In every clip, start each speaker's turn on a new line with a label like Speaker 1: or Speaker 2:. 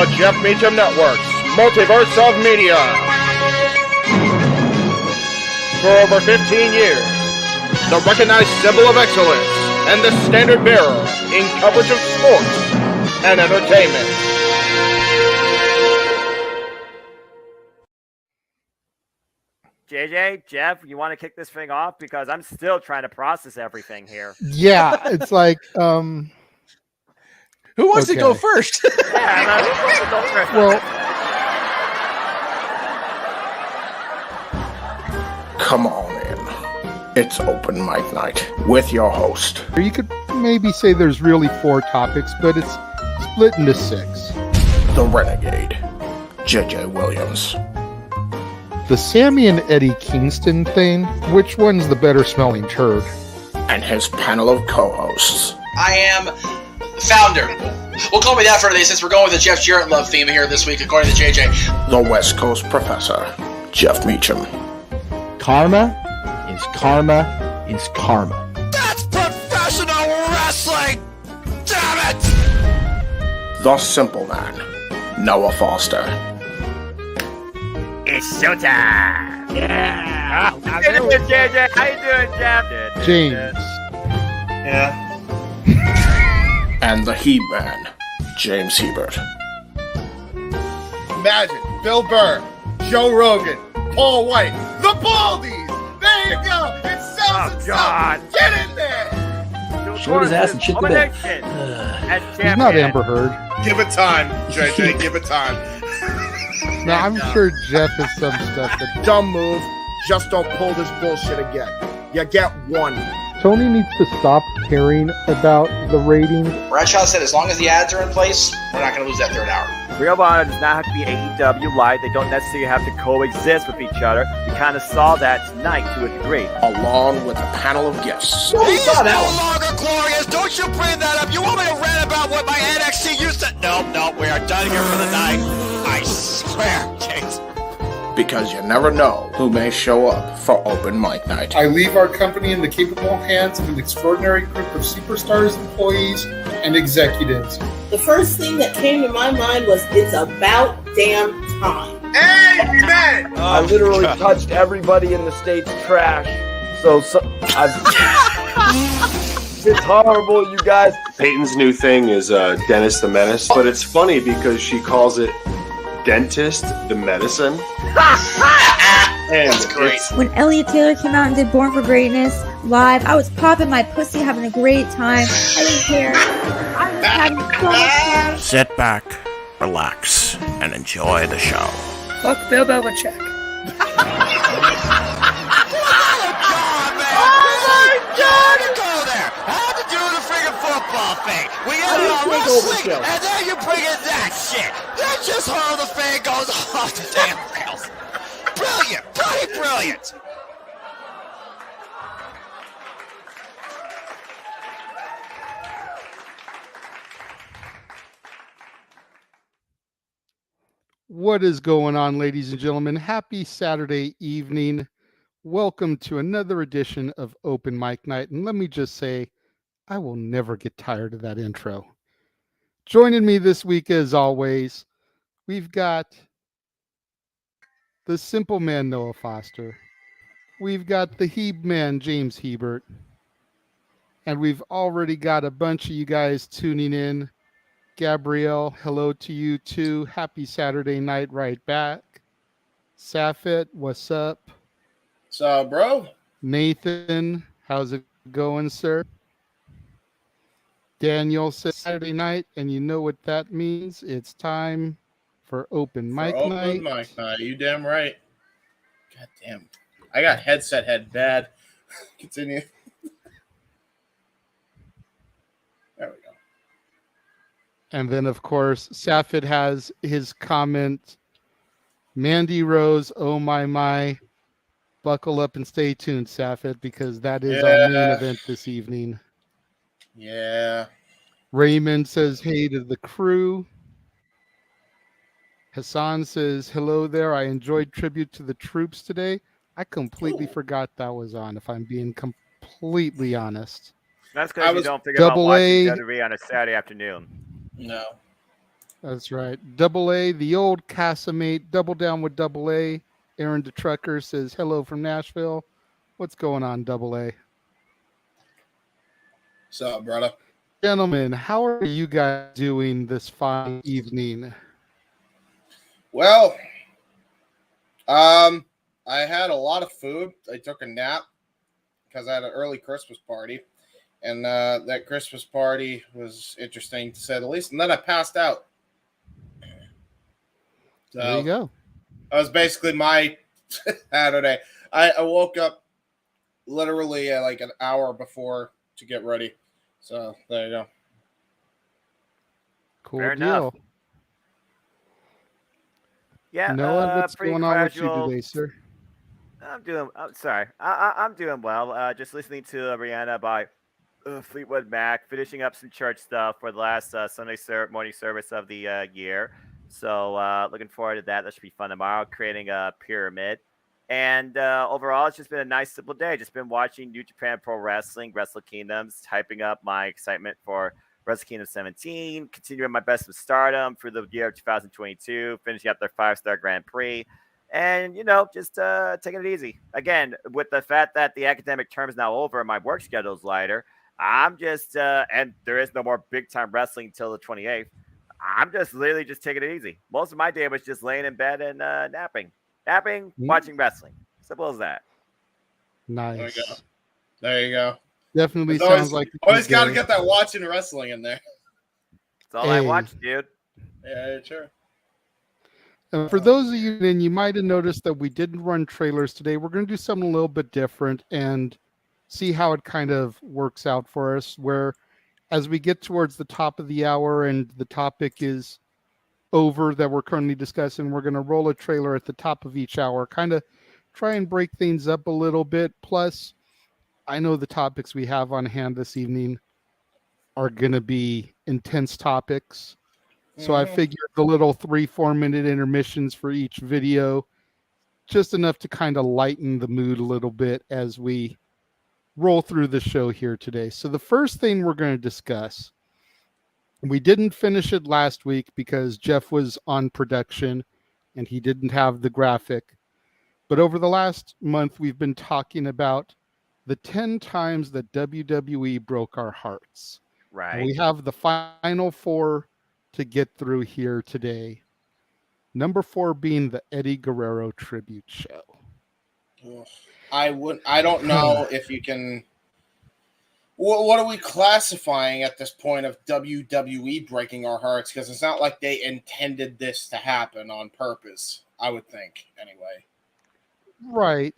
Speaker 1: the Jeff Meacham Network's multiverse of media. For over 15 years, the recognized symbol of excellence and the standard bearer in coverage of sports and entertainment.
Speaker 2: JJ, Jeff, you want to kick this thing off? Because I'm still trying to process everything here.
Speaker 3: Yeah, it's like,
Speaker 4: who wants to go first?
Speaker 2: Yeah, who wants to go first?
Speaker 3: Well,
Speaker 1: Come on in. It's open mic night with your host.
Speaker 3: you could maybe say there's really 4 topics, but it's split into 6.
Speaker 1: The Renegade, JJ Williams.
Speaker 3: The Sammy and Eddie Kingston thing, which one's the better smelling turd?
Speaker 1: And his panel of co-hosts.
Speaker 5: I am the founder. We'll call me that for today since we're going with the Jeff Jarrett love theme here this week, according to JJ.
Speaker 1: The West Coast Professor, Jeff Meacham.
Speaker 4: Karma is karma is karma.
Speaker 5: That's professional wrestling! Damn it!
Speaker 1: The Simple Man, Noah Foster.
Speaker 2: It's showtime! Yeah! How you doing, JJ? How you doing, Jeff?
Speaker 3: James.
Speaker 5: Yeah.
Speaker 1: And the Heeb Man, James Hebert.
Speaker 6: Imagine Bill Burr, Joe Rogan, Paul White, the Baldies. There you go. It sells itself.
Speaker 2: God.
Speaker 6: Get in there.
Speaker 4: Short his ass and shit the bed.
Speaker 3: He's not Amber Heard.
Speaker 6: Give it time, JJ. Give it time.
Speaker 3: Now, I'm sure Jeff has some stuff that
Speaker 6: Dumb move. Just don't pull this bullshit again. You get one.
Speaker 3: Tony needs to stop caring about the ratings.
Speaker 5: Bradshaw said as long as the ads are in place, we're not going to lose that third hour.
Speaker 2: Ring of Honor does not have to be AEW Live. They don't necessarily have to coexist with each other. We kind of saw that tonight to a degree.
Speaker 1: Along with a panel of guests.
Speaker 5: He is no
Speaker 7: longer glorious. Don't you bring that up. You want me to rant about what my NXT used to... No, we are done here for the night. I swear, James.
Speaker 1: Because you never know who may show up for open mic night.
Speaker 8: I leave our company in the capable hands of an extraordinary group of superstars, employees, and executives.
Speaker 9: The first thing that came to my mind was, it's about damn time.
Speaker 6: Amen.
Speaker 10: I literally touched everybody in the state's trash. So it's horrible, you guys.
Speaker 11: Peyton's new thing is Dennis the Menace, but it's funny because she calls it Dentist the Medicine. And
Speaker 5: that's great.
Speaker 12: When Elliot Taylor came out and did Born for Greatness live, I was popping my pussy, having a great time. I didn't care. I was having so much fun.
Speaker 7: Sit back, relax, and enjoy the show.
Speaker 12: Fuck Bill Belichick.
Speaker 7: We ended on wrestling, and then you bring in that shit. That's just how the fan goes off the damn rails. Brilliant, bloody brilliant.
Speaker 3: What is going on, ladies and gentlemen? Happy Saturday evening. Welcome to another edition of Open Mic Night. And let me just say, I will never get tired of that intro. Joining me this week, as always, we've got the Simple Man, Noah Foster. We've got the Heeb Man, James Hebert. And we've already got a bunch of you guys tuning in. Gabrielle, hello to you too. Happy Saturday night right back. Safet, what's up?
Speaker 6: What's up, bro?
Speaker 3: Nathan, how's it going, sir? Daniel says Saturday night, and you know what that means. It's time for open mic night.
Speaker 6: Open mic night. You damn right. God damn. I got headset head bad. Continue. There we go.
Speaker 3: And then, of course, Safed has his comment. Mandy Rose, oh my. Buckle up and stay tuned, Safed, because that is our main event this evening.
Speaker 6: Yeah.
Speaker 3: Raymond says, hey to the crew. Hassan says, hello there. I enjoyed tribute to the troops today. I completely forgot that was on, if I'm being completely honest.
Speaker 2: That's because you don't think about
Speaker 3: Double
Speaker 2: watching
Speaker 3: A.
Speaker 2: WWE on a Saturday afternoon.
Speaker 5: No.
Speaker 3: That's right. Double A, the old Casamate, double down with Double A. Aaron the Trucker says hello from Nashville. What's going on, Double A?
Speaker 6: What's up, brother?
Speaker 3: Gentlemen, how are you guys doing this fine evening?
Speaker 6: Well, I had a lot of food. I took a nap because I had an early Christmas party. And that Christmas party was interesting to say the least. And then I passed out. So
Speaker 3: there you go.
Speaker 6: That was basically my Saturday. I woke up literally like an hour before to get ready. So there you go.
Speaker 3: Cool
Speaker 2: Fair
Speaker 3: deal.
Speaker 2: enough. Yeah,
Speaker 3: Noah, what's
Speaker 2: pretty
Speaker 3: going on with you
Speaker 2: gradual.
Speaker 3: today, sir?
Speaker 2: I'm doing well. Just listening to Rihanna by Fleetwood Mac, finishing up some church stuff for the last Sunday morning service of the year. So looking forward to that. That should be fun tomorrow. Creating a pyramid, and overall, it's just been a nice, simple day. Just been watching New Japan Pro Wrestling, Wrestle Kingdoms, hyping up my excitement for Wrestle Kingdom 17, continuing my best with Stardom for the year of 2022, finishing up their 5-star Grand Prix. And, just taking it easy. Again, with the fact that the academic term is now over and my work schedule is lighter, I'm just, and there is no more big time wrestling until the 28th. I'm just literally just taking it easy. Most of my day was just laying in bed and napping, watching wrestling. Simple as that.
Speaker 3: Nice.
Speaker 6: There you go.
Speaker 3: Definitely sounds like
Speaker 6: always got to get that watching wrestling in there.
Speaker 2: That's all I watch, dude.
Speaker 6: Yeah, sure.
Speaker 3: And for those of you, then you might have noticed that we didn't run trailers today. We're going to do something a little bit different and see how it kind of works out for us. Where as we get towards the top of the hour and the topic is over that we're currently discussing, we're going to roll a trailer at the top of each hour, kind of try and break things up a little bit. Plus, I know the topics we have on hand this evening are going to be intense topics. So I figured the little 3-4 minute intermissions for each video, just enough to kind of lighten the mood a little bit as we roll through the show here today. So the first thing we're going to discuss, we didn't finish it last week because Jeff was on production and he didn't have the graphic. But over the last month, we've been talking about the 10 times that WWE broke our hearts.
Speaker 2: Right.
Speaker 3: And we have the final 4 to get through here today. Number 4 being the Eddie Guerrero tribute show.
Speaker 6: I don't know if you can. What are we classifying at this point of WWE breaking our hearts? Because it's not like they intended this to happen on purpose. I would think, anyway.
Speaker 3: Right.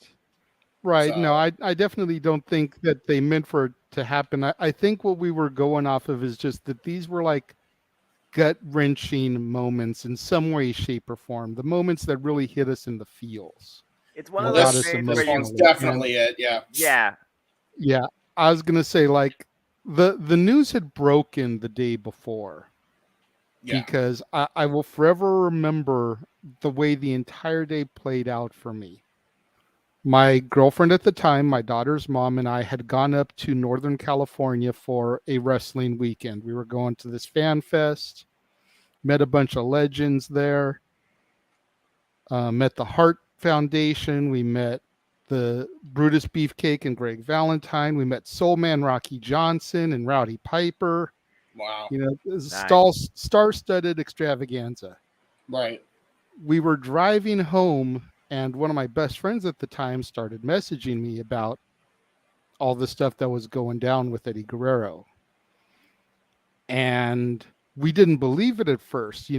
Speaker 3: So, no, I definitely don't think that they meant for it to happen. I think what we were going off of is just that these were like gut-wrenching moments in some way, shape, or form. The moments that really hit us in the feels.
Speaker 2: It's one of those
Speaker 6: things this one's definitely it, yeah.
Speaker 3: Yeah. I was gonna say, like, the news had broken the day before. Yeah. Because I will forever remember the way the entire day played out for me. My girlfriend at the time, my daughter's mom, and I had gone up to Northern California for a wrestling weekend. We were going to this fan fest, met a bunch of legends there, met the Hart Foundation. We met the Brutus Beefcake and Greg Valentine. We met Soul Man Rocky Johnson and Rowdy Piper.
Speaker 6: Wow.
Speaker 3: It was a star-studded extravaganza.
Speaker 6: Right.
Speaker 3: We were driving home, and one of my best friends at the time started messaging me about all the stuff that was going down with Eddie Guerrero. And we didn't believe it at first,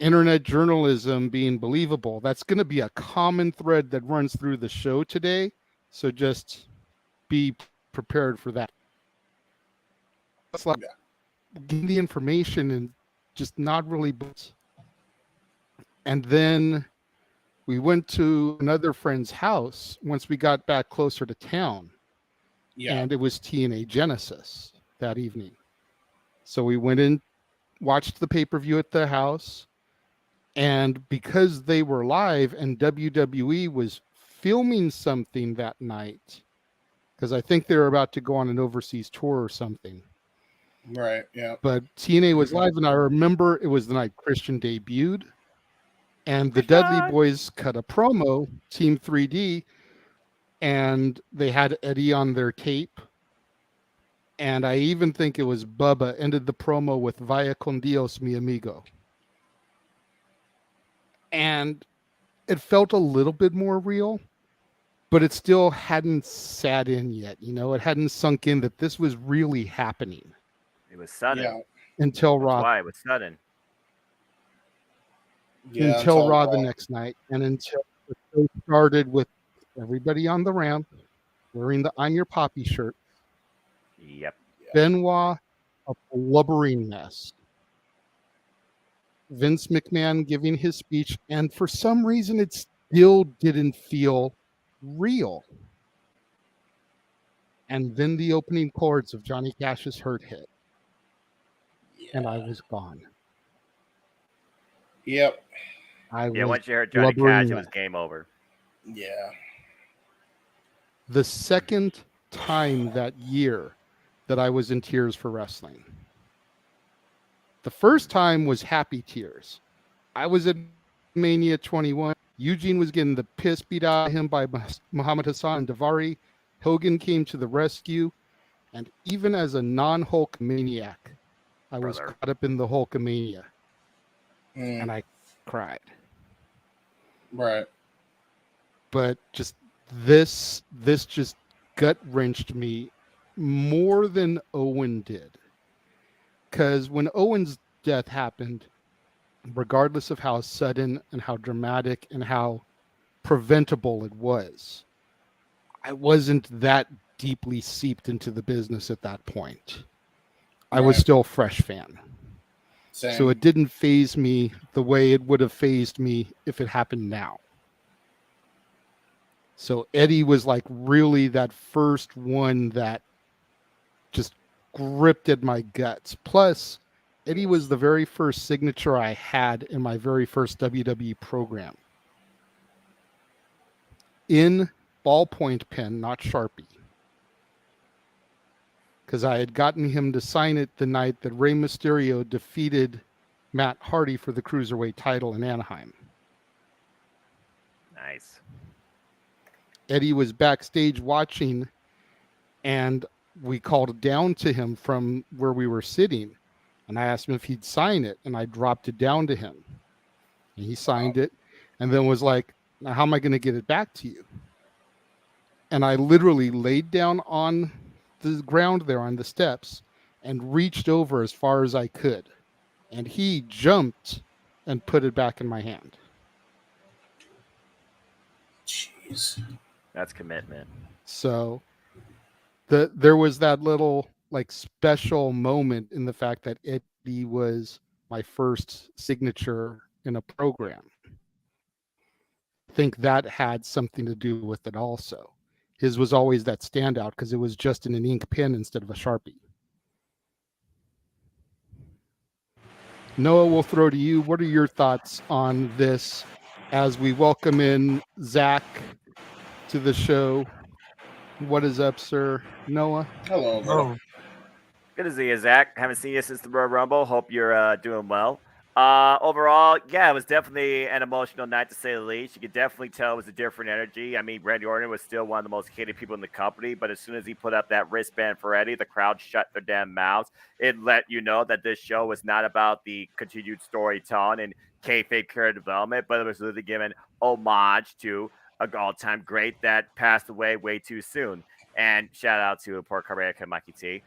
Speaker 3: Internet journalism being believable. That's going to be a common thread that runs through the show today. So just be prepared for that. It's like getting the information and just not really. And then we went to another friend's house once we got back closer to town. Yeah. And it was TNA Genesis that evening. So we went in, watched the pay-per-view at the house. And because they were live and WWE was filming something that night, because I think they were about to go on an overseas tour or something,
Speaker 6: Right. Yeah.
Speaker 3: But TNA was live, and I remember it was the night Christian debuted, and the Dudley Boys cut a promo, Team 3D, and they had Eddie on their tape. And I even think it was Bubba ended the promo with Vaya con Dios, mi amigo. And it felt a little bit more real, but it still hadn't sat in yet. It hadn't sunk in that this was really happening.
Speaker 2: It was sudden.
Speaker 6: Yeah.
Speaker 3: Until
Speaker 2: That's
Speaker 3: Raw.
Speaker 2: why it was sudden.
Speaker 6: Yeah,
Speaker 3: until Raw the next night, and until the show started with everybody on the ramp wearing the I'm Your Poppy shirt.
Speaker 2: Yep.
Speaker 3: Benoit, a blubbering mess. Vince McMahon giving his speech, and for some reason it still didn't feel real. And then the opening chords of Johnny Cash's Hurt hit. And I was gone.
Speaker 6: Yep.
Speaker 2: Once you heard Johnny Cash, it was game over.
Speaker 6: Yeah.
Speaker 3: The second time that year that I was in tears for wrestling. The first time was happy tears. I was at Mania 21. Eugene was getting the piss beat out of him by Muhammad Hassan and Daivari. Hogan came to the rescue. And even as a non-Hulk maniac, I was caught up in the Hulkamania. And I cried.
Speaker 6: Right.
Speaker 3: But just this just gut-wrenched me more than Owen did. Because when Owen's death happened, regardless of how sudden and how dramatic and how preventable it was, I wasn't that deeply seeped into the business at that point. I was still a fresh fan.
Speaker 6: Same.
Speaker 3: So it didn't faze me the way it would have fazed me if it happened now. So Eddie was like really that first one that just gripped at my guts. Plus, Eddie was the very first signature I had in my very first WWE program. In ballpoint pen, not Sharpie. Because I had gotten him to sign it the night that Rey Mysterio defeated Matt Hardy for the Cruiserweight title in Anaheim.
Speaker 2: Nice.
Speaker 3: Eddie was backstage watching, and we called down to him from where we were sitting, and I asked him if he'd sign it, and I dropped it down to him. And he signed it, and then was like, now how am I going to get it back to you? And I literally laid down on the ground there on the steps and reached over as far as I could. And he jumped and put it back in my hand.
Speaker 6: Jeez.
Speaker 2: That's commitment.
Speaker 3: So there was that little like special moment in the fact that Eddie was my first signature in a program. I think that had something to do with it also. His was always that standout because it was just in an ink pen instead of a Sharpie. Noah, we'll throw to you. What are your thoughts on this as we welcome in Zach to the show? What is up, sir? Noah?
Speaker 6: Hello, bro.
Speaker 2: Good to see you, Zach. Haven't seen you since the Royal Rumble. Hope you're doing well. Overall, yeah, it was definitely an emotional night to say the least. You could definitely tell it was a different energy. I mean, Randy Orton was still one of the most hated people in the company, but as soon as he put up that wristband for Eddie, the crowd shut their damn mouths. It let you know that this show was not about the continued storytelling and kayfabe character development, but it was really giving homage to an all-time great that passed away way too soon. And shout out to poor Karaka Mikey T.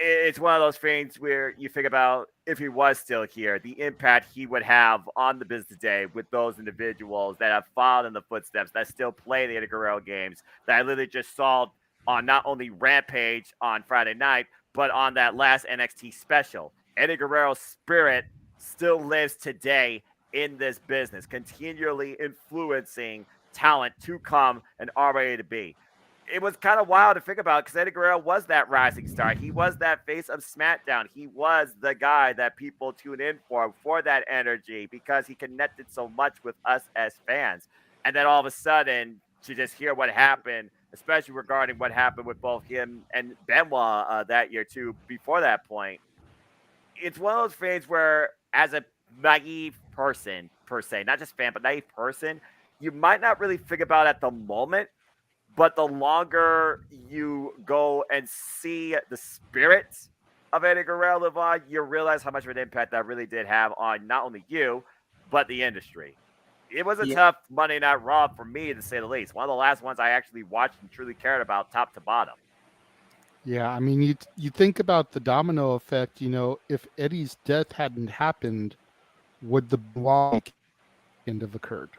Speaker 2: It's one of those things where you think about if he was still here, the impact he would have on the business day with those individuals that have followed in the footsteps, that still play the Eddie Guerrero games, that I literally just saw on not only Rampage on Friday night, but on that last NXT special. Eddie Guerrero's spirit still lives today in this business, continually influencing talent to come and already to be. It was kind of wild to think about because Eddie Guerrero was that rising star. He was that face of SmackDown. He was the guy that people tune in for that energy because he connected so much with us as fans. And then all of a sudden, to just hear what happened especially regarding what happened with both him and Benoit that year too. Before that point, it's one of those things where, as a naive person per se, not just fan, but naive person, you might not really think about it at the moment. But the longer you go and see the spirit of Eddie Guerrero live on, you realize how much of an impact that really did have on not only you, but the industry. It was a tough Monday Night Raw for me, to say the least. One of the last ones I actually watched and truly cared about, top to bottom.
Speaker 3: Yeah, I mean, you think about the domino effect. If Eddie's death hadn't happened, would the Benoit end have occurred?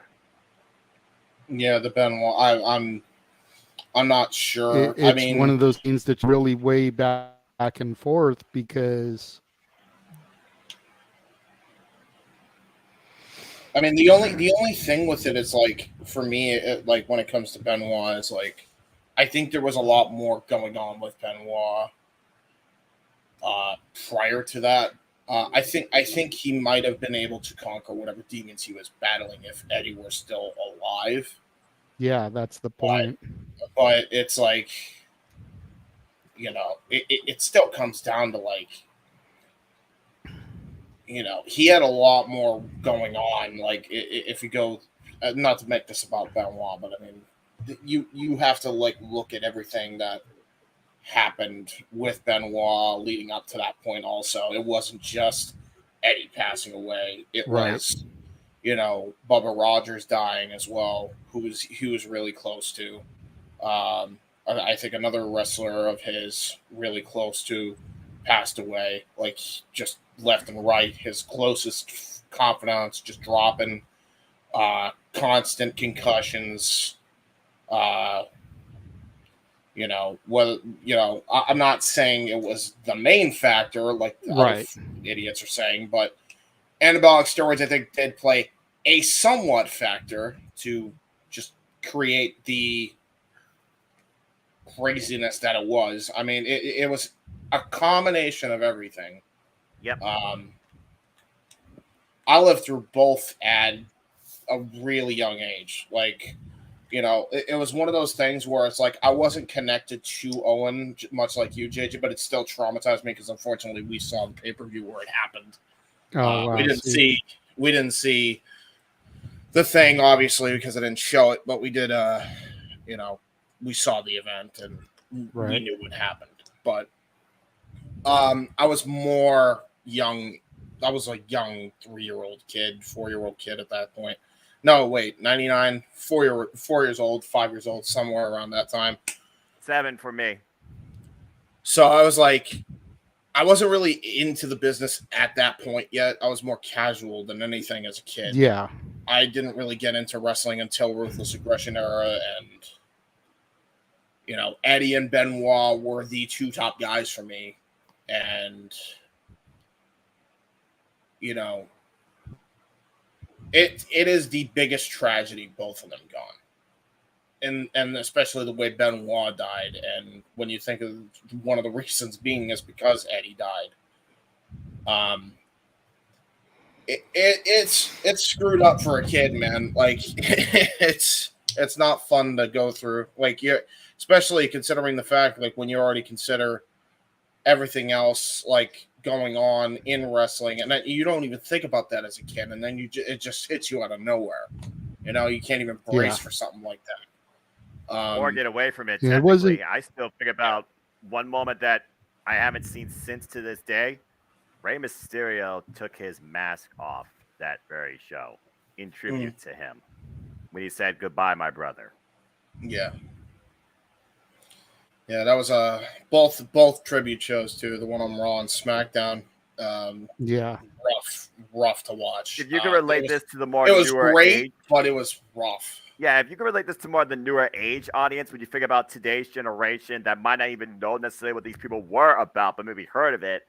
Speaker 6: Yeah, the Benoit. I'm not sure.
Speaker 3: It's one of those things that's really way back and forth because.
Speaker 6: I mean, the only thing with it is like for me, like when it comes to Benoit, is like I think there was a lot more going on with Benoit prior to that. I think he might have been able to conquer whatever demons he was battling if Eddie were still alive.
Speaker 3: Yeah, that's the point.
Speaker 6: But it's like, it still comes down to like, he had a lot more going on. Like if you go, not to make this about Benoit, but I mean, you have to like look at everything that happened with Benoit leading up to that point. Also, it wasn't just Eddie passing away; it was, Bubba Rogers dying as well, who was really close to. I think another wrestler of his really close to passed away, like just left and right. His closest confidants just dropping, constant concussions. I'm not saying it was the main factor, like the other idiots are saying, but anabolic steroids, I think, did play a somewhat factor to just create the craziness that it was. I mean, it was a combination of everything.
Speaker 2: Yep.
Speaker 6: I lived through both at a really young age. Like, it was one of those things where it's like I wasn't connected to Owen much like you, JJ, but it still traumatized me because unfortunately we saw the pay-per-view where it happened.
Speaker 3: Oh, wow.
Speaker 6: We didn't see the thing, obviously, because I didn't show it, but we did. We saw the event and we knew what happened. But I was more young. I was a young 3-year-old kid, 4-year-old kid at that point. No, wait, 99, 4 years old, 5 years old, somewhere around that time.
Speaker 2: 7 for me.
Speaker 6: So I was like, I wasn't really into the business at that point yet. I was more casual than anything as a kid.
Speaker 3: Yeah.
Speaker 6: I didn't really get into wrestling until Ruthless Aggression era, and Eddie and Benoit were the two top guys for me. And it is the biggest tragedy, both of them gone. And especially the way Benoit died. And when you think of one of the reasons being is because Eddie died. It's screwed up for a kid, man. Like it's not fun to go through. Like especially considering the fact, like when you already consider everything else, like going on in wrestling, and you don't even think about that as a kid, and then it just hits you out of nowhere. You can't even brace for something like that,
Speaker 2: or get away from it.
Speaker 3: Yeah,
Speaker 2: I still think about one moment that I haven't seen since to this day. Rey Mysterio took his mask off that very show in tribute to him when he said, "Goodbye, my brother."
Speaker 6: Yeah. Yeah, that was both tribute shows too. The one on Raw and SmackDown. Rough to watch.
Speaker 2: If you can relate this to the more
Speaker 6: it was
Speaker 2: newer
Speaker 6: great,
Speaker 2: age,
Speaker 6: but it was rough.
Speaker 2: Yeah, if you can relate this to more the newer age audience, when you think about today's generation that might not even know necessarily what these people were about, but maybe heard of it.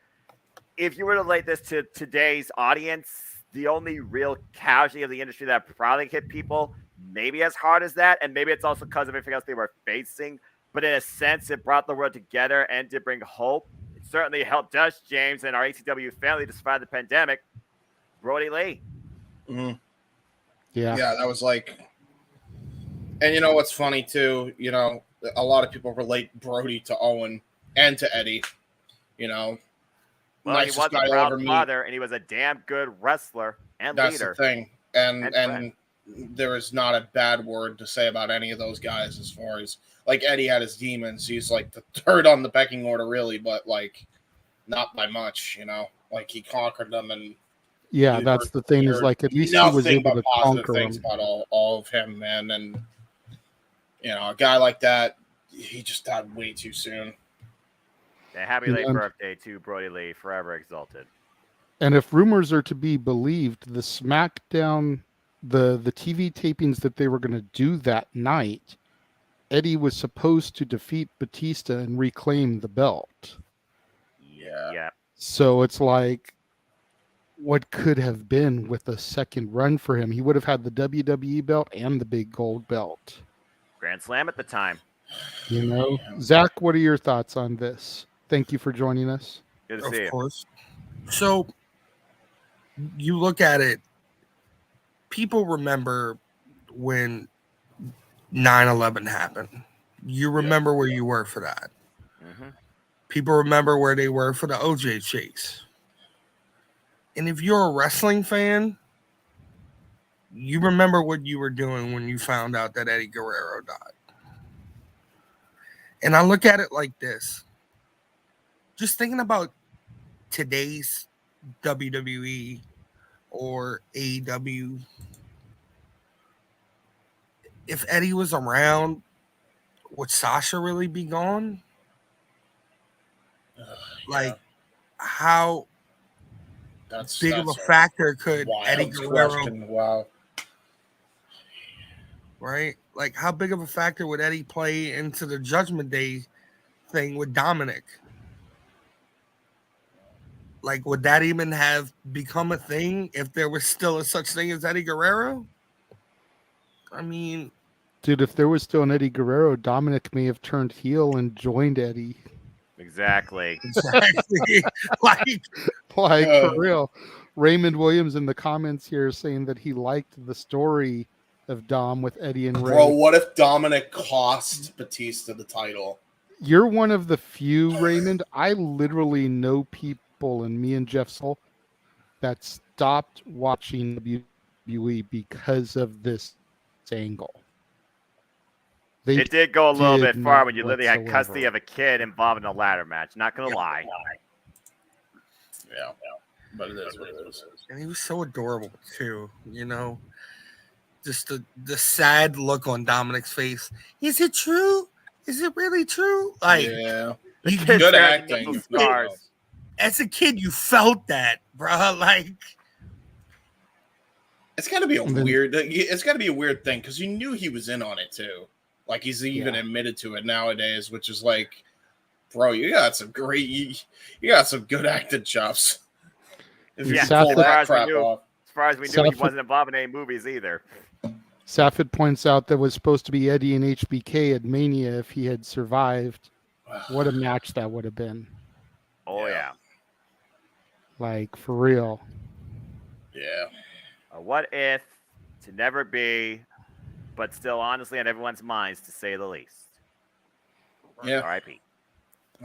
Speaker 2: If you were to relate this to today's audience, the only real casualty of the industry that probably hit people maybe as hard as that, and maybe it's also because of everything else they were facing. But in a sense, it brought the world together and did bring hope. It certainly helped us, James, and our ACW family to survive the pandemic. Brody Lee.
Speaker 6: Mm-hmm.
Speaker 3: Yeah,
Speaker 6: that was like, and what's funny too, a lot of people relate Brody to Owen and to Eddie. You know,
Speaker 2: well, he
Speaker 6: nicest
Speaker 2: was
Speaker 6: guy
Speaker 2: a
Speaker 6: you'll
Speaker 2: proud
Speaker 6: ever meet.
Speaker 2: father, and he was a damn good wrestler and
Speaker 6: That's
Speaker 2: leader.
Speaker 6: the thing,
Speaker 2: And
Speaker 6: and there is not a bad word to say about any of those guys. As far as like Eddie had his demons, he's like the third on the pecking order, really, but like not by much. You know, like he conquered them, and
Speaker 3: Yeah, that's the thing is like at least he was
Speaker 6: nothing
Speaker 3: able
Speaker 6: but
Speaker 3: to
Speaker 6: positive
Speaker 3: conquer
Speaker 6: things
Speaker 3: them.
Speaker 6: about all of him, man. And you know, a guy like that, he just died way too soon.
Speaker 2: And happy late birthday to Brody Lee, forever exalted.
Speaker 3: And if rumors are to be believed, the SmackDown, the TV tapings that they were going to do that night, Eddie was supposed to defeat Batista and reclaim the belt.
Speaker 2: Yeah.
Speaker 3: So it's like, what could have been with a second run for him? He would have had the WWE belt and the big gold belt.
Speaker 2: Grand Slam at the time.
Speaker 3: You know, Zach, what are your thoughts on this? Thank you for joining us.
Speaker 2: Good to see you.
Speaker 4: Of course. So you look at it, people remember when 9/11 happened. You remember where you were for that.
Speaker 2: Mm-hmm.
Speaker 4: People remember where they were for the OJ chase. And if you're a wrestling fan, you remember what you were doing when you found out that Eddie Guerrero died. And I look at it like this. Just thinking about today's WWE or AEW, if Eddie was around, would Sasha really be gone? Like, how big of a factor could Eddie Guerrero?
Speaker 6: Wow.
Speaker 4: Right? Like, how big of a factor would Eddie play into the Judgment Day thing with Dominic? Like, would that even have become a thing if there was still a such thing as Eddie Guerrero? I mean,
Speaker 3: dude, if there was still an Eddie Guerrero, Dominic may have turned heel and joined Eddie.
Speaker 2: Exactly.
Speaker 3: like for real. Raymond Williams in the comments here saying that he liked the story of Dom with Eddie and Ray.
Speaker 6: Bro, what if Dominic cost Batista the title?
Speaker 3: You're one of the few, Raymond. I literally know people, and me and Jeff Soul, that stopped watching WWE because of this angle.
Speaker 2: It did go a little bit far when you literally had custody of a kid involved in a ladder match. Not gonna lie.
Speaker 6: Yeah, but it is what it is.
Speaker 4: And he was so adorable too, you know. Just the sad look on Dominic's face. Is it true? Is it really true? Like,
Speaker 6: yeah,
Speaker 4: good
Speaker 6: acting.
Speaker 4: As a kid, you felt that, bro. Like,
Speaker 6: it's got to be a weird. It's got to be a weird thing because you knew he was in on it too. Like he's even admitted to it nowadays, which is like, bro, you got some great, you got some good acting chops. If you pull that crap off.
Speaker 2: As far as we knew, he wasn't involved in any movies either.
Speaker 3: Safid points out that was supposed to be Eddie and HBK at Mania if he had survived. What a match that would have been.
Speaker 2: Oh, yeah.
Speaker 3: Like, for real.
Speaker 6: Yeah.
Speaker 2: What if to never be, but still honestly on everyone's minds, to say the least.
Speaker 6: Yeah.
Speaker 2: R.I.P.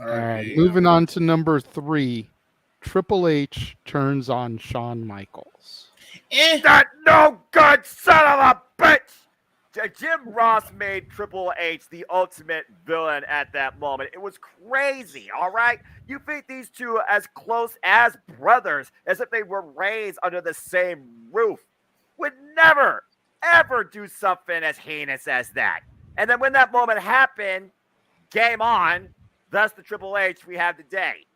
Speaker 3: All right, moving on to number 3. Triple H turns on Shawn Michaels.
Speaker 2: That no good son of a bitch! Jim Ross made Triple H the ultimate villain at that moment. It was crazy, all right? You think these two as close as brothers, as if they were raised under the same roof, would never, ever do something as heinous as that. And then when that moment happened, game on, thus the Triple H we have today.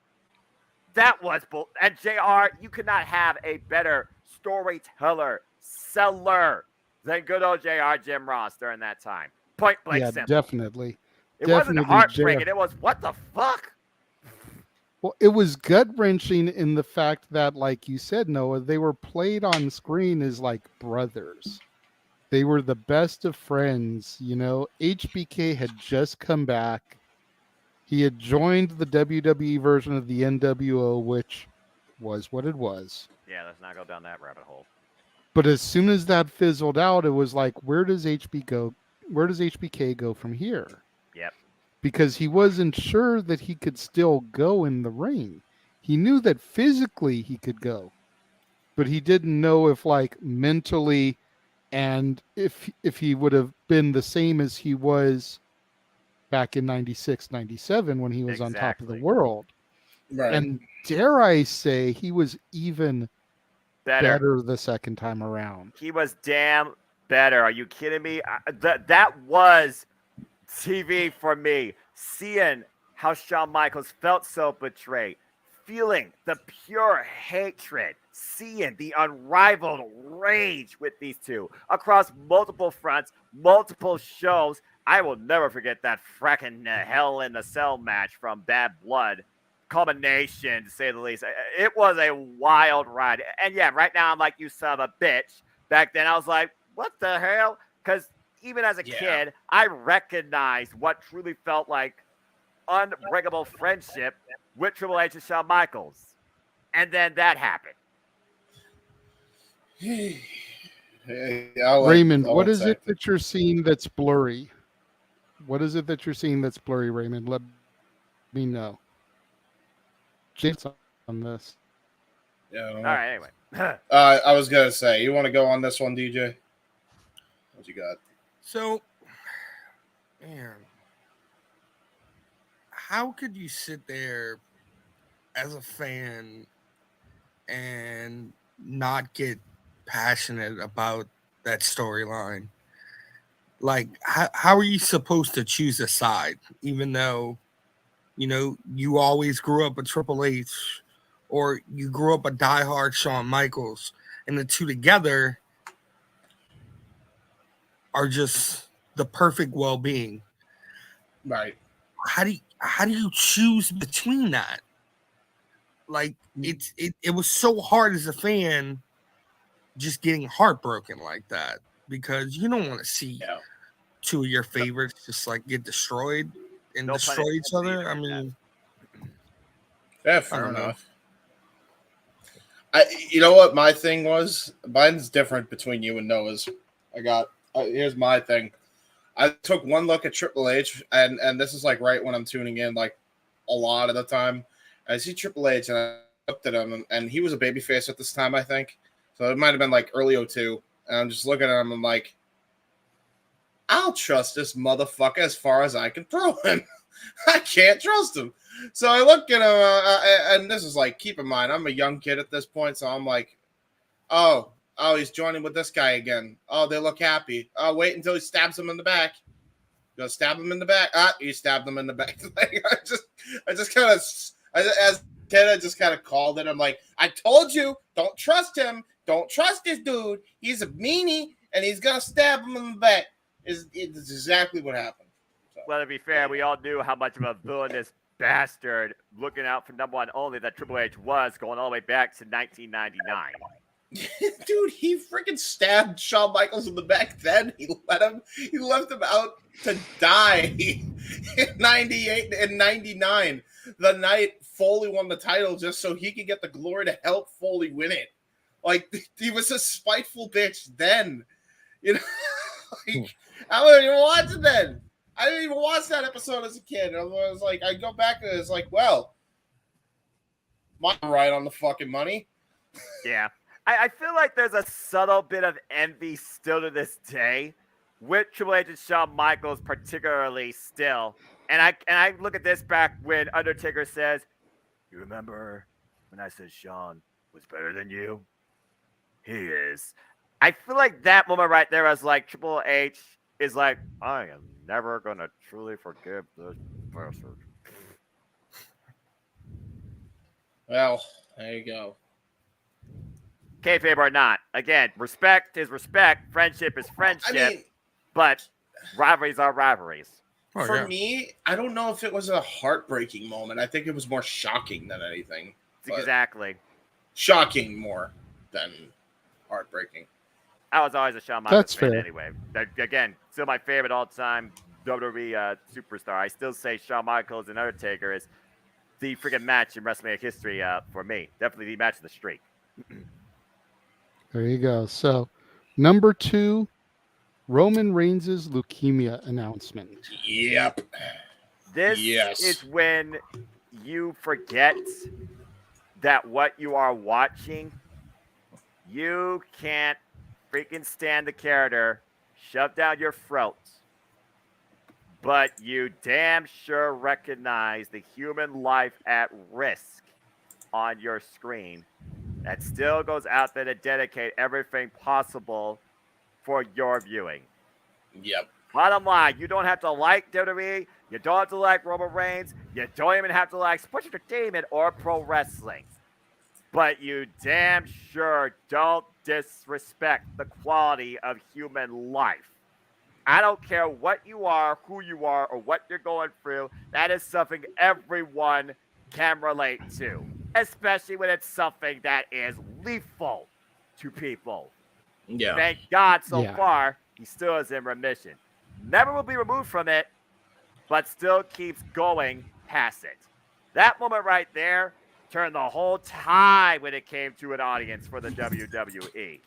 Speaker 2: That was and JR, you could not have a better storyteller, seller than good old JR Jim Ross during that time. Point blank simple.
Speaker 3: Definitely.
Speaker 2: It wasn't heartbreaking. It was, what the fuck?
Speaker 3: Well, it was gut-wrenching in the fact that, like you said, Noah, they were played on screen as like brothers. They were the best of friends. You know, HBK had just come back. He had joined the WWE version of the NWO, which was what it was.
Speaker 2: Yeah, let's not go down that rabbit hole.
Speaker 3: But as soon as that fizzled out, it was like, where does HBK go from here?
Speaker 2: Yep.
Speaker 3: because he wasn't sure that he could still go in the ring. He knew that physically he could go, but he didn't know if like mentally and if he would have been the same as he was back in 96, 97 when he was on top of the world.
Speaker 6: Right.
Speaker 3: And dare I say he was even
Speaker 2: Better.
Speaker 3: better the second time around.
Speaker 2: He was damn better. Are you kidding me? That was TV for me. Seeing how Shawn Michaels felt so betrayed, feeling the pure hatred, seeing the unrivaled rage with these two across multiple fronts, multiple shows. I will never forget that fracking Hell in the Cell match from Bad Blood. Culmination, to say the least. It was a wild ride. And yeah, right now I'm like, you son of a bitch. Back then I was like, what the hell? Because even as a kid, I recognized what truly felt like unbreakable friendship with Triple H and Shawn Michaels. And then that happened.
Speaker 3: Raymond, what is it that you're seeing that's blurry? What is it that you're seeing that's blurry, Raymond? Let me know. James on this.
Speaker 6: Yeah.
Speaker 2: All right, anyway.
Speaker 6: I was going to say, you want to go on this one, DJ? What you got?
Speaker 4: So, man, how could you sit there as a fan and not get passionate about that storyline? Like, how are you supposed to choose a side, even though, you know, you always grew up a Triple H or you grew up a diehard Shawn Michaels, and the two together are just the perfect well-being.
Speaker 6: Right.
Speaker 4: How do you choose between that? Like, it was so hard as a fan just getting heartbroken like that, because you don't want to see two of your favorites just like get destroyed and destroy each other. I mean,
Speaker 6: yeah, fair enough. You know what my thing was? Mine's different between you and Noah's. Here's my thing. I took one look at Triple H, and this is like right when I'm tuning in, like a lot of the time. I see Triple H, and I looked at him, and he was a babyface at this time, I think. So it might have been like early 2002. And I'm just looking at him, and I'm like, I'll trust this motherfucker as far as I can throw him. I can't trust him. So I look at him, and this is like, keep in mind, I'm a young kid at this point, so I'm like, oh, he's joining with this guy again. Oh, they look happy. Oh, wait until he stabs him in the back. Go stab him in the back. He stabbed him in the back. Like, I just kind of, as a kid, I just kind of called it. I'm like, I told you, don't trust him. Don't trust this dude. He's a meanie, and he's gonna stab him in the back. It's exactly what happened. So.
Speaker 2: Well, to be fair, we all knew how much of a villainous bastard looking out for number one only that Triple H was, going all the way back to 1999.
Speaker 6: Dude, he freaking stabbed Shawn Michaels in the back then. He left him out to die in 98 and 99. The night Foley won the title just so he could get the glory to help Foley win it. Like, he was a spiteful bitch then. You know? Like, I wasn't even watch it then. I didn't even watch that episode as a kid. I was like, I go back and it's like, well, I'm right on the fucking money.
Speaker 2: Yeah. I feel like there's a subtle bit of envy still to this day with Triple H and Shawn Michaels, particularly still. And I look at this back when Undertaker says, "You remember when I said Shawn was better than you? He is." I feel like that moment right there was like Triple H is like, I am never gonna truly forgive this bastard.
Speaker 6: Well, there you go.
Speaker 2: Kayfabe or not, again, respect is respect, friendship is friendship, but rivalries are rivalries.
Speaker 6: For me, I don't know if it was a heartbreaking moment. I think it was more shocking than anything.
Speaker 2: Exactly.
Speaker 6: Shocking more than heartbreaking.
Speaker 2: I was always a Shawn Michaels fan anyway. Again, still my favorite all-time WWE superstar. I still say Shawn Michaels and Undertaker is the freaking match in WrestleMania history for me. Definitely the match of the streak.
Speaker 3: There you go. So, number 2, Roman Reigns' leukemia announcement.
Speaker 6: Yep.
Speaker 2: This is when you forget that what you are watching, you can't freaking stand the character shoved down your throat, but you damn sure recognize the human life at risk on your screen that still goes out there to dedicate everything possible for your viewing.
Speaker 6: Yep.
Speaker 2: Bottom line, you don't have to like WWE, you don't have to like Roman Reigns, you don't even have to like sports entertainment or pro wrestling. But you damn sure don't disrespect the quality of human life. I don't care what you are, who you are, or what you're going through. That is something everyone can relate to, especially when it's something that is lethal to people.
Speaker 6: Yeah.
Speaker 2: Thank God so far, he still is in remission. Never will be removed from it, but still keeps going past it. That moment right there turned the whole tide when it came to an audience for the WWE.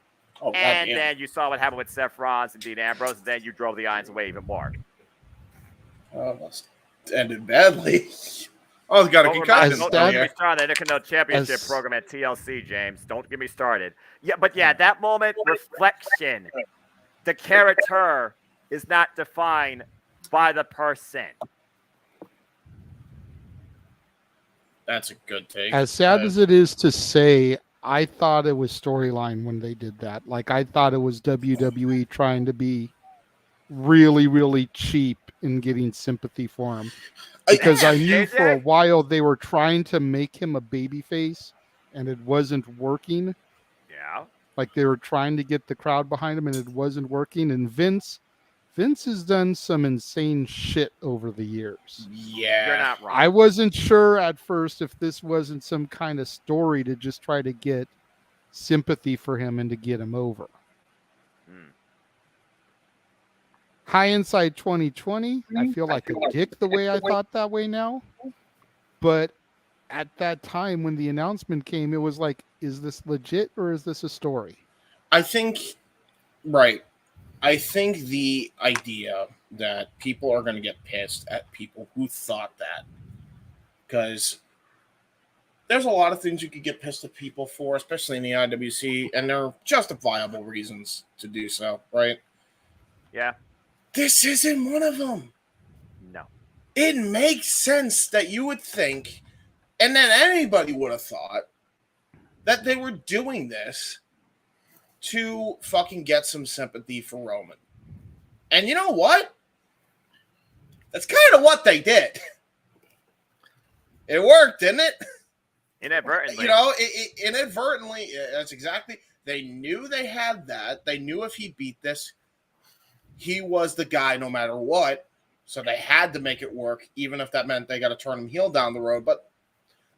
Speaker 6: Oh,
Speaker 2: and
Speaker 6: goddamn.
Speaker 2: then you saw what happened with Seth Rollins and Dean Ambrose, and then you drove the audience away even more.
Speaker 6: Almost ended badly. Oh, got a concussion.
Speaker 2: Don't get me started. The Intercontinental Championship program at TLC, James. Don't get me started. Yeah, but yeah, that moment, reflection. The character is not defined by the person.
Speaker 6: That's a good take.
Speaker 3: As sad as it is to say, I thought it was storyline when they did that. Like, I thought it was WWE trying to be really, really cheap in getting sympathy for him. Because I knew for a while they were trying to make him a babyface, and it wasn't working.
Speaker 2: Yeah.
Speaker 3: Like, they were trying to get the crowd behind him, and it wasn't working. And Vince has done some insane shit over the years.
Speaker 6: Yeah.
Speaker 2: You're not wrong.
Speaker 3: I wasn't sure at first if this wasn't some kind of story to just try to get sympathy for him and to get him over. Hindsight 2020, I feel like a dick the way I thought that way now. But at that time when the announcement came, it was like, is this legit or is this a story?
Speaker 6: I think, right. I think the idea that people are going to get pissed at people who thought that, because there's a lot of things you could get pissed at people for, especially in the IWC, and there are justifiable reasons to do so, right?
Speaker 2: Yeah.
Speaker 6: This isn't one of them.
Speaker 2: No.
Speaker 6: It makes sense that you would think, and that anybody would have thought, that they were doing this to fucking get some sympathy for Roman. And you know what? That's kind of what they did. It worked, didn't it?
Speaker 2: Inadvertently.
Speaker 6: You know, inadvertently, that's exactly. They knew they had that. They knew if he beat this, he was the guy no matter what. So they had to make it work, even if that meant they got to turn him heel down the road. But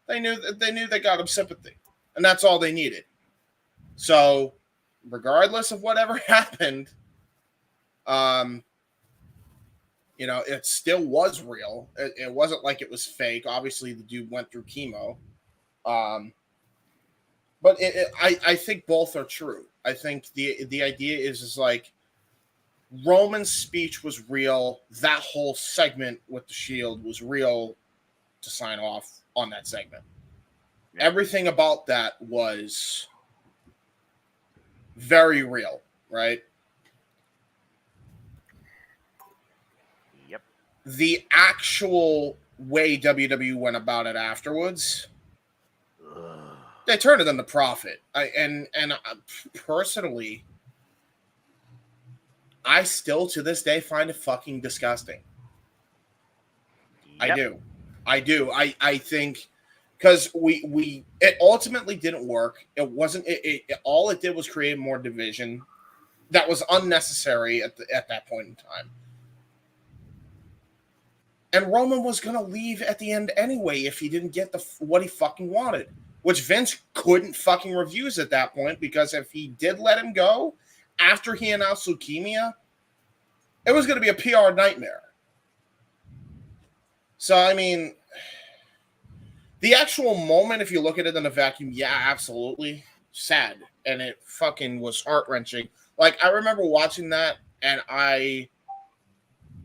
Speaker 6: they knew they got him sympathy. And that's all they needed. So regardless of whatever happened, you know, it still was real. It wasn't like it was fake. Obviously, the dude went through chemo. But I think both are true. I think the idea is like Roman's speech was real. That whole segment with the Shield was real to sign off on that segment. Yeah. Everything about that was very real, right?
Speaker 2: Yep.
Speaker 6: The actual way WWE went about it afterwards, they turned it into profit. And personally, I still to this day find it fucking disgusting. Yep. I do. I think because it ultimately didn't work. It wasn't. All it did was create more division that was unnecessary at that point in time. And Roman was gonna leave at the end anyway if he didn't get what he fucking wanted, which Vince couldn't fucking refuse at that point, because if he did let him go after he announced leukemia, it was going to be a PR nightmare. So, I mean, the actual moment, if you look at it in a vacuum, yeah, absolutely. Sad. And it fucking was heart-wrenching. Like, I remember watching that, and I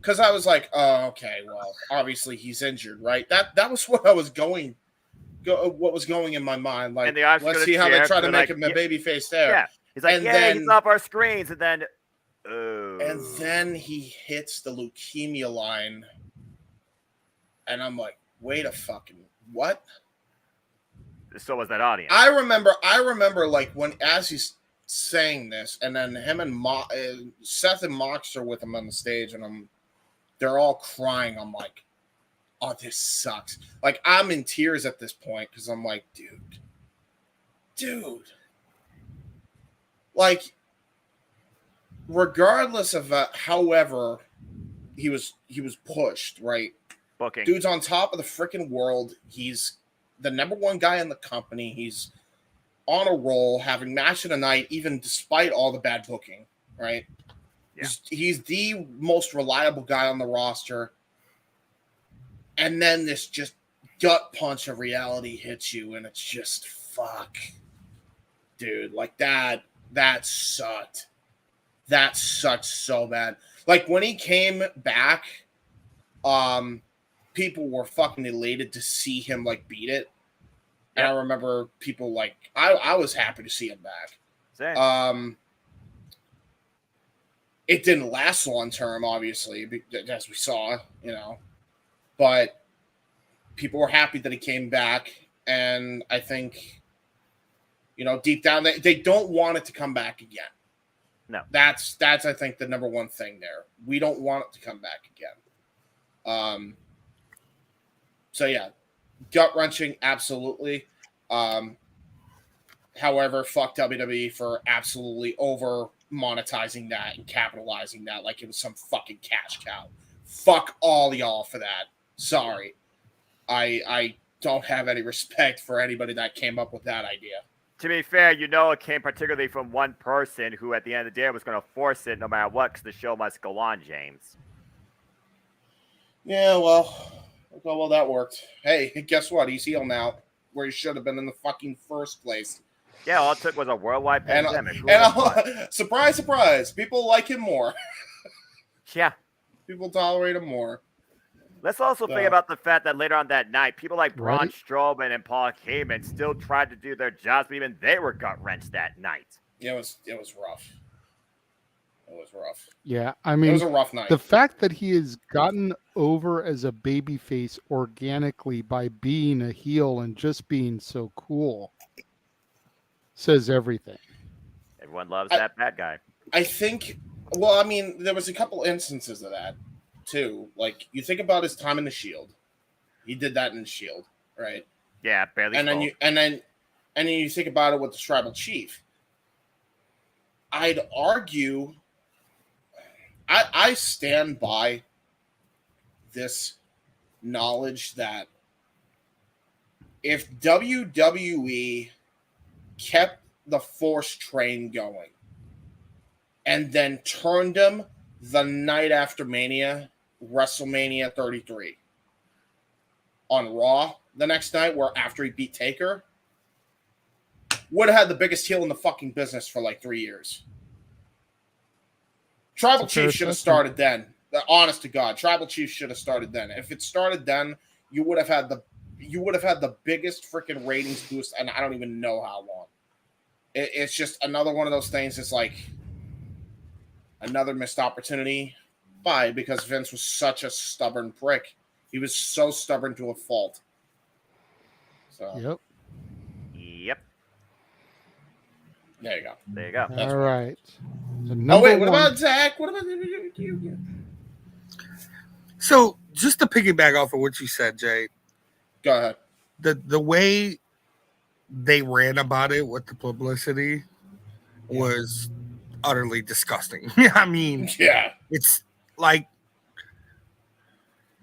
Speaker 6: because I was like, oh, okay, well, obviously he's injured, right? That was what I was what was going in my mind. Like,
Speaker 2: And the Irish
Speaker 6: let's
Speaker 2: gonna
Speaker 6: see how they
Speaker 2: cheer,
Speaker 6: try to
Speaker 2: they're
Speaker 6: make
Speaker 2: like,
Speaker 6: him a babyface there.
Speaker 2: Yeah, he's like,
Speaker 6: And
Speaker 2: yeah,
Speaker 6: then-
Speaker 2: he's off our screens, and then, oh.
Speaker 6: And then he hits the leukemia line, and I'm like, wait a fucking what?
Speaker 2: So was that audience.
Speaker 6: I remember like when as he's saying this, and then him and Seth and Mox are with him on the stage, and they're all crying. I'm like, oh, this sucks. Like, I'm in tears at this point because I'm like, dude, like, regardless of however he was pushed, right?
Speaker 2: Booking.
Speaker 6: Dude's on top of the freaking world. He's the number one guy in the company. He's on a roll, having match of the night, even despite all the bad booking, right?
Speaker 2: Yeah.
Speaker 6: He's the most reliable guy on the roster. And then this just gut punch of reality hits you, and it's just fuck. Dude, like that sucked. That sucked so bad. Like when he came back, people were fucking elated to see him like beat it. And I remember people like I was happy to see him back.
Speaker 2: Same.
Speaker 6: It didn't last long term, obviously, as we saw, but people were happy that he came back, and I think, deep down they don't want it to come back again.
Speaker 2: No,
Speaker 6: that's I think the number one thing there. We don't want it to come back again. So yeah, gut wrenching, absolutely. However, fuck WWE for absolutely over monetizing that and capitalizing that like it was some fucking cash cow. Fuck all y'all for that. Sorry. I don't have any respect for anybody that came up with that idea.
Speaker 2: To be fair, it came particularly from one person who at the end of the day was going to force it no matter what because the show must go on, James.
Speaker 6: Yeah, well, that worked. Hey, guess what? He's heel now, where he should have been in the fucking first place.
Speaker 2: Yeah, all it took was a worldwide pandemic.
Speaker 6: Surprise, surprise, people like him more.
Speaker 2: Yeah.
Speaker 6: People tolerate him more.
Speaker 2: Let's also think about the fact that later on that night, people like Braun
Speaker 3: Right.
Speaker 2: Strowman and Paul Heyman still tried to do their jobs, but even they were gut-wrenched that night.
Speaker 6: It was rough. It was rough.
Speaker 3: Yeah, I mean,
Speaker 6: it was a rough night.
Speaker 3: The fact that he has gotten over as a babyface organically by being a heel and just being so cool says everything.
Speaker 2: Everyone loves that bad guy.
Speaker 6: I think, well, I mean, there was a couple instances of that, too. Like, you think about his time in the Shield. He did that in the Shield, right?
Speaker 2: Yeah, barely.
Speaker 6: And then you think about it with the Tribal Chief. I'd argue, I stand by this knowledge that if WWE kept the Force train going and then turned him the night after Mania, WrestleMania 33, on Raw the next night, where after he beat Taker, would have had the biggest heel in the fucking business for like 3 years. Tribal Chief should have started then. Honest to God, Tribal Chief should have started then. If it started then, you would have had the biggest freaking ratings boost, and I don't even know how long. It's just another one of those things. It's like another missed opportunity. Why? Because Vince was such a stubborn prick. He was so stubborn to a fault. So.
Speaker 2: Yep.
Speaker 6: There you go.
Speaker 2: There you go.
Speaker 3: All right. So
Speaker 6: what about Zach? What about you?
Speaker 4: So, just to piggyback off of what you said, Jay.
Speaker 6: Go ahead.
Speaker 4: The way they ran about it with the publicity was utterly disgusting. I mean,
Speaker 6: yeah,
Speaker 4: it's like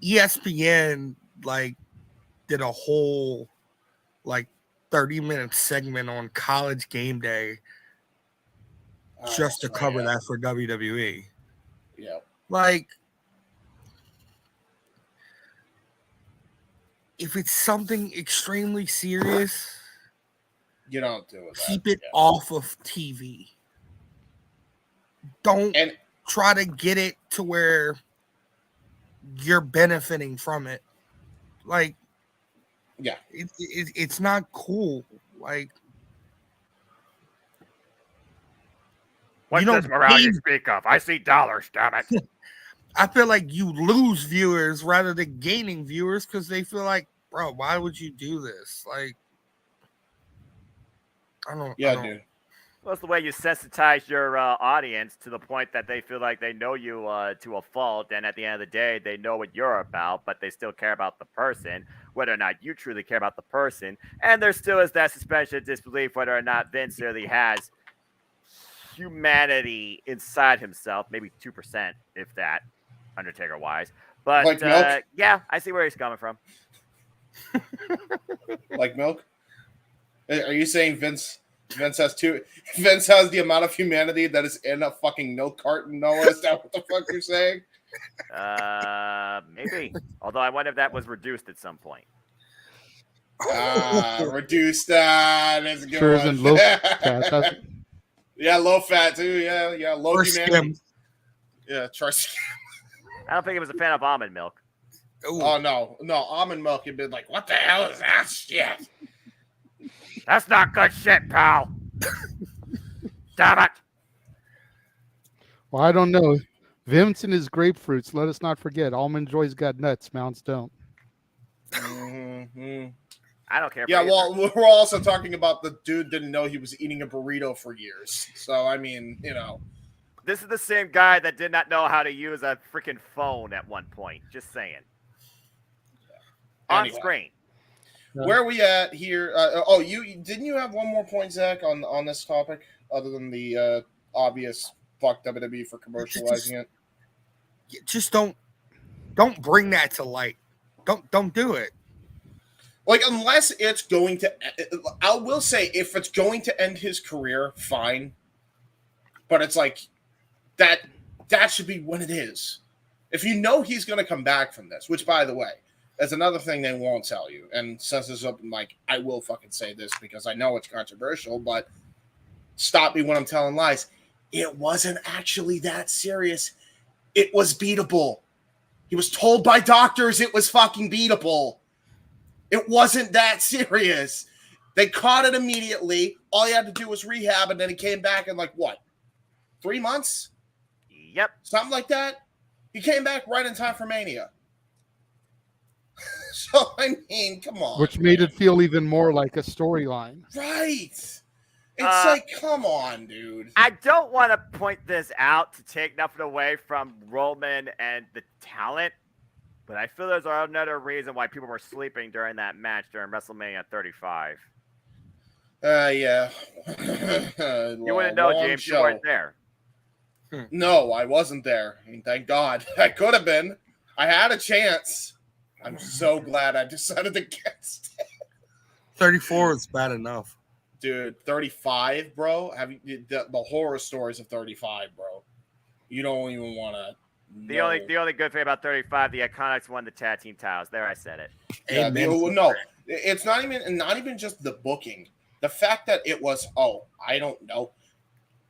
Speaker 4: ESPN did a whole 30-minute segment on College Game Day just to cover that for WWE.
Speaker 6: Yeah.
Speaker 4: If it's something extremely serious,
Speaker 6: you don't do it.
Speaker 4: Keep it off of TV. Don't try to get it to where you're benefiting from it. Like,
Speaker 6: yeah,
Speaker 4: it's not cool. Like,
Speaker 2: What's this morale you speak of? I see dollars, damn it.
Speaker 4: I feel like you lose viewers rather than gaining viewers because they feel like, bro, why would you do this? Like, I don't.
Speaker 6: Dude.
Speaker 2: Well, it's the way you sensitize your audience to the point that they feel like they know you to a fault, and at the end of the day, they know what you're about, but they still care about the person, whether or not you truly care about the person. And there still is that suspension of disbelief whether or not Vince really has humanity inside himself, maybe 2%, if that, Undertaker-wise. But,
Speaker 6: like milk?
Speaker 2: Yeah, I see where he's coming from.
Speaker 6: Like milk? Are you saying Vince has the amount of humanity that is in a fucking milk carton, Noah? Is that what the fuck you're saying?
Speaker 2: Maybe. Although I wonder if that was reduced at some point.
Speaker 6: Reduced. That's a good
Speaker 3: Sure
Speaker 6: one.
Speaker 3: isn't low fat.
Speaker 6: Yeah, low fat too. Yeah, low
Speaker 4: Or
Speaker 6: humanity.
Speaker 4: skim.
Speaker 6: Yeah, try skim.
Speaker 2: I don't think he was a fan of almond milk.
Speaker 4: Ooh.
Speaker 6: Oh no, almond milk. You'd be like, what the hell is that shit?
Speaker 2: That's not good shit, pal. Damn it.
Speaker 3: Well, I don't know. Vince and his grapefruits. Let us not forget, Almond Joy's got nuts. Mounts don't.
Speaker 6: Mm-hmm.
Speaker 2: I don't care.
Speaker 6: Yeah, well, we're also talking about the dude didn't know he was eating a burrito for years. So, I mean,
Speaker 2: This is the same guy that did not know how to use a freaking phone at one point. Just saying.
Speaker 6: Anyway.
Speaker 2: On screen.
Speaker 6: Where are we at here? Didn't you have one more point, Zach, on this topic, other than the obvious fuck WWE for commercializing it?
Speaker 4: Just don't bring that to light. Don't do it.
Speaker 6: Like, unless it's going to, I will say, if it's going to end his career, fine. But it's like that should be when it is. If you know he's going to come back from this, which, by the way, that's another thing they won't tell you. And since it's open, like, I will fucking say this because I know it's controversial, but stop me when I'm telling lies. It wasn't actually that serious. It was beatable. He was told by doctors it was fucking beatable. It wasn't that serious. They caught it immediately. All he had to do was rehab, and then he came back in, 3 months?
Speaker 2: Yep.
Speaker 6: Something like that. He came back right in time for Mania. So, I mean, come on.
Speaker 3: Which made it feel even more like a storyline.
Speaker 6: Right. It's like, come on, dude.
Speaker 2: I don't want to point this out to take nothing away from Roman and the talent, but I feel there's another reason why people were sleeping during that match during WrestleMania 35.
Speaker 6: Yeah.
Speaker 2: You wouldn't know, James. You weren't there.
Speaker 6: No, I wasn't there. I mean, thank God. I could have been. I had a chance. I'm so glad I decided against it.
Speaker 4: 34 is bad enough.
Speaker 6: Dude, 35, bro? The horror stories of 35, bro. You don't even want to.
Speaker 2: The only good thing about 35, the Iconics won the tag team titles. There, I said it.
Speaker 6: Yeah, no, it's not even just the booking. The fact that it was, I don't know,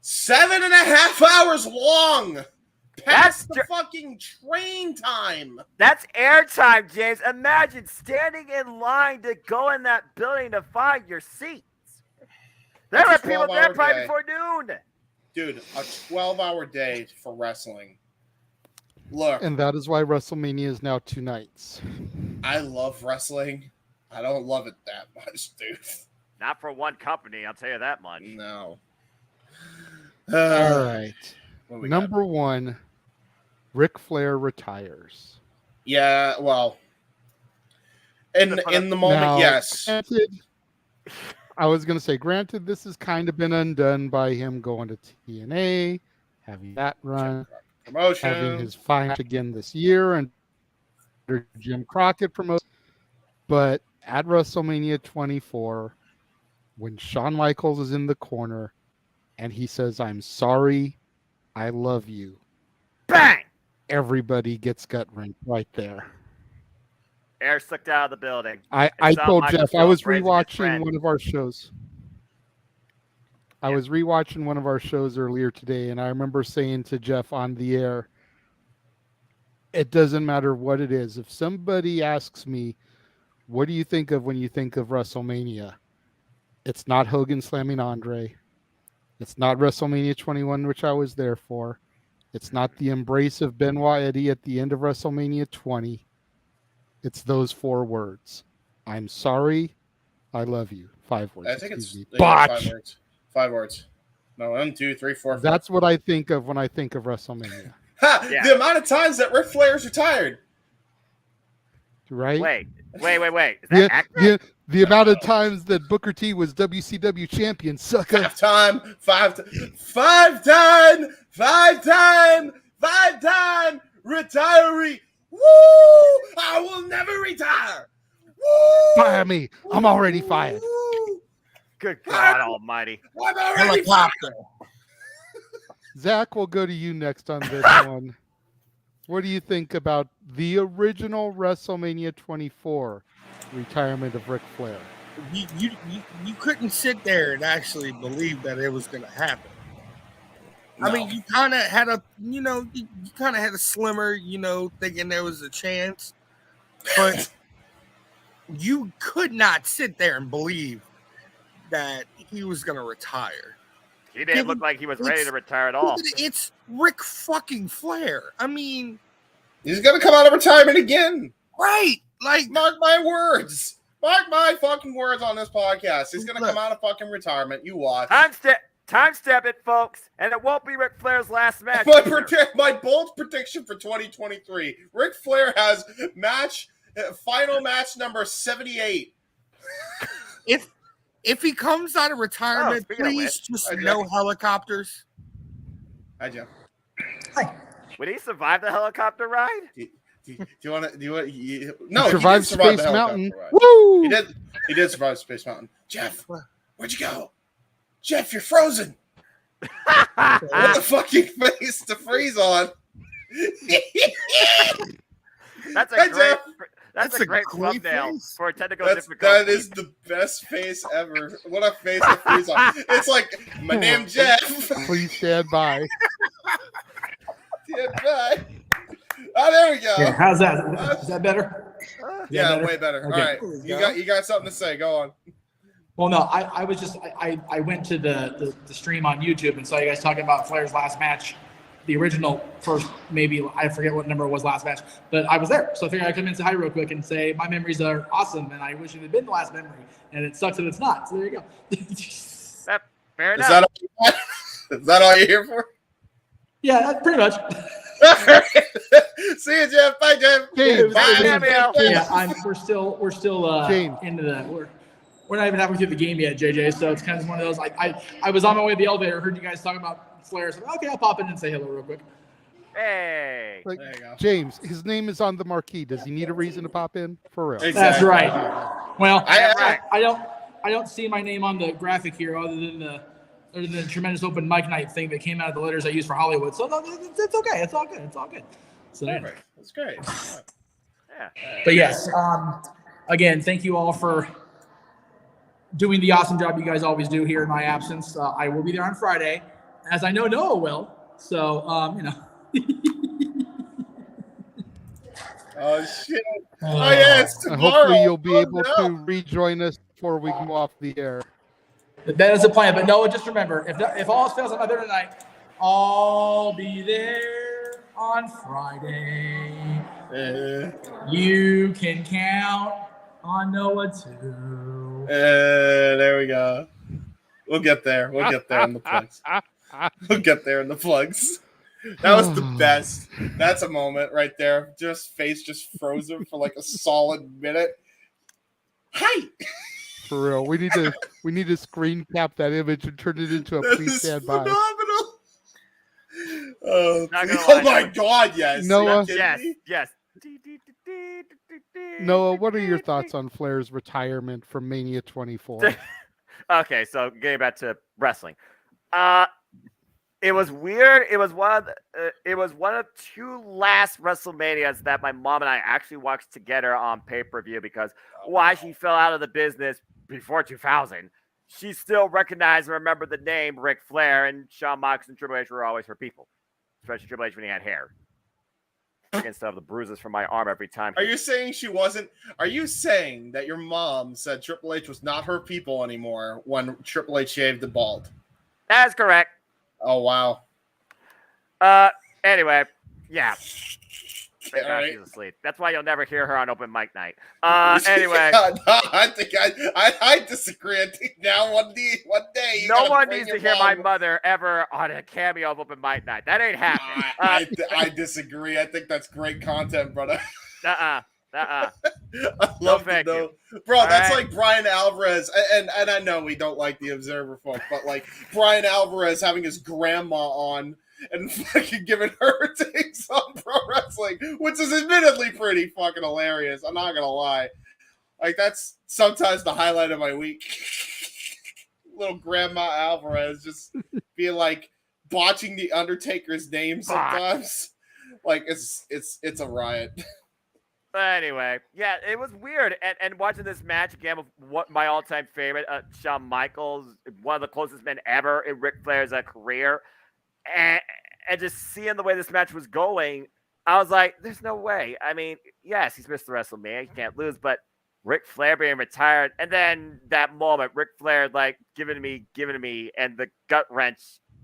Speaker 6: 7.5 hours long. Past the fucking train time.
Speaker 2: That's airtime, James. Imagine standing in line to go in that building to find your seats. There were people there probably before noon.
Speaker 6: Dude, a 12-hour day for wrestling. Look.
Speaker 3: And that is why WrestleMania is now 2 nights.
Speaker 6: I love wrestling. I don't love it that much, dude.
Speaker 2: Not for one company, I'll tell you that much.
Speaker 6: No.
Speaker 3: All right. Number 1, Ric Flair retires.
Speaker 6: Yeah, well, in the moment,
Speaker 3: now,
Speaker 6: yes.
Speaker 3: Granted, I was going to say, granted, this has kind of been undone by him going to TNA, having that run,
Speaker 6: promotion,
Speaker 3: having his fight again this year, and Jim Crockett promotion. But at WrestleMania 24, when Shawn Michaels is in the corner and he says, "I'm sorry, I love you,"
Speaker 2: bang!
Speaker 3: Everybody gets gut wrenched right there.
Speaker 2: Air sucked out of the building.
Speaker 3: I told Jeff, I was rewatching one of our shows. I was rewatching one of our shows earlier today, and I remember saying to Jeff on the air, It doesn't matter what it is. If somebody asks me, what do you think of when you think of WrestleMania? It's not Hogan slamming Andre. It's not WrestleMania 21, which I was there for. It's not the embrace of Benoit Eddie at the end of WrestleMania 20. It's those 4 words. I'm sorry. I love you. 5 words.
Speaker 6: I think it's
Speaker 3: Botch.
Speaker 6: 5 words. 5 words. No, 1, 2, 3, 4. 5.
Speaker 3: That's what I think of when I think of WrestleMania.
Speaker 6: Ha! Yeah. The amount of times that Ric Flair's retired.
Speaker 3: Right?
Speaker 2: Wait. Is that accurate?
Speaker 3: The amount of times that Booker T was WCW champion, sucker.
Speaker 6: 5 time retiree. Woo! I will never retire. Woo!
Speaker 3: Fire me. I'm already fired.
Speaker 2: Good God Almighty.
Speaker 6: I'm already fired.
Speaker 3: Zach, we'll go to you next on this one. What do you think about the original WrestleMania 24 retirement of Ric Flair?
Speaker 4: You couldn't sit there and actually believe that it was going to happen.
Speaker 6: No.
Speaker 4: I mean, you kind of had a, you kind of had a slimmer, thinking there was a chance, but you could not sit there and believe that he was going to retire.
Speaker 2: He didn't look like he was ready to retire at all.
Speaker 4: It's Ric fucking Flair. I mean,
Speaker 6: he's going to come out of retirement again.
Speaker 4: Right. Like,
Speaker 6: mark my words. Mark my fucking words on this podcast. He's going to come out of fucking retirement. You watch.
Speaker 2: Time step it, folks. And it won't be Ric Flair's last match.
Speaker 6: My bold prediction for 2023. Ric Flair has final match number 78.
Speaker 4: If he comes out of retirement, please just no helicopters.
Speaker 6: Hi, Jeff.
Speaker 4: Hi.
Speaker 2: Would he survive the helicopter ride?
Speaker 6: No, he
Speaker 3: survived
Speaker 6: did survive
Speaker 3: Space
Speaker 6: the
Speaker 3: Mountain.
Speaker 6: Ride.
Speaker 3: Woo!
Speaker 6: He did survive Space Mountain. Jeff, where'd you go? Jeff, you're frozen. What the fucking face to freeze on?
Speaker 2: That's a great thumbnail for a technical difficulty.
Speaker 6: That is the best face ever. What a face to freeze on. It's like, my name's Jeff.
Speaker 3: Please stand by.
Speaker 6: Stand by. Oh, there we go.
Speaker 13: Yeah, how's that? Is that better?
Speaker 6: Yeah, way better.
Speaker 13: Okay.
Speaker 6: All right. You got something to say. Go on.
Speaker 13: Well, no, I was just I went to the stream on YouTube and saw you guys talking about Flair's last match, the original first, maybe I forget what number it was last match, but I was there, so I figured I'd come in and say hi real quick and say my memories are awesome and I wish it had been the last memory, and it sucks that it's not. So there you go.
Speaker 2: Fair enough.
Speaker 6: Is that all you're here for?
Speaker 13: Yeah, pretty much.
Speaker 6: See you, Jeff. Bye, Jeff.
Speaker 3: Bye.
Speaker 13: Yeah, we're still into the we're not even halfway through the game yet, JJ. So it's kind of one of those. I was on my way to the elevator, heard you guys talking about Flair. So okay, I'll pop in and say hello real quick.
Speaker 2: Hey,
Speaker 3: like,
Speaker 6: there you go.
Speaker 3: James, his name is on the marquee. Does he need a reason to pop in? For real?
Speaker 6: Exactly.
Speaker 13: That's right. Well, I don't see my name on the graphic here, other than the tremendous open mic night thing that came out of the letters I used for Hollywood. So no, it's okay. It's all good. It's all good. So
Speaker 6: perfect. That's great.
Speaker 2: Yeah.
Speaker 13: But yes, again, thank you all for doing the awesome job you guys always do here in my absence. I will be there on Friday, as I know Noah will. So,
Speaker 6: Oh, shit. Oh, yes.
Speaker 3: Hopefully you'll be able to rejoin us before we go off the air.
Speaker 13: That is the plan. But Noah, just remember, if all else fails, I'm not there tonight. I'll be there on Friday. You can count on Noah too.
Speaker 6: There we go. We'll get there. We'll get there in the plugs. We'll get there in the plugs. That was the best. That's a moment right there. Face frozen for like a solid minute. Hi.
Speaker 3: For real, we need to screen cap that image and turn it into a please stand by.
Speaker 6: Phenomenal. Oh my God! Yes,
Speaker 3: Noah.
Speaker 2: Yes.
Speaker 3: Noah, what are your thoughts on Flair's retirement from Mania 24?
Speaker 2: Okay, so getting back to wrestling, it was weird. It was one of two last WrestleManias that my mom and I actually watched together on pay-per-view because while she fell out of the business before 2000, she still recognized and remembered the name Ric Flair, and Shawn Michaels and Triple H were always her people, especially Triple H when he had hair. instead of the bruises from my arm every time.
Speaker 6: Are you saying she wasn't? Are you saying that your mom said Triple H was not her people anymore when Triple H shaved the bald?
Speaker 2: That's correct.
Speaker 6: Oh wow.
Speaker 2: Anyway, yeah.
Speaker 6: All right.
Speaker 2: She's asleep. That's why you'll never hear her on open mic night. Anyway.
Speaker 6: Yeah, no, I think I disagree. I think now one day you
Speaker 2: no
Speaker 6: gotta
Speaker 2: one
Speaker 6: bring
Speaker 2: needs
Speaker 6: your
Speaker 2: to hear my
Speaker 6: mom-
Speaker 2: mother ever on a cameo of open mic night. That ain't happening.
Speaker 6: I disagree. I think that's great content, brother.
Speaker 2: I
Speaker 6: love
Speaker 2: No,
Speaker 6: to
Speaker 2: thank
Speaker 6: know,
Speaker 2: you.
Speaker 6: bro.
Speaker 2: All
Speaker 6: That's
Speaker 2: right.
Speaker 6: like Brian Alvarez, and I know we don't like the Observer folk, but like Brian Alvarez having his grandma on and fucking giving her takes on pro wrestling, which is admittedly pretty fucking hilarious. I'm not gonna lie. Like that's sometimes the highlight of my week. Little Grandma Alvarez just being like botching the Undertaker's name sometimes. Like it's a riot.
Speaker 2: Anyway, yeah, it was weird. And watching this match again with what my all-time favorite, Shawn Michaels, one of the closest men ever in Ric Flair's career, and just seeing the way this match was going, I was like, there's no way. I mean, yes, he's Mr. WrestleMania, he can't lose, but Ric Flair being retired, and then that moment, Ric Flair like giving to me, and the gut wrench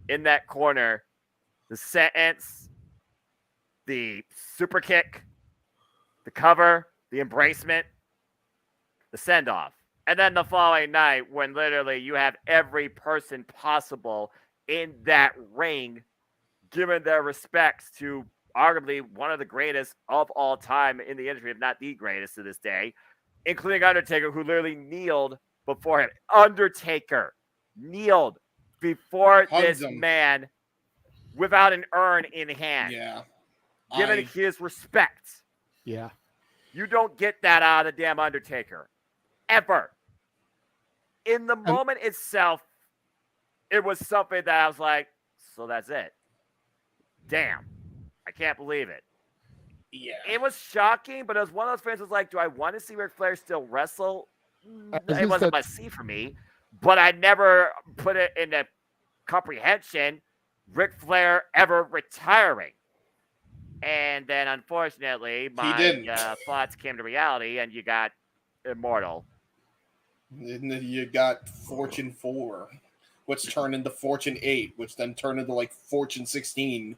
Speaker 2: in that corner, the sentence, the super kick, the cover, the embracement, the send-off. And then the following night when literally you have every person possible in that ring giving their respects to arguably one of the greatest of all time in the industry, if not the greatest to this day, including Undertaker, who literally kneeled before him. Undertaker kneeled before this man without an urn in hand.
Speaker 6: Yeah.
Speaker 2: Giving his respect.
Speaker 3: Yeah.
Speaker 2: You don't get that out of the damn Undertaker. Ever. In the moment itself, it was something that I was like, so that's it. Damn. I can't believe it.
Speaker 6: Yeah.
Speaker 2: It was shocking, but it was one of those fans was like, do I want to see Ric Flair still wrestle? It wasn't must see for me, but I never put it in the comprehension Ric Flair ever retiring. And then, unfortunately, my thoughts came to reality, and you got Immortal.
Speaker 6: And then you got Fortune 4, which turned into Fortune 8, which then turned into like Fortune 16,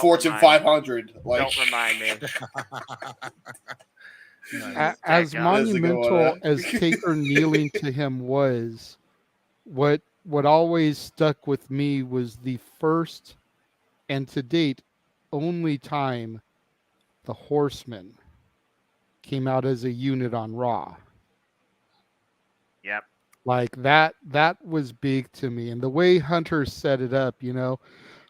Speaker 6: Fortune 500. Like,
Speaker 2: don't remind me.
Speaker 3: As monumental as Taker kneeling to him was, what always stuck with me was the first and to date only time the Horsemen came out as a unit on Raw.
Speaker 2: Yep.
Speaker 3: Like that was big to me. And the way Hunter set it up,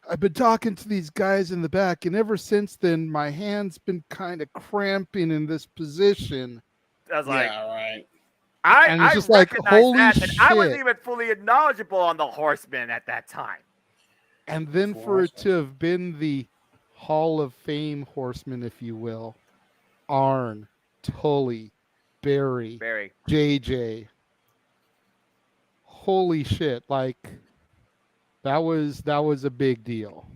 Speaker 3: I've been talking to these guys in the back, and ever since then, my hand's been kind of cramping in this position.
Speaker 2: I was like,
Speaker 6: yeah, right.
Speaker 3: I just like, holy
Speaker 2: that,
Speaker 3: shit.
Speaker 2: and I wasn't even fully knowledgeable on the Horsemen at that time.
Speaker 3: And then for it to have been the Hall of Fame Horsemen, if you will, Arn, Tully, Barry, JJ. Holy shit! Like that was a big deal.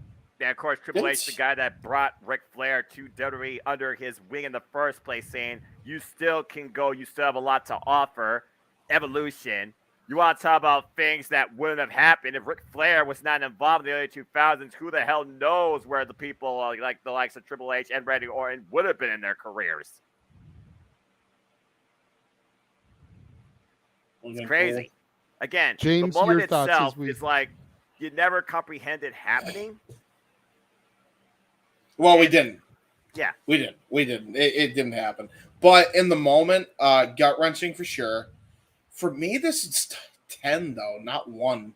Speaker 2: Yeah, of course, Triple H, the guy that brought Ric Flair to WWE under his wing in the first place, saying, you still can go, you still have a lot to offer. Evolution. You want to talk about things that wouldn't have happened if Ric Flair was not involved in the early 2000s. Who the hell knows where the people like the likes of Triple H and Randy Orton would have been in their careers? It's crazy. Again,
Speaker 3: James,
Speaker 2: the moment
Speaker 3: your thoughts
Speaker 2: itself
Speaker 3: as
Speaker 2: is like you never comprehend it happening.
Speaker 6: Well, we didn't.
Speaker 2: Yeah.
Speaker 6: We didn't. It didn't happen. But in the moment, gut-wrenching for sure. For me, this is 10, though, not 1.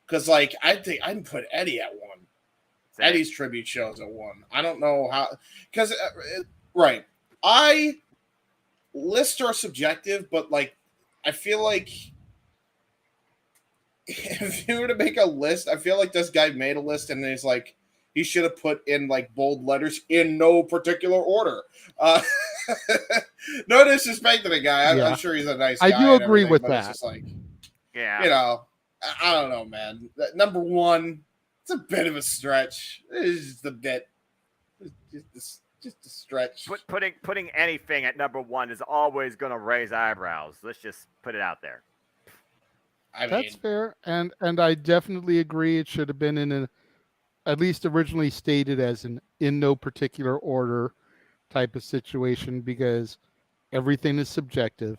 Speaker 6: Because, like, I think I'd put Eddie at 1.
Speaker 2: Same.
Speaker 6: Eddie's tribute show's at 1. I don't know how. Because, right. Lists are subjective, but, like, I feel like if you were to make a list, I feel like this guy made a list and he's like, he should have put in like bold letters in no particular order. No disrespect to the guy. I'm sure he's a nice guy.
Speaker 3: I do agree with that.
Speaker 6: It's just like,
Speaker 2: yeah,
Speaker 6: I don't know, man. Number 1, it's a bit of a stretch. It's just a bit. Just a stretch.
Speaker 2: Putting anything at number 1 is always going to raise eyebrows. Let's just put it out there.
Speaker 3: That's fair, and I definitely agree. It should have been at least originally stated as an in no particular order type of situation, because everything is subjective.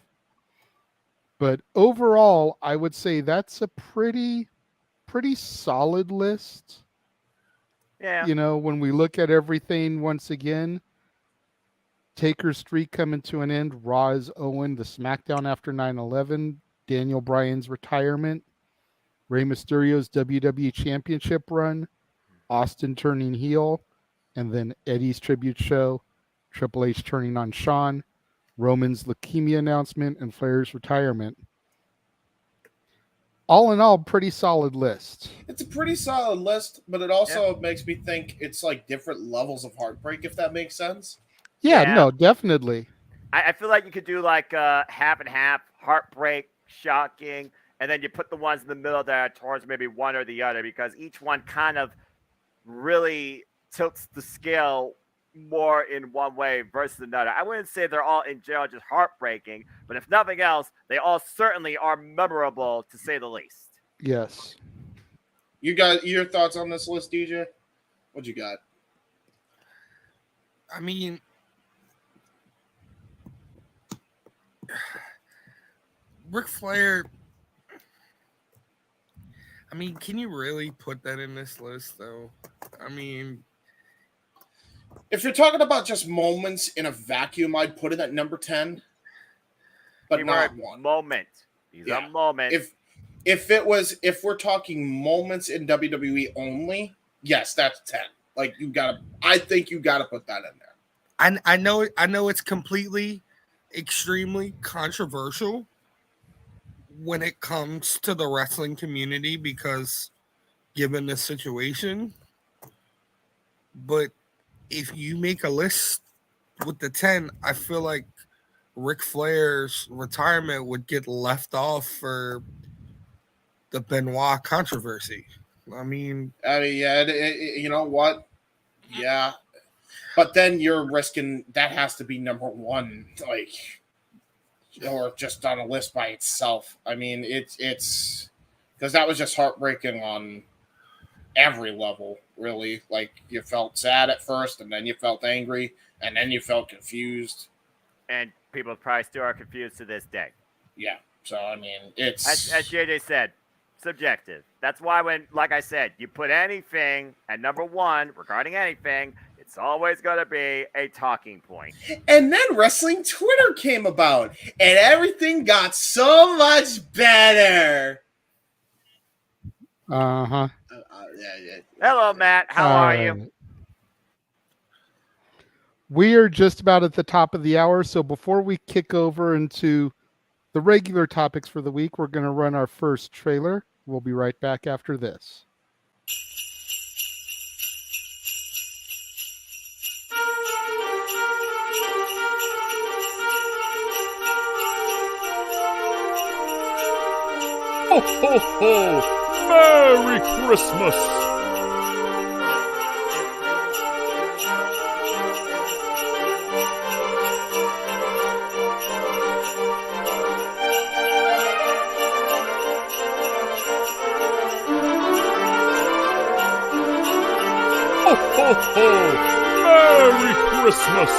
Speaker 3: But overall, I would say that's a pretty solid list.
Speaker 2: Yeah.
Speaker 3: When we look at everything once again, Taker's streak coming to an end, Raw is Owen, the SmackDown after 9/11, Daniel Bryan's retirement, Rey Mysterio's WWE Championship run, Austin turning heel, and then Eddie's tribute show, Triple H turning on Shawn, Roman's leukemia announcement, and Flair's retirement. All in all, pretty solid list.
Speaker 6: It's a pretty solid list, but it also makes me think it's like different levels of heartbreak, if that makes sense.
Speaker 3: Yeah. No, definitely.
Speaker 2: I feel like you could do like half and half, heartbreak, shocking, and then you put the ones in the middle that are towards maybe one or the other, because each one kind of really tilts the scale more in one way versus another. I wouldn't say they're all in general just heartbreaking, but if nothing else, they all certainly are memorable, to say the least.
Speaker 3: Yes.
Speaker 6: You got your thoughts on this list, DJ? What you got?
Speaker 4: I mean, Ric Flair. I mean, can you really put that in this list, though? I mean,
Speaker 6: if you're talking about just moments in a vacuum, I'd put it at number 10, but not one.
Speaker 2: Moment. He's a moment.
Speaker 6: If we're talking moments in WWE only, yes, that's 10. Like I think you gotta put that in there.
Speaker 4: I know it's completely, extremely controversial when it comes to the wrestling community, because given the situation, but if you make a list with the 10, I feel like Ric Flair's retirement would get left off for the Benoit controversy. I mean,
Speaker 6: yeah, you know what? Yeah, but then you're risking that has to be number 1, like, or just on a list by itself. I mean, it's because that was just heartbreaking on every level, really. Like, you felt sad at first, and then you felt angry, and then you felt confused.
Speaker 2: And people probably still are confused to this day.
Speaker 6: Yeah. So, I mean, it's...
Speaker 2: As JJ said, subjective. That's why when, like I said, you put anything at number 1 regarding anything, it's always going to be a talking point.
Speaker 6: And then wrestling Twitter came about, and everything got so much better.
Speaker 3: Uh-huh.
Speaker 6: Yeah.
Speaker 2: Hello, Matt. How are you?
Speaker 3: We are just about at the top of the hour, so before we kick over into the regular topics for the week, we're going to run our first trailer. We'll be right back after this.
Speaker 14: Ho, ho, ho! Merry Christmas! Ho, ho, ho! Merry Christmas!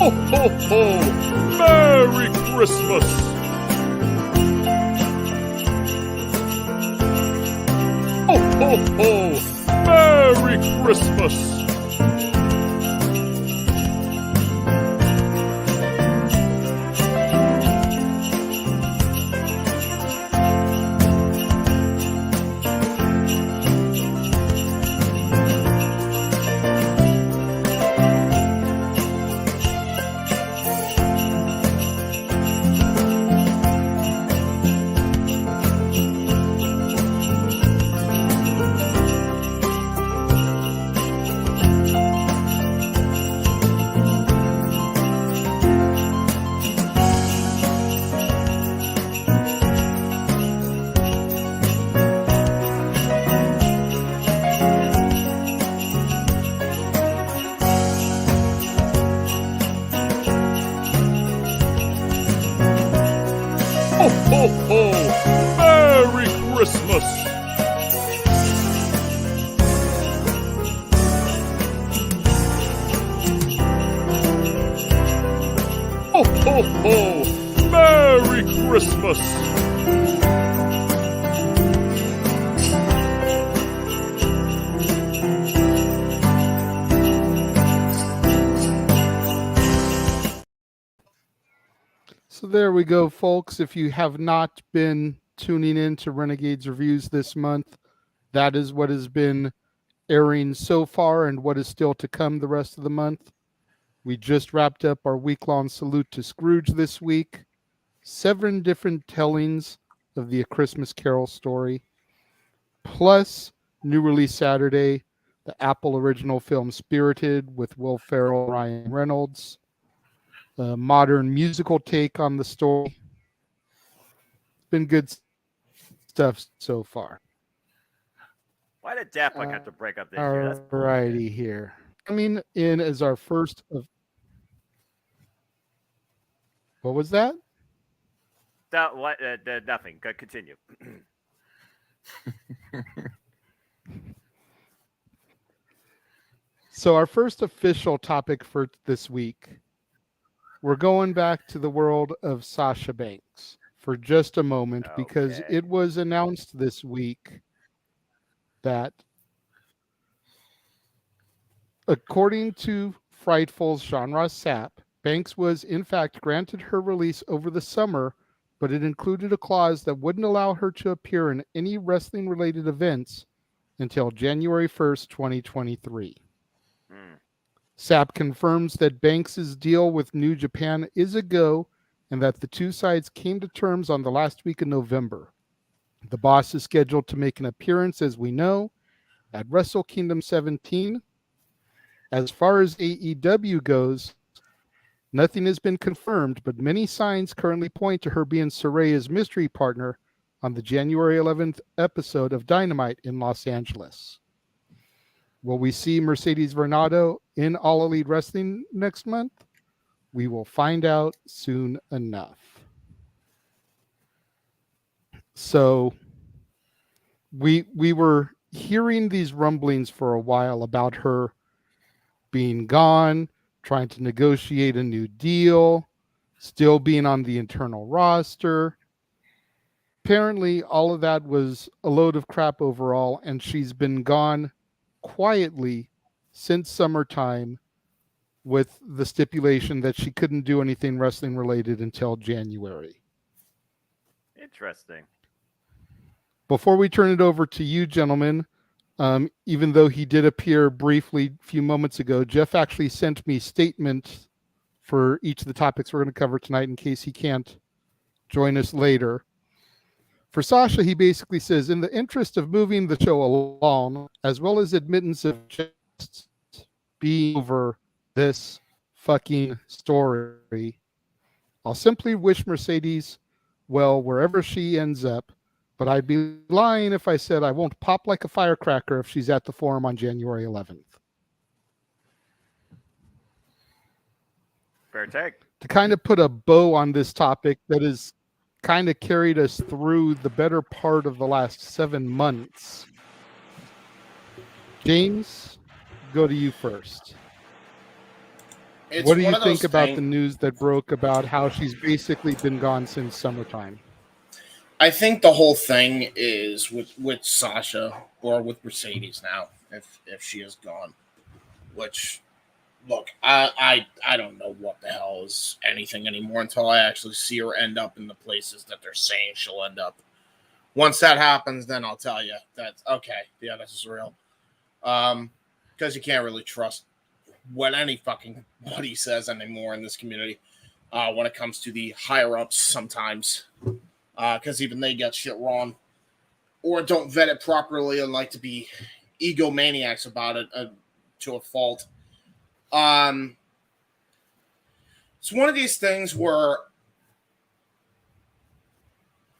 Speaker 14: Ho, ho, ho! Merry Christmas! Ho, ho, ho! Merry Christmas! Ho, ho, ho! Merry Christmas! Ho, ho, ho! Merry Christmas!
Speaker 3: So there we go, folks. If you have not been tuning in to Renegade's reviews this month, that is what has been airing so far and what is still to come the rest of the month. We just wrapped up our week-long salute to Scrooge this week. 7 different tellings of the A Christmas Carol story, plus new release Saturday, the Apple original film Spirited with Will Ferrell and Ryan Reynolds. A modern musical take on the story. Been good stuff so far.
Speaker 2: Why did Daft Punk have to break up this year? That's
Speaker 3: Alrighty here. Coming in as our first of... What was that?
Speaker 2: Nothing. Continue.
Speaker 3: So our first official topic for this week, we're going back to the world of Sasha Banks for just a moment, because it was announced this week that, according to Frightful's Genre Sap, Banks was in fact granted her release over the summer, but it included a clause that wouldn't allow her to appear in any wrestling-related events until January 1st, 2023. Sap confirms that Banks' deal with New Japan is a go, and that the two sides came to terms on the last week of November. The boss is scheduled to make an appearance, as we know, at Wrestle Kingdom 17. As far as AEW goes, nothing has been confirmed, but many signs currently point to her being Saraya's mystery partner on the January 11th episode of Dynamite in Los Angeles. Will we see Mercedes Varnado in All Elite Wrestling next month? We will find out soon enough. So we were hearing these rumblings for a while about her being gone, trying to negotiate a new deal, still being on the internal roster. Apparently, all of that was a load of crap overall, and she's been gone quietly since summertime, with the stipulation that she couldn't do anything wrestling related until January.
Speaker 2: Interesting.
Speaker 3: Before we turn it over to you, gentlemen, even though he did appear briefly a few moments ago, Jeff actually sent me statements for each of the topics we're going to cover tonight in case he can't join us later. For Sasha, he basically says, in the interest of moving the show along, as well as admittance of just being over this fucking story, I'll simply wish Mercedes well wherever she ends up, but I'd be lying if I said I won't pop like a firecracker if she's at the forum on January 11th.
Speaker 2: Fair take.
Speaker 3: To kind of put a bow on this topic that has kind of carried us through the better part of the last 7 months, James, go to you first. What do you think about the news that broke about how she's basically been gone since summertime?
Speaker 6: I think the whole thing is with Sasha or with Mercedes now, if she is gone. Which, look, I don't know what the hell is anything anymore until I actually see her end up in the places that they're saying she'll end up. Once that happens, then I'll tell you that's okay. Yeah, this is real. Because you can't really trust what any fucking buddy says anymore in this community when it comes to the higher ups sometimes. Because even they get shit wrong or don't vet it properly and like to be egomaniacs about it to a fault. It's one of these things where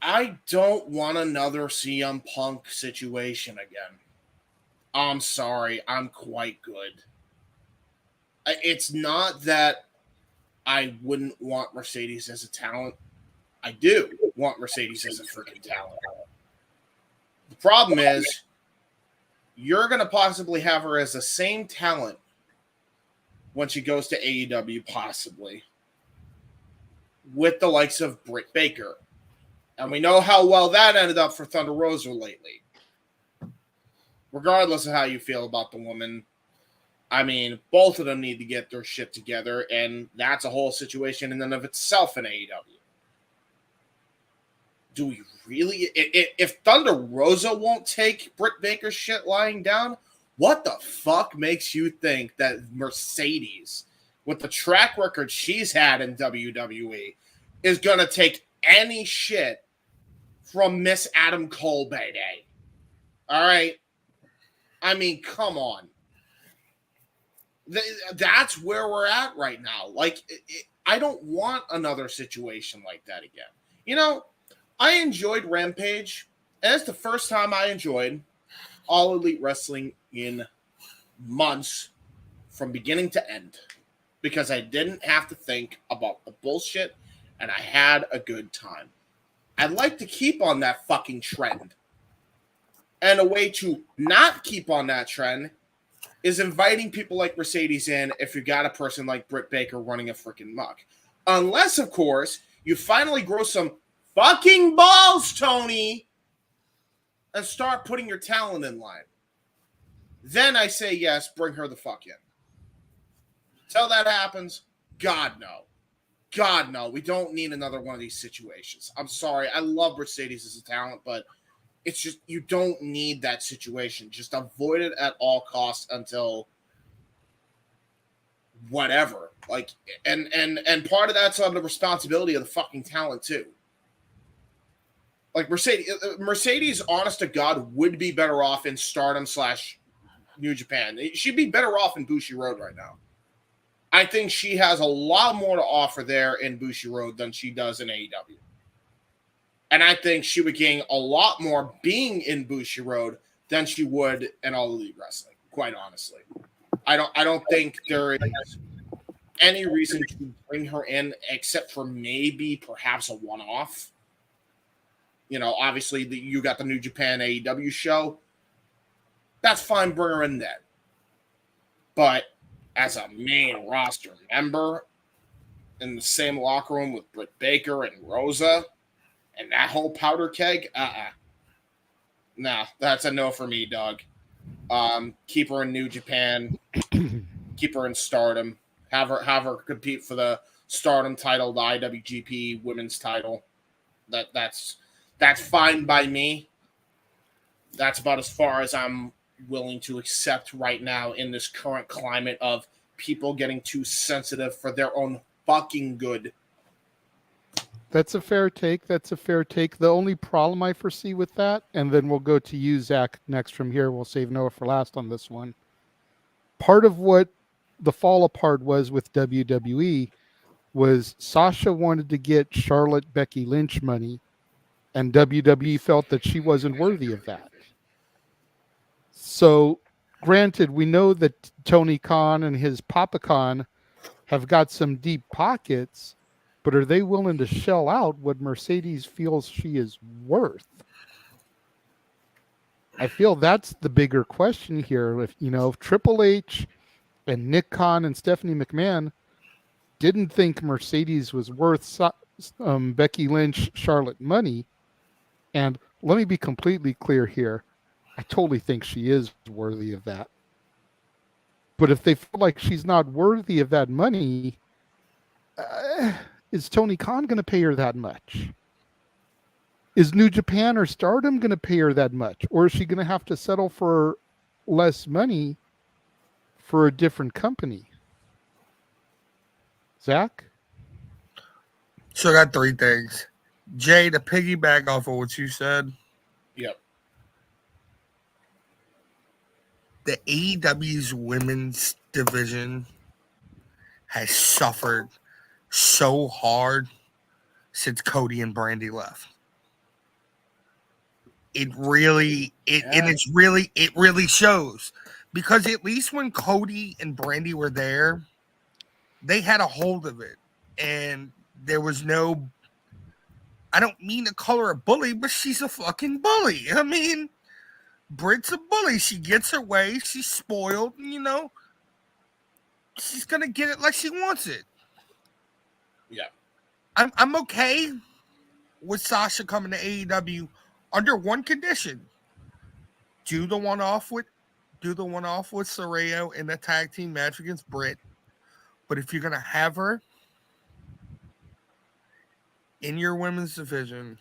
Speaker 6: I don't want another CM Punk situation again. I'm sorry, I'm quite good. It's not that I wouldn't want Mercedes as a talent. I do want Mercedes as a freaking talent. The problem is you're going to possibly have her as the same talent when she goes to AEW, possibly, with the likes of Britt Baker. And we know how well that ended up for Thunder Rosa lately. Regardless of how you feel about the woman, I mean, both of them need to get their shit together, and that's a whole situation in and of itself in AEW. Do we really? If Thunder Rosa won't take Britt Baker's shit lying down, what the fuck makes you think that Mercedes, with the track record she's had in WWE, is going to take any shit from Miss Adam Cole, baby? All right? I mean, come on. That's where we're at right now. Like, I don't want another situation like that again. You know, I enjoyed Rampage, and it's the first time I enjoyed All Elite Wrestling in months from beginning to end because I didn't have to think about the bullshit, and I had a good time. I'd like to keep on that fucking trend. And a way to not keep on that trend is inviting people like Mercedes in if you got a person like Britt Baker running a freaking muck. Unless, of course, you finally grow some fucking balls, Tony, and start putting your talent in line. Then I say yes, bring her the fuck in. Till that happens, God no. God no. We don't need another one of these situations. I'm sorry. I love Mercedes as a talent, but it's just you don't need that situation. Just avoid it at all costs until whatever. Like and part of that's on the responsibility of the fucking talent too. Like Mercedes, honest to God, would be better off in Stardom / New Japan. She'd be better off in Bushiroad right now. I think she has a lot more to offer there in Bushiroad than she does in AEW. And I think she would gain a lot more being in Bushiroad than she would in All Elite Wrestling, quite honestly. I don't think there is any reason to bring her in except for maybe perhaps a one-off. You know, obviously you got the New Japan AEW show. That's fine, bring her in then. But as a main roster member in the same locker room with Britt Baker and Rosa and that whole powder keg, nah, that's a no for me, dog. Keep her in New Japan, keep her in Stardom, have her compete for the Stardom title, the IWGP Women's title. That's fine by me. That's about as far as I'm willing to accept right now in this current climate of people getting too sensitive for their own fucking good.
Speaker 3: That's a fair take. The only problem I foresee with that, and then we'll go to you, Zach, next from here. We'll save Noah for last on this one. Part of what the fall apart was with WWE was Sasha wanted to get Charlotte Becky Lynch money, and WWE felt that she wasn't worthy of that. So, granted, we know that Tony Khan and his Papa Khan have got some deep pockets, but are they willing to shell out what Mercedes feels she is worth? I feel that's the bigger question here. If Triple H and Nick Khan and Stephanie McMahon didn't think Mercedes was worth Becky Lynch, Charlotte money. And let me be completely clear here. I totally think she is worthy of that. But if they feel like she's not worthy of that money, is Tony Khan going to pay her that much? Is New Japan or Stardom going to pay her that much? Or is she going to have to settle for less money for a different company? Zach?
Speaker 4: So I got three things. Jay, to piggyback off of what you said.
Speaker 6: Yep.
Speaker 4: The AEW's women's division has suffered so hard since Cody and Brandy left. It really shows, because at least when Cody and Brandy were there, they had a hold of it, and there was no, I don't mean to call her a bully, but she's a fucking bully. I mean, Britt's a bully. She gets her way. She's spoiled. She's going to get it like she wants it.
Speaker 6: Yeah.
Speaker 4: I'm okay with Sasha coming to AEW under one condition. Do the one-off with Saraya in the tag team match against Britt. But if you're going to have her in your women's division,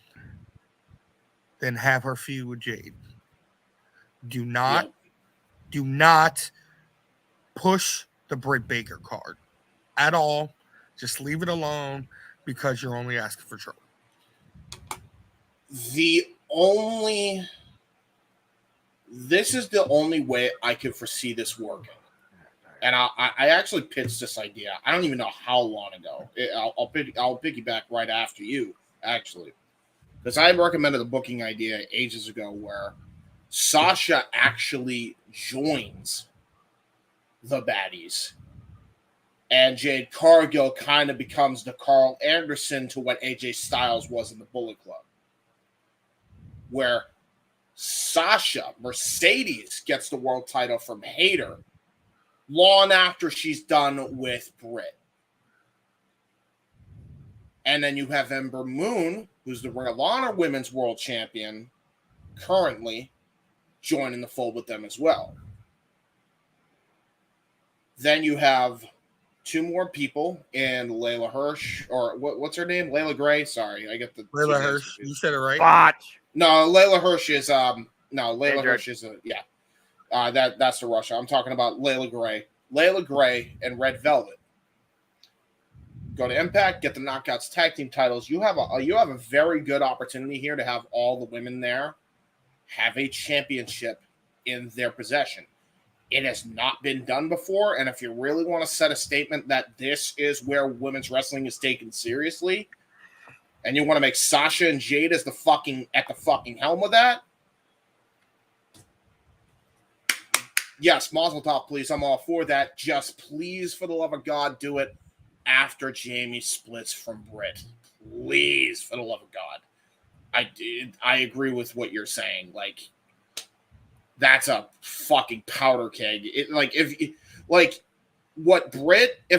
Speaker 4: then have her feud with Jade. Do not push the Britt Baker card at all. Just leave it alone, because you're only asking for trouble.
Speaker 6: This is the only way I could foresee this working. And I actually pitched this idea. I don't even know how long ago. I'll piggyback right after you, actually. Because I recommended a booking idea ages ago where Sasha actually joins the baddies. And Jade Cargill kind of becomes the Carl Anderson to what AJ Styles was in the Bullet Club. Where Mercedes gets the world title from Hayter long after she's done with Britt. And then you have Ember Moon, who's the Ring of Honor Women's World Champion, currently joining the fold with them as well. Then you have two more people in Layla Hirsch, or what's her name? Layla Gray. Sorry, I get the
Speaker 4: Layla Hirsch. You said it right.
Speaker 2: Botch.
Speaker 6: No, Layla Hirsch is Hirsch is that's the Russia. I'm talking about Layla Gray. Layla Gray and Red Velvet. Go to Impact, get the Knockouts tag team titles. You have a very good opportunity here to have all the women there have a championship in their possession. It has not been done before, and if you really want to set a statement that this is where women's wrestling is taken seriously, and you want to make Sasha and Jade as at the fucking helm of that, yes, Mazel Tov, please. I'm all for that. Just please, for the love of God, do it after Jamie splits from Britt. Please, for the love of God. I agree with what you're saying. Like, that's a fucking powder keg. If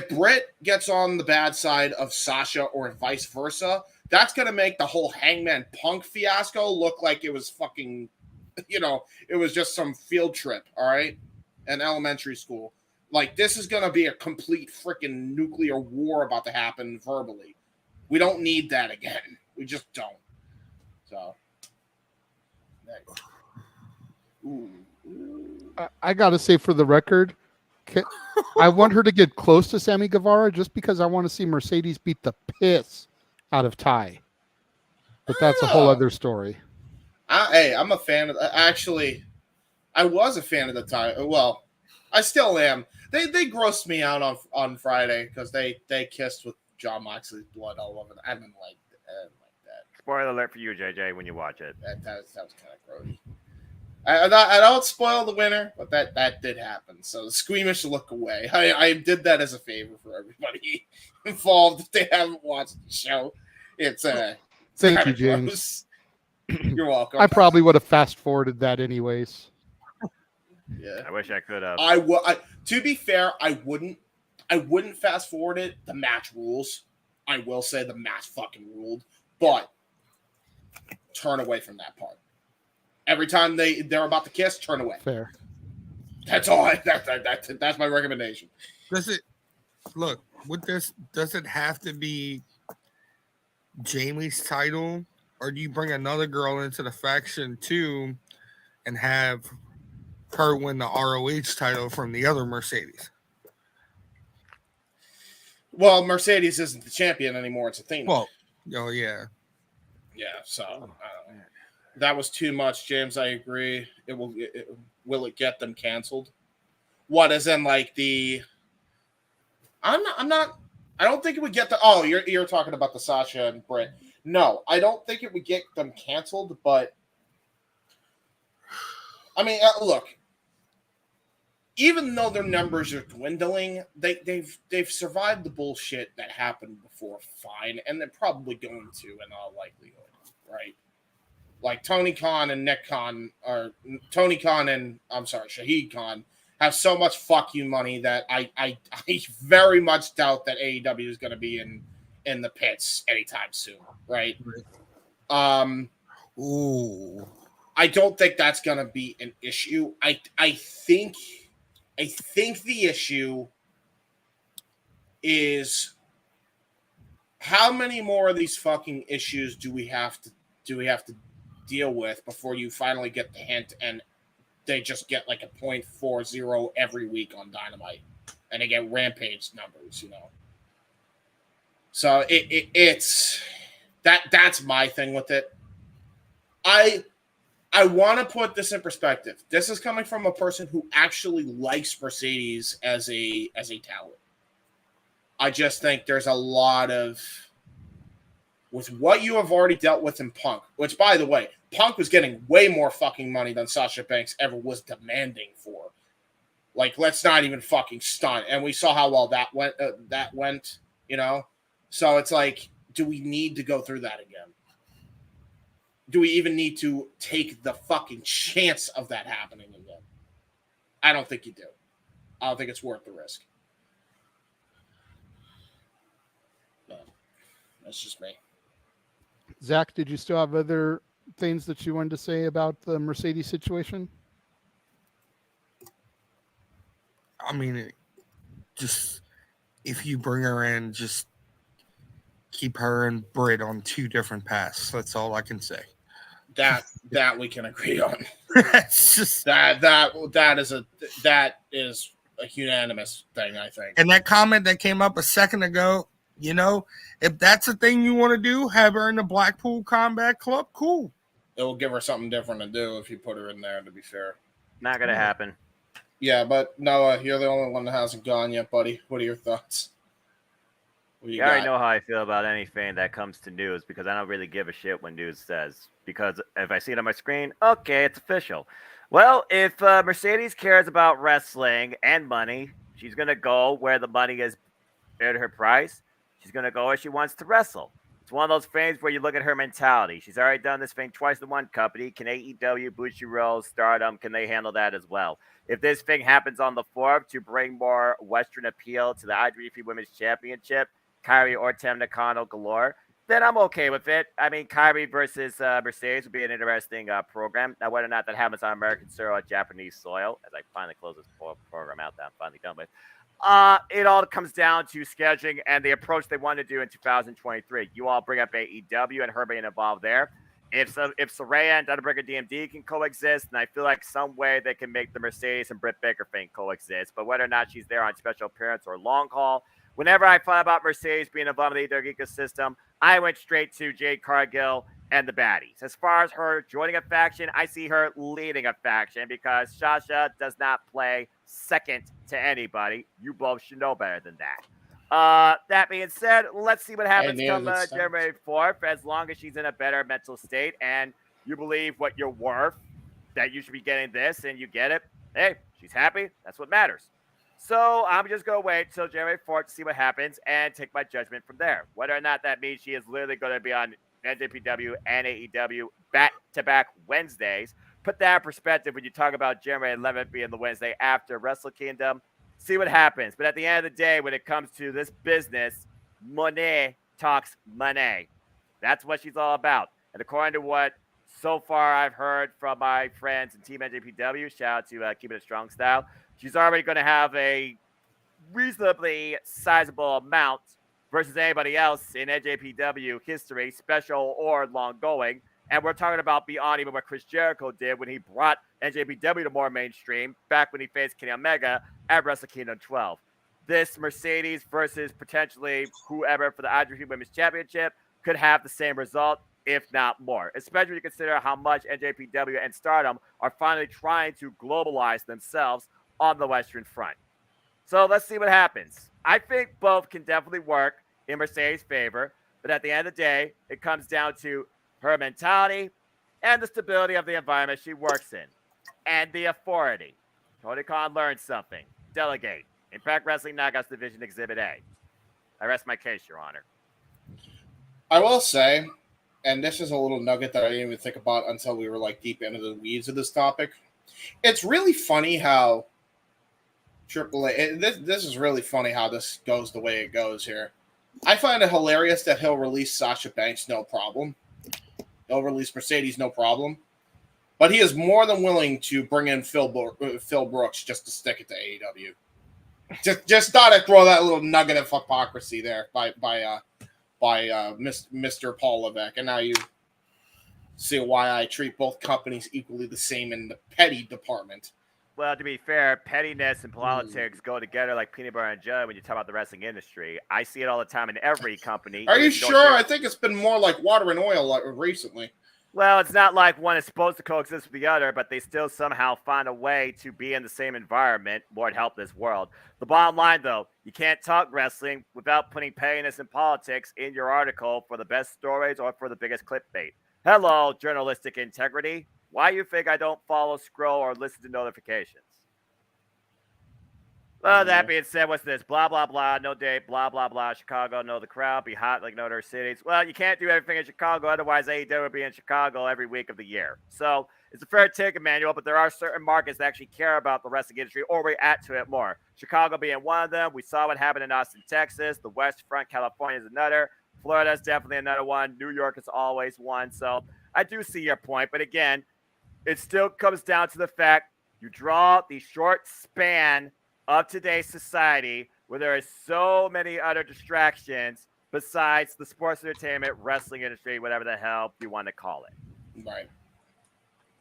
Speaker 6: Britt gets on the bad side of Sasha or vice versa, that's gonna make the whole Hangman Punk fiasco look like it was fucking, it was just some field trip, all right, in elementary school. Like, this is gonna be a complete freaking nuclear war about to happen verbally. We don't need that again. We just don't. So, next.
Speaker 3: I got to say, for the record, I want her to get close to Sammy Guevara just because I want to see Mercedes beat the piss out of Ty. But that's a whole other story.
Speaker 6: I'm a fan of. Actually, I was a fan of the Ty. Well, I still am. They grossed me out on Friday because they kissed with John Moxley's blood all over. I didn't like that.
Speaker 2: Spoiler alert for you, JJ, when you watch it.
Speaker 6: That was kind of gross. I don't spoil the winner, but that did happen. So the squeamish look away. I did that as a favor for everybody involved. If they haven't watched the show, it's
Speaker 3: thank you, James.
Speaker 6: You're welcome.
Speaker 3: I probably would have fast forwarded that anyways.
Speaker 6: Yeah,
Speaker 2: I wish I could have.
Speaker 6: To be fair, I wouldn't. I wouldn't fast forward it. The match rules. I will say the match fucking ruled, but turn away from that part. Every time they're about to kiss, turn away.
Speaker 3: Fair.
Speaker 6: That's all. That's my recommendation.
Speaker 4: Does it look with this? Does it have to be Jamie's title, or do you bring another girl into the faction too, and have her win the ROH title from the other Mercedes?
Speaker 6: Well, Mercedes isn't the champion anymore. It's Athena.
Speaker 4: Well, oh yeah.
Speaker 6: Yeah, so that was too much, James. I agree. Will it get them canceled? What, as in like the? I'm not. I don't think it would get the. Oh, you're talking about the Sasha and Britt. No, I don't think it would get them canceled. But I mean, look. Even though their numbers are dwindling, they've survived the bullshit that happened before, fine, and they're probably going to in all likelihood, right? Like Tony Khan and Nick Khan, or Tony Khan and Shahid Khan have so much fuck you money that I very much doubt that AEW is going to be in the pits anytime soon, right?
Speaker 4: Ooh,
Speaker 6: I don't think that's going to be an issue. I think the issue is how many more of these fucking issues do we have to deal with before you finally get the hint and they just get like a 0.40 every week on Dynamite and they get Rampage numbers, you know. So it's that's my thing with it. I want to put this in perspective. This is coming from a person who actually likes Mercedes as a talent. I just think there's a lot of, with what you have already dealt with in Punk, which, by the way, Punk was getting way more fucking money than Sasha Banks ever was demanding for. Like, let's not even fucking stunt. And we saw how well that went, you know? So it's like, do we need to go through that again? Do we even need to take the fucking chance of that happening again? I don't think you do. I don't think it's worth the risk. But that's just me.
Speaker 3: Zach, did you still have other things that you wanted to say about the Mercedes situation?
Speaker 4: I mean, just if you bring her in, just keep her and Britt on two different paths. That's all I can say.
Speaker 6: That we can agree on.
Speaker 4: It's just
Speaker 6: that is a unanimous thing, I think.
Speaker 4: And that comment that came up a second ago, you know, if that's a thing you want to do, have her in the Blackpool Combat Club, cool.
Speaker 6: It will give her something different to do if you put her in there, to be fair.
Speaker 2: Not gonna happen.
Speaker 6: Yeah, but Noah, you're the only one that hasn't gone yet, buddy. What are your thoughts?
Speaker 2: You already know how I feel about anything that comes to news because I don't really give a shit when news says. Because if I see it on my screen, okay, it's official. Well, if Mercedes cares about wrestling and money, she's going to go where the money is at her price. She's going to go where she wants to wrestle. It's one of those things where you look at her mentality. She's already done this thing twice in one company. Can AEW, Bushiroad, Stardom, can they handle that as well? If this thing happens on the 4th to bring more Western appeal to the IWF Women's Championship, Kyrie or Tam Nakano galore, then I'm okay with it. I mean, Kyrie versus Mercedes would be an interesting program. Now, whether or not that happens on American soil or Japanese soil, as I finally close this program out that I'm finally done with, it all comes down to scheduling and the approach they want to do in 2023. You all bring up AEW and her being involved there. If Saraya and Dunneberger DMD can coexist, and I feel like some way they can make the Mercedes and Britt Baker thing coexist, but whether or not she's there on special appearance or long haul, whenever I thought about Mercedes being involved in the AEW ecosystem, I went straight to Jade Cargill and the baddies. As far as her joining a faction, I see her leading a faction because Sasha does not play second to anybody. You both should know better than that. That being said, let's see what happens come January 4th. As long as she's in a better mental state and you believe what you're worth, that you should be getting this and you get it, hey, she's happy. That's what matters. So I'm just going to wait till January 4th to see what happens and take my judgment from there. Whether or not that means she is literally going to be on NJPW and AEW back-to-back Wednesdays. Put that in perspective when you talk about January 11th being the Wednesday after Wrestle Kingdom. see what happens. But at the end of the day, when it comes to this business, money talks money. That's what she's all about. And according to what so far I've heard from my friends in Team NJPW, shout out to Keeping It Strong Style, she's already going to have a reasonably sizable amount versus anybody else in NJPW history, special or long going. And we're talking about beyond even what Chris Jericho did when he brought NJPW to more mainstream back when he faced Kenny Omega at Wrestle Kingdom 12. This Mercedes versus potentially whoever for the IWGP Women's Championship could have the same result, if not more, especially when you consider how much NJPW and Stardom are finally trying to globalize themselves on the Western Front. So let's see what happens. I think both can definitely work in Mercedes' favor, but at the end of the day, it comes down to her mentality and the stability of the environment she works in, and the authority. Tony Khan learned something. Delegate. Impact Wrestling Knockouts Division Exhibit A. I rest my case, Your Honor.
Speaker 6: I will say, and this is a little nugget that I didn't even think about until we were like deep into the weeds of this topic. It's really funny how AAA. This is really funny how this goes the way it goes here. I find it hilarious that he'll release Sasha Banks, no problem. He'll release Mercedes, no problem. But he is more than willing to bring in Phil Brooks just to stick it to AEW. Just thought I'd throw that little nugget of hypocrisy there by Mr. Paul Levesque. And now you see why I treat both companies equally the same in the petty department.
Speaker 2: Well, to be fair, pettiness and politics go together like peanut butter and jelly when you talk about the wrestling industry. I see it all the time in every company.
Speaker 6: Are you sure? I think it's been more like water and oil recently.
Speaker 2: Well, it's not like one is supposed to coexist with the other, but they still somehow find a way to be in the same environment. Lord help this world. The bottom line, though, you can't talk wrestling without putting pettiness and politics in your article for the best stories or for the biggest clickbait. Hello, journalistic integrity. Why you think I don't follow, scroll, or listen to notifications? Well, that being said, what's this? Blah, blah, blah, no date, blah, blah, blah. Chicago, know the crowd, be hot like no other cities. Well, you can't do everything in Chicago, otherwise AEW would be in Chicago every week of the year. So it's a fair take, Emmanuel, but there are certain markets that actually care about the wrestling industry or react to it more. Chicago being one of them. We saw what happened in Austin, Texas. The West Front, California is another. Florida is definitely another one. New York is always one. So I do see your point, but again, it still comes down to the fact you draw the short span of today's society where there are so many other distractions besides the sports entertainment, wrestling industry, whatever the hell you want to call it.
Speaker 6: Right.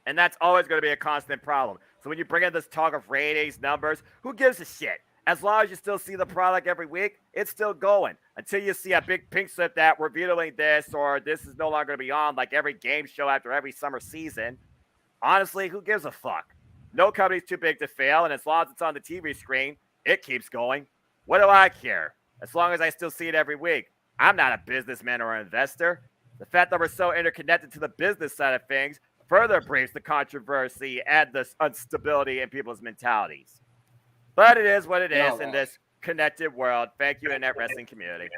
Speaker 2: And that's always going to be a constant problem. So when you bring in this talk of ratings, numbers, who gives a shit? As long as you still see the product every week, it's still going. Until you see a big pink slip that revealing this or this is no longer going to be on like every game show after every summer season. Honestly, who gives a fuck? No company's too big to fail, and as long as it's on the TV screen, it keeps going. What do I care? As long as I still see it every week. I'm not a businessman or an investor. The fact that we're so interconnected to the business side of things further brings the controversy and the instability in people's mentalities. But it is what it is in this connected world. Thank you, Internet Wrestling community.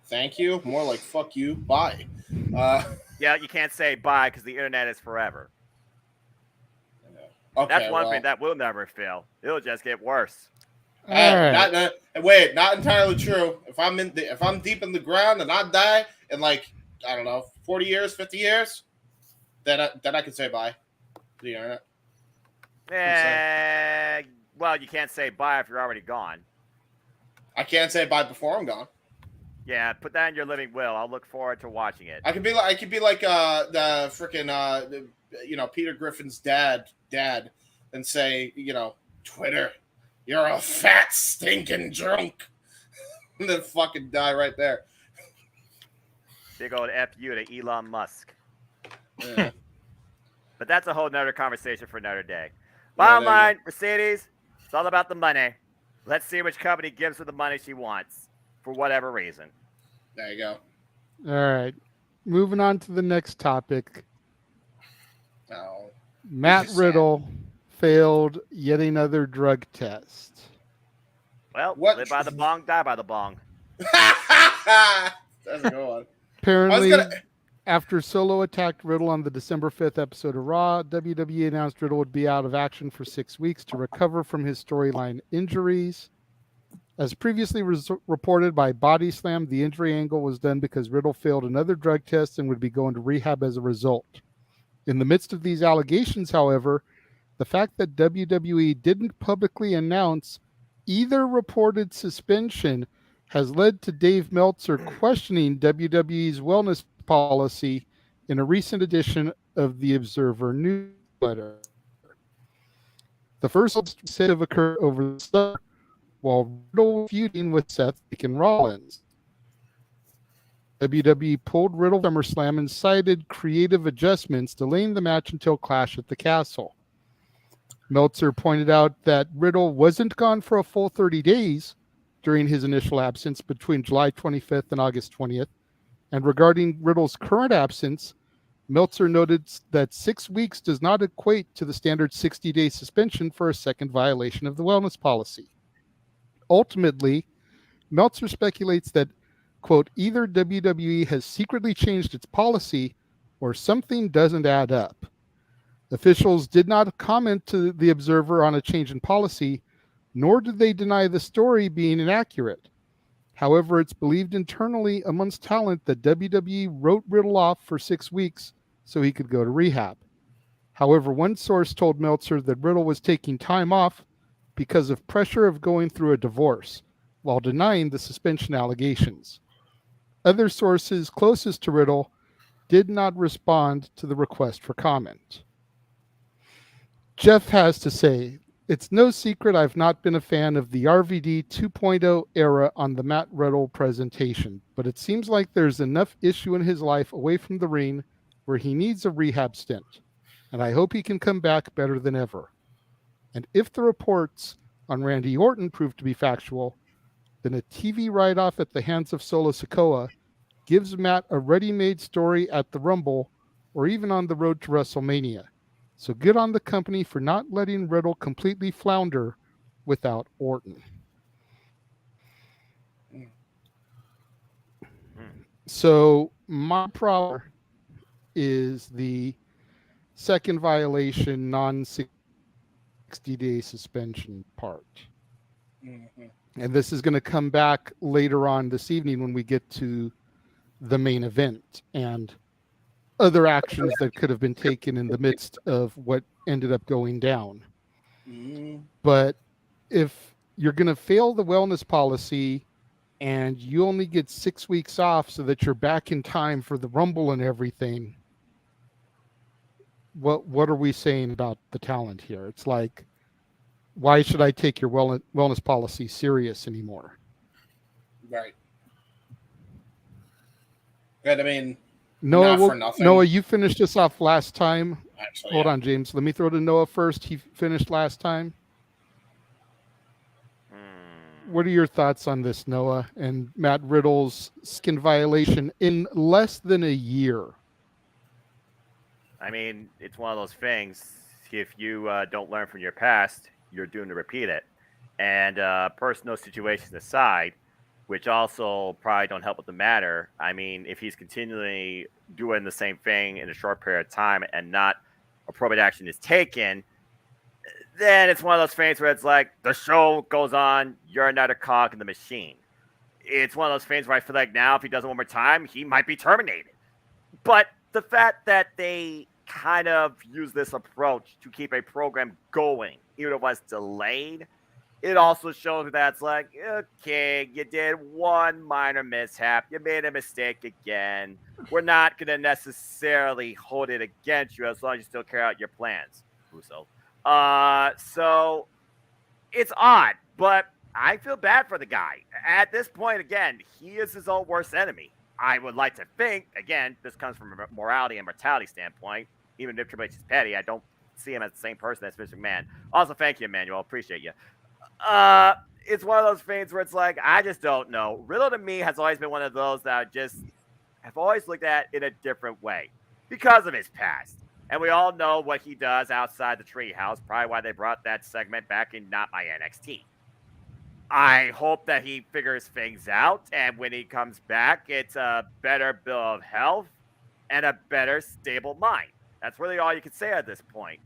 Speaker 6: Thank you. More like fuck you. Bye.
Speaker 2: Yeah, you can't say bye because the internet is forever.
Speaker 6: Okay,
Speaker 2: that's one thing that will never fail. It'll just get worse.
Speaker 6: Wait, not entirely true. If I'm deep in the ground and I die in like I don't know 40 years, 50 years, then I can say bye to the internet.
Speaker 2: Well, you can't say bye if you're already gone.
Speaker 6: I can't say bye before I'm gone.
Speaker 2: Yeah, put that in your living will. I'll look forward to watching it.
Speaker 6: I could be like the freaking Peter Griffin's dad, and say Twitter, you're a fat stinking drunk, and then fucking die right there.
Speaker 2: Big old F you to Elon Musk. Yeah. But that's a whole nother conversation for another day. Bottom line, Mercedes, it's all about the money. Let's see which company gives her the money she wants. For whatever reason.
Speaker 6: There you go.
Speaker 3: All right. Moving on to the next topic.
Speaker 6: Oh,
Speaker 3: Matt Riddle failed yet another drug test.
Speaker 2: Well, live by the bong, die by the bong.
Speaker 6: That's a good one.
Speaker 3: Apparently, After Solo attacked Riddle on the December 5th episode of Raw, WWE announced Riddle would be out of action for 6 weeks to recover from his storyline injuries. As previously reported by Body Slam, the injury angle was done because Riddle failed another drug test and would be going to rehab as a result. In the midst of these allegations, however, the fact that WWE didn't publicly announce either reported suspension has led to Dave Meltzer questioning WWE's wellness policy in a recent edition of the Observer newsletter. The first said to have occurred over the summer while Riddle was feuding with Seth and Rollins. WWE pulled Riddle from SummerSlam and cited creative adjustments, delaying the match until Clash at the Castle. Meltzer pointed out that Riddle wasn't gone for a full 30 days during his initial absence between July 25th and August 20th. And regarding Riddle's current absence, Meltzer noted that 6 weeks does not equate to the standard 60-day suspension for a second violation of the wellness policy. Ultimately, Meltzer speculates that, quote, either WWE has secretly changed its policy or something doesn't add up. Officials did not comment to the Observer on a change in policy, nor did they deny the story being inaccurate. However, it's believed internally amongst talent that WWE wrote Riddle off for 6 weeks so he could go to rehab. However, one source told Meltzer that Riddle was taking time off because of pressure of going through a divorce, while denying the suspension allegations. Other sources closest to Riddle did not respond to the request for comment. Jeff has to say, it's no secret I've not been a fan of the RVD 2.0 era on the Matt Riddle presentation, but it seems like there's enough issue in his life away from the ring where he needs a rehab stint, and I hope he can come back better than ever. And if the reports on Randy Orton prove to be factual, then a TV write-off at the hands of Solo Sikoa gives Matt a ready-made story at the Rumble or even on the road to WrestleMania. So good on the company for not letting Riddle completely flounder without Orton. So my problem is the second violation, non-60-day suspension part. And this is going to come back later on this evening when we get to the main event and other actions that could have been taken in the midst of what ended up going down. But if you're going to fail the wellness policy and you only get 6 weeks off so that you're back in time for the Rumble and everything, what are we saying about the talent here? It's like, why should I take your wellness policy serious anymore?
Speaker 6: Right. And I mean,
Speaker 3: Noah, you finished us off last time.
Speaker 6: Actually,
Speaker 3: Hold on, James. Let me throw to Noah first. He finished last time. What are your thoughts on this, Noah, and Matt Riddle's skin violation in less than a year?
Speaker 2: I mean, it's one of those things. If you don't learn from your past, you're doomed to repeat it. And personal situations aside, which also probably don't help with the matter. I mean, if he's continually doing the same thing in a short period of time and not appropriate action is taken, then it's one of those things where it's like the show goes on, you're another cog in the machine. It's one of those things where I feel like now if he does it one more time, he might be terminated. But the fact that they kind of use this approach to keep a program going, even if it was delayed, it also shows that it's like, okay, you did one minor mishap. You made a mistake again. We're not going to necessarily hold it against you as long as you still carry out your plans. Russo. So it's odd, but I feel bad for the guy. At this point, again, he is his own worst enemy. I would like to think, again, this comes from a morality and mortality standpoint. Even if Triple H is petty, I don't see him as the same person as Vince McMahon. Also, thank you, Emmanuel. Appreciate you. It's one of those things where it's like, I just don't know. Riddle to me has always been one of those that I just have always looked at in a different way because of his past. And we all know what he does outside the treehouse, probably why they brought that segment back in Not My NXT. I hope that he figures things out, and when he comes back, it's a better bill of health and a better, stable mind. That's really all you can say at this point.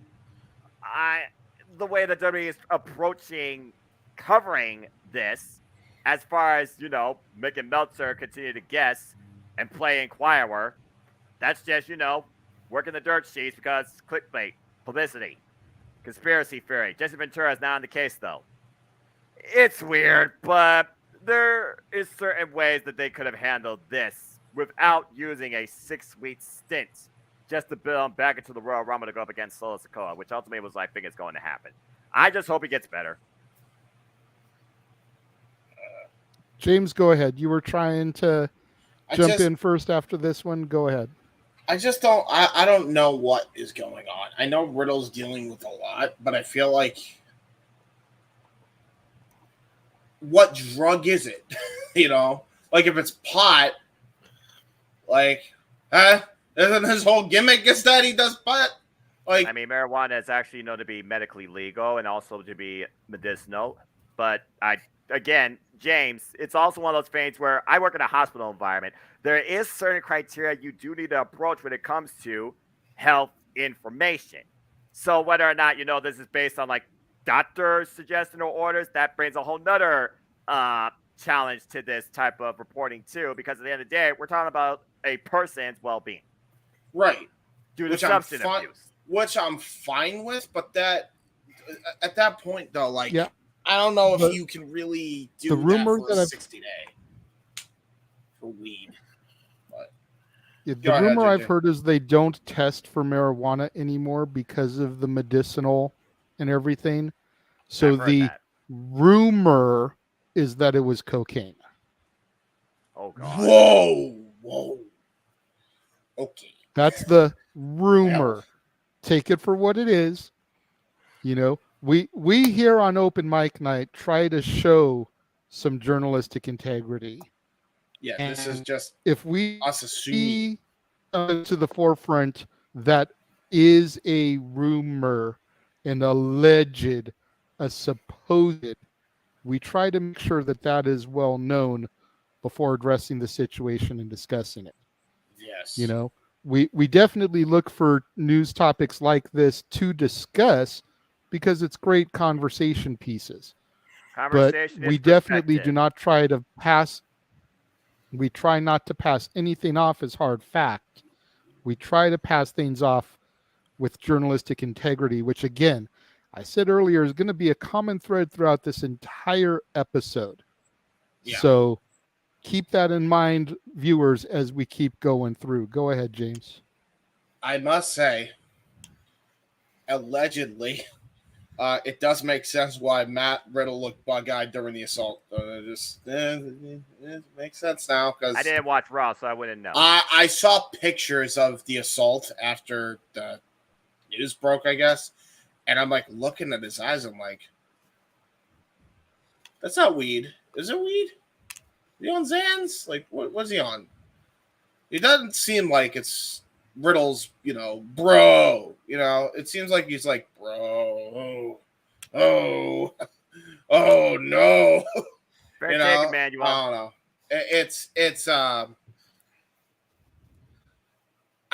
Speaker 2: The way that WWE is approaching covering this, as far as, making Meltzer continue to guess and play inquirer, that's just, working the dirt sheets because clickbait, publicity, conspiracy theory. Jesse Ventura is not on the case, though. It's weird, but there is certain ways that they could have handled this without using a 6-week stint just to build him back into the Royal Rumble to go up against Solo Sikoa, which ultimately was, I think, is going to happen. I just hope he gets better.
Speaker 3: James, go ahead. You were trying to jump in first after this one. Go ahead.
Speaker 6: I just don't. I don't know what is going on. I know Riddle's dealing with a lot, but I feel like, what drug is it? Like if it's pot, like, isn't his whole gimmick is that he does pot? Like,
Speaker 2: I mean, marijuana is actually known to be medically legal and also to be medicinal. But again, James, it's also one of those things where I work in a hospital environment. There is certain criteria you do need to approach when it comes to health information. So whether or not, this is based on like doctor's suggestion or orders, that brings a whole nother challenge to this type of reporting too, because at the end of the day, we're talking about a person's well-being.
Speaker 6: Right.
Speaker 2: Due to substance abuse.
Speaker 6: Which I'm fine with, but that at that point though, like,
Speaker 3: yeah.
Speaker 6: I don't know if you can really do
Speaker 3: the rumor
Speaker 6: that for a 60-day for weed. But
Speaker 3: the rumor I've heard is they don't test for marijuana anymore because of the medicinal and everything. So the rumor is that it was cocaine.
Speaker 2: Oh God!
Speaker 6: Whoa! Okay,
Speaker 3: that's the rumor. Yeah. Take it for what it is. We here on Open Mic Night try to show some journalistic integrity.
Speaker 6: Yeah, and this is just
Speaker 3: if we
Speaker 6: us assuming
Speaker 3: to the forefront that is a rumor, an alleged, a supposed. We try to make sure that that is well known before addressing the situation and discussing it.
Speaker 6: Yes.
Speaker 3: We definitely look for news topics like this to discuss because it's great conversation pieces. But we definitely do not try to pass. We try not to pass anything off as hard fact. We try to pass things off with journalistic integrity, which again, I said earlier, is going to be a common thread throughout this entire episode. Yeah. So keep that in mind, viewers, as we keep going through. Go ahead, James.
Speaker 6: I must say, allegedly, it does make sense why Matt Riddle looked bug-eyed during the assault. It makes sense now. Because
Speaker 2: I didn't watch Raw, so I wouldn't know.
Speaker 6: I saw pictures of the assault after the news broke, I guess. And I'm like looking at his eyes. I'm like, that's not weed. Is it weed? Is he on Xans? Like, what's he on? It doesn't seem like it's Riddle's, bro. It seems like he's like, bro. Oh no.
Speaker 2: Fair take, man.
Speaker 6: I don't know. It's. I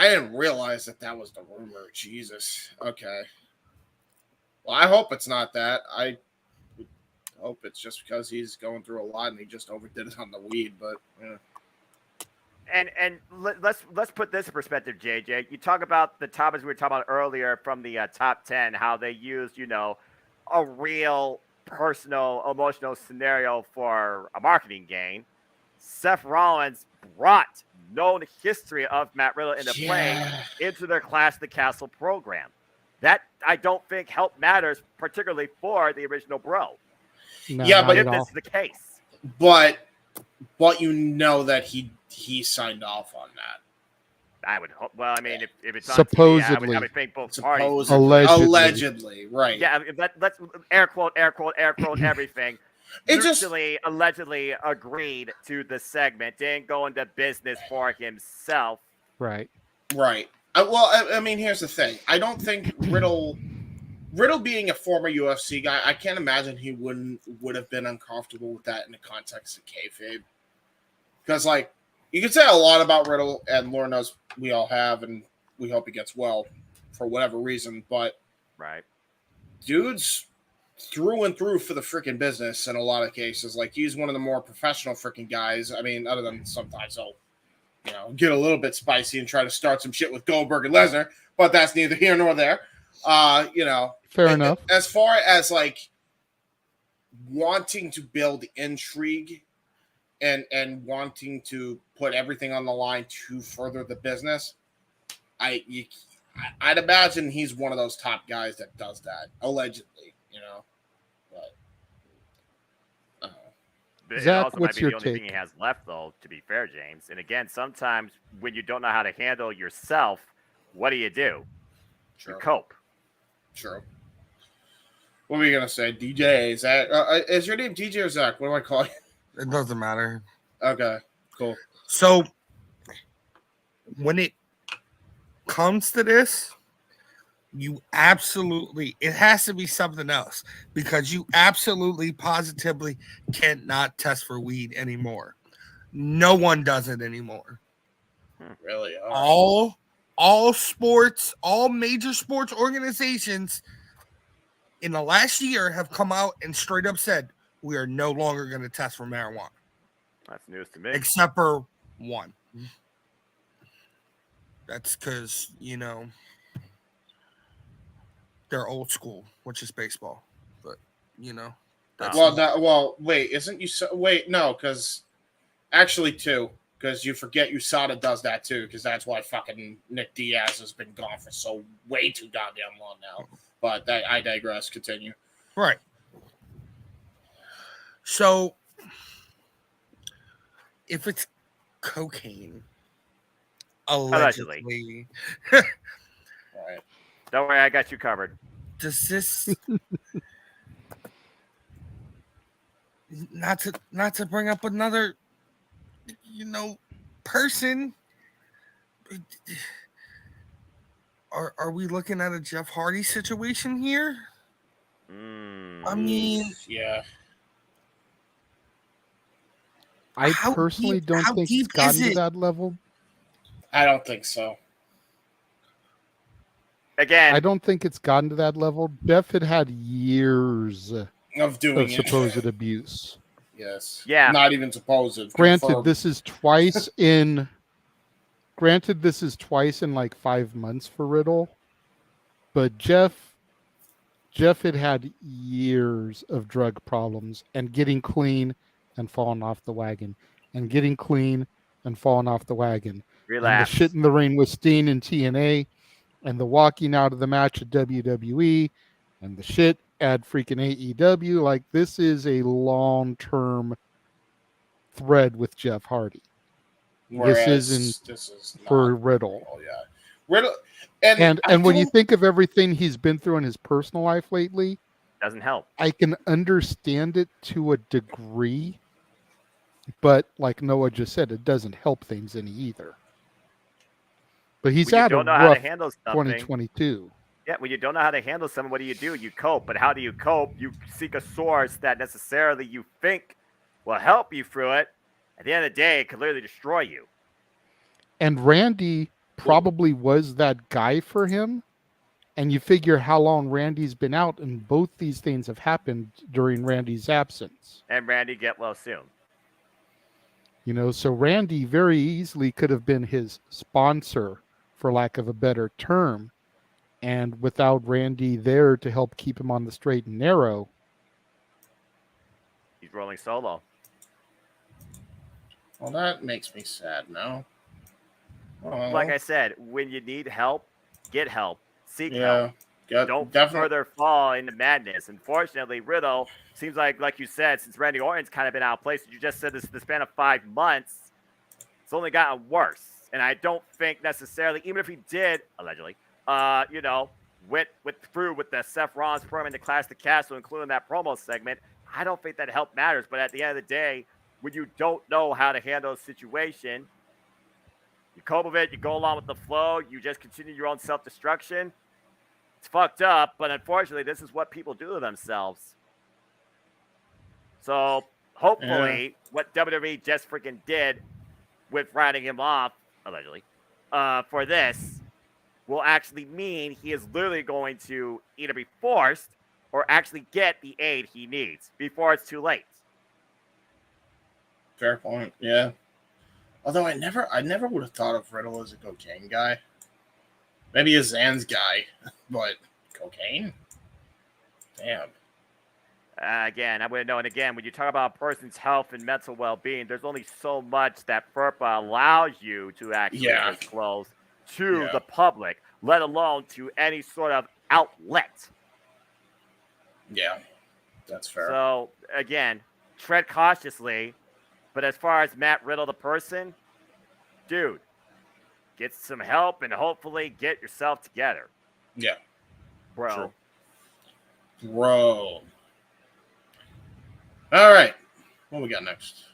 Speaker 6: didn't realize that was the rumor. Jesus. Okay. Well, I hope it's not that. I hope it's just because he's going through a lot and he just overdid it on the weed. But yeah.
Speaker 2: And let's put this in perspective, JJ. You talk about the topics we were talking about earlier from the top 10, how they used, a real personal, emotional scenario for a marketing gain. Seth Rollins brought known history of Matt Riddle into play into their Clash of the Castle program. That, I don't think, helped matters, particularly for the original bro.
Speaker 3: No,
Speaker 6: yeah, but
Speaker 2: if this is the case.
Speaker 6: But that he signed off on that.
Speaker 2: I would hope. Well, I mean, if it's on
Speaker 3: supposedly,
Speaker 2: TV, I would think both parties.
Speaker 6: Allegedly, right?
Speaker 2: Yeah, let's air quote everything.
Speaker 6: It
Speaker 2: Virtually, allegedly agreed to the segment, didn't go into business for himself.
Speaker 3: Right.
Speaker 6: I mean, here's the thing. I don't think Riddle being a former UFC guy, I can't imagine he would have been uncomfortable with that in the context of kayfabe. Because, like, You can say a lot about Riddle, and Lord knows we all have, and we hope he gets well for whatever reason. But
Speaker 2: right,
Speaker 6: dude's through and through for the freaking business in a lot of cases. Like, he's one of the more professional freaking guys. I mean, other than sometimes he'll, get a little bit spicy and try to start some shit with Goldberg and Lesnar, but that's neither here nor there.
Speaker 3: Fair enough.
Speaker 6: As far as like wanting to build intrigue and wanting to put everything on the line to further the business, I'd imagine he's one of those top guys that does that, allegedly. But
Speaker 2: It
Speaker 3: Zach,
Speaker 2: also
Speaker 3: what's
Speaker 2: might be
Speaker 3: your
Speaker 2: the only thing
Speaker 3: take?
Speaker 2: he has left, though, to be fair, James. And again, sometimes when you don't know how to handle yourself, what do? You cope.
Speaker 6: True. What were you gonna say, DJ? Is that is your name DJ or Zach? What do I call you?
Speaker 4: It doesn't matter.
Speaker 6: Okay, cool.
Speaker 4: So when it comes to this, it has to be something else, because you absolutely positively cannot test for weed anymore. No one does it anymore.
Speaker 6: Really?
Speaker 4: All sports, all major sports organizations in the last year have come out and straight up said, we are no longer going to test for marijuana.
Speaker 2: That's news to me.
Speaker 4: Except for one. That's because, they're old school, which is baseball. But, that's
Speaker 6: wait, isn't you wait, no, because actually two, because you forget USADA does that too, because that's why fucking Nick Diaz has been gone for so way too goddamn long now. But I digress. Continue.
Speaker 4: Right. So if it's cocaine, allegedly.
Speaker 6: Right.
Speaker 2: Don't worry, I got you covered.
Speaker 4: Does this not to bring up another person, are we looking at a Jeff Hardy situation here? I mean,
Speaker 6: yeah.
Speaker 3: I personally don't think it's gotten to that level.
Speaker 6: I don't think so.
Speaker 2: Again,
Speaker 3: I don't think it's gotten to that level. Jeff had years
Speaker 6: of doing
Speaker 3: supposed abuse.
Speaker 6: Yes.
Speaker 2: Yeah.
Speaker 6: Not even supposed.
Speaker 3: Granted,
Speaker 6: confirmed.
Speaker 3: this is twice in. Granted, this is twice in like 5 months for Riddle, but Jeff had years of drug problems and getting clean and falling off the wagon, and getting clean and falling off the wagon.
Speaker 2: Relax.
Speaker 3: And the shit in the ring with Steen and TNA, and the walking out of the match at WWE, and the shit at freaking AEW. Like, this is a long-term thread with Jeff Hardy.
Speaker 6: Whereas
Speaker 3: this is for Riddle.
Speaker 6: Oh yeah, Riddle,
Speaker 3: and when you think of everything he's been through in his personal life lately,
Speaker 2: doesn't help.
Speaker 3: I can understand it to a degree, but like Noah just said, it doesn't help things any either. But he's had a rough 2022.
Speaker 2: Yeah, when you don't know how to handle something, what do? You cope. But how do you cope? You seek a source that necessarily you think will help you through it. At the end of the day, it could literally destroy you.
Speaker 3: And Randy probably was that guy for him. And you figure how long Randy's been out, and both these things have happened during Randy's absence.
Speaker 2: And Randy get well soon.
Speaker 3: So Randy very easily could have been his sponsor, for lack of a better term. And without Randy there to help keep him on the straight and narrow,
Speaker 2: he's rolling solo.
Speaker 6: Well, that makes me sad now. Oh.
Speaker 2: Like I said, when you need help, get help. Seek help. Don't
Speaker 6: definitely
Speaker 2: further fall into madness. Unfortunately, Riddle seems like you said, since Randy Orton's kind of been out of place, you just said this in the span of 5 months, it's only gotten worse. And I don't think necessarily, even if he did, allegedly, went through with the Seth Rollins promo in the Clash the Castle, including that promo segment, I don't think that help matters. But at the end of the day, when you don't know how to handle a situation, you cope with it, you go along with the flow, you just continue your own self-destruction. It's fucked up, but unfortunately, this is what people do to themselves. So hopefully, what WWE just freaking did with writing him off, allegedly, for this will actually mean he is literally going to either be forced or actually get the aid he needs before it's too late.
Speaker 6: Fair point. Yeah. Although I never would have thought of Riddle as a cocaine guy. Maybe a Zan's guy, but cocaine? Damn.
Speaker 2: Again, I wouldn't know. And again, when you talk about a person's health and mental well-being, there's only so much that FERPA allows you to actually disclose to the public, let alone to any sort of outlet.
Speaker 6: Yeah, that's fair.
Speaker 2: So, again, tread cautiously. But as far as Matt Riddle, the person, dude, get some help and hopefully get yourself together.
Speaker 6: Yeah.
Speaker 2: Bro.
Speaker 6: True. Bro. All right. What we got next?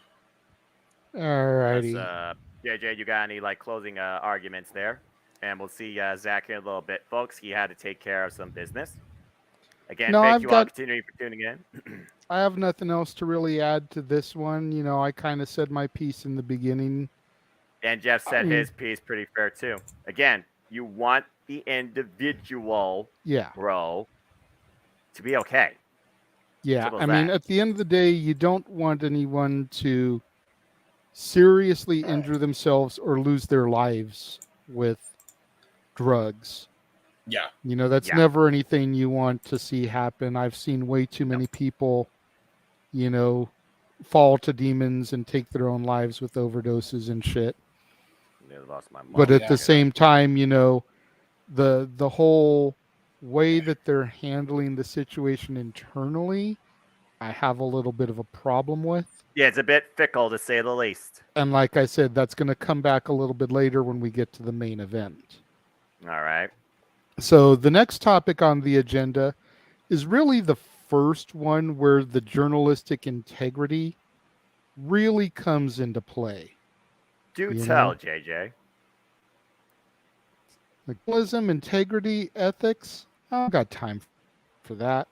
Speaker 3: Alrighty.
Speaker 2: JJ, you got any closing arguments there? And we'll see Zach in a little bit, folks. He had to take care of some business. Again, thank you all continuing for tuning in.
Speaker 3: I have nothing else to really add to this one. You know, I kind of said my piece in the beginning.
Speaker 2: And Jeff said his piece pretty fair too. Again, you want the individual, bro, to be okay.
Speaker 3: Yeah, I mean, at the end of the day, you don't want anyone to seriously injure themselves or lose their lives with drugs.
Speaker 6: Yeah.
Speaker 3: You know, that's never anything you want to see happen. I've seen way too many people, you know, fall to demons and take their own lives with overdoses and shit.
Speaker 2: Lost my mom.
Speaker 3: But at the same time, you know, the whole way that they're handling the situation internally, I have a little bit of a problem with.
Speaker 2: Yeah, it's a bit fickle to say the least.
Speaker 3: And like I said, that's going to come back a little bit later when we get to the main event.
Speaker 2: All right.
Speaker 3: So the next topic on the agenda is really the first one where the journalistic integrity really comes into play.
Speaker 2: Do tell, JJ.
Speaker 3: Like journalism, integrity, ethics, I don't got time for that.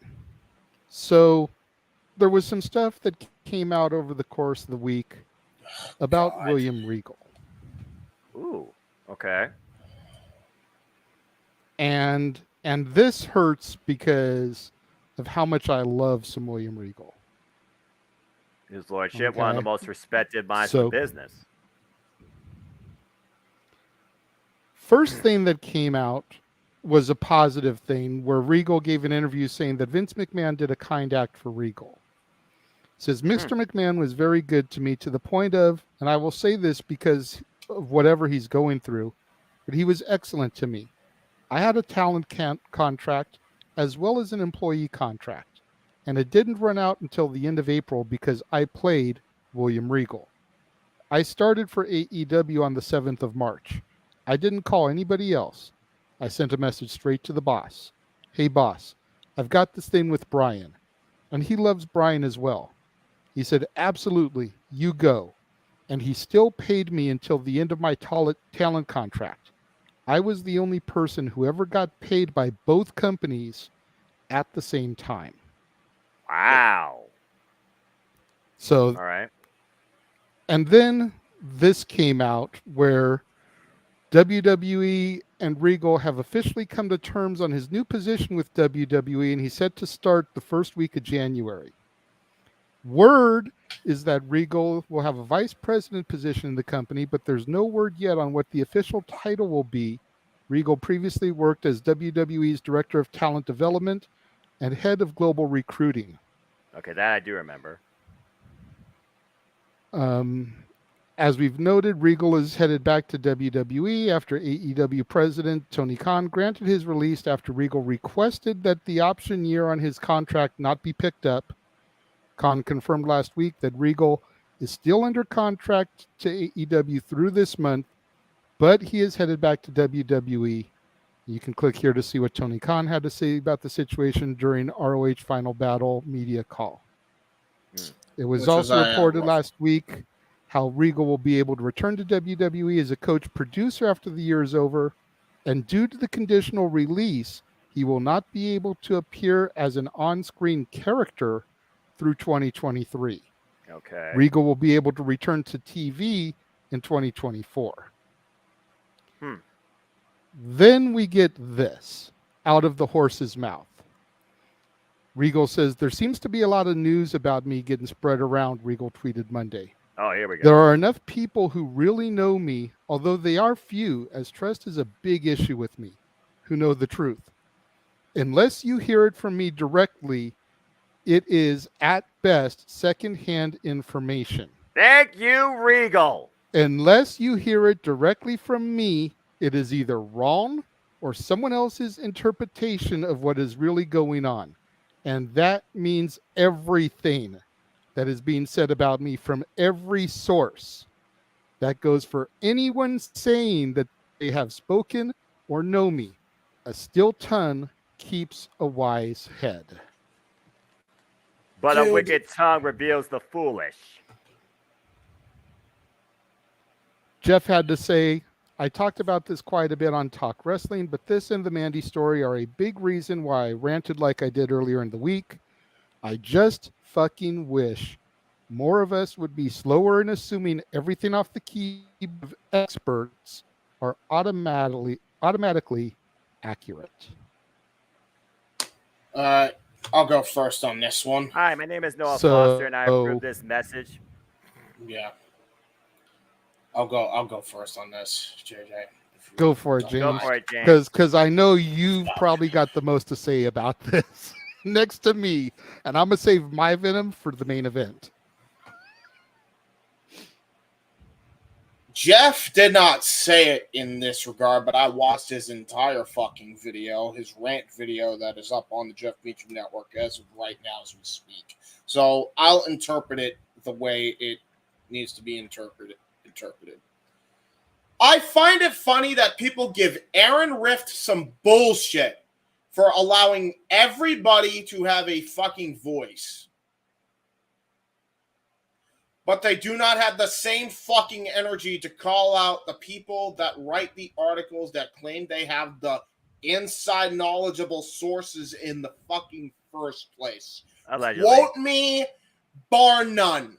Speaker 3: So there was some stuff that came out over the course of the week about William Regal.
Speaker 2: Ooh, okay.
Speaker 3: And this hurts because of how much I love some William Regal.
Speaker 2: His lordship, one of the most respected minds in business.
Speaker 3: First thing that came out was a positive thing where Regal gave an interview saying that Vince McMahon did a kind act for Regal. Says, Mr. McMahon was very good to me to the point of, and I will say this because of whatever he's going through, but he was excellent to me. I had a talent contract as well as an employee contract, and it didn't run out until the end of April because I played William Regal. I started for AEW on the 7th of March. I didn't call anybody else. I sent a message straight to the boss. Hey, boss, I've got this thing with Brian, and he loves Brian as well. He said, absolutely, you go. And he still paid me until the end of my talent contract. I was the only person who ever got paid by both companies at the same time.
Speaker 2: Wow.
Speaker 3: So,
Speaker 2: all right.
Speaker 3: And then this came out where WWE and Regal have officially come to terms on his new position with WWE, and he's set to start the first week of January. Word is that Regal will have a vice president position in the company, but there's no word yet on what the official title will be. Regal previously worked as WWE's Director of Talent Development and Head of Global Recruiting.
Speaker 2: Okay, that I do remember.
Speaker 3: As we've noted, Regal is headed back to WWE after AEW President Tony Khan granted his release after Regal requested that the option year on his contract not be picked up. Khan confirmed last week that Regal is still under contract to AEW through this month, but he is headed back to WWE. You can click here to see what Tony Khan had to say about the situation during ROH Final Battle media call. It was also reported last week how Regal will be able to return to WWE as a coach producer after the year is over, and due to the conditional release, he will not be able to appear as an on-screen character through 2023.
Speaker 2: Okay.
Speaker 3: Regal will be able to return to TV in 2024.
Speaker 2: Hmm.
Speaker 3: Then we get this out of the horse's mouth. Regal says, there seems to be a lot of news about me getting spread around, Regal tweeted Monday.
Speaker 2: Oh, here we go.
Speaker 3: There are enough people who really know me, although they are few, as trust is a big issue with me, who know the truth. Unless you hear it from me directly, it is at best secondhand information.
Speaker 2: Thank you, Regal.
Speaker 3: Unless you hear it directly from me, it is either wrong or someone else's interpretation of what is really going on. And that means everything that is being said about me from every source. That goes for anyone saying that they have spoken or know me. A still tongue keeps a wise head.
Speaker 2: But a wicked tongue reveals the foolish.
Speaker 3: Jeff had to say, I talked about this quite a bit on Talk Wrestling, but this and the Mandy story are a big reason why I ranted like I did earlier in the week. I just fucking wish more of us would be slower in assuming everything off the key of experts are automatically accurate.
Speaker 6: I'll go first on this one.
Speaker 2: Hi, my name is Noah Foster, and I approve this message.
Speaker 6: Yeah. I'll go first on this, JJ.
Speaker 3: Go for it, James.
Speaker 2: Go for it, James.
Speaker 3: Because I know you've probably got the most to say about this next to me, and I'm going to save my venom for the main event.
Speaker 6: Jeff did not say it in this regard, but I watched his entire fucking video, his rant video that is up on the Jeff Beecham Network as of right now as we speak. So I'll interpret it the way it needs to be interpreted. I find it funny that people give Aaron Rift some bullshit for allowing everybody to have a fucking voice. But they do not have the same fucking energy to call out the people that write the articles that claim they have the inside knowledgeable sources in the fucking first place.
Speaker 2: Allegedly.
Speaker 6: Quote me, bar none.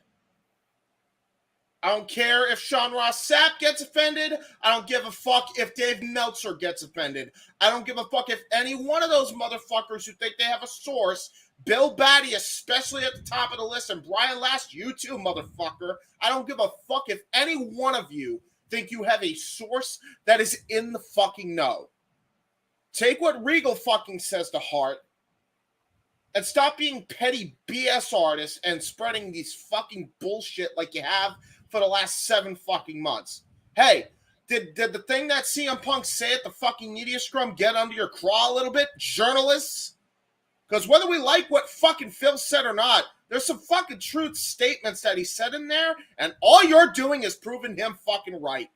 Speaker 6: I don't care if Sean Ross Sapp gets offended. I don't give a fuck if Dave Meltzer gets offended. I don't give a fuck if any one of those motherfuckers who think they have a source, Bill Batty especially at the top of the list, and Brian Last, you too, motherfucker. I don't give a fuck if any one of you think you have a source that is in the fucking know. Take what Regal fucking says to heart and stop being petty BS artists and spreading these fucking bullshit like you have for the last 7 fucking months. Hey, did the thing that CM Punk say at the fucking media scrum get under your craw a little bit, journalists? Because whether we like what fucking Phil said or not, there's some fucking truth statements that he said in there, and all you're doing is proving him fucking right.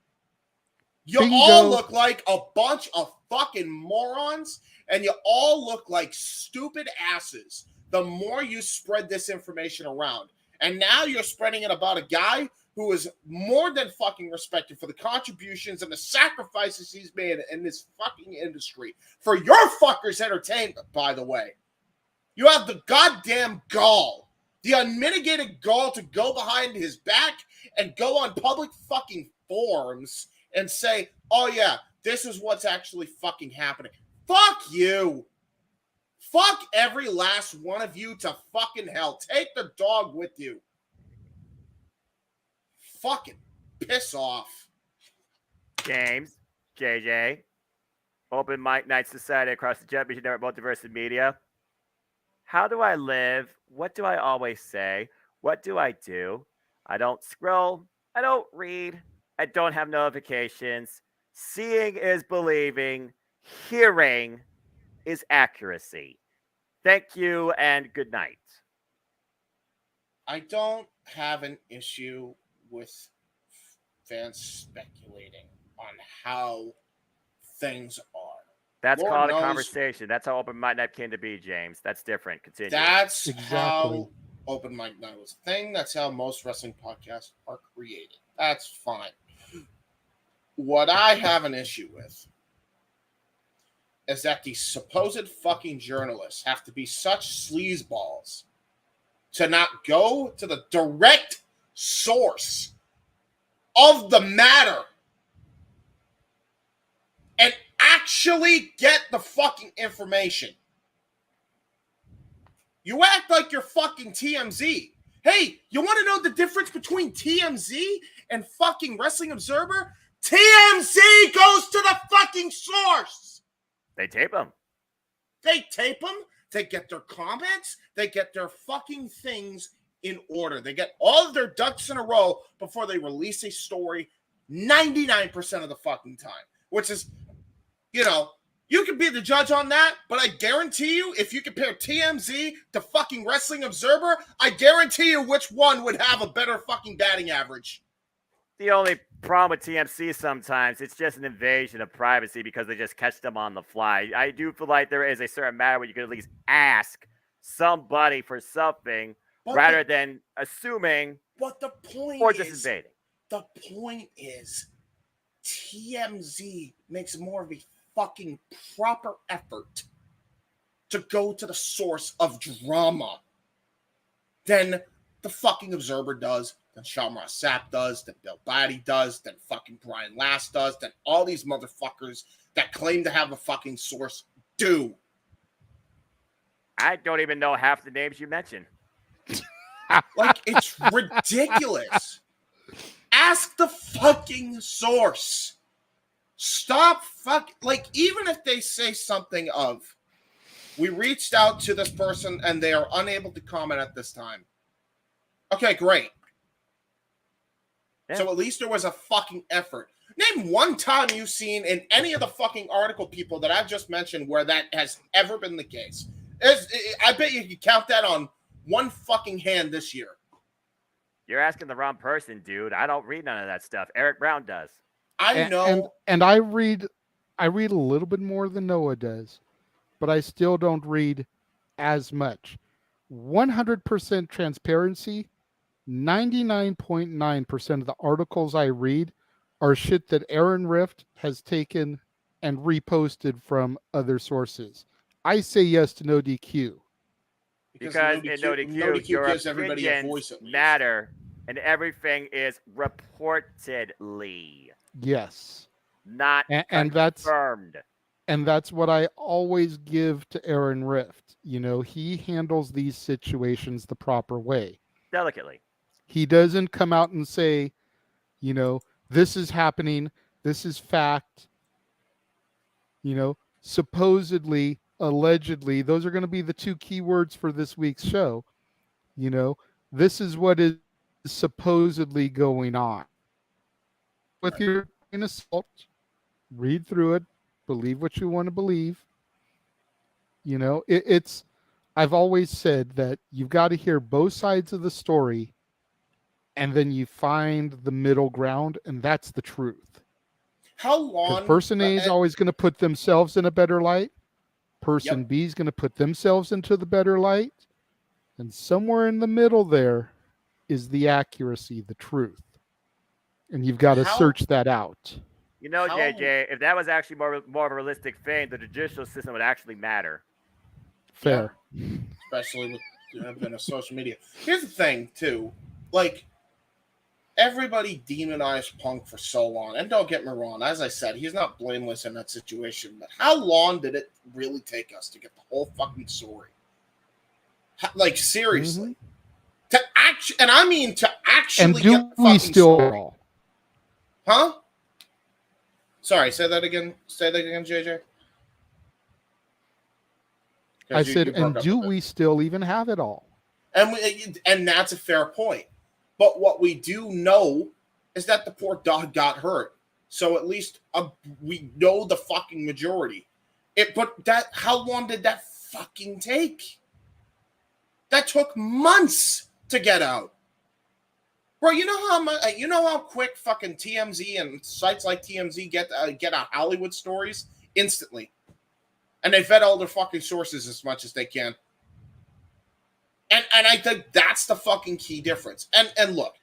Speaker 6: You
Speaker 3: Bingo.
Speaker 6: all look like a bunch of fucking morons, and you all look like stupid asses the more you spread this information around. And now you're spreading it about a guy who is more than fucking respected for the contributions and the sacrifices he's made in this fucking industry. For your fuckers' entertainment, by the way. You have the goddamn gall, the unmitigated gall to go behind his back and go on public fucking forums and say, oh yeah, this is what's actually fucking happening. Fuck you. Fuck every last one of you to fucking hell. Take the dog with you. Fucking piss off.
Speaker 2: James, JJ, Open Mic Night Society across the Jet Beach Network, Multiverse Media. How do I live? What do I always say? What do I do? I don't scroll. I don't read. I don't have notifications. Seeing is believing. Hearing is accuracy. Thank you and good night.
Speaker 6: I don't have an issue with fans speculating on how things are.
Speaker 2: That's
Speaker 6: Lord
Speaker 2: called
Speaker 6: knows,
Speaker 2: a conversation. That's how Open Mic Night came to be, James. That's different. Continue.
Speaker 6: That's how Open Mic Night was a thing. That's how most wrestling podcasts are created. That's fine. What I have an issue with is that these supposed fucking journalists have to be such sleazeballs to not go to the direct source of the matter and actually get the fucking information. You act like you're fucking TMZ. Hey, you want to know the difference between TMZ and fucking Wrestling Observer? TMZ goes to the fucking source.
Speaker 2: They tape them.
Speaker 6: They tape them. They get their comments. They get their fucking things in order. They get all of their ducks in a row before they release a story 99% of the fucking time, which is, you know, you can be the judge on that, but I guarantee you, if you compare TMZ to fucking Wrestling Observer, I guarantee you which one would have a better fucking batting average.
Speaker 2: The only problem with TMC sometimes, it's just an invasion of privacy because they just catch them on the fly. I do feel like there is a certain matter where you could at least ask somebody for something rather than assuming
Speaker 6: but the point
Speaker 2: or just invading.
Speaker 6: The point is TMZ makes more of a fucking proper effort to go to the source of drama than the fucking Observer does, than Shamrock Sapp does, than Bill Batty does, than fucking Brian Last does, than all these motherfuckers that claim to have a fucking source do.
Speaker 2: I don't even know half the names you mentioned.
Speaker 6: Like, it's ridiculous. Ask the fucking source. Stop like, even if they say something of, we reached out to this person and they are unable to comment at this time. Okay, great. Yeah. So at least there was a fucking effort. Name one time you've seen in any of the fucking article people that I've just mentioned where that has ever been the case. I bet you could count that on one fucking hand this year.
Speaker 2: You're asking the wrong person, dude. I don't read none of that stuff. Eric Brown does.
Speaker 6: I know.
Speaker 3: And I read a little bit more than Noah does, but I still don't read as much. 100% transparency, 99.9% of the articles I read are shit that Aaron Rift has taken and reposted from other sources. I say yes to no DQ.
Speaker 2: Because in no DQ your
Speaker 6: gives everybody a voice
Speaker 2: opinions matter, and everything is reportedly.
Speaker 3: Yes.
Speaker 2: Not
Speaker 3: and
Speaker 2: confirmed.
Speaker 3: And that's what I always give to Aaron Rift. You know, he handles these situations the proper way.
Speaker 2: Delicately.
Speaker 3: He doesn't come out and say, you know, this is happening, this is fact. You know, supposedly, allegedly, those are going to be the two key words for this week's show. You know, this is what is supposedly going on. With your grain of salt, read through it, believe what you want to believe. You know, it's, I've always said that you've got to hear both sides of the story and then you find the middle ground, and that's the truth.
Speaker 6: How long?
Speaker 3: Person A is always going to put themselves in a better light. Person B is going to put themselves into the better light. And somewhere in the middle there is the accuracy, the truth. And you've got to search that out.
Speaker 2: You know, JJ, if that was actually more of a realistic thing, the judicial system would actually matter.
Speaker 3: Fair.
Speaker 6: Yeah. Especially with the advent of social media. Here's the thing, too. Like, everybody demonized Punk for so long. And don't get me wrong, as I said, he's not blameless in that situation. But how long did it really take us to get the whole fucking story? Like, seriously. To actually, and I mean to actually get the fucking story. Huh? Sorry, say that again. Say that again, JJ.
Speaker 3: I said, and do we still even have it all?
Speaker 6: And that's a fair point. But what we do know is that the poor dog got hurt. So at least we know the fucking majority. But how long did that fucking take? That took months to get out. Bro, you know how quick fucking TMZ and sites like TMZ get out Hollywood stories instantly, and they vet all their fucking sources as much as they can. And I think that's the fucking key difference. And look,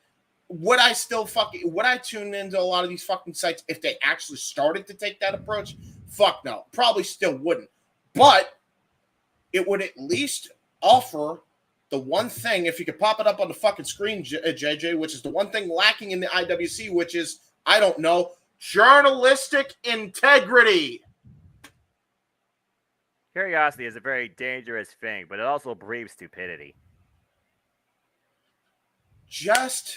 Speaker 6: would I tune into a lot of these fucking sites if they actually started to take that approach? Fuck no, probably still wouldn't. But it would at least offer the one thing, if you could pop it up on the fucking screen, JJ, which is the one thing lacking in the IWC, which is, I don't know, journalistic integrity.
Speaker 2: Curiosity is a very dangerous thing, but it also breeds stupidity.
Speaker 6: Just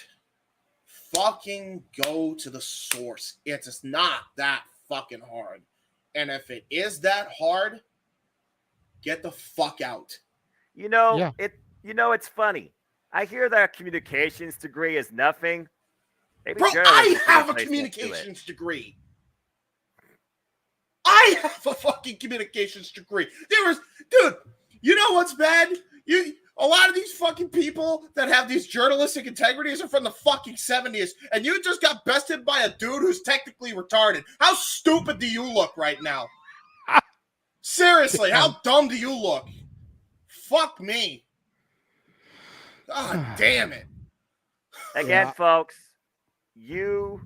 Speaker 6: fucking go to the source. It's not that fucking hard. And if it is that hard, get the fuck out.
Speaker 2: It's funny. I hear that a communications degree is nothing. Maybe
Speaker 6: Bro,
Speaker 2: journalism
Speaker 6: I
Speaker 2: is a
Speaker 6: have a
Speaker 2: place to do
Speaker 6: communications degree. I have a fucking communications degree. Dude, you know what's bad? A lot of these fucking people that have these journalistic integrities are from the fucking 70s, and you just got bested by a dude who's technically retarded. How stupid do you look right now? Seriously, how dumb do you look? Fuck me. God damn it.
Speaker 2: Again, folks, you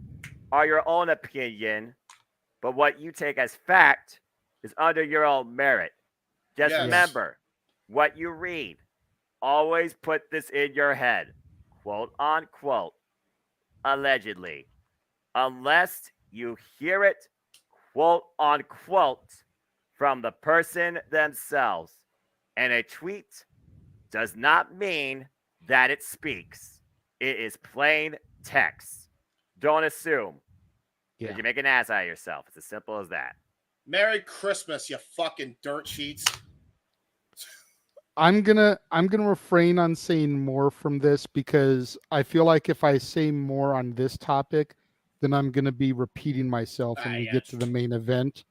Speaker 2: are your own opinion, but what you take as fact is under your own merit. Just remember, what you read, always put this in your head, quote unquote, allegedly, unless you hear it, quote unquote, from the person themselves. And a tweet does not mean that it speaks. It is plain text. Don't assume. Because you make an ass out of yourself. It's as simple as that.
Speaker 6: Merry Christmas, you fucking dirt sheets.
Speaker 3: I'm gonna refrain on saying more from this because I feel like if I say more on this topic, then I'm gonna be repeating myself when we get to the main event.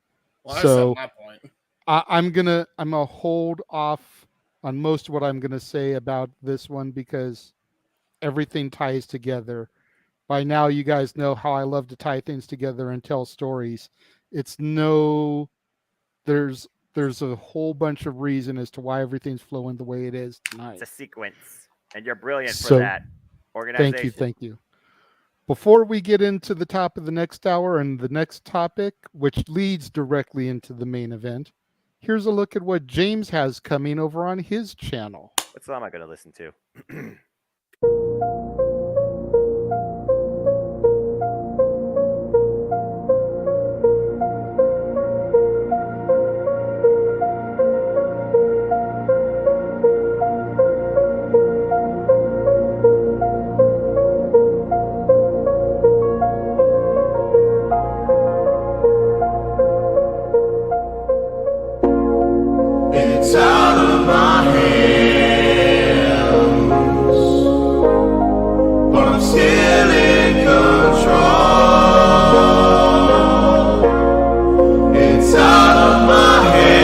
Speaker 6: Well,
Speaker 3: so
Speaker 6: that's my point.
Speaker 3: I'm gonna hold off on most of what I'm gonna say about this one because everything ties together. By now, you guys know how I love to tie things together and tell stories. There's a whole bunch of reason as to why everything's flowing the way it is tonight.
Speaker 2: It's a sequence, and you're brilliant for that organization.
Speaker 3: Thank you. Before we get into the top of the next hour and the next topic, which leads directly into the main event, here's a look at what James has coming over on his channel.
Speaker 2: What song am I going to listen to?
Speaker 7: It's out of my hands, but I'm still in control. It's out of my hands.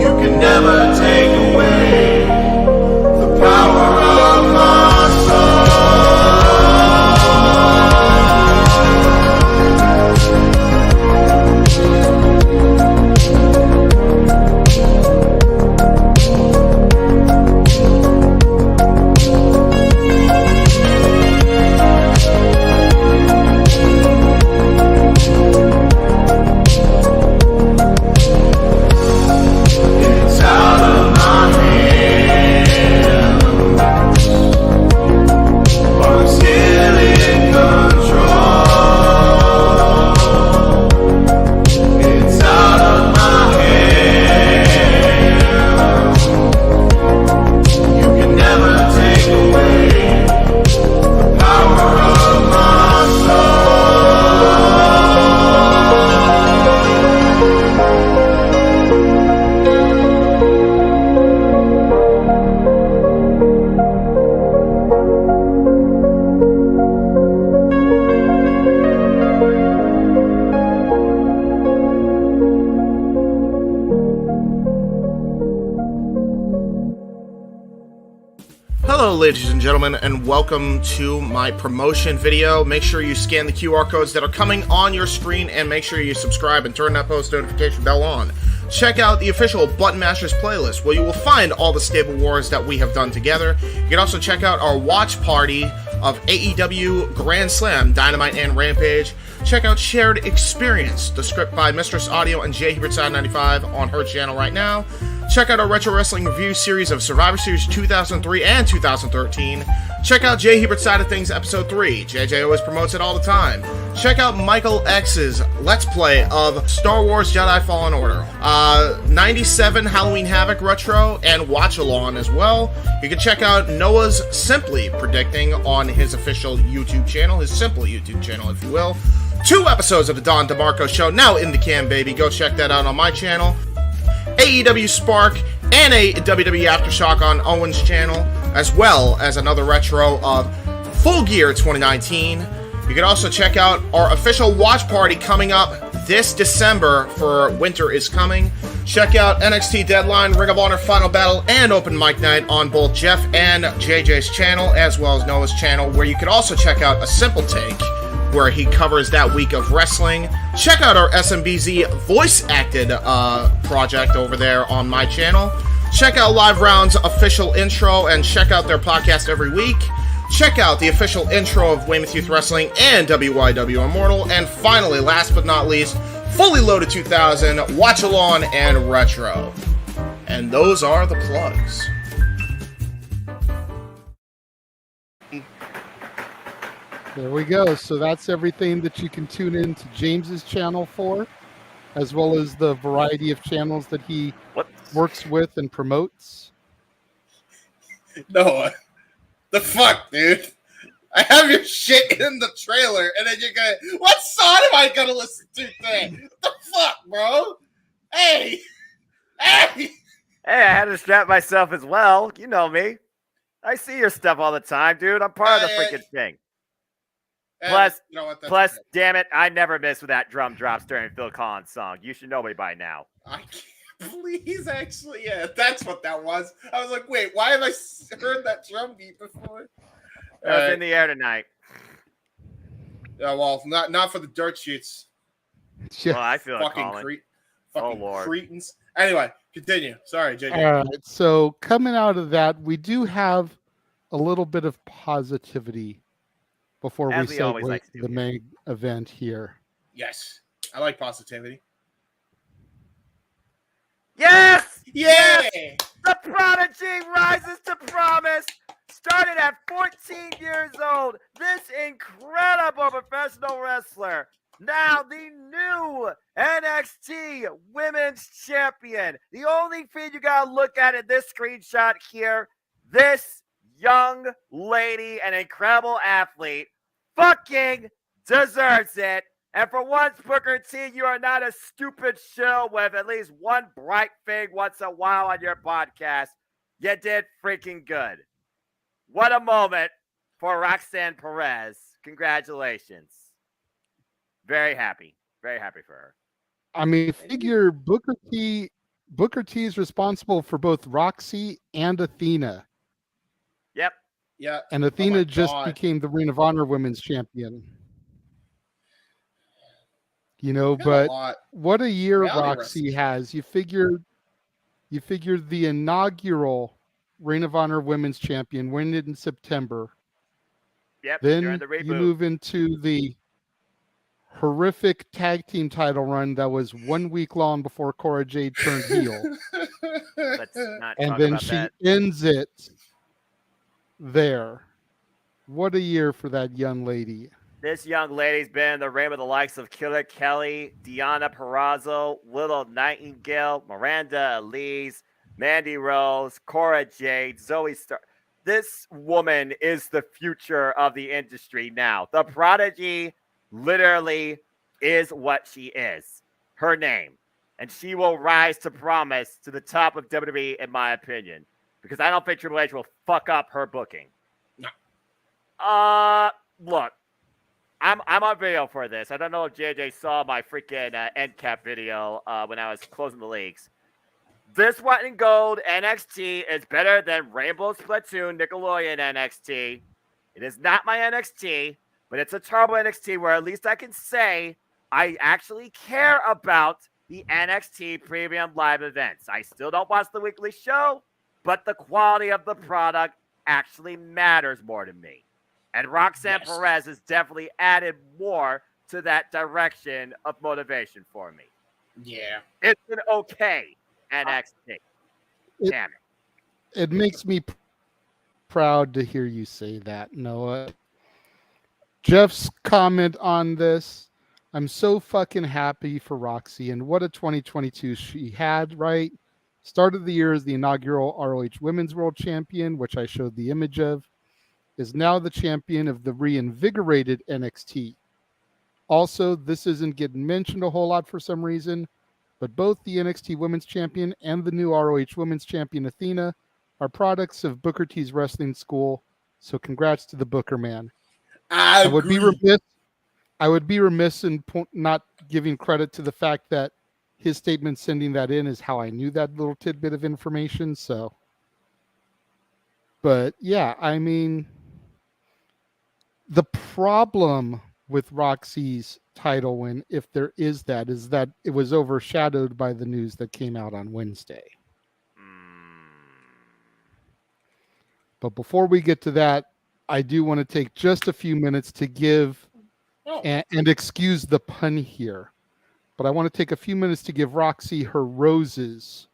Speaker 7: You can never take away the power of my soul.
Speaker 1: Hello, ladies and gentlemen, and welcome to my promotion video. Make sure you scan the QR codes that are coming on your screen, and make sure you subscribe and turn that post notification bell on. Check out the official Button Mashers playlist, where you will find all the Stable Wars that we have done together. You can also check out our watch party of AEW Grand Slam, Dynamite, and Rampage. Check out Shared Experience, the script by Mistress Audio and J. Hebert 95 on her channel right now. Check out our Retro Wrestling Review series of Survivor Series 2003 and 2013. Check out Jay Hebert's Side of Things Episode 3. JJ always promotes it all the time. Check out Michael X's Let's Play of Star Wars Jedi Fallen Order. 97 Halloween Havoc Retro and Watch-Along as well. You can check out Noah's Simply Predicting on his official YouTube channel, his simple YouTube channel, if you will. 2 episodes of the Don DeMarco Show now in the can, baby. Go check that out on my channel. AEW Spark and a WWE Aftershock on Owen's channel, as well as another retro of Full Gear 2019. You can also check out our official watch party coming up this December for Winter is Coming. Check out NXT Deadline, Ring of Honor Final Battle, and Open Mic Night on both Jeff and JJ's channel, as well as Noah's channel, where you can also check out A Simple Take, where he covers that week of wrestling. Check out our SMBZ voice-acted project over there on my channel. Check out Live Round's official intro and check out their podcast every week. Check out the official intro of Weymouth Youth Wrestling and WYW Immortal. And finally, last but not least, Fully Loaded 2000, Watch Along, and Retro. And those are the plugs.
Speaker 3: There we go. So that's everything that you can tune in to James's channel for, as well as the variety of channels that he works with and promotes.
Speaker 6: No, the fuck, dude. I have your shit in the trailer, and then you're gonna. What song am I gonna listen to today? What the fuck, bro? Hey!
Speaker 2: Hey, I had to strap myself as well. You know me. I see your stuff all the time, dude. I'm part of the freaking thing. Plus,
Speaker 6: you know what,
Speaker 2: plus, damn it, I never miss with that drum drops during Phil Collins' song. You should know me by now.
Speaker 6: I can't believe, actually, yeah, that's what that was. I was like, wait, why have I heard that drum beat before?
Speaker 2: That was in the air tonight.
Speaker 6: Yeah, well, not for the dirt sheets.
Speaker 2: Well, I feel it
Speaker 6: fucking
Speaker 2: calling.
Speaker 6: Fucking
Speaker 2: Lord.
Speaker 6: cretins. Anyway, continue. Sorry, JJ.
Speaker 3: All right. So coming out of that, we do have a little bit of positivity before
Speaker 2: As
Speaker 3: we
Speaker 2: we always
Speaker 3: segue
Speaker 2: like to
Speaker 3: to
Speaker 2: do
Speaker 3: the
Speaker 2: here.
Speaker 3: main event here.
Speaker 6: Yes, I like positivity.
Speaker 2: Yes!
Speaker 6: Yay!
Speaker 2: Yes! The prodigy rises to promise. Started at 14 years old, this incredible professional wrestler, now the new NXT Women's Champion. The only thing you gotta look at in this screenshot here, this young lady, an incredible athlete, fucking deserves it. And for once, Booker T, you are not a stupid shill with at least one bright thing once in a while on your podcast. You did freaking good. What a moment for Roxanne Perez. Congratulations. Very happy. Very happy for her.
Speaker 3: I mean, figure Booker T is responsible for both Roxy and Athena.
Speaker 2: Yep.
Speaker 6: Yeah.
Speaker 3: And Athena just
Speaker 6: God.
Speaker 3: became the Ring of Honor Women's Champion. You know,
Speaker 6: Got a
Speaker 3: but
Speaker 6: lot.
Speaker 3: what a year
Speaker 6: Reality
Speaker 3: Roxy has. You figure the inaugural Ring of Honor Women's Champion win it in September.
Speaker 2: Yep.
Speaker 3: Then
Speaker 2: during the reboot.
Speaker 3: you move into the horrific tag team title run that was 1 week long before Cora Jade turned heel.
Speaker 2: Let's not
Speaker 3: And
Speaker 2: talk
Speaker 3: then
Speaker 2: about
Speaker 3: she
Speaker 2: that.
Speaker 3: ends it there. What a year for that young lady.
Speaker 2: This young lady's been in the ring with the likes of Killer Kelly, Deonna Purrazzo, Little Nightingale, Miranda Elise, Mandy Rose, Cora Jade, Zoe Stark. This woman is the future of the industry now. The Prodigy literally is what she is. Her name. And she will rise to promise to the top of WWE, in my opinion. Because I don't think Triple H will fuck up her booking.
Speaker 6: No.
Speaker 2: Look. I'm on video for this. I don't know if JJ saw my freaking end cap video when I was closing the leagues. This white and gold NXT is better than Rainbow Splatoon Nickelodeon NXT. It is not my NXT, but it's a Turbo NXT where at least I can say I actually care about the NXT Premium Live events. I still don't watch the weekly show, but the quality of the product actually matters more to me. And Roxanne Perez has definitely added more to that direction of motivation for me.
Speaker 6: Yeah.
Speaker 2: It's an okay NXT. Damn it.
Speaker 3: It makes me proud to hear you say that, Noah. Jeff's comment on this. I'm so fucking happy for Roxy, and what a 2022 she had, right? Start of the year as the inaugural ROH Women's World Champion, which I showed the image of, is now the champion of the reinvigorated NXT. Also, this isn't getting mentioned a whole lot for some reason, but both the NXT Women's Champion and the new ROH Women's Champion Athena are products of Booker T's wrestling school, so congrats to the Booker man. I would be remiss in not giving credit to the fact that his statement sending that in is how I knew that little tidbit of information. So, but yeah, I mean, the problem with Roxy's title win, if there is that it was overshadowed by the news that came out on Wednesday. But before we get to that, I do want to take just a few minutes to give and excuse the pun here, but I want to take a few minutes to give Roxy her roses,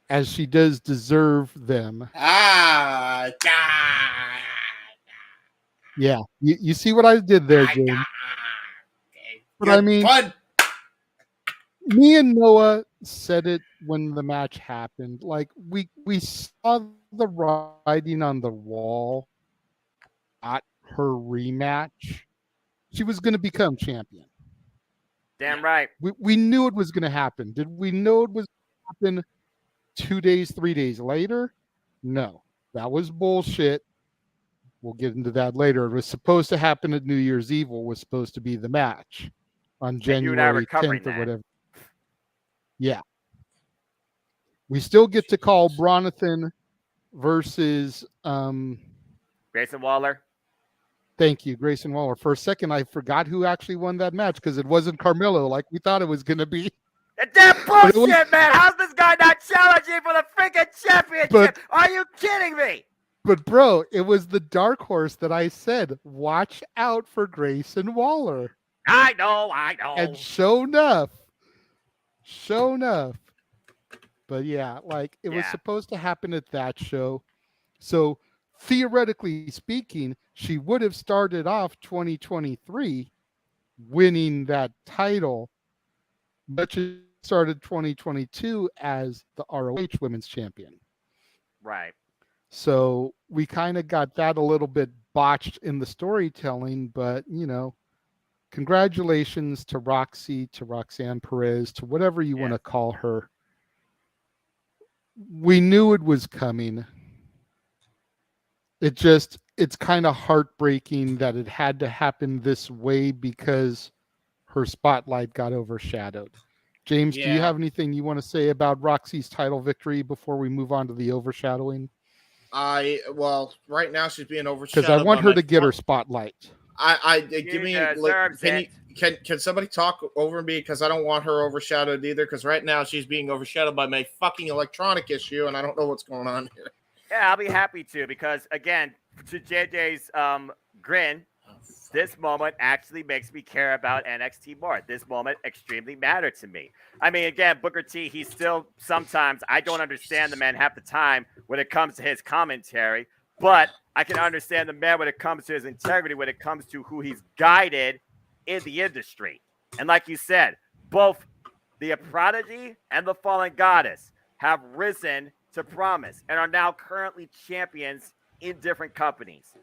Speaker 3: as she does deserve them. Yeah, you see what I did there, James? But I mean, me and Noah said it when the match happened. Like we saw the writing on the wall at her rematch. She was going to become champion.
Speaker 2: Damn right.
Speaker 3: We knew it was going to happen. Did we know it was going to happen 2 days, 3 days later? No, that was bullshit. We'll get into that later. It was supposed to happen at New Year's Eve. Was supposed to be the match on January 10th or whatever. Yeah. We still get to call Bronathan versus
Speaker 2: Grayson Waller.
Speaker 3: Thank you, Grayson Waller. For a second, I forgot who actually won that match because it wasn't Carmelo like we thought it was going to be.
Speaker 2: That bullshit, man. How's this guy not challenging for the freaking championship? Are you kidding me?
Speaker 3: But, bro, it was the dark horse that I said, watch out for Grayson Waller.
Speaker 2: I know.
Speaker 3: And sure enough. But, yeah, like, it was supposed to happen at that show. So, theoretically speaking, she would have started off 2023 winning that title, but she started 2022 as the ROH Women's Champion.
Speaker 2: Right.
Speaker 3: So we kind of got that a little bit botched in the storytelling, but, you know, congratulations to Roxy, to Roxanne Perez, to whatever you want to call her. We knew it was coming. It's kind of heartbreaking that it had to happen this way because her spotlight got overshadowed. James, do you have anything you want to say about Roxy's title victory before we move on to the overshadowing?
Speaker 1: Well, right now she's being overshadowed
Speaker 3: because I want her to get her spotlight.
Speaker 1: Give me can somebody talk over me because I don't want her overshadowed either. Because right now she's being overshadowed by my fucking electronic issue, and I don't know what's going on here.
Speaker 2: Yeah, I'll be happy to because again, to JJ's grin, this moment actually makes me care about NXT more. This moment extremely mattered to me. I mean, again, Booker T, he's still sometimes I don't understand the man half the time when it comes to his commentary, but I can understand the man when it comes to his integrity, when it comes to who he's guided in the industry. And like you said, both the Prodigy and the Fallen Goddess have risen to promise and are now currently champions in different companies.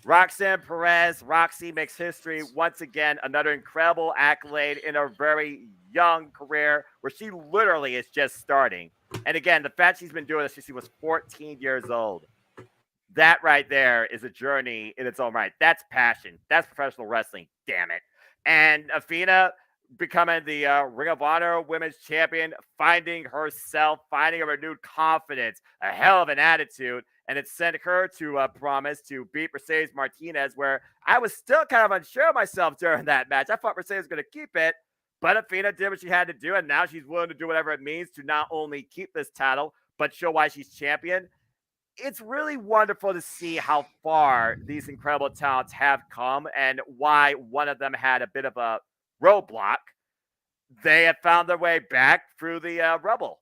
Speaker 2: Roxanne Perez, Roxy makes history once again, another incredible accolade in her very young career where she literally is just starting. And again, the fact she's been doing this since she was 14 years old, that right there is a journey in its own right. That's passion. That's professional wrestling, damn it. And Athena becoming the Ring of Honor Women's Champion, finding herself, finding a renewed confidence, a hell of an attitude. And it sent her to promise to beat Mercedes Martinez, where I was still kind of unsure of myself during that match. I thought Mercedes was going to keep it, but Athena did what she had to do, and now she's willing to do whatever it means to not only keep this title, but show why she's champion. It's really wonderful to see how far these incredible talents have come and why one of them had a bit of a roadblock. They have found their way back through the rubble.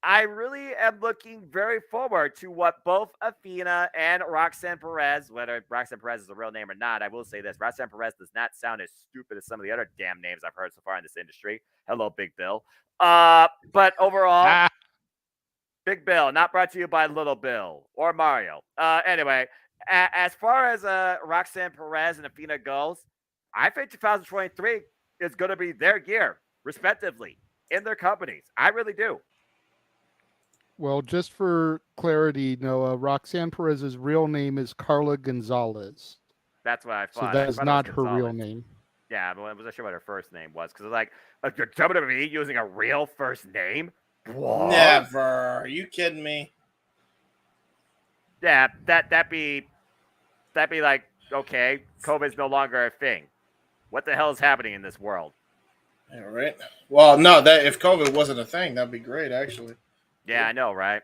Speaker 2: I really am looking very forward to what both Athena and Roxanne Perez, whether Roxanne Perez is a real name or not, I will say this. Roxanne Perez does not sound as stupid as some of the other damn names I've heard so far in this industry. Hello, Big Bill. But overall, Big Bill, not brought to you by Little Bill or Mario. Anyway, as far as Roxanne Perez and Athena goes, I think 2023 is going to be their year, respectively, in their companies. I really do.
Speaker 3: Well, just for clarity, Noah, Roxanne Perez's real name is Carla Gonzalez.
Speaker 2: That's what I
Speaker 3: So
Speaker 2: thought.
Speaker 3: that
Speaker 2: I
Speaker 3: is
Speaker 2: thought it was
Speaker 3: not her real
Speaker 2: Gonzalez.
Speaker 3: name.
Speaker 2: Yeah, but I wasn't sure what her first name was because like WWE using a real first name. What?
Speaker 6: Never. Are you kidding me?
Speaker 2: Yeah, that'd be like, okay, COVID's no longer a thing. What the hell is happening in this world?
Speaker 6: Yeah, right. Well, no, that if COVID wasn't a thing, that'd be great, actually.
Speaker 2: Yeah, I know, right?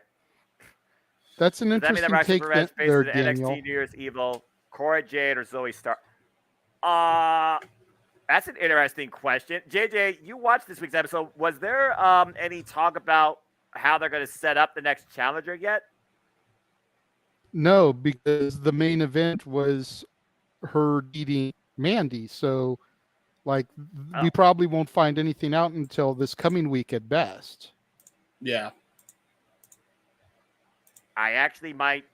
Speaker 3: That's an
Speaker 2: Does that mean that
Speaker 3: interesting
Speaker 2: Roxanne
Speaker 3: take
Speaker 2: Perez
Speaker 3: there,
Speaker 2: faces
Speaker 3: Daniel.
Speaker 2: NXT New Year's Evil, Cora Jade, or Zoe Stark? That's an interesting question. JJ, you watched this week's episode. Was there any talk about how they're going to set up the next challenger yet?
Speaker 3: No, because the main event was her beating Mandy. So, like, we probably won't find anything out until this coming week at best.
Speaker 6: Yeah.
Speaker 2: I actually might.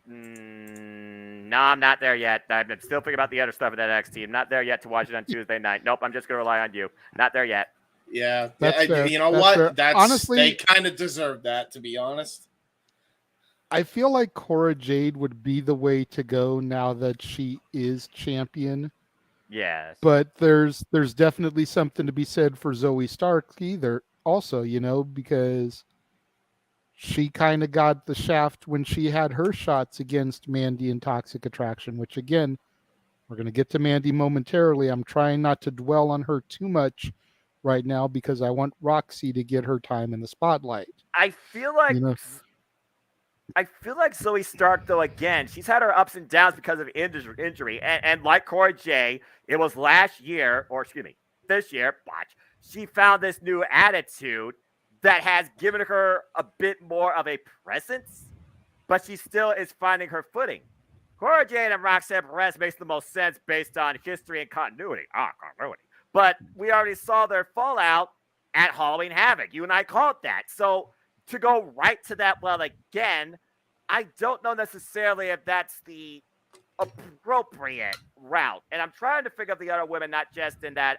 Speaker 2: No, I'm not there yet. I'm still thinking about the other stuff at NXT. I'm not there yet to watch it on Tuesday night. Nope, I'm just going to rely on you. Not there yet.
Speaker 6: Yeah.
Speaker 3: That's fair.
Speaker 6: You know
Speaker 3: That's
Speaker 6: what?
Speaker 3: fair.
Speaker 6: That's
Speaker 3: Honestly,
Speaker 6: they kind of deserve that, to be honest.
Speaker 3: I feel like Cora Jade would be the way to go now that she is champion.
Speaker 2: Yes.
Speaker 3: But there's definitely something to be said for Zoe Stark also, because she kind of got the shaft when she had her shots against Mandy and Toxic Attraction, which again, we're going to get to Mandy momentarily. I'm trying not to dwell on her too much right now because I want Roxy to get her time in the spotlight.
Speaker 2: I feel like Zoe Stark, though, again, she's had her ups and downs because of injury. And like Cora J, it was this year, she found this new attitude that has given her a bit more of a presence, but she still is finding her footing. Cora Jade and Roxanne Perez makes the most sense based on history and continuity. Continuity. But we already saw their fallout at Halloween Havoc. You and I called that. So to go right to that well again, I don't know necessarily if that's the appropriate route. And I'm trying to figure out the other women, not just in that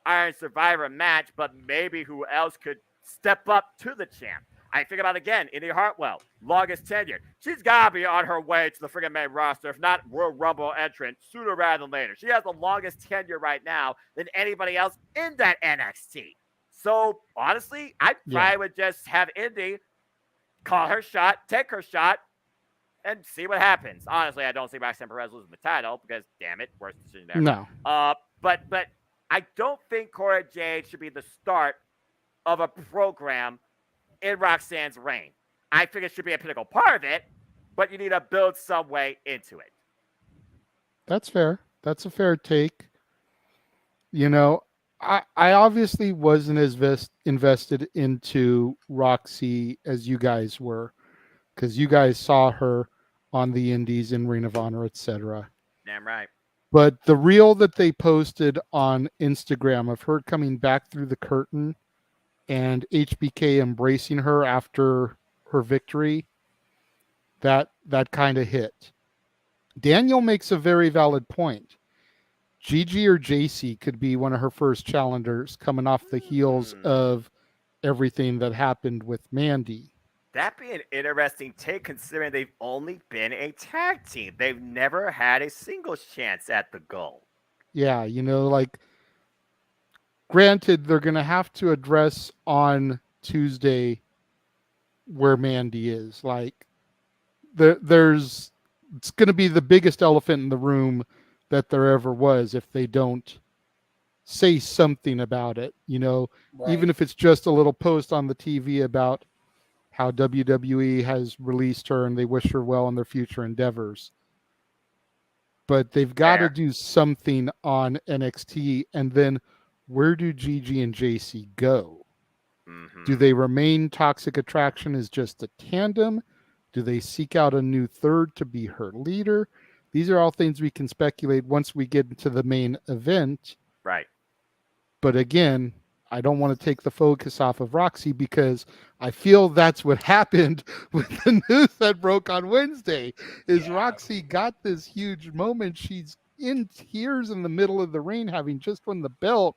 Speaker 2: Iron Survivor match, but maybe who else could step up to the champ. I think about again, Indy Hartwell, longest tenure. She's got to be on her way to the friggin' main roster, if not Royal Rumble entrant, sooner rather than later. She has the longest tenure right now than anybody else in that NXT. So, honestly, I probably would just have Indy call her shot, take her shot, and see what happens. Honestly, I don't see Roxanne Perez losing the title because, damn it, worst decision ever.
Speaker 3: No.
Speaker 2: But I don't think Cora Jade should be the start of a program in Roxanne's reign. I think it should be a pinnacle part of it, but you need to build some way into it.
Speaker 3: That's fair. That's a fair take. I obviously wasn't as invested into Roxy as you guys were, because you guys saw her on the Indies in Ring of Honor, etc.
Speaker 2: Damn right.
Speaker 3: But the reel that they posted on Instagram of her coming back through the curtain and HBK embracing her after her victory, that kind of hit. Daniel makes a very valid point. Gigi or JC could be one of her first challengers coming off the heels of everything that happened with Mandy.
Speaker 2: That'd be an interesting take considering they've only been a tag team. They've never had a singles chance at the goal.
Speaker 3: Yeah, granted, they're going to have to address on Tuesday where Mandy is. It's going to be the biggest elephant in the room that there ever was if they don't say something about it,
Speaker 6: Right.
Speaker 3: Even if it's just a little post on the TV about how WWE has released her and they wish her well in their future endeavors. But they've got to do something on NXT, and then where do Gigi and JC go? Do they remain Toxic Attraction as just a tandem? Do they seek out a new third to be her leader? These are all things we can speculate once we get into the main event.
Speaker 2: Right.
Speaker 3: But again, I don't want to take the focus off of Roxy because I feel that's what happened with the news that broke on Wednesday. Is Roxy got this huge moment. She's in tears in the middle of the ring, having just won the belt.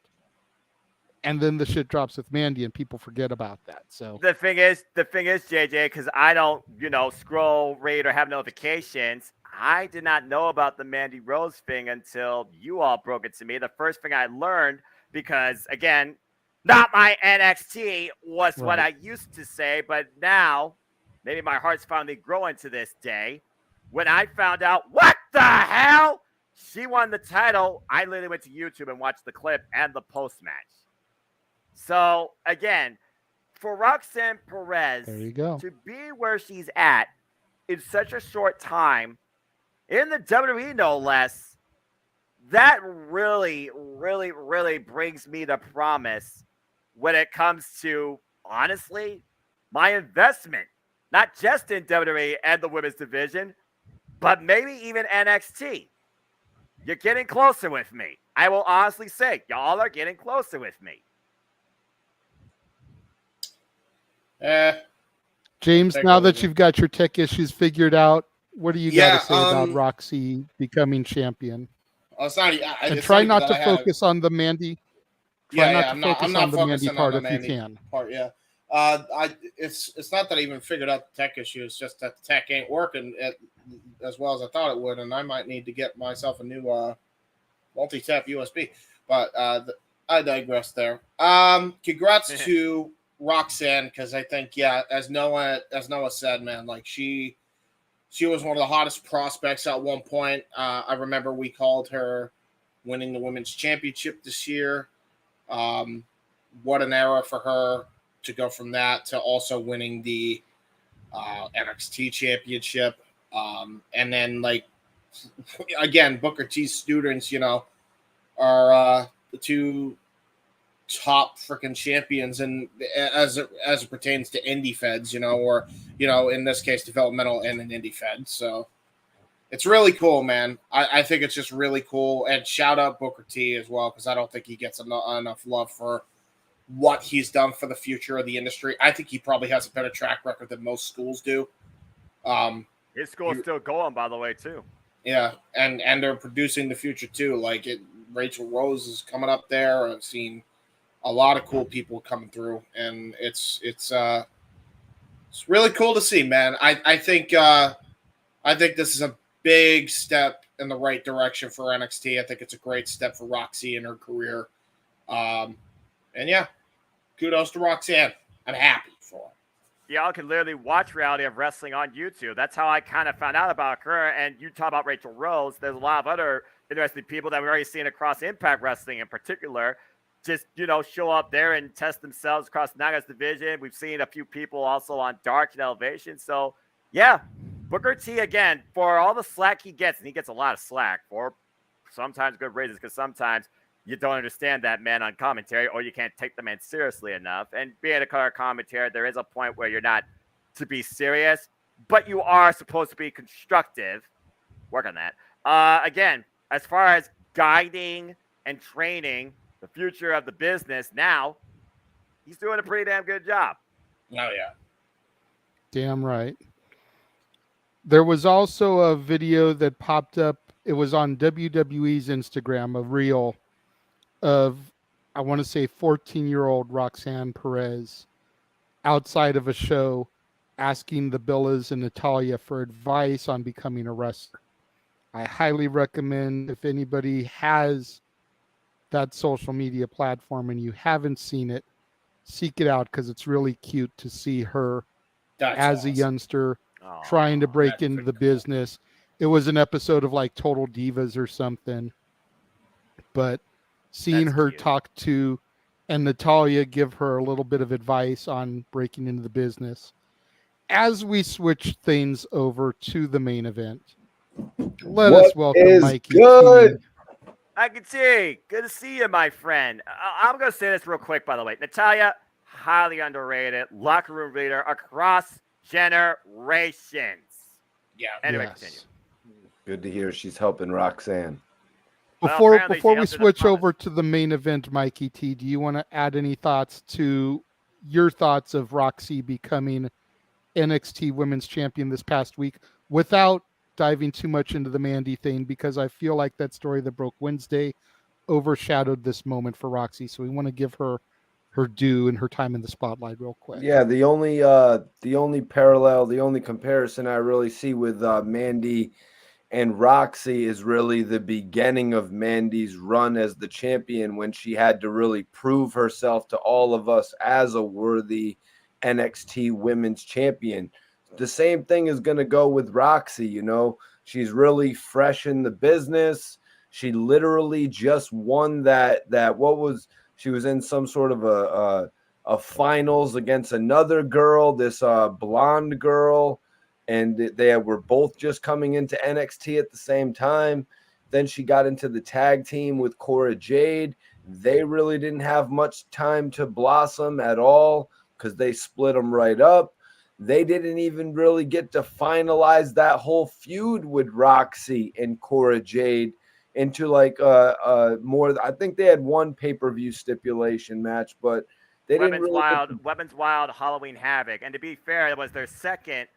Speaker 3: And then the shit drops with Mandy, and people forget about that. So
Speaker 2: the thing is, JJ, because I don't, scroll, rate, or have notifications. I did not know about the Mandy Rose thing until you all broke it to me. The first thing I learned, because again, not my NXT was what I used to say, but now maybe my heart's finally growing to this day. When I found out, what the hell? She won the title. I literally went to YouTube and watched the clip and the post-match. So, again, for Roxanne Perez to be where she's at in such a short time, in the WWE no less, that really, really, really brings me to promise when it comes to, honestly, my investment, not just in WWE and the women's division, but maybe even NXT. You're getting closer with me. I will honestly say, y'all are getting closer with me.
Speaker 3: James, now that you've got your tech issues figured out, what do you got to say about Roxy becoming champion?
Speaker 6: It's not,
Speaker 3: and try not to focus on the Mandy.
Speaker 6: I'm not focusing
Speaker 3: part
Speaker 6: on the
Speaker 3: if
Speaker 6: Mandy
Speaker 3: you can.
Speaker 6: part. It's not that I even figured out the tech issue. It's just that the tech ain't working as well as I thought it would, and I might need to get myself a new multi-tap USB. But I digress there. Congrats to Roxanne, because I think, as Noah said, man, like she was one of the hottest prospects at one point. I remember we called her winning the women's championship this year. What an era for her to go from that to also winning the NXT championship. And then, like, again, Booker T's students, are the two top freaking champions, and as it pertains to indie feds, or in this case developmental and an indie fed. So it's really cool, man. I think it's just really cool, and shout out Booker T as well, because I don't think he gets enough love for what he's done for the future of the industry. I think he probably has a better track record than most schools do.
Speaker 2: His school's still going, by the way, too.
Speaker 6: Yeah, and they're producing the future too. Like Rachel Rose is coming up there. I've seen a lot of cool people coming through, and it's really cool to see, man. I think this is a big step in the right direction for NXT. I think it's a great step for Roxy in her career. And yeah, kudos to Roxanne. I'm happy for her.
Speaker 2: Y'all can literally watch Reality of Wrestling on YouTube. That's how I kind of found out about her. And you talk about Rachel Rose. There's a lot of other interesting people that we've already seen across Impact Wrestling in particular. Just, show up there and test themselves across Naga's division. We've seen a few people also on Dark and Elevation. So, yeah, Booker T, again, for all the slack he gets, and he gets a lot of slack for sometimes good reasons, because sometimes you don't understand that man on commentary, or you can't take the man seriously enough. And being a color commentator, there is a point where you're not to be serious, but you are supposed to be constructive. Work on that. Again, as far as guiding and training the future of the business now, he's doing a pretty damn good job.
Speaker 6: Oh, yeah.
Speaker 3: Damn right. There was also a video that popped up. It was on WWE's Instagram, a reel of, I want to say, 14-year-old Roxanne Perez outside of a show asking the Billas and Natalia for advice on becoming a wrestler. I highly recommend, if anybody has that social media platform and you haven't seen it, seek it out, because it's really cute to see her as a youngster trying to break into the business. It was an episode of like Total Divas or something, but seeing her talk to and Natalia give her a little bit of advice on breaking into the business. As we switch things over to the main event, let us welcome Mikey T.
Speaker 2: Mikey T, good to see you, my friend. I'm going to say this real quick, by the way. Natalia, highly underrated locker room leader across generations.
Speaker 6: Yeah.
Speaker 2: Anyway,
Speaker 3: Yes.
Speaker 2: continue.
Speaker 10: Good to hear she's helping Roxanne.
Speaker 2: Well,
Speaker 3: Before
Speaker 2: apparently she
Speaker 3: we
Speaker 2: helped in the
Speaker 3: switch
Speaker 2: promise.
Speaker 3: over to the main event, Mikey T, do you want to add any thoughts to your thoughts of Roxy becoming NXT Women's Champion this past week without diving too much into the Mandy thing? Because I feel like that story that broke Wednesday overshadowed this moment for Roxy. So we want to give her her due and her time in the spotlight real quick.
Speaker 10: Yeah, the only parallel, the only comparison I really see with Mandy and Roxy is really the beginning of Mandy's run as the champion, when she had to really prove herself to all of us as a worthy NXT Women's Champion. The same thing is going to go with Roxy. You know, she's really fresh in the business. She literally just won that what was, she was in some sort of a finals against another girl, this blonde girl, and they were both just coming into NXT at the same time. Then she got into the tag team with Cora Jade. They really didn't have much time to blossom at all because they split them right up. They didn't even really get to finalize that whole feud with Roxy and Cora Jade into like more. I think they had one pay-per-view stipulation match, but they didn't really
Speaker 2: Weapons Wild Halloween Havoc. And to be fair, it was their second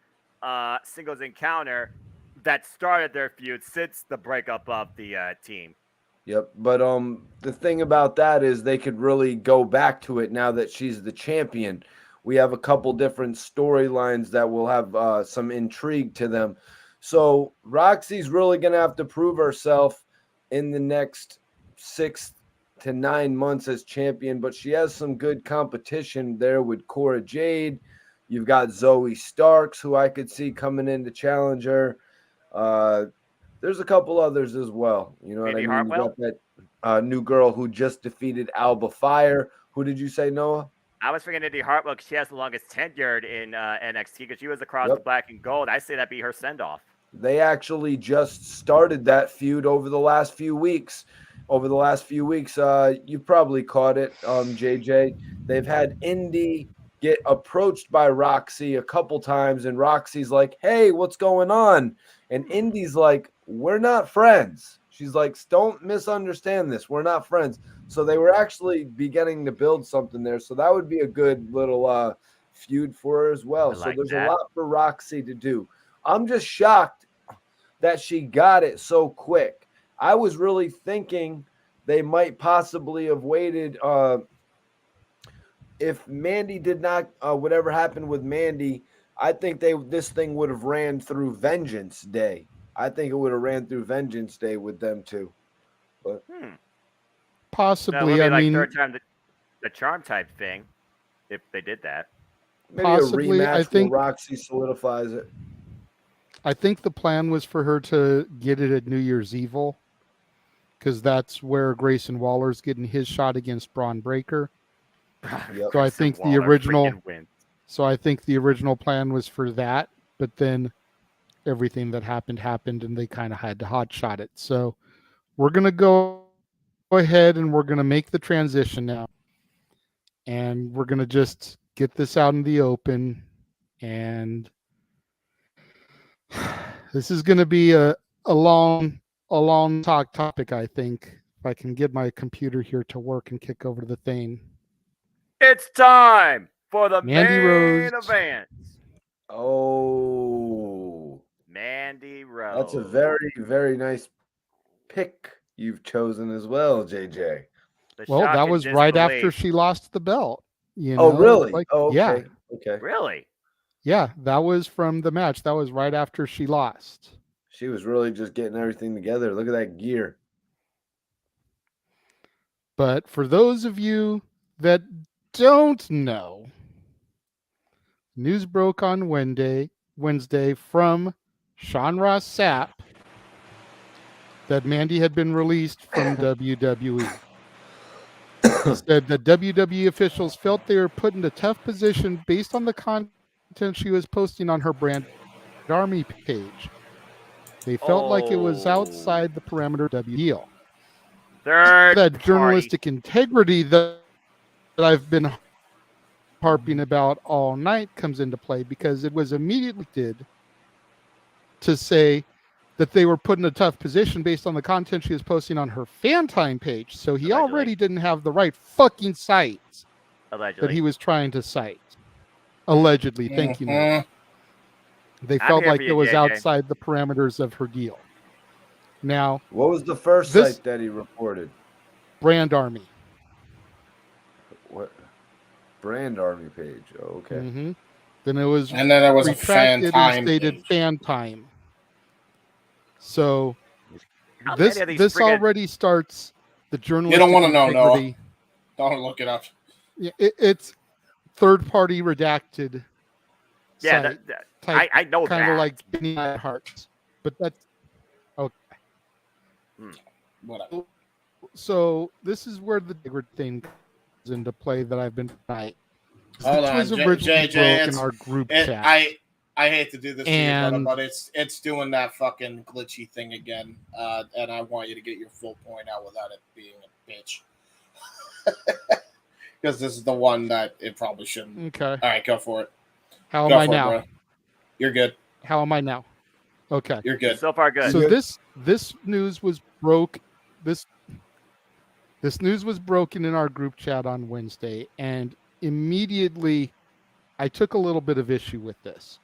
Speaker 2: singles encounter that started their feud since the breakup of the team.
Speaker 10: Yep, but the thing about that is they could really go back to it now that she's the champion. We have a couple different storylines that will have some intrigue to them. So Roxy's really going to have to prove herself in the next 6 to 9 months as champion, but she has some good competition there with Cora Jade. You've got Zoe Starks, who I could see coming in to challenge her. There's a couple others as well. You know what I mean?
Speaker 2: Hartwell?
Speaker 10: You got that new girl who just defeated Alba Fire. Who did you say, Noah?
Speaker 2: I was thinking Indy Hartwell because she has the longest tenured in NXT because she was across the black and gold. I say that'd be her send-off.
Speaker 10: They actually just started that feud over the last few weeks. You probably caught it, JJ. They've had Indy get approached by Roxy a couple times, and Roxy's like, "Hey, what's going on?" And Indy's like, "We're not friends." She's like, "Don't misunderstand this. We're not friends." So they were actually beginning to build something there. So that would be a good little feud for her as well. So there's a lot for Roxy to do. I'm just shocked that she got it so quick. I was really thinking they might possibly have waited. If Mandy did not, whatever happened with Mandy, I think this thing would have ran through Vengeance Day. I think it would have ran through Vengeance Day with them too. But
Speaker 3: possibly,
Speaker 2: I
Speaker 3: I mean,
Speaker 2: third time the charm type thing, if they did that.
Speaker 10: Maybe
Speaker 3: possibly,
Speaker 10: a rematch
Speaker 3: I think
Speaker 10: where Roxy solidifies it.
Speaker 3: I think the plan was for her to get it at New Year's Evil, because that's where Grayson Waller's getting his shot against Braun Breaker.
Speaker 10: Yep.
Speaker 3: So I think the original plan was for that, but then everything that happened, and they kind of had to hotshot it. So we're gonna go ahead and we're gonna make the transition now, and we're gonna just get this out in the open. And this is gonna be a long topic, I think. If I can get my computer here to work and kick over to the thing.
Speaker 2: It's time for the
Speaker 3: Mandy
Speaker 2: main
Speaker 3: Rose.
Speaker 2: event.
Speaker 10: Oh,
Speaker 2: Mandy Rose.
Speaker 10: that's a very, very nice pick you've chosen as well, JJ.
Speaker 3: Well, that was right after she lost the belt. You know?
Speaker 10: Oh, really?
Speaker 3: Like,
Speaker 10: okay.
Speaker 3: Yeah.
Speaker 10: Okay.
Speaker 2: Really?
Speaker 3: Yeah, that was from the match. That was right after she lost.
Speaker 10: She was really just getting everything together. Look at that gear.
Speaker 3: But for those of you that don't know, news broke on Wednesday from Sean Ross Sapp that Mandy had been released from WWE. He said that WWE officials felt they were put in a tough position based on the content she was posting on her Brand Army page. They felt like it was outside the parameter of the deal.
Speaker 2: Third
Speaker 3: that journalistic integrity that I've been harping about all night comes into play, because it was immediately to say that they were put in a tough position based on the content she was posting on her fan time page. So he already didn't have the right fucking sites that he was trying to cite. Allegedly. Thank you, Nate. They
Speaker 2: I'm
Speaker 3: felt
Speaker 2: here
Speaker 3: like
Speaker 2: for
Speaker 3: it
Speaker 2: you,
Speaker 3: was
Speaker 2: JJ.
Speaker 3: outside the parameters of her deal. Now,
Speaker 10: what was the first site that he reported?
Speaker 3: Brand Army.
Speaker 10: What? Brand Army page. Oh, okay.
Speaker 3: Mm-hmm. Then it was
Speaker 6: And then there was a fan
Speaker 3: retracted
Speaker 6: time
Speaker 3: and stated
Speaker 6: page.
Speaker 3: fan time. So
Speaker 2: How many of these
Speaker 3: this
Speaker 2: friggin-
Speaker 3: already starts the journalistic
Speaker 6: You don't want to know, Noah.
Speaker 3: integrity.
Speaker 6: Don't look it up.
Speaker 3: Yeah, it's third-party redacted.
Speaker 2: Yeah,
Speaker 3: site
Speaker 2: I know
Speaker 3: kind of
Speaker 2: that.
Speaker 3: like Benny Hearts, but that's okay.
Speaker 6: Whatever.
Speaker 3: So this is where the integrity thing comes into play that I've been tonight.
Speaker 6: Hold
Speaker 3: This
Speaker 6: on,
Speaker 3: was originally
Speaker 6: JJ.
Speaker 3: broke in our group chat.
Speaker 6: I hate to do this to you,
Speaker 3: And-
Speaker 6: brother, but it's doing that fucking glitchy thing again, and I want you to get your full point out without it being a bitch. Because this is the one that it probably shouldn't.
Speaker 3: Okay.
Speaker 6: All right, go for it.
Speaker 3: How am
Speaker 6: Go
Speaker 3: I
Speaker 6: for it,
Speaker 3: now?
Speaker 6: bro. You're good.
Speaker 3: How am I now? Okay.
Speaker 6: You're good.
Speaker 2: So far, good.
Speaker 3: So this news was broke. This news was broken in our group chat on Wednesday, and immediately I took a little bit of issue with this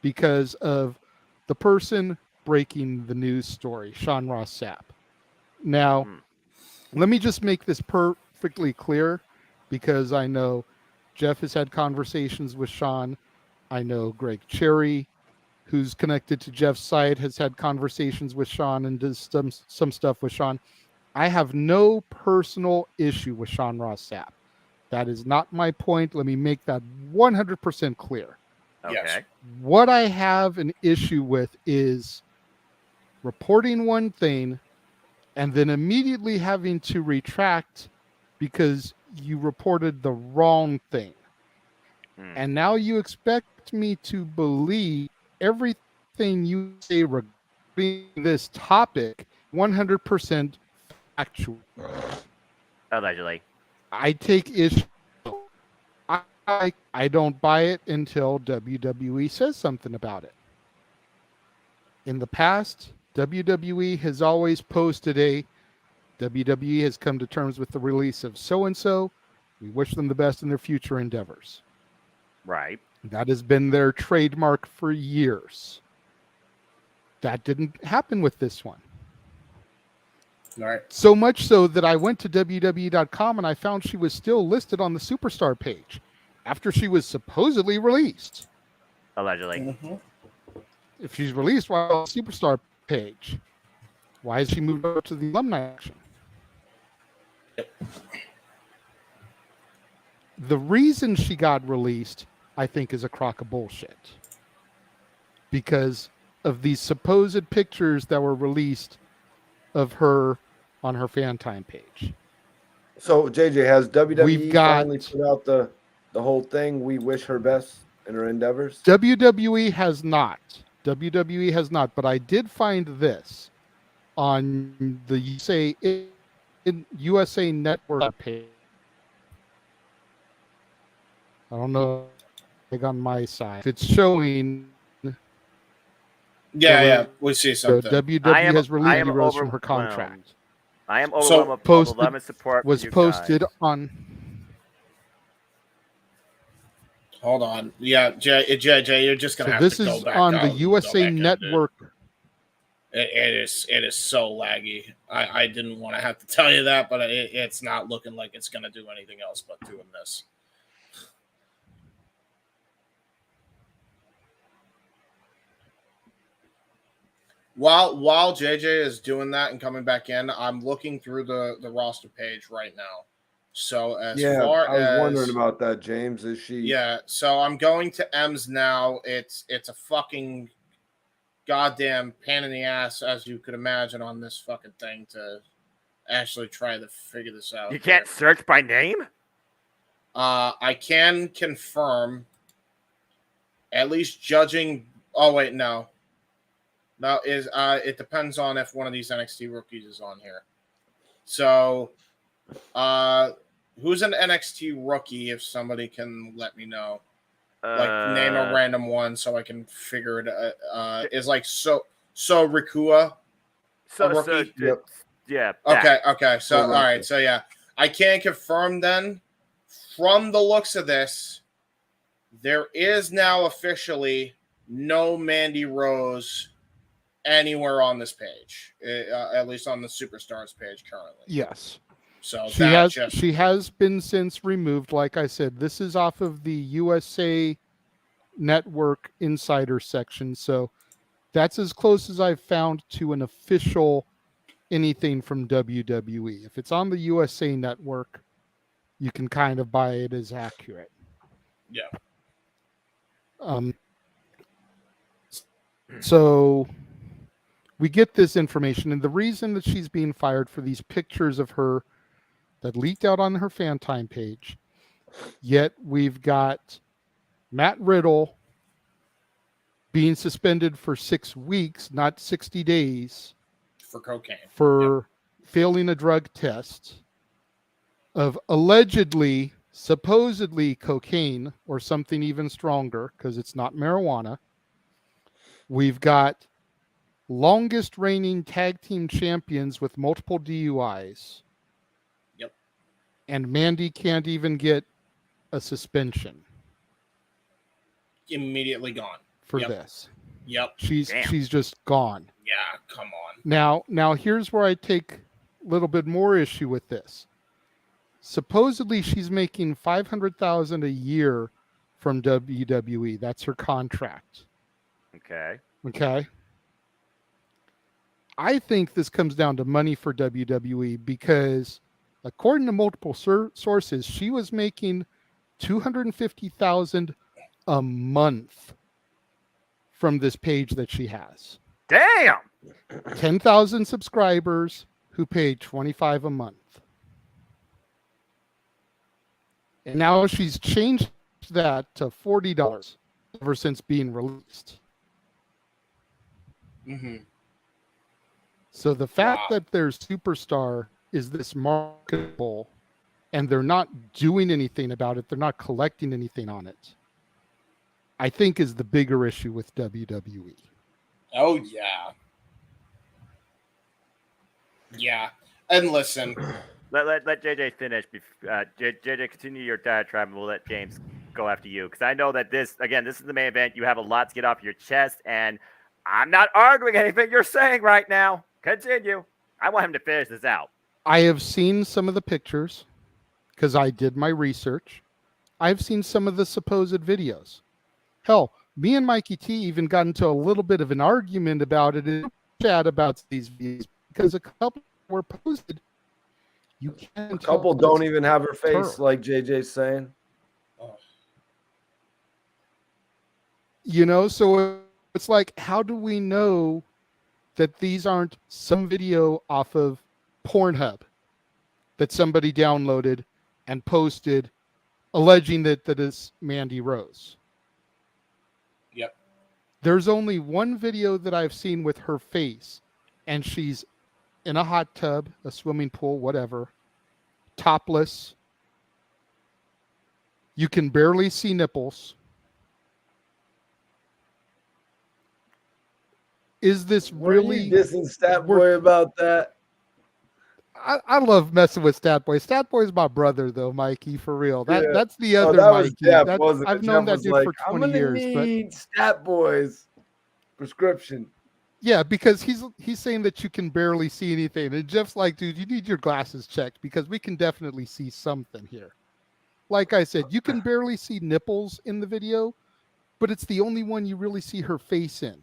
Speaker 3: because of the person breaking the news story, Sean Ross Sapp. Now, let me just make this perfectly clear, because I know Jeff has had conversations with Sean. I know Greg Cherry, who's connected to Jeff's site, has had conversations with Sean and does some stuff with Sean. I have no personal issue with Sean Ross Sapp. That is not my point. Let me make that 100% clear.
Speaker 2: Okay.
Speaker 6: Yes.
Speaker 3: What I have an issue with is reporting one thing and then immediately having to retract because you reported the wrong thing. And now you expect me to believe everything you say regarding this topic 100% factual.
Speaker 2: Allegedly.
Speaker 3: I take issue. I don't buy it until WWE says something about it. In the past, WWE has always posted WWE has come to terms with the release of so-and-so. We wish them the best in their future endeavors.
Speaker 2: Right.
Speaker 3: That has been their trademark for years. That didn't happen with this one.
Speaker 6: All right.
Speaker 3: So much so that I went to WWE.com and I found she was still listed on the Superstar page after she was supposedly released.
Speaker 2: Allegedly.
Speaker 3: If she's released, why on the Superstar page? Why has she moved over to the alumni section? The reason she got released, I think, is a crock of bullshit. Because of these supposed pictures that were released of her on her fan time page.
Speaker 10: So JJ, has WWE
Speaker 3: We've got-
Speaker 10: finally put out the whole thing? We wish her best in her endeavors.
Speaker 3: WWE has not. WWE has not, but I did find this on the USA Network page. I don't know, like on my side, it's showing.
Speaker 6: Yeah, we see
Speaker 3: So
Speaker 6: something.
Speaker 3: WWE has released heroes from her contract.
Speaker 2: I am overwhelmed with
Speaker 3: posted,
Speaker 2: love and support.
Speaker 3: was
Speaker 2: from you
Speaker 3: posted
Speaker 2: guys.
Speaker 3: on.
Speaker 6: Hold on. Yeah, JJ, you're just gonna
Speaker 3: So
Speaker 6: have
Speaker 3: this
Speaker 6: to go
Speaker 3: is
Speaker 6: back
Speaker 3: on the
Speaker 6: out and go
Speaker 3: USA
Speaker 6: back in, dude.
Speaker 3: Network.
Speaker 6: It is so laggy. I didn't want to have to tell you that, but it's not looking like it's gonna do anything else but doing this. While JJ is doing that and coming back in, I'm looking through the roster page right now. So as far
Speaker 10: I was
Speaker 6: as
Speaker 10: wondering about that, James. Is she?
Speaker 6: yeah, so I'm going to M's now. It's a fucking goddamn pain in the ass, as you could imagine, on this fucking thing to actually try to figure this out.
Speaker 2: You can't search by name?
Speaker 6: I can confirm, at least judging. Oh wait, no. No, it depends on if one of these NXT rookies is on here. So, Who's an NXT rookie? If somebody can let me know, like name a random one so I can figure it. Is like so Rikua a rookie?
Speaker 2: Yeah.
Speaker 6: Okay. So all right. So yeah, I can't confirm then. From the looks of this, there is now officially no Mandy Rose anywhere on this page, at least on the Superstars page currently.
Speaker 3: Yes.
Speaker 6: So
Speaker 3: she has been since removed. Like I said, this is off of the USA Network Insider section. So that's as close as I've found to an official anything from WWE. If it's on the USA Network, you can kind of buy it as accurate.
Speaker 6: Yeah.
Speaker 3: So we get this information, and the reason that she's being fired for these pictures of her that leaked out on her fan time page, yet we've got Matt Riddle being suspended for 6 weeks, not 60 days,
Speaker 6: for cocaine,
Speaker 3: for failing a drug test of allegedly, supposedly cocaine or something even stronger, because it's not marijuana. We've got longest reigning tag team champions with multiple DUIs.
Speaker 6: Yep.
Speaker 3: And Mandy can't even get a suspension.
Speaker 6: Immediately gone.
Speaker 3: For this.
Speaker 6: Yep.
Speaker 3: She's just gone.
Speaker 6: Yeah, come on.
Speaker 3: Now here's where I take a little bit more issue with this. Supposedly she's making $500,000 a year from WWE. That's her contract. Okay. I think this comes down to money for WWE because, according to multiple sources, she was making $250,000 a month from this page that she has.
Speaker 2: Damn!
Speaker 3: 10,000 subscribers who paid $25 a month. And now she's changed that to $40 ever since being released.
Speaker 6: Mm-hmm.
Speaker 3: So the fact that their superstar is this marketable and they're not doing anything about it, they're not collecting anything on it, I think is the bigger issue with WWE.
Speaker 6: Oh, yeah. Yeah. And listen.
Speaker 2: Let JJ finish. JJ, continue your diatribe, and we'll let James go after you. Because I know that this is the main event. You have a lot to get off your chest, and I'm not arguing anything you're saying right now. Continue. I want him to finish this out.
Speaker 3: I have seen some of the pictures because I did my research. I've seen some of the supposed videos. Hell, me and Mikey T even got into a little bit of an argument about it in the chat about these videos because a couple were posted. You can't.
Speaker 10: A couple don't even have her face, like JJ's saying.
Speaker 3: You know, so it's like, how do we know that these aren't some video off of Pornhub that somebody downloaded and posted alleging that is Mandy Rose?
Speaker 6: Yep.
Speaker 3: There's only one video that I've seen with her face, and she's in a hot tub, a swimming pool, whatever, topless. You can barely see nipples. Is this really
Speaker 10: dissing Stat Boy about that?
Speaker 3: I love messing with Stat Boy. Stat Boy's my brother, though, Mikey, for real. That's the other
Speaker 10: that was
Speaker 3: Mikey.
Speaker 10: Jeff, wasn't it?
Speaker 3: I've known
Speaker 10: Jeff
Speaker 3: that dude
Speaker 10: was
Speaker 3: for
Speaker 10: like,
Speaker 3: 20
Speaker 10: I'm gonna
Speaker 3: years.
Speaker 10: need Stat Boy's prescription.
Speaker 3: Yeah, because he's saying that you can barely see anything. And Jeff's like, dude, you need your glasses checked because we can definitely see something here. Like I said, you can barely see nipples in the video, but it's the only one you really see her face in.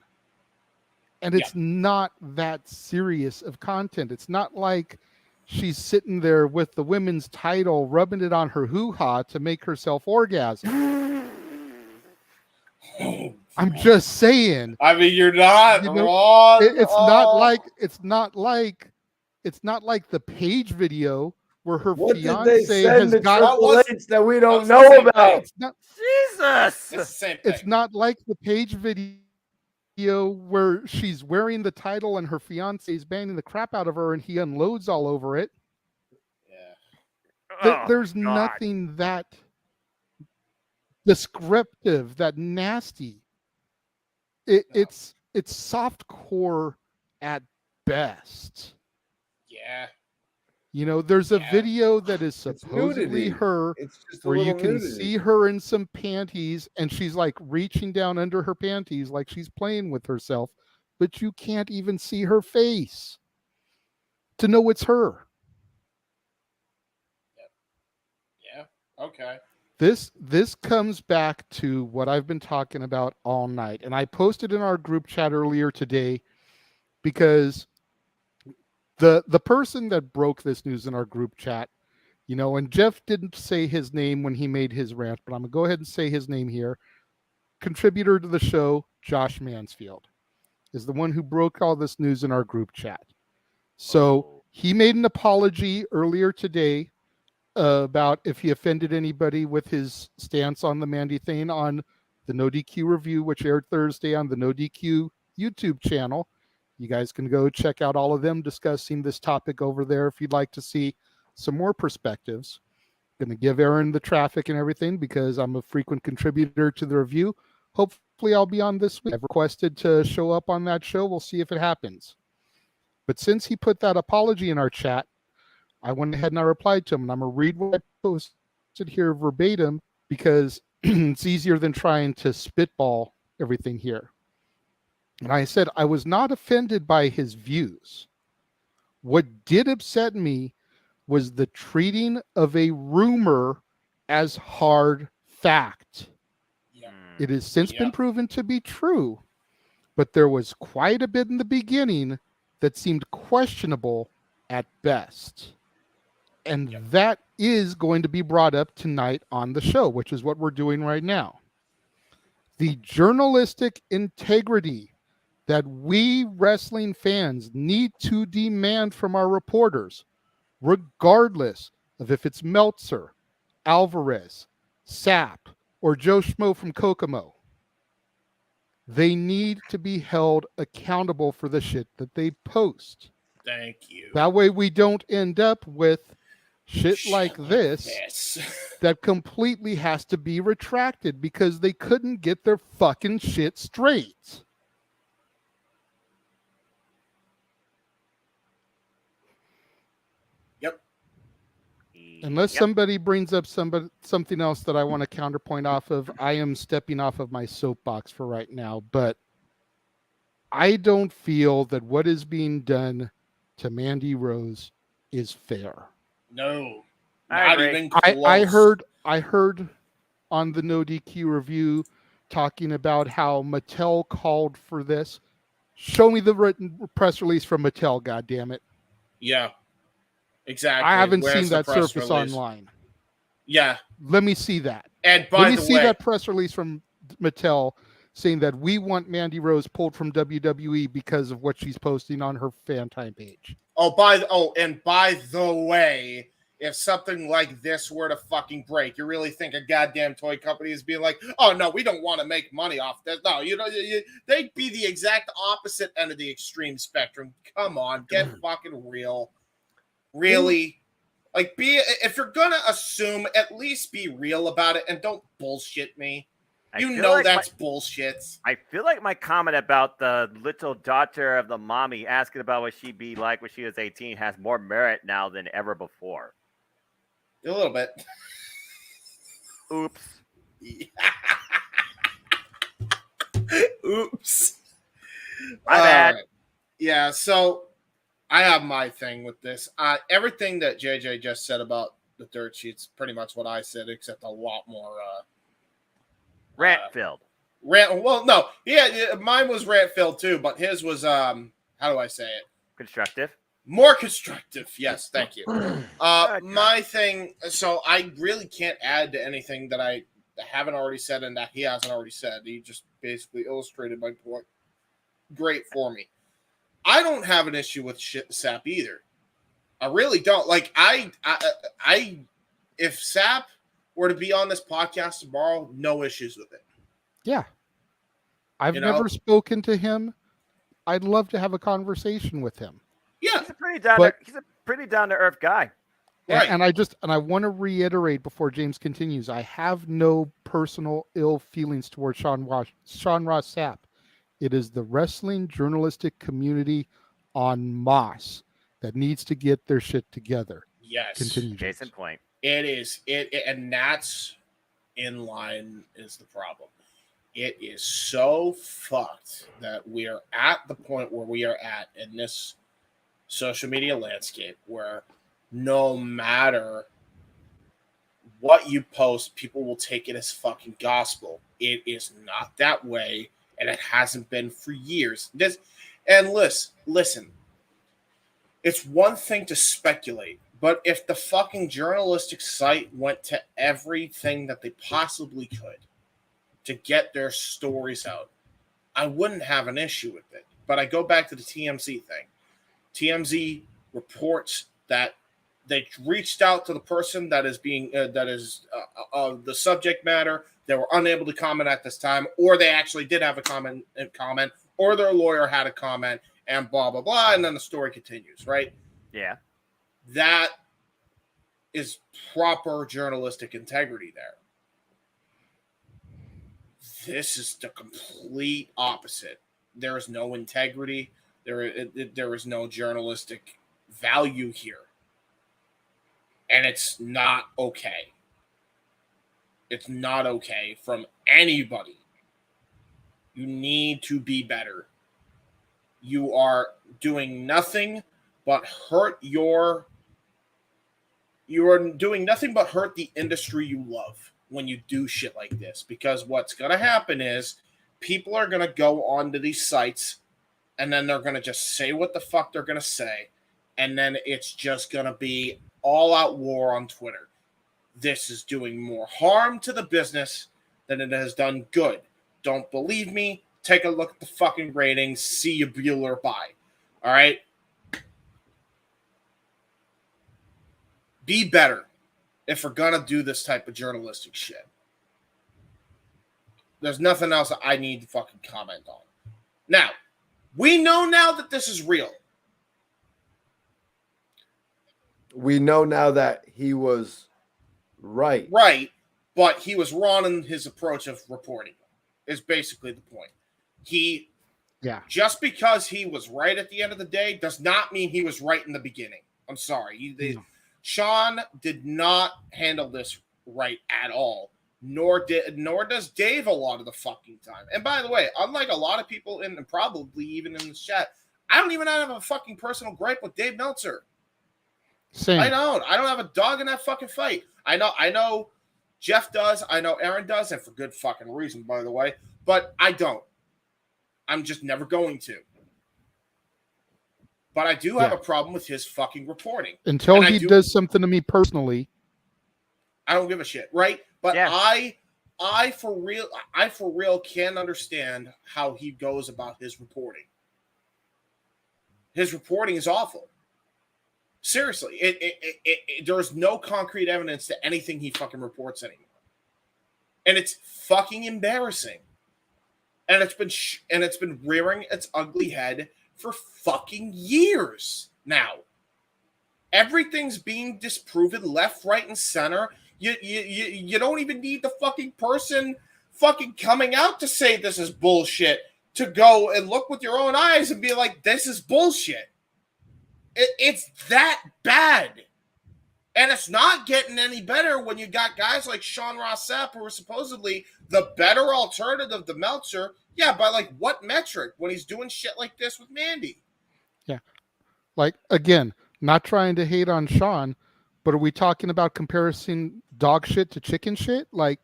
Speaker 3: And it's not that serious of content. It's not like she's sitting there with the women's title, rubbing it on her hoo-ha to make herself orgasm. I'm just saying.
Speaker 6: I mean, you're not wrong.
Speaker 3: It's not like the Page video where her fiance has got
Speaker 10: that we don't know about.
Speaker 2: Jesus.
Speaker 6: It's the same thing.
Speaker 3: It's not like the Page video where she's wearing the title and her fiance is banging the crap out of her and he unloads all over it. There's nothing that descriptive, that nasty. It's soft core at best.
Speaker 6: Yeah.
Speaker 3: You know, there's a video that is
Speaker 10: It's
Speaker 3: supposedly
Speaker 10: nudity.
Speaker 3: her
Speaker 10: It's just a
Speaker 3: where you
Speaker 10: little
Speaker 3: can
Speaker 10: nudity.
Speaker 3: see her in some panties and she's like reaching down under her panties like she's playing with herself, but you can't even see her face to know it's her.
Speaker 6: Yeah. Okay.
Speaker 3: This comes back to what I've been talking about all night. And I posted in our group chat earlier today because the person that broke this news in our group chat, you know, and Jeff didn't say his name when he made his rant, but I'm gonna go ahead and say his name here. Contributor to the show, Josh Mansfield, is the one who broke all this news in our group chat. So he made an apology earlier today about if he offended anybody with his stance on the Mandy thing on the No DQ review, which aired Thursday on the No DQ YouTube channel. You guys can go check out all of them discussing this topic over there if you'd like to see some more perspectives. Going to give Aaron the traffic and everything because I'm a frequent contributor to the review. Hopefully I'll be on this week. I've requested to show up on that show. We'll see if it happens. But since he put that apology in our chat, I went ahead and I replied to him. And I'm going to read what I posted here verbatim because it's easier than trying to spitball everything here. And I said, I was not offended by his views. What did upset me was the treating of a rumor as hard fact. It has since been proven to be true, but there was quite a bit in the beginning that seemed questionable at best. And that is going to be brought up tonight on the show, which is what we're doing right now. The journalistic integrity that we wrestling fans need to demand from our reporters, regardless of if it's Meltzer, Alvarez, Sapp, or Joe Schmo from Kokomo. They need to be held accountable for the shit that they post.
Speaker 6: Thank you.
Speaker 3: That way we don't end up with shit like this that completely has to be retracted because they couldn't get their fucking shit straight. Unless somebody brings up something else that I want to counterpoint off of, I am stepping off of my soapbox for right now. But I don't feel that what is being done to Mandy Rose is fair.
Speaker 6: No,
Speaker 2: I
Speaker 6: not
Speaker 2: agree.
Speaker 6: even close.
Speaker 3: I heard on the No DQ review talking about how Mattel called for this. Show me the written press release from Mattel, goddammit.
Speaker 6: Yeah. Exactly.
Speaker 3: I haven't
Speaker 6: Where's
Speaker 3: seen
Speaker 6: the
Speaker 3: that
Speaker 6: press
Speaker 3: surface
Speaker 6: release?
Speaker 3: online.
Speaker 6: Yeah.
Speaker 3: Let me see that.
Speaker 6: And
Speaker 3: Let
Speaker 6: by
Speaker 3: me
Speaker 6: the
Speaker 3: see
Speaker 6: way,
Speaker 3: that press release from Mattel saying that we want Mandy Rose pulled from WWE because of what she's posting on her fan time page.
Speaker 6: by the way, if something like this were to fucking break, you really think a goddamn toy company is being like, oh no, we don't want to make money off this? No, they'd be the exact opposite end of the extreme spectrum. Come on, get fucking real. Really? Like, if you're gonna assume, at least be real about it and don't bullshit me. You know like that's bullshit.
Speaker 2: I feel like my comment about the little daughter of the mommy asking about what she'd be like when she was 18 has more merit now than ever before.
Speaker 6: A little bit.
Speaker 2: Oops.
Speaker 6: Oops.
Speaker 2: My bad.
Speaker 6: Yeah, so I have my thing with this. Everything that JJ just said about the dirt sheet's pretty much what I said, except a lot more
Speaker 2: rant-filled.
Speaker 6: Well, no. Yeah, mine was rant-filled too, but his was how do I say it?
Speaker 2: Constructive.
Speaker 6: More constructive. Yes, thank you. My thing, so I really can't add to anything that I haven't already said and that he hasn't already said. He just basically illustrated my point great for me. I don't have an issue with Sapp either. I really don't. Like, I if Sapp were to be on this podcast tomorrow, no issues with it.
Speaker 3: Yeah. I've never spoken to him. I'd love to have a conversation with him.
Speaker 6: Yeah.
Speaker 2: He's a pretty down to earth guy.
Speaker 3: And I want to reiterate before James continues, I have no personal ill feelings towards Sean Ross Sapp. It is the wrestling journalistic community en masse that needs to get their shit together.
Speaker 6: Yes.
Speaker 3: Continue,
Speaker 2: Case
Speaker 3: James.
Speaker 2: in point.
Speaker 6: It is and that's in line is the problem. It is so fucked that we are at the point where we are at in this social media landscape where no matter what you post, people will take it as fucking gospel. It is not that way, and it hasn't been for years. Listen, it's one thing to speculate, but if the fucking journalistic site went to everything that they possibly could to get their stories out, I wouldn't have an issue with it. But I go back to the TMZ thing. TMZ reports that they reached out to the person that is the subject matter. They were unable to comment at this time, or they actually did have a comment, or their lawyer had a comment, and blah blah blah, and then the story continues. Right?
Speaker 2: Yeah.
Speaker 6: That is proper journalistic integrity there. This is the complete opposite. There is no integrity. There is no journalistic value here. And it's not okay. It's not okay from anybody. You need to be better. You are doing nothing but hurt the industry you love when you do shit like this. Because what's going to happen is people are going to go onto these sites and then they're going to just say what the fuck they're going to say. And then it's just going to be all-out war on Twitter. This is doing more harm to the business than it has done good. Don't believe me? Take a look at the fucking ratings. See you, Bueller. Bye. All right? Be better if we're going to do this type of journalistic shit. There's nothing else I need to fucking comment on. Now, we know now that this is real.
Speaker 10: We know now that he was right.
Speaker 6: Right, but he was wrong in his approach of reporting, is basically the point. Just because he was right at the end of the day does not mean he was right in the beginning. I'm sorry. Sean did not handle this right at all, nor does Dave a lot of the fucking time. And by the way, unlike a lot of people and probably even in the chat, I don't even have a fucking personal gripe with Dave Meltzer.
Speaker 3: Same.
Speaker 6: I don't have a dog in that fucking fight. I know Jeff does. I know Aaron does, and for good fucking reason, by the way. But I don't. I'm just never going to. But I do have a problem with his fucking reporting.
Speaker 3: Until he does something to me personally,
Speaker 6: I don't give a shit, right? But I for real can understand how he goes about his reporting. His reporting is awful. Seriously, there's no concrete evidence to anything he fucking reports anymore, and it's fucking embarrassing. And it's been rearing its ugly head for fucking years now. Everything's being disproven left, right, and center. You don't even need the fucking person fucking coming out to say this is bullshit to go and look with your own eyes and be like, this is bullshit. It's that bad. And it's not getting any better when you got guys like Sean Ross Sapp, who are supposedly the better alternative to Meltzer. Yeah, by like what metric when he's doing shit like this with Mandy?
Speaker 3: Yeah. Like, again, not trying to hate on Sean, but are we talking about comparison dog shit to chicken shit? Like,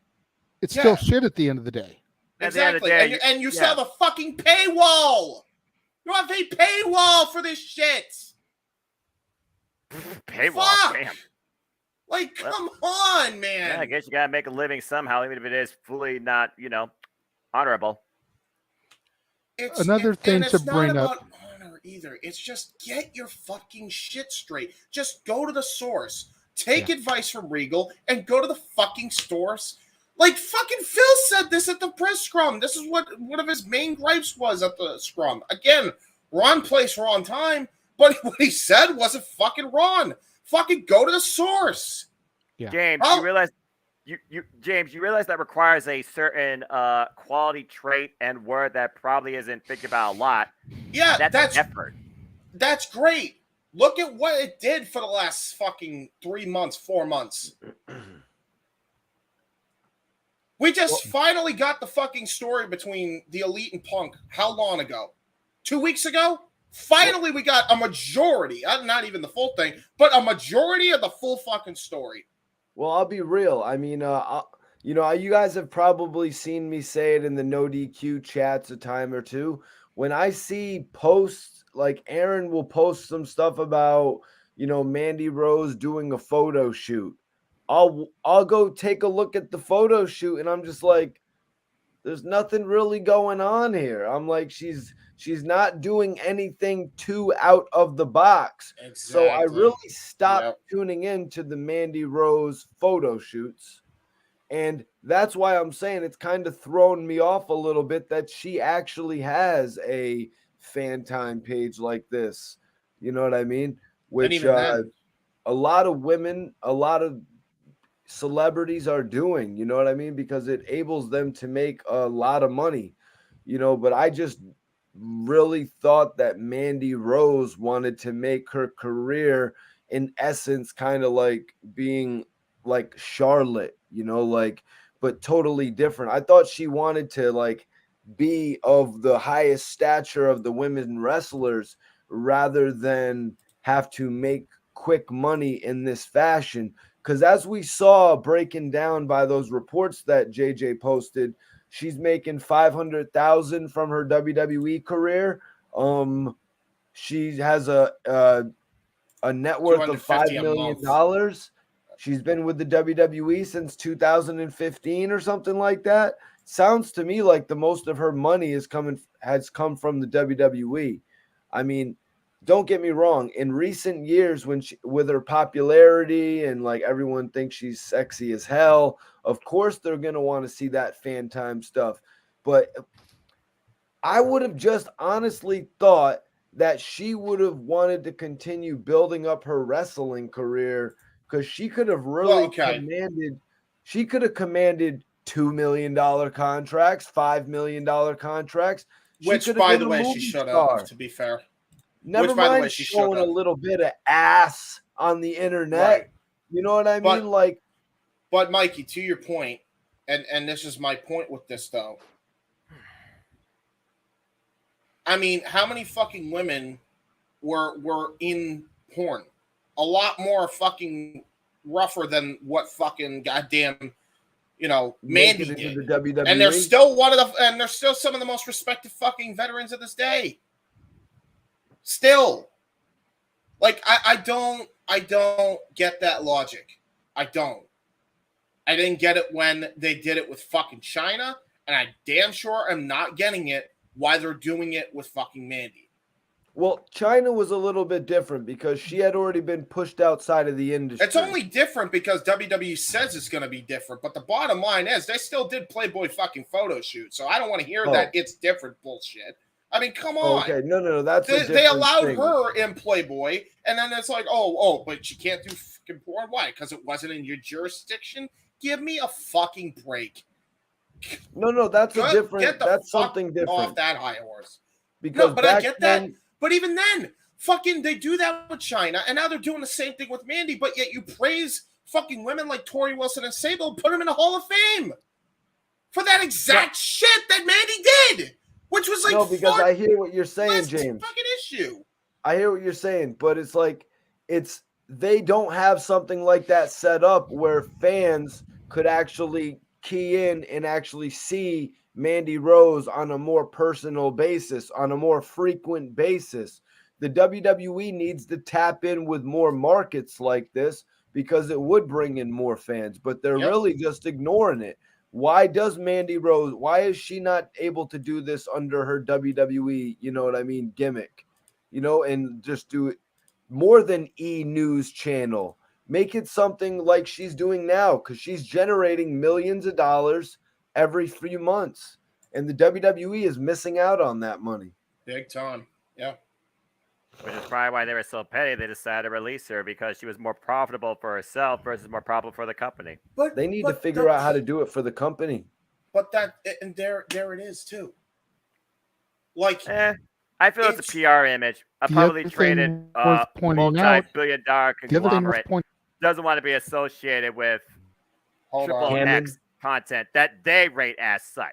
Speaker 3: it's still shit at the end of the day.
Speaker 6: Exactly. And you saw the fucking paywall. You have a paywall for this shit.
Speaker 2: Paywall,
Speaker 6: fuck.
Speaker 2: damn.
Speaker 6: Like, come on, man.
Speaker 2: Yeah, I guess you gotta make a living somehow, even if it is fully not, honorable.
Speaker 3: Another thing to bring up.
Speaker 6: It's not about honor either. It's just get your fucking shit straight. Just go to the source. Take advice from Regal and go to the fucking source. Like fucking Phil said this at the press scrum. This is what one of his main gripes was at the scrum. Again, wrong place, wrong time. But what he said wasn't fucking wrong. Fucking go to the source.
Speaker 3: Yeah.
Speaker 2: James,
Speaker 6: Oh.
Speaker 2: you realize James, you realize that requires a certain quality trait and word that probably isn't thinking about a lot.
Speaker 6: Yeah, that's
Speaker 2: effort.
Speaker 6: That's great. Look at what it did for the last fucking 3 months, 4 months. We just finally got the fucking story between the Elite and Punk. How long ago? 2 weeks ago? Finally, we got a majority, not even the full thing, but a majority of the full fucking story.
Speaker 10: Well, I'll be real. I mean, you guys have probably seen me say it in the no DQ chats a time or two. When I see posts, like Aaron will post some stuff about, Mandy Rose doing a photo shoot. I'll go take a look at the photo shoot and I'm just like, there's nothing really going on here. I'm like, she's not doing anything too out of the box.
Speaker 6: Exactly.
Speaker 10: So I really stopped tuning into the Mandy Rose photo shoots. And that's why I'm saying it's kind of thrown me off a little bit that she actually has a fan time page like this. You know what I mean? Which a lot of women, a lot of celebrities are doing, you know what I mean? Because it enables them to make a lot of money, but I just really thought that Mandy Rose wanted to make her career in essence kind of like being like Charlotte, but totally different. I thought she wanted to like be of the highest stature of the women wrestlers rather than have to make quick money in this fashion. Because as we saw breaking down by those reports that JJ posted, she's making $500,000 from her WWE career. She has a net worth of $5 million. She's been with the WWE since 2015 or something like that. Sounds to me like the most of her money has come from the WWE. I mean, don't get me wrong. In recent years, with her popularity and like everyone thinks she's sexy as hell, of course they're gonna want to see that fan time stuff. But I would have just honestly thought that she would have wanted to continue building up her wrestling career because she could have really commanded. She could have commanded $2 million contracts, $5 million contracts.
Speaker 6: Which, by the way, she should have. To be fair.
Speaker 10: Never mind showing a little bit of ass on the internet. Right. You know what I mean?
Speaker 6: But Mikey, to your point, and this is my point with this though. I mean, how many fucking women were in porn? A lot more fucking rougher than what fucking goddamn, Mandy did.
Speaker 10: The WWE.
Speaker 6: And they're still they're still some of the most respected fucking veterans of this day. Still, like I don't get that logic. I don't. I didn't get it when they did it with fucking China, and I damn sure am not getting it why they're doing it with fucking Mandy.
Speaker 10: Well, China was a little bit different because she had already been pushed outside of the industry.
Speaker 6: It's only different because WWE says it's going to be different, but the bottom line is they still did Playboy fucking photo shoot, so I don't want to hear that it's different bullshit. I mean, come on.
Speaker 10: Okay, no, that's
Speaker 6: they allowed her in Playboy, and then it's like, but she can't do fucking porn. Why? Because it wasn't in your jurisdiction. Give me a fucking break.
Speaker 10: No, that's a different. That's something different.
Speaker 6: Off that high horse.
Speaker 10: Because
Speaker 6: but I get that. But even then, fucking, they do that with China, and now they're doing the same thing with Mandy. But yet you praise fucking women like Tori Wilson and Sable, put them in the Hall of Fame for that exact shit that Mandy did. Which was like
Speaker 10: because I hear what you're saying, James.
Speaker 6: Fucking issue.
Speaker 10: I hear what you're saying, but it's like they don't have something like that set up where fans could actually key in and actually see Mandy Rose on a more personal basis, on a more frequent basis. The WWE needs to tap in with more markets like this because it would bring in more fans, but they're really just ignoring it. Why does Mandy Rose, why is she not able to do this under her WWE, you know what I mean, gimmick, and just do it more than E! News Channel. Make it something like she's doing now because she's generating millions of dollars every few months. And the WWE is missing out on that money.
Speaker 6: Big time. Yeah.
Speaker 2: Which is probably why they were so petty. They decided to release her because she was more profitable for herself versus more profitable for the company.
Speaker 6: But
Speaker 10: They need to figure out how to do it for the company.
Speaker 6: But there it is too. Like,
Speaker 2: I feel it's a PR image. A
Speaker 3: The
Speaker 2: publicly
Speaker 3: other
Speaker 2: traded
Speaker 3: thing worth pointing out-
Speaker 2: multi-billion-dollar
Speaker 3: the other thing worth
Speaker 2: conglomerate doesn't want to be associated with
Speaker 6: Hold
Speaker 2: Triple
Speaker 6: on.
Speaker 2: X content that they rate as such.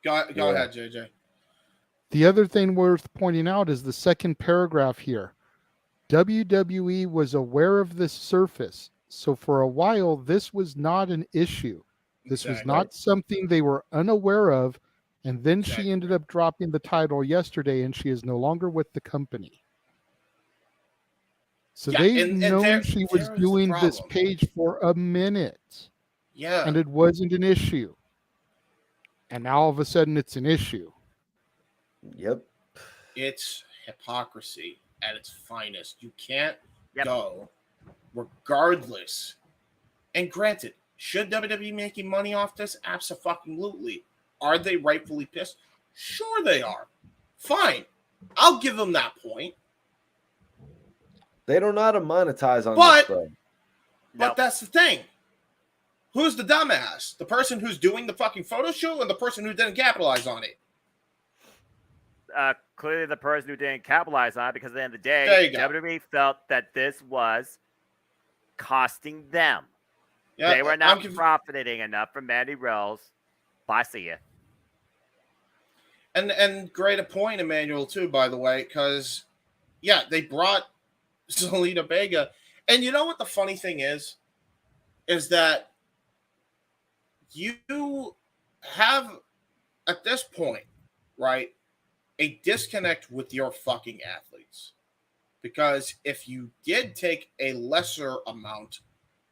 Speaker 6: Go ahead, JJ.
Speaker 3: The other thing worth pointing out is the second paragraph here. WWE was aware of this surface, so for a while this was not an issue. This was
Speaker 6: Exactly.
Speaker 3: not something they were unaware of, and then she ended up dropping the title yesterday, and she is no longer with the company. So
Speaker 6: Yeah,
Speaker 3: they've
Speaker 6: and
Speaker 3: known she was
Speaker 6: there is the
Speaker 3: doing this
Speaker 6: problem.
Speaker 3: page for a minute.
Speaker 6: Yeah.
Speaker 3: And it wasn't an issue. And now all of a sudden it's an issue.
Speaker 10: Yep.
Speaker 6: It's hypocrisy at its finest. You can't go regardless. And granted, should WWE making money off this? Absolutely. Are they rightfully pissed? Sure they are. Fine. I'll give them that point.
Speaker 10: They don't know how to monetize on
Speaker 6: But-
Speaker 10: this, though.
Speaker 6: But that's the thing. Who's the dumbass? The person who's doing the fucking photo shoot or the person who didn't capitalize on it?
Speaker 2: Clearly the person who didn't capitalize on it, because at the end of the
Speaker 6: There
Speaker 2: day,
Speaker 6: you go.
Speaker 2: WWE felt that this was costing them.
Speaker 6: Yeah,
Speaker 2: They were
Speaker 6: I'm
Speaker 2: not profiting enough from Mandy Rose. I see you.
Speaker 6: And great a point, Emmanuel, too, by the way, because, yeah, they brought Zelina Vega. And you know what the funny thing is? Is that you have, at this point, right, a disconnect with your fucking athletes. Because if you did take a lesser amount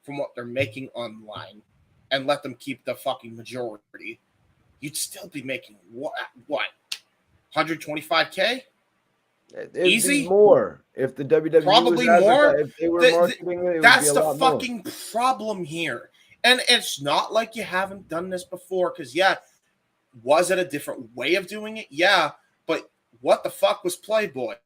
Speaker 6: from what they're making online and let them keep the fucking majority, you'd still be making what 125K?
Speaker 10: It'd
Speaker 6: Easy?
Speaker 10: be more if the WWE
Speaker 6: Probably
Speaker 10: was
Speaker 6: more.
Speaker 10: If they were marketing it, it
Speaker 6: That's
Speaker 10: would be a
Speaker 6: the
Speaker 10: lot more.
Speaker 6: fucking problem here. And it's not like you haven't done this before, because, yeah, was it a different way of doing it? Yeah, but what the fuck was Playboy?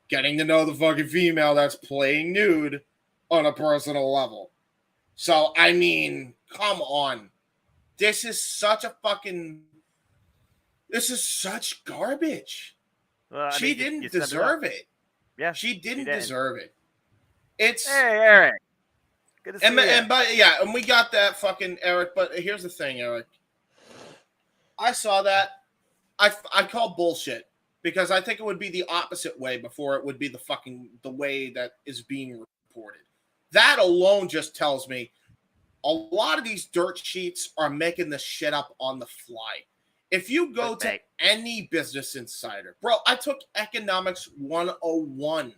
Speaker 6: Getting to know the fucking female that's playing nude on a personal level. So, I mean, come on. This is such garbage.
Speaker 2: Well,
Speaker 6: She didn't deserve it.
Speaker 2: Yeah,
Speaker 6: she didn't
Speaker 2: didn't.
Speaker 6: deserve it. It's
Speaker 2: Hey, Eric. Good to see you.
Speaker 6: and we got that fucking Eric. But here's the thing, Eric. I saw that. I call bullshit because I think it would be the opposite way before it would be the way that is being reported. That alone just tells me a lot of these dirt sheets are making this shit up on the fly. If you go to any Business Insider, bro, I took Economics 101.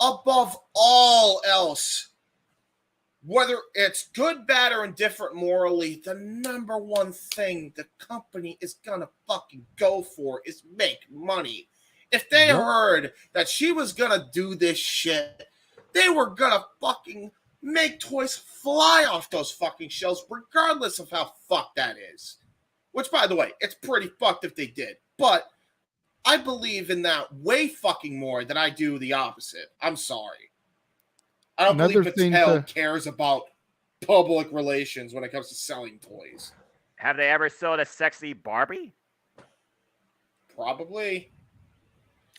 Speaker 6: Above all else, whether it's good, bad, or indifferent morally, the number one thing the company is gonna fucking go for is make money. If they heard that she was gonna do this shit, they were gonna fucking make toys fly off those fucking shelves, regardless of how fucked that is. Which, by the way, it's pretty fucked if they did. But I believe in that way fucking more than I do the opposite. I'm sorry. I don't believe Mattel cares about public relations when it comes to selling toys.
Speaker 2: Have they ever sold a sexy Barbie?
Speaker 6: Probably.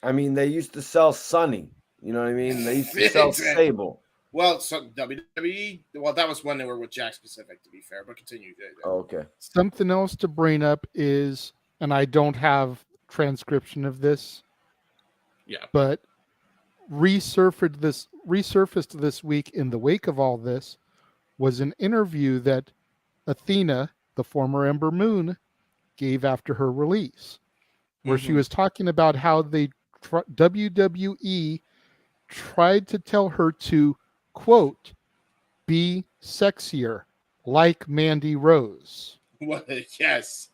Speaker 10: I mean, they used to sell Sunny. You know what I mean? They used to sell Sable.
Speaker 6: Well, so WWE, well, that was when they were with Jack Specific, to be fair, but continue.
Speaker 10: Oh, okay.
Speaker 3: Something else to bring up is, and I don't have transcription of this.
Speaker 6: Yeah.
Speaker 3: But resurfaced this week in the wake of all this was an interview that Athena, the former Ember Moon, gave after her release, where she was talking about how WWE tried to tell her to, quote, be sexier like Mandy Rose.
Speaker 6: What? Yes.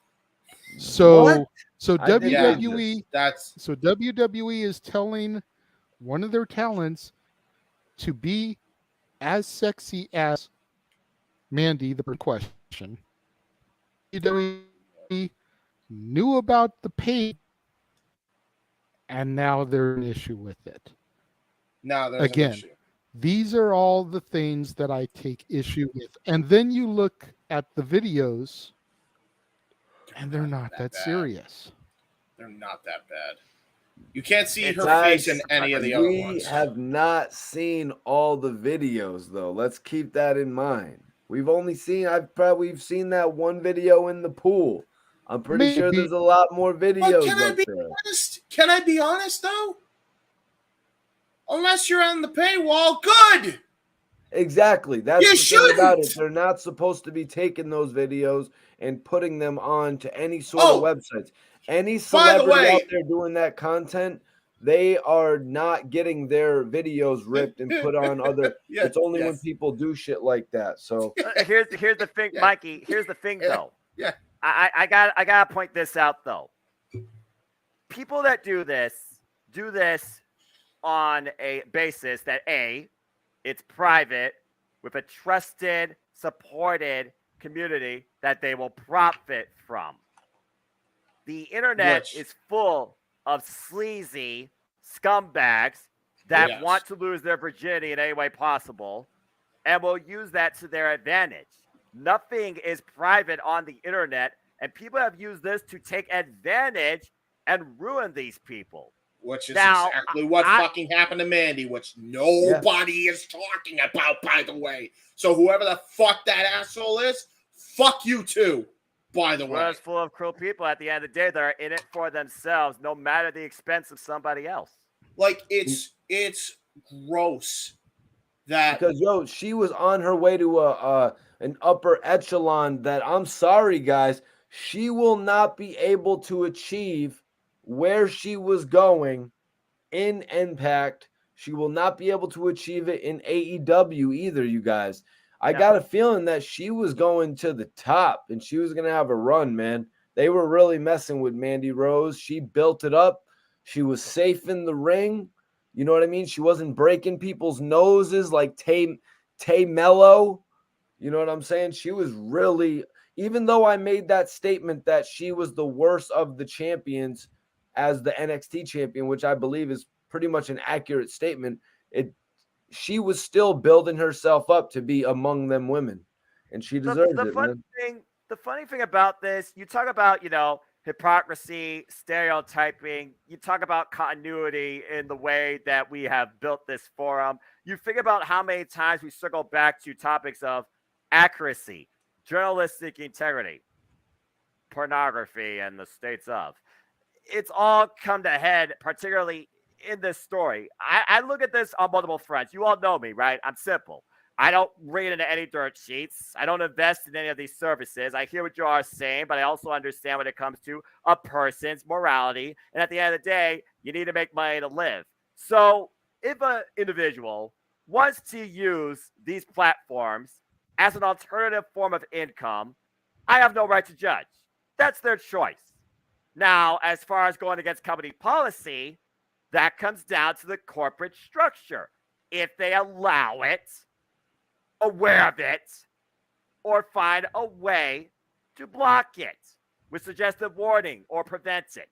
Speaker 3: So
Speaker 6: What?
Speaker 3: WWE
Speaker 6: That's
Speaker 3: WWE is telling one of their talents to be as sexy as Mandy, the question. WWE knew about the page and now there's an issue with it.
Speaker 6: Now there's an
Speaker 3: Again,
Speaker 6: issue.
Speaker 3: these are all the things that I take issue with. And then you look at the videos, and they're not that serious.
Speaker 6: They're not that bad. You can't see her
Speaker 10: Guys,
Speaker 6: face in any of the other
Speaker 10: we
Speaker 6: ones.
Speaker 10: have not seen all the videos, though. Let's keep that in mind. We've seen that one video in the pool. I'm pretty sure there's a lot more videos up there.
Speaker 6: Honest? Can I be honest, though? Unless you're on the paywall, good.
Speaker 10: Exactly. That's
Speaker 6: You
Speaker 10: the thing about it.
Speaker 6: shouldn't.
Speaker 10: They're not supposed to be taking those videos and putting them on to any sort of websites. Any celebrity out there doing that content, they are not getting their videos ripped and put on other. It's only when people do shit like that. So
Speaker 2: here's the thing, Mikey. Here's the thing, though.
Speaker 6: Yeah.
Speaker 2: I gotta point this out, though. People that do this on a basis that it's private with a trusted, supported community that they will profit from. The internet is full of sleazy scumbags that want to lose their virginity in any way possible and will use that to their advantage. Nothing is private on the internet, and people have used this to take advantage and ruin these people.
Speaker 6: Which is exactly what fucking happened to Mandy, which nobody is talking about, by the way. So whoever the fuck that asshole is, fuck you too, by the way.
Speaker 2: World's full of cruel people at the end of the day that are in it for themselves, no matter the expense of somebody else.
Speaker 6: Like, it's gross that...
Speaker 10: Because, she was on her way to an upper echelon that, I'm sorry, guys, she will not be able to achieve where she was going in Impact. She will not be able to achieve it in AEW either, you guys. I got a feeling that she was going to the top and she was going to have a run, man. They were really messing with Mandy Rose. She built it up. She was safe in the ring. You know what I mean? She wasn't breaking people's noses like Tay Mello. You know what I'm saying? She was really, even though I made that statement that she was the worst of the champions as the NXT champion, which I believe is pretty much an accurate statement, she was still building herself up to be among them women, and she deserves it, man.
Speaker 2: The funny thing about this, you talk about, hypocrisy, stereotyping, you talk about continuity in the way that we have built this forum. You think about how many times we circle back to topics of accuracy, journalistic integrity, pornography, and the states of. It's all come to head, particularly in this story. I look at this on multiple fronts. You all know me, right? I'm simple. I don't read into any dirt sheets. I don't invest in any of these services. I hear what you are saying, but I also understand when it comes to a person's morality. And at the end of the day, you need to make money to live. So if an individual wants to use these platforms as an alternative form of income, I have no right to judge. That's their choice. Now, as far as going against company policy, that comes down to the corporate structure. If they allow it, aware of it, or find a way to block it with suggestive warning or prevent it.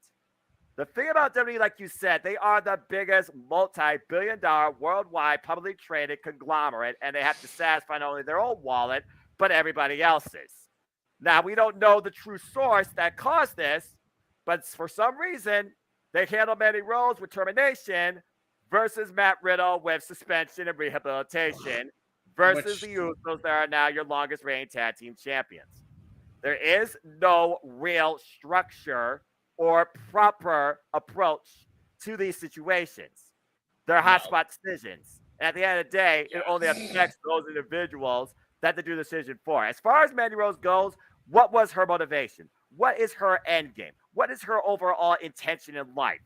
Speaker 2: The thing about WWE, like you said, they are the biggest multi-billion-dollar worldwide publicly traded conglomerate, and they have to satisfy not only their own wallet, but everybody else's. Now, we don't know the true source that caused this, but for some reason, they handle Mandy Rose with termination versus Matt Riddle with suspension and rehabilitation versus the Usos that are now your longest reigning tag team champions. There is no real structure or proper approach to these situations. They're hotspot decisions. And at the end of the day, it only affects those individuals that they do the decision for. As far as Mandy Rose goes, what was her motivation? What is her end game? What is her overall intention in life?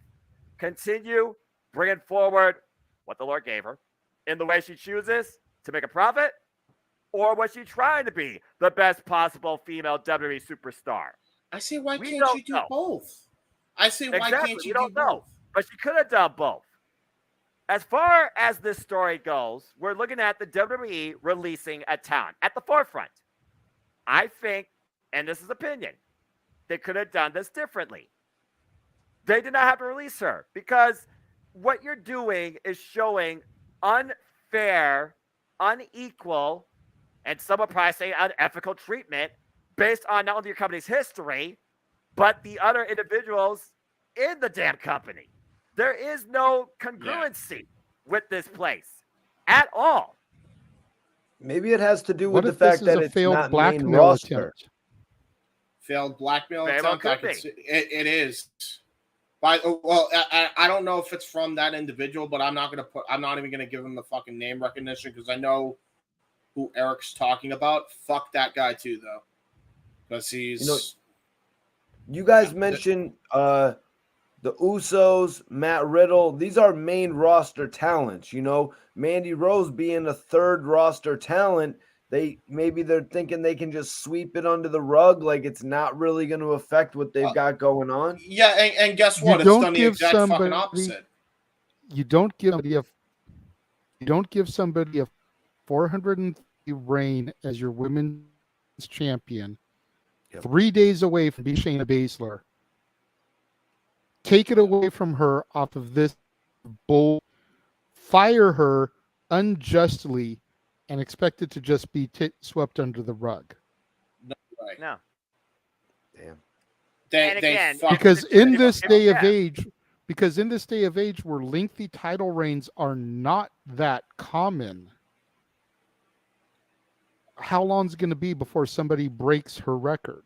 Speaker 2: Continue bringing forward what the Lord gave her in the way she chooses to make a profit? Or was she trying to be the best possible female WWE superstar?
Speaker 6: I say, why can't you do both? I say, why can't you do both?
Speaker 2: But she could have done both. As far as this story goes, we're looking at the WWE releasing a talent at the forefront. I think, and this is opinion, they could have done this differently. they did not have to release her because what you're doing is showing unfair, unequal, and some would probably say unethical treatment based on not only your company's history, but the other individuals in the damn company. There is no congruency with this place at all.
Speaker 10: Maybe it has to do
Speaker 3: What
Speaker 10: with the
Speaker 3: if this
Speaker 10: fact
Speaker 3: is
Speaker 10: that
Speaker 3: a
Speaker 10: it's
Speaker 3: failed
Speaker 10: not main
Speaker 3: blackmail
Speaker 10: roster.
Speaker 3: attempt?
Speaker 6: Failed blackmail
Speaker 2: Very well
Speaker 6: attempt. I
Speaker 2: could
Speaker 6: could
Speaker 2: be.
Speaker 6: see, it is. Well, I don't know if it's from that individual, but I'm not even gonna give him the fucking name recognition because I know who Eric's talking about. Fuck that guy too, though, because he's.
Speaker 10: You guys mentioned the Usos, Matt Riddle. These are main roster talents. Mandy Rose being a third roster talent. They're thinking they can just sweep it under the rug, like it's not really going to affect what they've got going on.
Speaker 6: Yeah, and guess what? It's done the exact fucking opposite.
Speaker 3: You don't give somebody a 430 reign as your women's champion. Yep. 3 days away from being Shayna Baszler. Take it away from her off of this bull. Fire her unjustly and expect it to just be swept under the rug.
Speaker 6: No way.
Speaker 2: No.
Speaker 6: Damn.
Speaker 3: Because in this day of age, where lengthy title reigns are not that common, how long is it going to be before somebody breaks her record?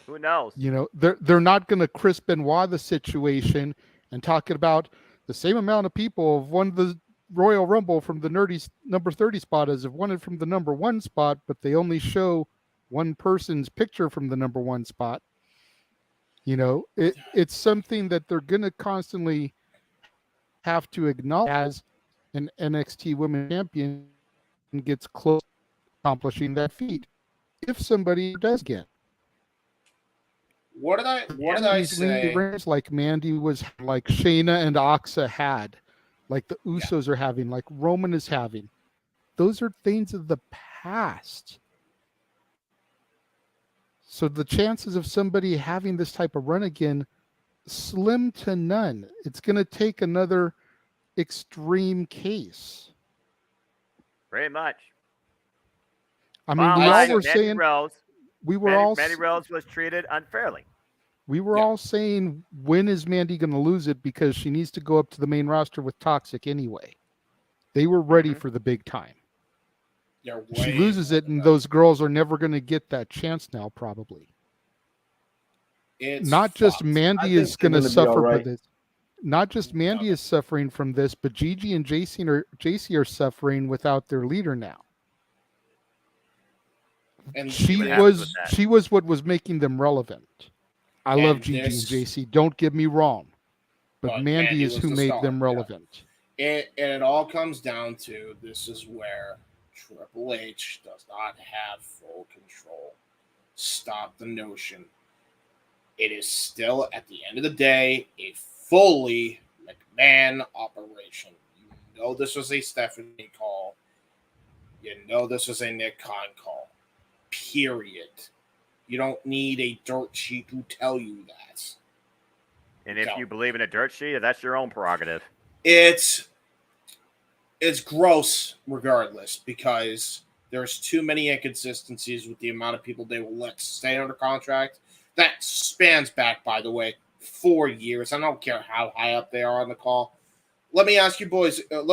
Speaker 2: Who knows?
Speaker 3: They're not going to Chris Benoit the situation and talking about the same amount of people have won the Royal Rumble from the nerdy number 30 spot as have won it from the number 1 spot, but they only show one person's picture from the number 1 spot. It's something that they're going to constantly have to acknowledge as an NXT Women's Champion gets close to accomplishing that feat. If somebody does get.
Speaker 6: What did I say?
Speaker 3: Like Mandy was, like Shayna and Asuka had, like the Usos are having, like Roman is having. Those are things of the past. So the chances of somebody having this type of run again, slim to none. It's going to take another extreme case.
Speaker 2: Pretty much.
Speaker 3: I mean, we all were saying
Speaker 2: Mandy Rose was treated unfairly.
Speaker 3: We were all saying, when is Mandy going to lose it? Because she needs to go up to the main roster with Toxic anyway. They were ready for the big time. She loses it, and those girls are never going to get that chance now, probably. Not just Mandy is going to suffer for this. Not just Mandy is suffering from this, but Gigi and JC are suffering without their leader now. And she was what was making them relevant. I love Gigi and JC. Don't get me wrong, but Mandy is who made them relevant.
Speaker 6: It all comes down to this is where Triple H does not have full control. Stop the notion. It is still, at the end of the day, a fully McMahon operation. You know this was a Stephanie call. You know this was a Nick Khan call. Period. You don't need a dirt sheet to tell you that.
Speaker 2: And if you believe in a dirt sheet, that's your own prerogative.
Speaker 6: It's gross regardless because there's too many inconsistencies with the amount of people they will let stay under contract. That spans back, by the way, 4 years. I don't care how high up they are on the call. Let me ask you boys a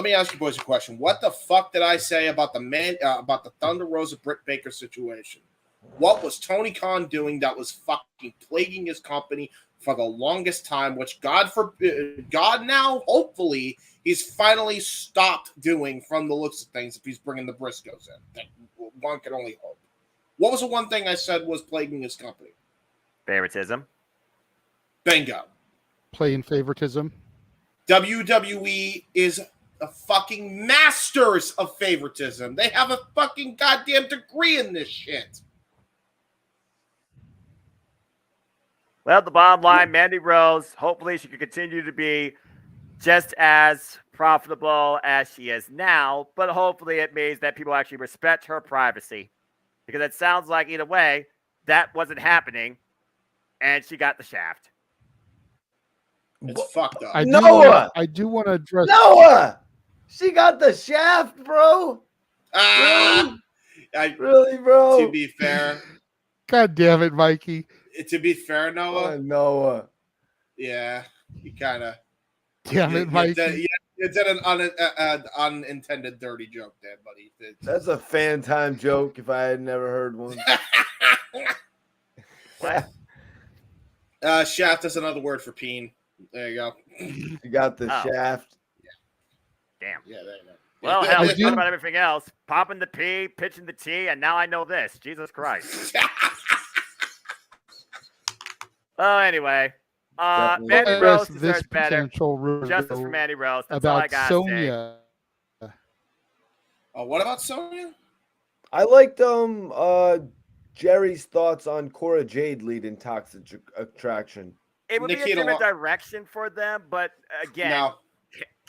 Speaker 6: question. What the fuck did I say about the Thunder Rosa Britt Baker situation? What was Tony Khan doing that was fucking plaguing his company for the longest time, which God now, hopefully, he's finally stopped doing from the looks of things if he's bringing the Briscoes in. That one can only hope. What was the one thing I said was plaguing his company?
Speaker 2: Favoritism.
Speaker 6: Bingo.
Speaker 3: Playing favoritism.
Speaker 6: WWE is a fucking masters of favoritism. They have a fucking goddamn degree in this shit.
Speaker 2: Well, the bottom line, Mandy Rose, hopefully she can continue to be just as profitable as she is now, but hopefully it means that people actually respect her privacy. Because it sounds like, either way, that wasn't happening and she got the shaft.
Speaker 6: It's fucked up.
Speaker 3: I do want to address
Speaker 10: Noah. She got the shaft, bro.
Speaker 6: Ah,
Speaker 10: Really, bro?
Speaker 6: To be fair,
Speaker 3: God damn it, Mikey.
Speaker 6: to be fair, Noah.
Speaker 10: Noah.
Speaker 6: Yeah, you kind of.
Speaker 3: Damn it, Mikey.
Speaker 6: You did an unintended dirty joke there, buddy.
Speaker 10: That's a fan time joke if I had never heard one.
Speaker 2: What?
Speaker 6: Shaft is another word for peen. There you go.
Speaker 10: You got the shaft.
Speaker 2: Damn.
Speaker 6: Yeah, there you go.
Speaker 2: Well, hell, let's talk about everything else. Popping the P, pitching the T, and now I know this. Jesus Christ.
Speaker 3: Let
Speaker 2: Anyway. Mandy
Speaker 3: us
Speaker 2: Rose
Speaker 3: this
Speaker 2: deserves better.
Speaker 3: potential rumor
Speaker 2: Justice for Mandy Rose. That's all I
Speaker 3: about
Speaker 2: got.
Speaker 3: Sonya.
Speaker 6: What about Sonya?
Speaker 10: I liked Jerry's thoughts on Cora Jade leading Toxic Attraction.
Speaker 2: It would be a different direction for them, but again,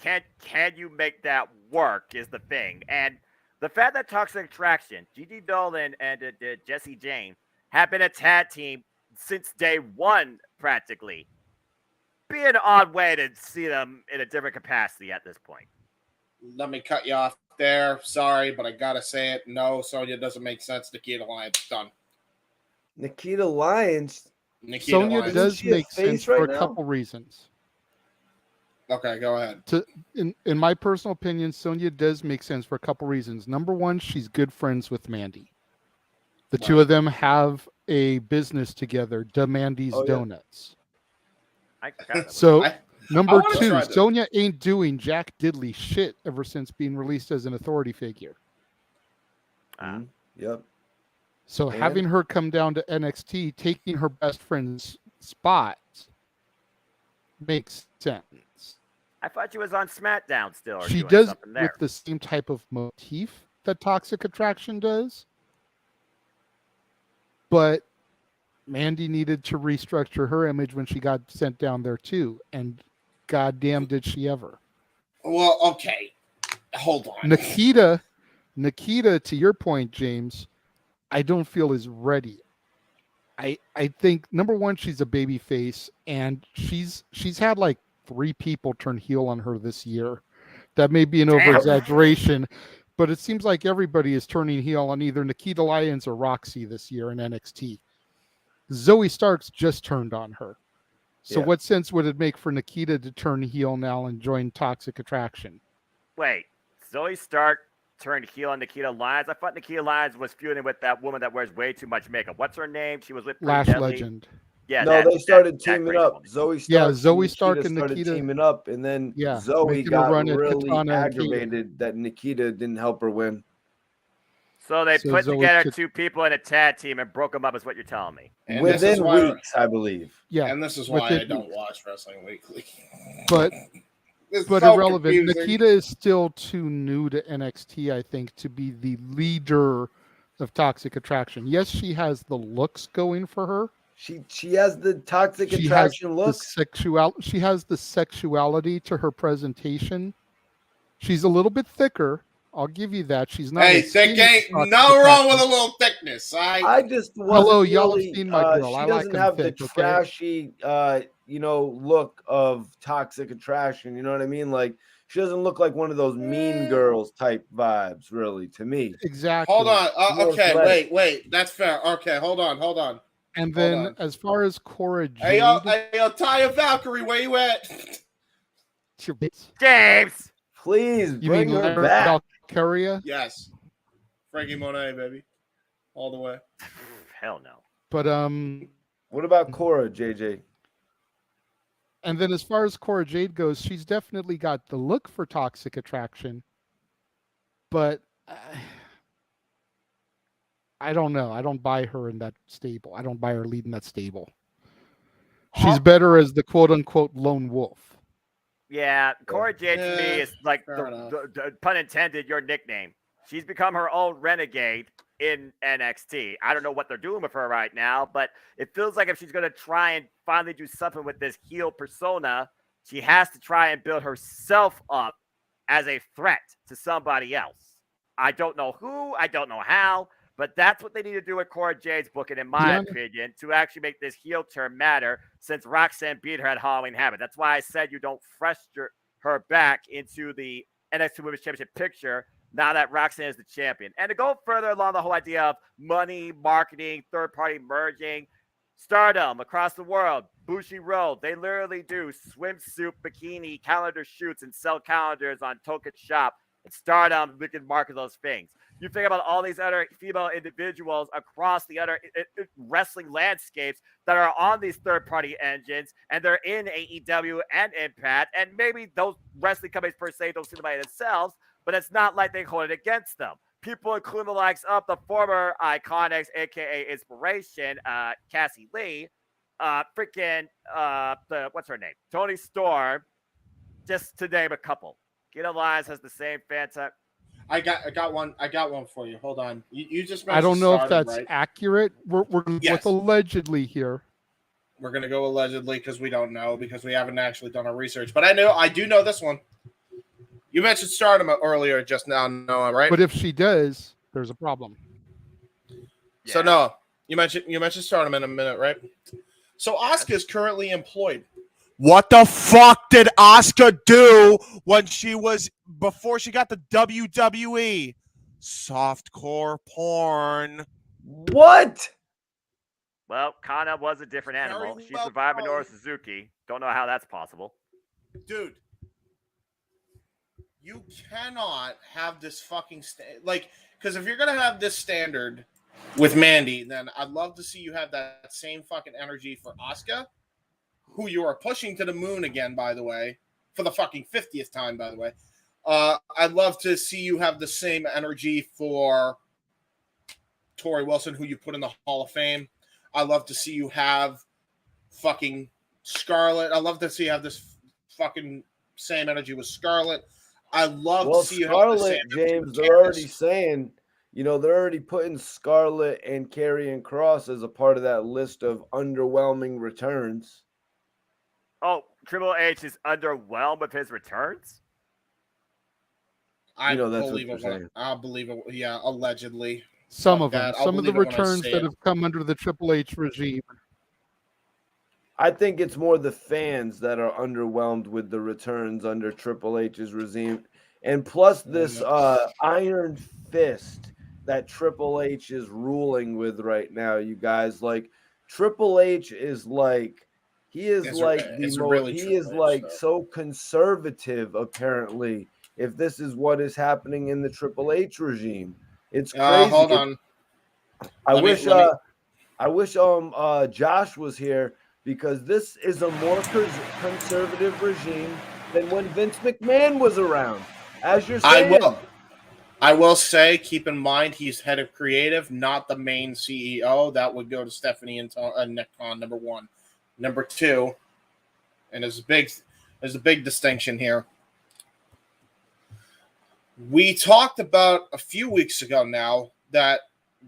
Speaker 2: can you make that work is the thing. And the fact that Toxic Attraction, Gigi Dolan and Jessie Jane have been a tag team since day one, practically, be an odd way to see them in a different capacity at this point.
Speaker 6: Let me cut you off there. Sorry, but I gotta say it. No, Sonya doesn't make sense. Nikita Lyons done.
Speaker 10: Nikita Lyons.
Speaker 3: Sonya does make sense for a couple reasons.
Speaker 6: Okay, go ahead.
Speaker 3: In my personal opinion, Sonya does make sense for a couple reasons. Number one, she's good friends with Mandy. The two of them have a business together, Mandy's Donuts. So, number two, Sonya ain't doing Jack Diddley shit ever since being released as an authority figure.
Speaker 10: Yep.
Speaker 3: So having her come down to NXT, taking her best friend's spot, makes sense.
Speaker 2: I thought she was on SmackDown still. Or
Speaker 3: She
Speaker 2: doing
Speaker 3: does
Speaker 2: something there.
Speaker 3: with the same type of motif that Toxic Attraction does. But Mandy needed to restructure her image when she got sent down there too. And goddamn did she ever.
Speaker 6: Well, okay. Hold on.
Speaker 3: Nikita, to your point, James, I don't feel is ready. I think number one, she's a baby face, and she's had like 3 people turn heel on her this year. That may be an over-exaggeration, but it seems like everybody is turning heel on either Nikita Lyons or Roxy this year in NXT. Zoe Starks just turned on her. So what sense would it make for Nikita to turn heel now and join Toxic Attraction?
Speaker 2: Wait, Zoe Stark turned heel on Nikita Lyons? I thought Nikita Lyons was feuding with that woman that wears way too much makeup. What's her name? She was with
Speaker 3: Lash
Speaker 2: Deadly.
Speaker 3: Legend.
Speaker 2: Yeah,
Speaker 10: no, they started teaming up.
Speaker 2: woman.
Speaker 10: Zoe Stark,
Speaker 3: Yeah, Zoe Stark and
Speaker 10: started
Speaker 3: Nikita
Speaker 10: teaming up, and then Zoe
Speaker 3: making a
Speaker 10: got
Speaker 3: run at
Speaker 10: really
Speaker 3: Katana and
Speaker 10: aggravated that Nikita didn't help her win.
Speaker 2: So they
Speaker 3: So
Speaker 2: put
Speaker 3: Zoe
Speaker 2: together
Speaker 3: could-
Speaker 2: 2 people in a tag team and broke them up, is what you're telling me.
Speaker 6: And this is
Speaker 10: Within
Speaker 6: why-
Speaker 10: weeks, I believe.
Speaker 3: Yeah,
Speaker 6: And this is why I
Speaker 3: within
Speaker 6: don't
Speaker 3: weeks.
Speaker 6: watch Wrestling Weekly.
Speaker 3: But
Speaker 6: It's
Speaker 3: but
Speaker 6: so
Speaker 3: irrelevant.
Speaker 6: confusing.
Speaker 3: Nikita is still too new to NXT, I think, to be the leader of Toxic Attraction. Yes, she has the looks going for her.
Speaker 10: She has the Toxic
Speaker 3: She has
Speaker 10: Attraction
Speaker 3: the
Speaker 10: look.
Speaker 3: she has the sexuality to her presentation. She's a little bit thicker. I'll give you that. She's not.
Speaker 6: Hey,
Speaker 3: as
Speaker 6: thick
Speaker 3: skinny
Speaker 6: ain't
Speaker 3: as Toxic
Speaker 6: no wrong with
Speaker 3: Attraction.
Speaker 6: a little thickness.
Speaker 10: I just
Speaker 3: Hello,
Speaker 10: wasn't
Speaker 3: y'all have
Speaker 10: really,
Speaker 3: seen my girl.
Speaker 10: She
Speaker 3: I like
Speaker 10: doesn't
Speaker 3: them
Speaker 10: have
Speaker 3: thick,
Speaker 10: the
Speaker 3: okay?
Speaker 10: trashy, look of Toxic Attraction. You know what I mean? Like she doesn't look like one of those mean girls type vibes, really, to me.
Speaker 3: Exactly.
Speaker 6: Hold on.
Speaker 10: More
Speaker 6: Okay,
Speaker 10: athletic.
Speaker 6: wait. That's fair. Okay, hold on.
Speaker 3: And
Speaker 6: Hold
Speaker 3: then
Speaker 6: on.
Speaker 3: as far as Cora Jade,
Speaker 6: Hey, yo, Taya Valkyrie, where you at?
Speaker 3: it's your bitch.
Speaker 2: James!
Speaker 10: Please
Speaker 3: You
Speaker 10: bring
Speaker 3: mean
Speaker 10: her back.
Speaker 3: Valkyria?
Speaker 6: Yes. Frankie Monet, baby. All the way.
Speaker 2: Hell no.
Speaker 3: But
Speaker 10: What about Cora, JJ?
Speaker 3: and then as far as Cora Jade goes, she's definitely got the look for Toxic Attraction. But I don't know. I don't buy her in that stable. I don't buy her leading that stable. She's better as the quote unquote lone wolf.
Speaker 2: Yeah, Cora Jade to me
Speaker 6: Yeah,
Speaker 2: is like
Speaker 6: fair enough.
Speaker 2: the pun intended, your nickname. She's become her own renegade in NXT. I don't know what they're doing with her right now, but it feels like if she's going to try and finally do something with this heel persona, she has to try and build herself up as a threat to somebody else. I don't know who, I don't know how, But that's what they need to do with Cora Jade's booking, in my
Speaker 3: Yeah.
Speaker 2: opinion, to actually make this heel turn matter, since Roxanne beat her at Halloween Havoc. That's why I said you don't frustrate her back into the NXT Women's Championship picture now that Roxanne is the champion. And to go further along the whole idea of money, marketing, third-party merging, Stardom across the world, Bushi Road, they literally do swimsuit, bikini, calendar shoots, and sell calendars on Token Shop. And Stardom, we can market those things. You think about all these other female individuals across the other wrestling landscapes that are on these third-party engines, and they're in AEW and Impact, and maybe those wrestling companies per se don't see them by themselves, but it's not like they hold it against them. People including the likes of the former Iconics, aka Inspiration, Cassie Lee, what's her name? Tony Storm, just to name a couple. Get Alliance has the same fan type.
Speaker 6: I got one for you. Hold on. You just mentioned
Speaker 3: I don't know if
Speaker 6: Stardom,
Speaker 3: that's
Speaker 6: right?
Speaker 3: accurate. We're
Speaker 6: Yes.
Speaker 3: with allegedly here.
Speaker 6: We're gonna go allegedly because we don't know, because we haven't actually done our research. But I do know this one. You mentioned Stardom earlier just now, Noah, right?
Speaker 3: But if she does, there's a problem.
Speaker 6: So Noah, you mentioned Stardom in a minute, right? So Asuka is currently employed.
Speaker 1: What the fuck did Asuka do before she got the WWE? Softcore porn.
Speaker 10: What?
Speaker 2: Well, Kana was a different animal. She survived Minoru Suzuki. Don't know how that's possible.
Speaker 6: Dude, you cannot have this fucking because if you're gonna have this standard with Mandy, then I'd love to see you have that same fucking energy for Asuka, who you are pushing to the moon again, by the way, for the fucking 50th time, by the way. I'd love to see you have the same energy for Tori Wilson, who you put in the Hall of Fame. I'd love to see you have fucking Scarlett. I'd love to see you have this fucking same energy with Scarlett. I'd love to see you have the same
Speaker 10: Scarlett, James,
Speaker 6: with
Speaker 10: they're already saying, they're already putting Scarlett and Karrion Kross as a part of that list of underwhelming returns.
Speaker 2: Oh, Triple H is underwhelmed with his returns?
Speaker 6: I
Speaker 10: that's
Speaker 6: believe
Speaker 10: what
Speaker 6: it.
Speaker 10: you're saying.
Speaker 6: I believe it. Yeah, allegedly.
Speaker 3: Some
Speaker 6: Fuck
Speaker 3: of them.
Speaker 6: that. I'll
Speaker 3: Some of the
Speaker 6: believe it when I
Speaker 3: returns
Speaker 6: see
Speaker 3: that
Speaker 6: it.
Speaker 3: have come under the Triple H regime.
Speaker 10: I think it's more the fans that are underwhelmed with the returns under Triple H's regime. And plus this iron fist that Triple H is ruling with right now, you guys. Like, Triple H is like, he is so conservative, apparently, if this is what is happening in the Triple H regime. It's crazy.
Speaker 6: Hold on.
Speaker 10: I wish Josh was here, because this is a more conservative regime than when Vince McMahon was around. As you're saying.
Speaker 6: I will say, keep in mind, he's head of creative, not the main CEO. That would go to Stephanie and Nick Khan, number one. Number two, and there's a big distinction here. We talked about a few weeks ago now that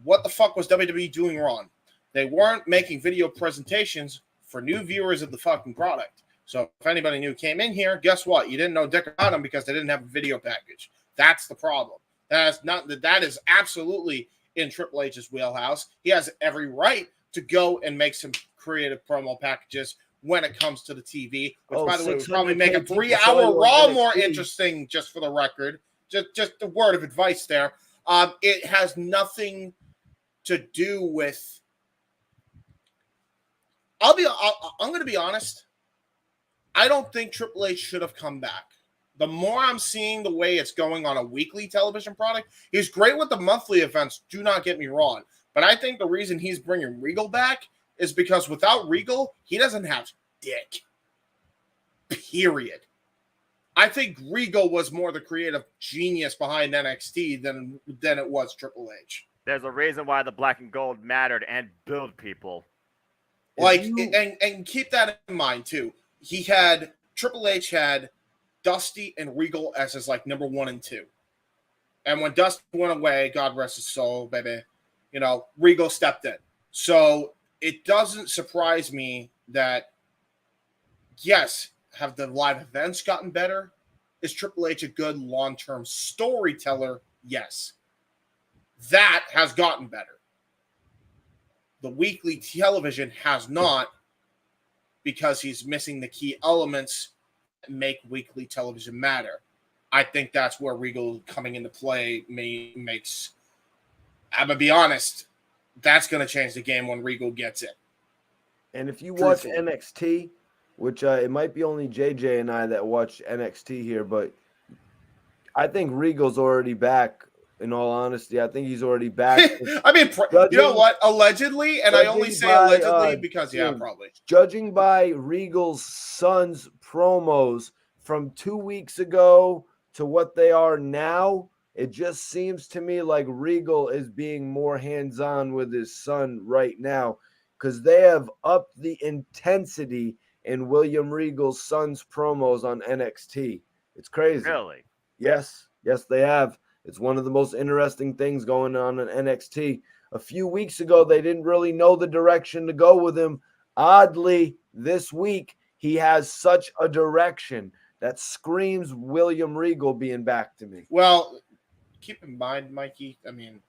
Speaker 6: what the fuck was WWE doing wrong? They weren't making video presentations for new viewers of the fucking product. So if anybody new came in here, guess what? You didn't know dick about them because they didn't have a video package. That's the problem. That is absolutely in Triple H's wheelhouse. He has every right to go and make some creative promo packages when it comes to the TV, which, by the way, would probably make a 3-hour Raw more interesting, just for the record. Just a word of advice there. It has nothing to do with... I'm going to be honest. I don't think Triple H should have come back. The more I'm seeing the way it's going on a weekly television product, he's great with the monthly events, do not get me wrong. But I think the reason he's bringing Regal back is because without Regal, he doesn't have dick. Period. I think Regal was more the creative genius behind NXT than it was Triple H.
Speaker 2: There's a reason why the black and gold mattered and build people.
Speaker 6: And keep that in mind, too. Triple H had Dusty and Regal as his number 1 and 2. And when Dusty went away, God rest his soul, baby, Regal stepped in. So it doesn't surprise me that, yes, have the live events gotten better? Is Triple H a good long-term storyteller? Yes. That has gotten better. The weekly television has not, because he's missing the key elements that make weekly television matter. I think that's where Regal coming into play makes. I'm going to be honest, that's going to change the game when Regal gets it.
Speaker 10: And if you watch NXT, which it might be only JJ and I that watch NXT here, but I think Regal's already back. In all honesty, I think he's already back.
Speaker 6: I mean, you know what? Allegedly, and I only say allegedly because, probably.
Speaker 10: Judging by Regal's son's promos from 2 weeks ago to what they are now, it just seems to me like Regal is being more hands-on with his son right now, because they have upped the intensity in William Regal's son's promos on NXT. It's crazy.
Speaker 2: Really?
Speaker 10: Yes, they have. It's one of the most interesting things going on in NXT. A few weeks ago, they didn't really know the direction to go with him. Oddly, this week, he has such a direction that screams William Regal being back to me.
Speaker 6: Well, keep in mind, Mikey, I mean,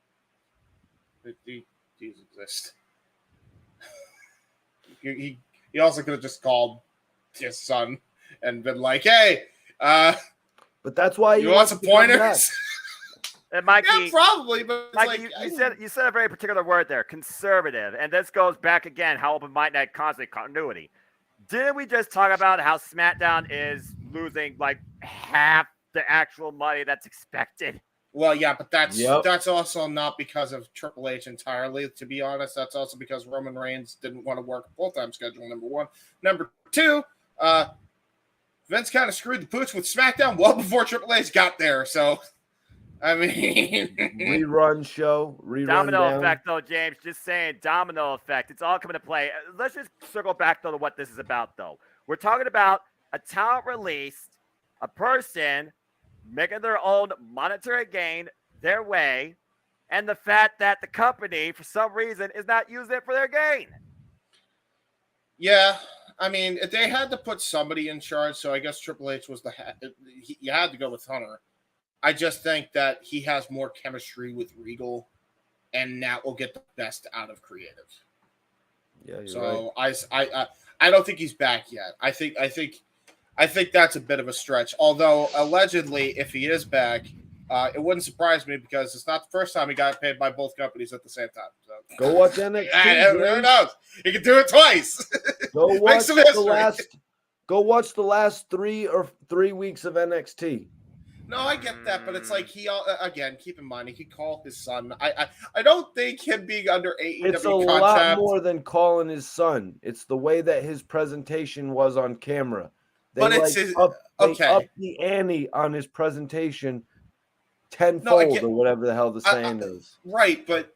Speaker 6: these exist. He also could have just called his son and been like, hey,
Speaker 10: but that's why
Speaker 6: you want some pointers?
Speaker 2: And Mikey,
Speaker 6: yeah, probably, but
Speaker 2: Mikey, you said a very particular word there, conservative, and this goes back again. How open might that constant continuity? Didn't we just talk about how SmackDown is losing like half the actual money that's expected?
Speaker 6: Well, yeah, but that's also not because of Triple H entirely. To be honest, that's also because Roman Reigns didn't want to work a full-time schedule. Number one, number two, Vince kind of screwed the pooch with SmackDown well before Triple H got there. So. I mean,
Speaker 10: rerun
Speaker 2: domino
Speaker 10: down.
Speaker 2: effect, though, James. Just saying, domino effect. It's all coming to play. Let's just circle back though to what this is about, though. We're talking about a talent released, a person making their own monetary gain their way, and the fact that the company, for some reason, is not using it for their gain.
Speaker 6: Yeah, I mean, they had to put somebody in charge, so I guess Triple H was you had to go with Hunter. I just think that he has more chemistry with Regal, and that will get the best out of creative.
Speaker 10: Yeah, you're
Speaker 6: so
Speaker 10: right.
Speaker 6: I don't think he's back yet. I think that's a bit of a stretch. Although allegedly, if he is back, it wouldn't surprise me because it's not the first time he got paid by both companies at the same time. So.
Speaker 10: Go watch NXT.
Speaker 6: Who knows? He can do it twice.
Speaker 10: Go watch Go watch the last 3 weeks of NXT.
Speaker 6: No, I get that, but it's like again, keep in mind, he could call his son. I don't think him being under AEW
Speaker 10: It's a
Speaker 6: contract.
Speaker 10: lot more than calling his son. It's the way that his presentation was on camera. They
Speaker 6: but it's
Speaker 10: they up the ante on his presentation tenfold or whatever the hell the saying is.
Speaker 6: Right, but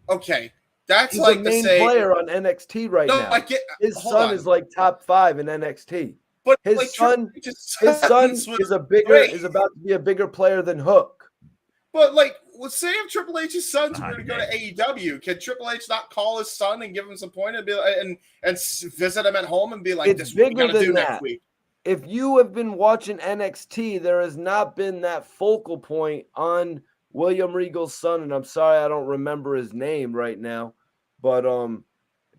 Speaker 6: okay. That's
Speaker 10: He's
Speaker 6: like
Speaker 10: the main
Speaker 6: the same
Speaker 10: player on NXT right now. His son is like top 5 in NXT.
Speaker 6: But
Speaker 10: his
Speaker 6: like,
Speaker 10: son is about to be a bigger player than Hook.
Speaker 6: But like, let's say if Triple H's sons were going to go to AEW, can Triple H not call his son and give him some point and be and visit him at home and be like,
Speaker 10: It's
Speaker 6: "This is what we
Speaker 10: bigger
Speaker 6: got to
Speaker 10: than
Speaker 6: do
Speaker 10: that.
Speaker 6: next week."
Speaker 10: If you have been watching NXT, there has not been that focal point on William Regal's son, and I'm sorry I don't remember his name right now, but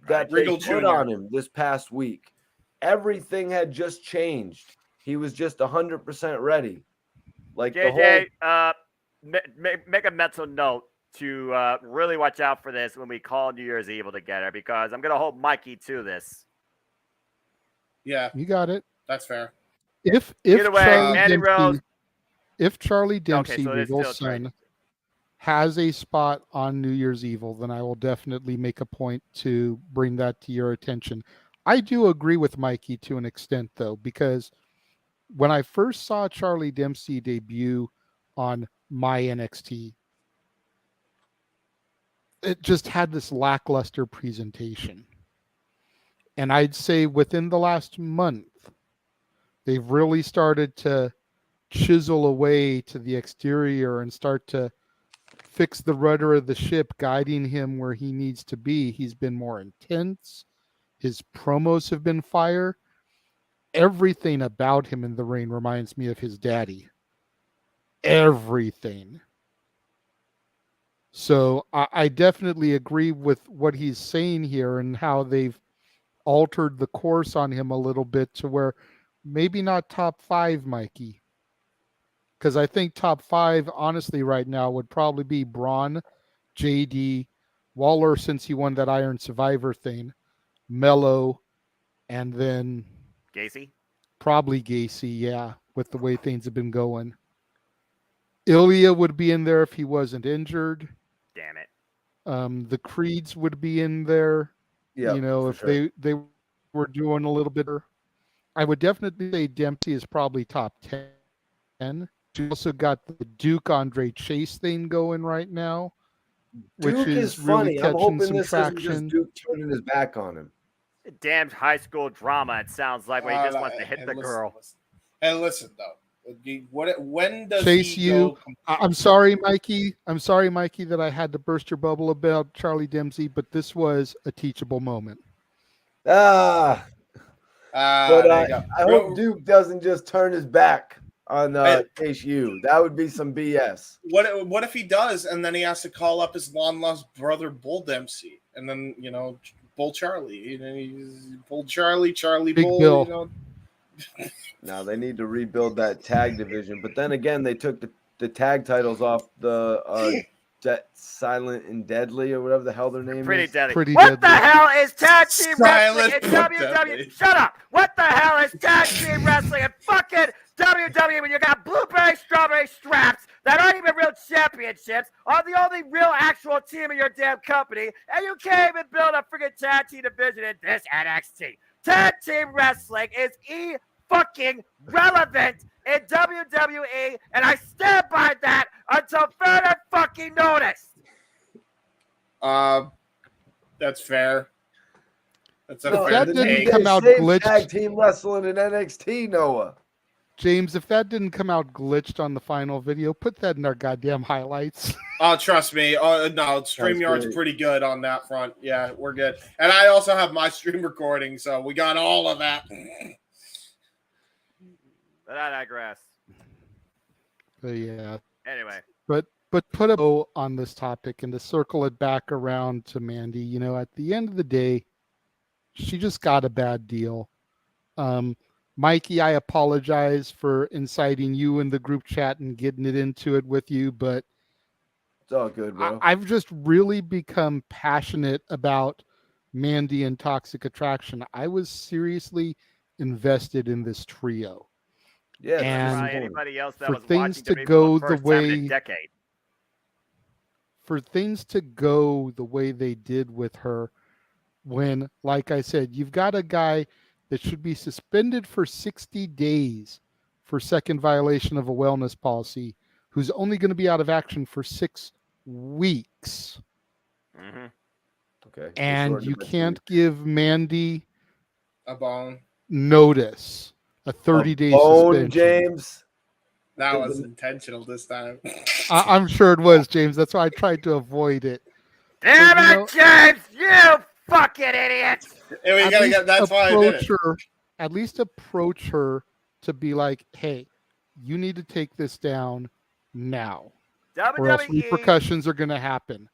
Speaker 10: that
Speaker 6: Regal
Speaker 10: they put
Speaker 6: Jr.
Speaker 10: on him this past week. Everything had just changed. He was just 100% ready. Like
Speaker 2: JJ, make a mental note to really watch out for this when we call New Year's Evil together, because I'm going to hold Mikey to this.
Speaker 6: Yeah,
Speaker 3: you got it.
Speaker 6: That's fair.
Speaker 3: If
Speaker 2: Either way, Andy Rose.
Speaker 3: If Charlie Dempsey,
Speaker 2: so
Speaker 3: Regal's son, has a spot on New Year's Evil, then I will definitely make a point to bring that to your attention. I do agree with Mikey to an extent, though, because when I first saw Charlie Dempsey debut on my NXT, it just had this lackluster presentation. And I'd say within the last month, they've really started to chisel away to the exterior and start to fix the rudder of the ship, guiding him where he needs to be. He's been more intense. His promos have been fire. Everything about him in the ring reminds me of his daddy. Everything. So I definitely agree with what he's saying here and how they've altered the course on him a little bit to where maybe not top 5, Mikey. Because I think top 5, honestly, right now would probably be Braun, JD, Waller, since he won that Iron Survivor thing, Mello, and then
Speaker 2: Gacy?
Speaker 3: probably Gacy, yeah, with the way things have been going. Ilya would be in there if he wasn't injured.
Speaker 2: Damn it.
Speaker 3: The Creeds would be in there,
Speaker 10: Yeah,
Speaker 3: if they were doing a little bit. I would definitely say Dempsey is probably top 10. You also got the Duke Andre Chase thing going right now, which
Speaker 10: Duke is
Speaker 3: really
Speaker 10: funny. I'm
Speaker 3: catching
Speaker 10: hoping
Speaker 3: some
Speaker 10: this isn't just
Speaker 3: traction.
Speaker 10: Duke turning his back on him.
Speaker 2: Damned high school drama, it sounds like, where he just wants to hit the girl.
Speaker 6: And listen, though. When does
Speaker 3: Chase
Speaker 6: he
Speaker 3: you.
Speaker 6: go
Speaker 3: I'm sorry, Mikey. I'm sorry, Mikey, that I had to burst your bubble about Charlie Dempsey, but this was a teachable moment.
Speaker 10: But
Speaker 6: there you go.
Speaker 10: I hope Duke doesn't just turn his back on Chase U. That would be some BS.
Speaker 6: What if he does, and then he has to call up his long lost brother Bull Dempsey, and then Bull Charlie, he's Bull Charlie,
Speaker 3: Big
Speaker 6: Bull,
Speaker 3: Bill.
Speaker 10: Now they need to rebuild that tag division, but then again, they took the tag titles off the Silent and Deadly or whatever the hell their name
Speaker 2: Pretty
Speaker 10: is.
Speaker 2: Deadly. What the hell is tag team wrestling in WWE? Shut up! What the hell is tag team wrestling in fucking WWE when you got blueberry, strawberry straps that aren't even real championships, are the only real actual team in your damn company, and you can't even build a freaking tag team division in this NXT? Tag team wrestling is fucking relevant in WWE, and I stand by that until further fucking notice.
Speaker 6: That's fair. That's a
Speaker 3: If
Speaker 6: fair
Speaker 3: that didn't
Speaker 6: take.
Speaker 3: come out
Speaker 10: Same
Speaker 3: glitched,
Speaker 10: tag team wrestling in NXT, Noah.
Speaker 3: James, if that didn't come out glitched on the final video, put that in our goddamn highlights.
Speaker 6: Oh, trust me. No, StreamYard's pretty good on that front. Yeah, we're good. And I also have my stream recording, so we got all of that.
Speaker 2: But I digress.
Speaker 3: Yeah.
Speaker 2: Anyway.
Speaker 3: But put a bow on this topic and to circle it back around to Mandy, at the end of the day, she just got a bad deal. Mikey, I apologize for inciting you in the group chat and getting it into it with you, but
Speaker 10: it's all good, bro.
Speaker 3: I've just really become passionate about Mandy and Toxic Attraction. I was seriously invested in this trio.
Speaker 10: Yeah,
Speaker 3: and
Speaker 2: anybody else that
Speaker 3: for
Speaker 2: was
Speaker 3: things
Speaker 2: watching
Speaker 3: to
Speaker 2: WWE
Speaker 3: go
Speaker 2: for
Speaker 3: the
Speaker 2: first time in
Speaker 3: way
Speaker 2: a decade.
Speaker 3: For things to go the way they did with her, when, like I said, you've got a guy that should be suspended for 60 days for second violation of a wellness policy, who's only going to be out of action for 6 weeks.
Speaker 2: Mm-hmm.
Speaker 10: Okay.
Speaker 3: And you can't give Mandy
Speaker 6: a bone
Speaker 3: notice, a 30-day suspension.
Speaker 10: James.
Speaker 6: That was intentional this time.
Speaker 3: I'm sure it was, James. That's why I tried to avoid it.
Speaker 2: Damn it, James! You fucking idiot!
Speaker 6: That's why I did it.
Speaker 3: At least approach her to be like, hey, you need to take this down now. Or else repercussions are going to happen.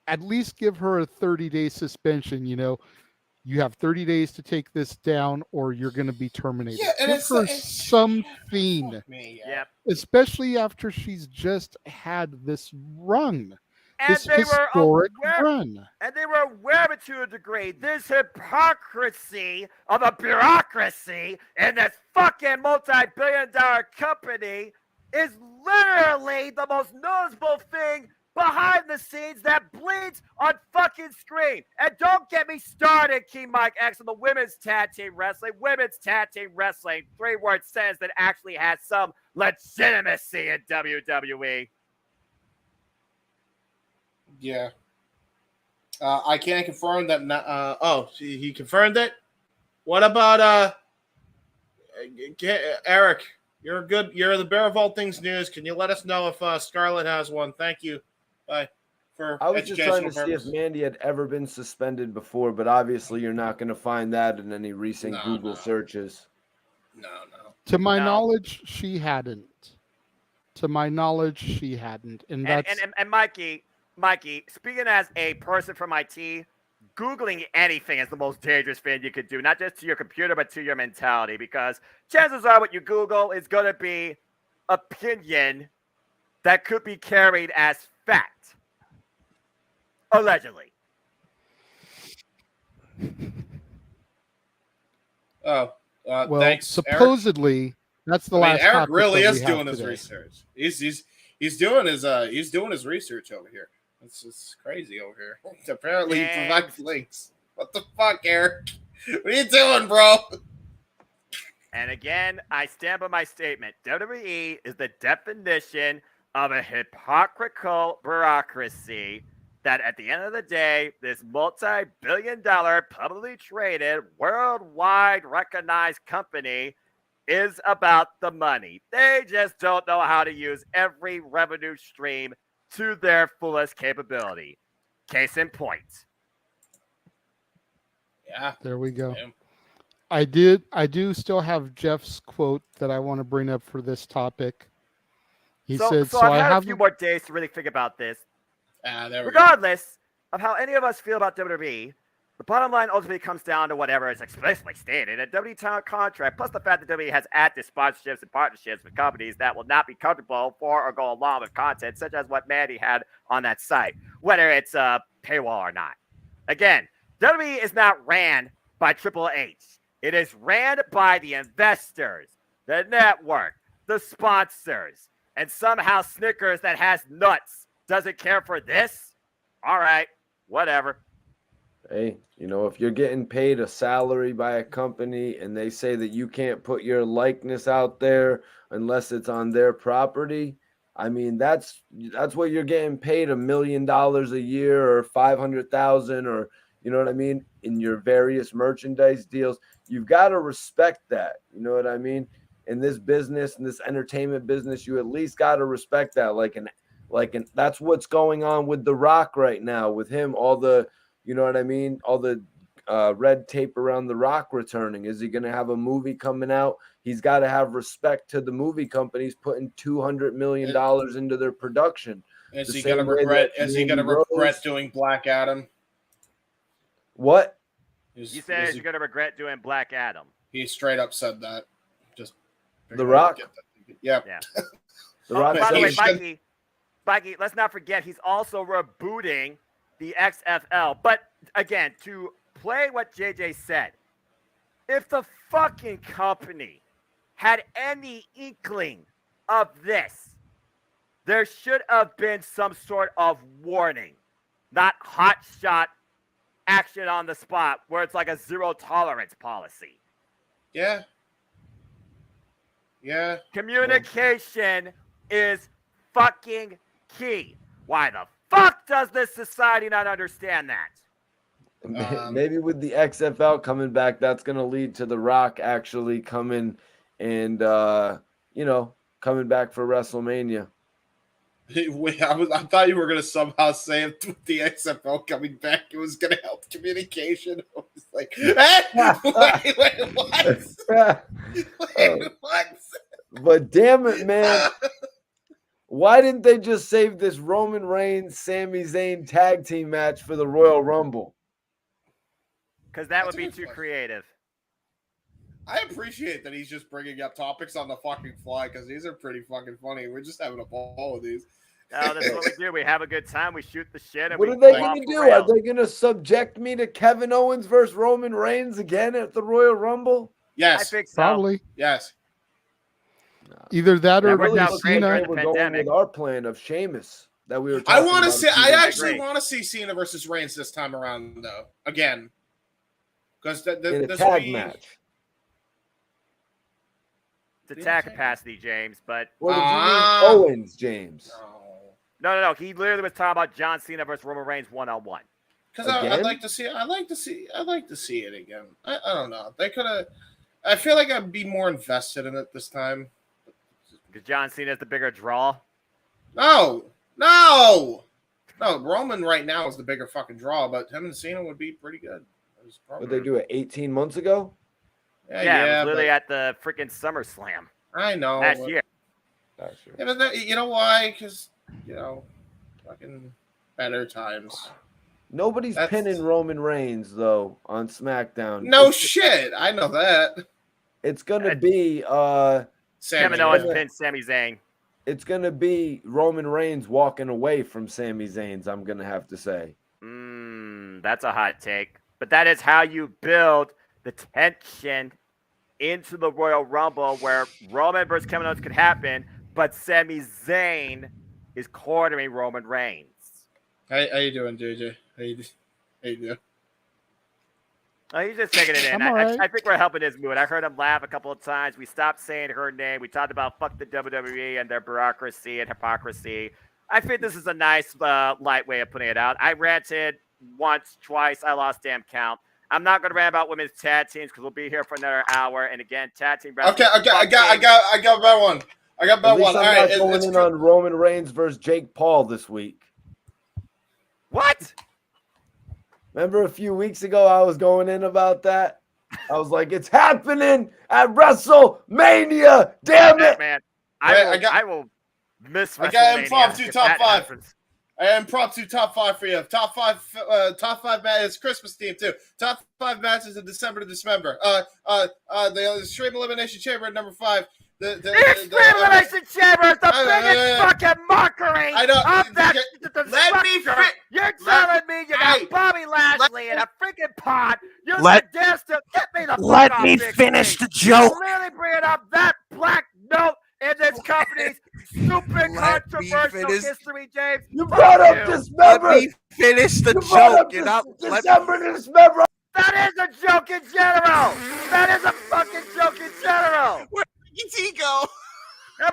Speaker 3: At least give her a 30-day suspension, You have 30 days to take this down or you're going to be terminated.
Speaker 6: Yeah, and
Speaker 3: give her something.
Speaker 2: Yep.
Speaker 3: Especially after she's just had this run.
Speaker 2: And
Speaker 3: This historic run.
Speaker 2: And they were aware of it to a degree. This hypocrisy of a bureaucracy in this fucking multi-billion-dollar company is literally the most noticeable thing behind the scenes that bleeds on fucking screen. And don't get me started, King Mike X, on the women's tag team wrestling. Women's tag team wrestling, 3-word sentence that actually has some legitimacy in WWE.
Speaker 6: Yeah. I can't confirm that. He confirmed it? What about Eric? You're the bearer of all things news. Can you let us know if Scarlett has one? Thank you. Bye.
Speaker 10: I was just trying to see if Mandy had ever been suspended before, but obviously you're not going to find that in any recent Google searches.
Speaker 6: No.
Speaker 3: To my knowledge, she hadn't. And that's
Speaker 2: and Mikey, Mikey, speaking as a person from IT, Googling anything is the most dangerous thing you could do, not just to your computer, but to your mentality, because chances are what you Google is going to be opinion that could be carried as fact. Allegedly.
Speaker 6: Oh,
Speaker 3: Well,
Speaker 6: thanks, Eric.
Speaker 3: supposedly that's the last
Speaker 6: Eric
Speaker 3: topic
Speaker 6: really
Speaker 3: that
Speaker 6: is
Speaker 3: we have
Speaker 6: doing his
Speaker 3: today.
Speaker 6: research. He's doing his research over here. It's crazy over here. Apparently, he provides links. What the fuck, Eric? What are you doing, bro?
Speaker 2: And again, I stand by my statement. WWE is the definition of a hypocritical bureaucracy that at the end of the day, this multi-billion-dollar, publicly traded, worldwide recognized company is about the money. They just don't know how to use every revenue stream to their fullest capability. Case in point.
Speaker 6: Yeah.
Speaker 3: There we go.
Speaker 6: Damn.
Speaker 3: I do still have Jeff's quote that I want to bring up for this topic. He said,
Speaker 2: so I've had a few more days to really think about this.
Speaker 6: There we go.
Speaker 2: Regardless of how any of us feel about WWE, the bottom line ultimately comes down to whatever is explicitly stated in a WWE contract, plus the fact that WWE has active sponsorships and partnerships with companies that will not be comfortable for or go along with content, such as what Mandy had on that site, whether it's a paywall or not. Again, WWE is not ran by Triple H. It is ran by the investors, the network, the sponsors, and somehow Snickers that has nuts doesn't care for this? All right, whatever.
Speaker 10: Hey, if you're getting paid a salary by a company and they say that you can't put your likeness out there unless it's on their property, I mean, that's what you're getting paid $1 million a year or 500,000 or, you know what I mean, in your various merchandise deals. You've got to respect that. You know what I mean? In this business, in this entertainment business, you at least got to respect that. That's what's going on with The Rock right now with him, all the, you know what I mean? All the red tape around The Rock returning. Is he going to have a movie coming out? He's got to have respect to the movie companies putting $200 million into their production.
Speaker 6: Is he going to regret? Is he going to regret doing Black Adam?
Speaker 2: What? You said he's going to regret doing Black Adam.
Speaker 6: He straight up said that. Just
Speaker 10: The Rock.
Speaker 6: Yeah.
Speaker 10: The Rock.
Speaker 2: By the way, Mikey, let's not forget he's also rebooting the XFL. But again, to play what JJ said, if the fucking company had any inkling of this, there should have been some sort of warning, not hot shot action on the spot where it's like a zero tolerance policy.
Speaker 6: Yeah. Yeah.
Speaker 2: Communication is fucking key. Why the fuck does this society not understand that?
Speaker 10: Maybe with the XFL coming back, that's going to lead to The Rock actually coming and, coming back for WrestleMania.
Speaker 6: I thought you were going to somehow say with the XFL coming back, it was going to help communication. I was like, hey, wait, what? Wait, what?
Speaker 10: But damn it, man. Why didn't they just save this Roman Reigns, Sami Zayn tag team match for the Royal Rumble?
Speaker 2: Because that would be too creative.
Speaker 6: I appreciate that he's just bringing up topics on the fucking fly because these are pretty fucking funny. We're just having a ball with these.
Speaker 2: No, that's what we do. We have a good time. We shoot the shit. And
Speaker 10: What are they going to do? Are they going to subject me to Kevin Owens versus Roman Reigns again at the Royal Rumble?
Speaker 6: Yes.
Speaker 2: I think so.
Speaker 3: Probably.
Speaker 6: Yes.
Speaker 3: Either that or
Speaker 10: Really
Speaker 3: Cena.
Speaker 10: we're going with our plan of Sheamus that we were talking
Speaker 6: I want to
Speaker 10: about
Speaker 6: see. I actually want to see Cena versus Reigns this time around, though. Again, because
Speaker 10: in a tag match.
Speaker 2: It's a tag capacity, James. But
Speaker 10: what did you mean, Owens, James?
Speaker 2: No. He literally was talking about John Cena versus Roman Reigns 1-on-1.
Speaker 6: Because I'd like to see. I'd like to see it again. I don't know. They could have. I feel like I'd be more invested in it this time.
Speaker 2: Because John Cena is the bigger draw?
Speaker 6: No. Roman right now is the bigger fucking draw, but him and Cena would be pretty good.
Speaker 10: What they do it 18 months ago?
Speaker 2: Yeah, it was literally at the freaking SummerSlam.
Speaker 6: I know.
Speaker 2: Last year.
Speaker 6: Yeah, but you know why? Because, fucking Better times.
Speaker 10: Nobody's pinning Roman Reigns though on SmackDown.
Speaker 6: No shit. I know that.
Speaker 10: It's gonna be
Speaker 2: Kevin Owens pinned Sami Zayn.
Speaker 10: It's gonna be Roman Reigns walking away from Sami Zayn. I'm gonna have to say.
Speaker 2: That's a hot take, but that is how you build the tension into the Royal Rumble, where Roman versus Kevin Owens could happen, but Sami Zayn is cornering Roman Reigns.
Speaker 6: How you doing, JJ? How you doing?
Speaker 2: Oh, he's just taking it in. I think we're helping his mood. I heard him laugh a couple of times. We stopped saying her name. We talked about fuck the WWE and their bureaucracy and hypocrisy. I think this is a nice, light way of putting it out. I ranted once, twice. I lost damn count. I'm not going to rant about women's tag teams because we'll be here for another hour. And again, tag team wrestling.
Speaker 6: Okay, I got about one. I got about one. All right,
Speaker 10: I'm going in on Roman Reigns versus Jake Paul this week.
Speaker 2: What?
Speaker 10: Remember a few weeks ago I was going in about that? I was like, it's happening at WrestleMania. Damn it,
Speaker 2: man! I will miss.
Speaker 6: I got impromptu top five. I have impromptu top five for you. Top five matches. Christmas theme too. Top 5 matches in December to Dismember. The Extreme Elimination Chamber at number 5.
Speaker 2: The Extreme Elimination Chamber is the biggest fucking mockery of that.
Speaker 6: Let me
Speaker 2: You're telling me you got Bobby Lashley in a freaking pot. You're the dance to get me the
Speaker 7: Let me finish the joke.
Speaker 2: You're literally bringing up that black note in this company's stupid controversial history, James.
Speaker 10: You brought up Dismember.
Speaker 7: Let me finish the joke. You're not
Speaker 10: December to Dismember.
Speaker 2: That is a joke in general. That is a fucking joke in general.
Speaker 7: Where'd Mikey T go?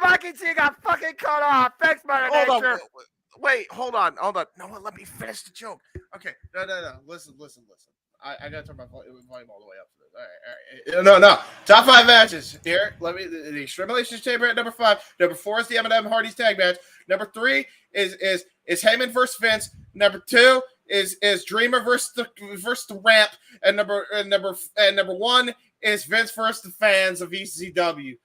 Speaker 2: Mikey T got fucking cut off. Thanks, Mother Nature.
Speaker 1: Wait, hold on. No, let me finish the joke. Okay, no. Listen. I gotta turn my volume all the way up. All right.
Speaker 6: No. Top 5 matches here. Let me the Extreme Elimination Chamber at number 5. Number 4 is the Eminem Hardy's tag match. Number 3 is Heyman versus Vince. Number 2 is Dreamer versus the Ramp, and number 1 is Vince versus the fans of ECW.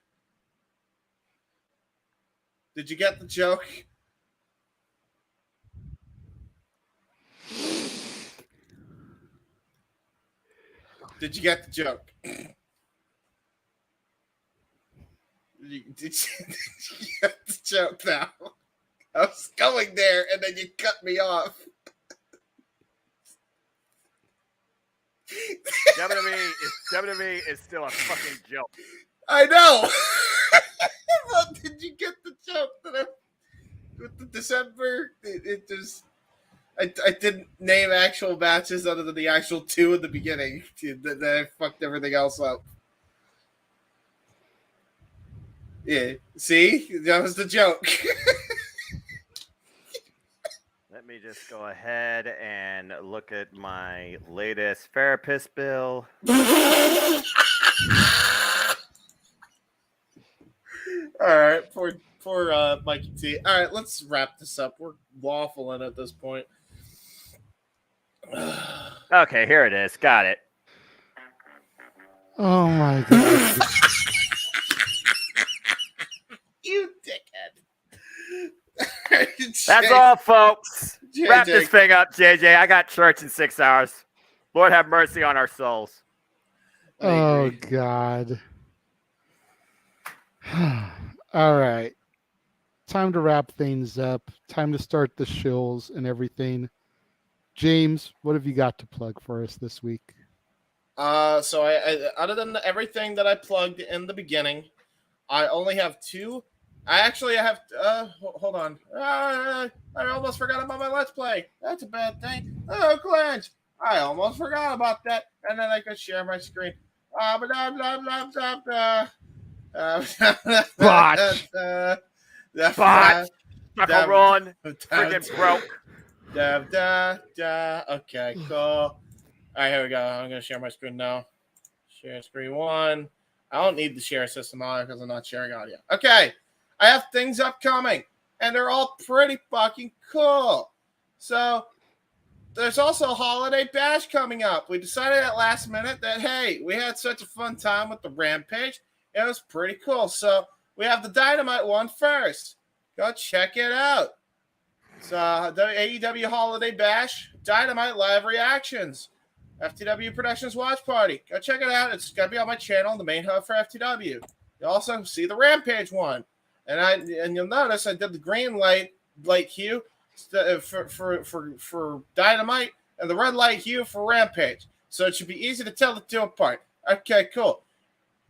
Speaker 6: Did you get the joke? Did you get the joke? Did you get the joke now? I was going there, and then you cut me off.
Speaker 2: WWE is still a fucking joke.
Speaker 6: I know. Well, did you get the joke with the December? It just... I didn't name actual matches other than the actual 2 in the beginning. Then I fucked everything else up. Yeah, see? That was the joke.
Speaker 2: Let me just go ahead and look at my latest therapist bill.
Speaker 6: All right, poor Mikey T. All right, let's wrap this up. We're waffling at this point.
Speaker 2: Okay, here it is. Got it.
Speaker 3: Oh my god.
Speaker 6: You dickhead.
Speaker 2: That's all, folks.
Speaker 6: JJ.
Speaker 2: Wrap this thing up, JJ. I got church in 6 hours. Lord have mercy on our souls.
Speaker 3: Oh god. All right. Time to wrap things up. Time to start the shills and everything. James, what have you got to plug for us this week?
Speaker 6: So I other than everything that I plugged in the beginning, I only have 2. I have hold on. I almost forgot about my Let's Play. That's a bad thing. Oh, Clanch. I almost forgot about that. And then I could share my screen.
Speaker 2: Botch. Botch. Sucker Ron. Friggin' broke.
Speaker 6: Okay, cool. All right, here we go. I'm going to share my screen now. Share screen 1. I don't need the share system on because I'm not sharing audio. Okay, I have things upcoming, and they're all pretty fucking cool. So there's also a holiday bash coming up. We decided at last minute that, hey, we had such a fun time with the Rampage. It was pretty cool. So we have the Dynamite one first. Go check it out. It's the AEW Holiday Bash, Dynamite Live Reactions, FTW Productions Watch Party. Go check it out. It's gonna be on my channel, the main hub for FTW. You also see the Rampage one, and you'll notice I did the green light hue for Dynamite and the red light hue for Rampage. So it should be easy to tell the two apart. Okay, cool.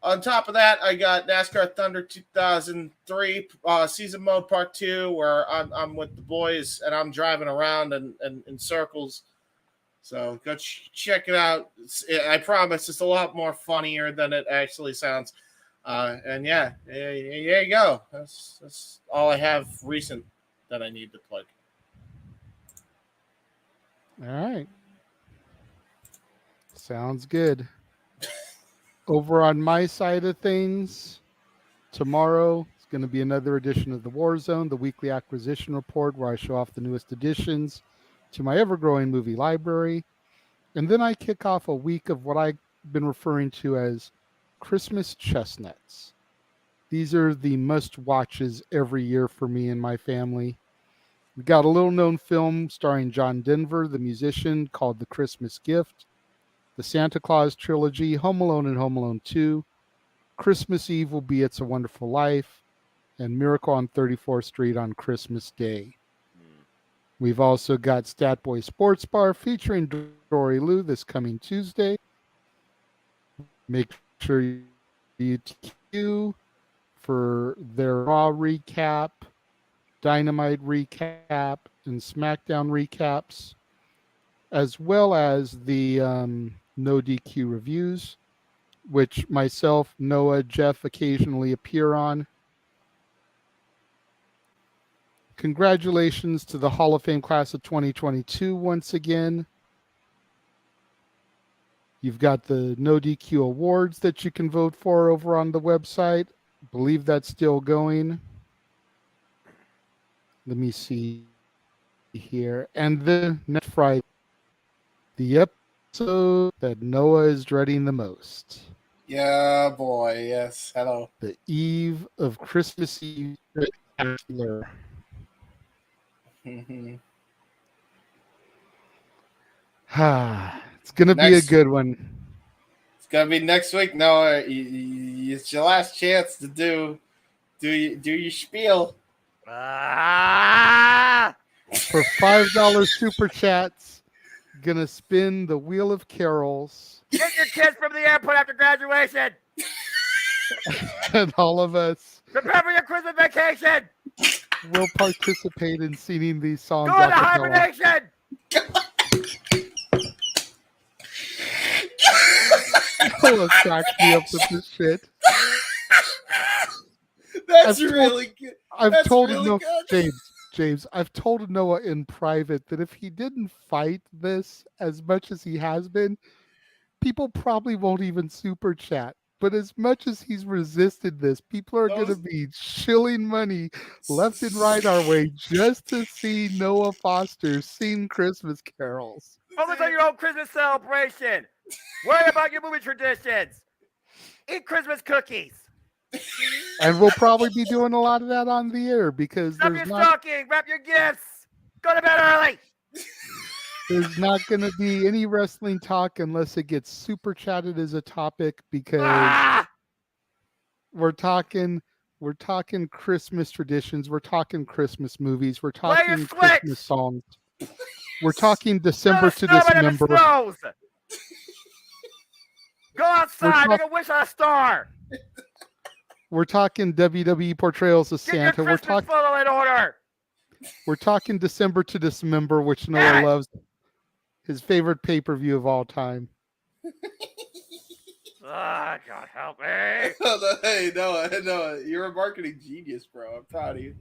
Speaker 6: On top of that, I got NASCAR Thunder 2003 season mode part 2, where I'm with the boys and I'm driving around in circles. So go check it out. I promise it's a lot more funnier than it actually sounds. And yeah, there you go. That's all I have recent that I need to plug.
Speaker 3: All right. Sounds good. Over on my side of things, tomorrow is going to be another edition of the War Zone, the weekly acquisition report, where I show off the newest additions to my ever-growing movie library. And then I kick off a week of what I've been referring to as Christmas chestnuts. These are the must-watches every year for me and my family. We got a little-known film starring John Denver, the musician, called The Christmas Gift, the Santa Claus trilogy, Home Alone and Home Alone 2, Christmas Eve Will Be It's a Wonderful Life, and Miracle on 34th Street on Christmas Day. We've also got Stat Boy Sports Bar featuring Dory Lou this coming Tuesday. Make sure you queue for their Raw recap, Dynamite recap, and SmackDown recaps, as well as the No DQ reviews, which myself, Noah, Jeff occasionally appear on. Congratulations to the Hall of Fame class of 2022 once again. You've got the No DQ awards that you can vote for over on the website. I believe that's still going. Let me see here. And then next Friday, the episode that Noah is dreading the most.
Speaker 6: Yeah, boy. Yes. Hello.
Speaker 3: The eve of Christmas Eve Spectacular. It's going to be a good one.
Speaker 6: It's going to be next week, Noah. It's your last chance to do your spiel.
Speaker 3: For $5 super chats, gonna spin the wheel of carols.
Speaker 2: Get your kids from the airport after graduation.
Speaker 3: And all of us
Speaker 2: Prepare for your Christmas vacation.
Speaker 3: will participate in singing these songs.
Speaker 2: Go into hibernation.
Speaker 3: Noah cracks me up with this shit.
Speaker 6: That's really good.
Speaker 3: I've told Noah, James, I've told Noah in private that if he didn't fight this as much as he has been, people probably won't even super chat. But as much as he's resisted this, people are going to be shilling money left and right our way just to see Noah Foster sing Christmas carols.
Speaker 2: Focus on your own Christmas celebration. Worry about your movie traditions. Eat Christmas cookies.
Speaker 3: And we'll probably be doing a lot of that on the air because
Speaker 2: Wrap your stocking. Wrap your gifts. Go to bed early.
Speaker 3: There's not going to be any wrestling talk unless it gets super chatted as a topic because we're talking Christmas traditions. We're talking Christmas movies. We're talking Christmas songs. We're talking December to December.
Speaker 2: Go outside. Make a wish on a star.
Speaker 3: We're talking WWE portrayals of Santa.
Speaker 2: We're talking photo in order.
Speaker 3: We're talking December to Dismember, which Noah loves. His favorite pay-per-view of all time.
Speaker 2: God help me.
Speaker 6: Hey, Noah, you're a marketing genius, bro. I'm proud of you.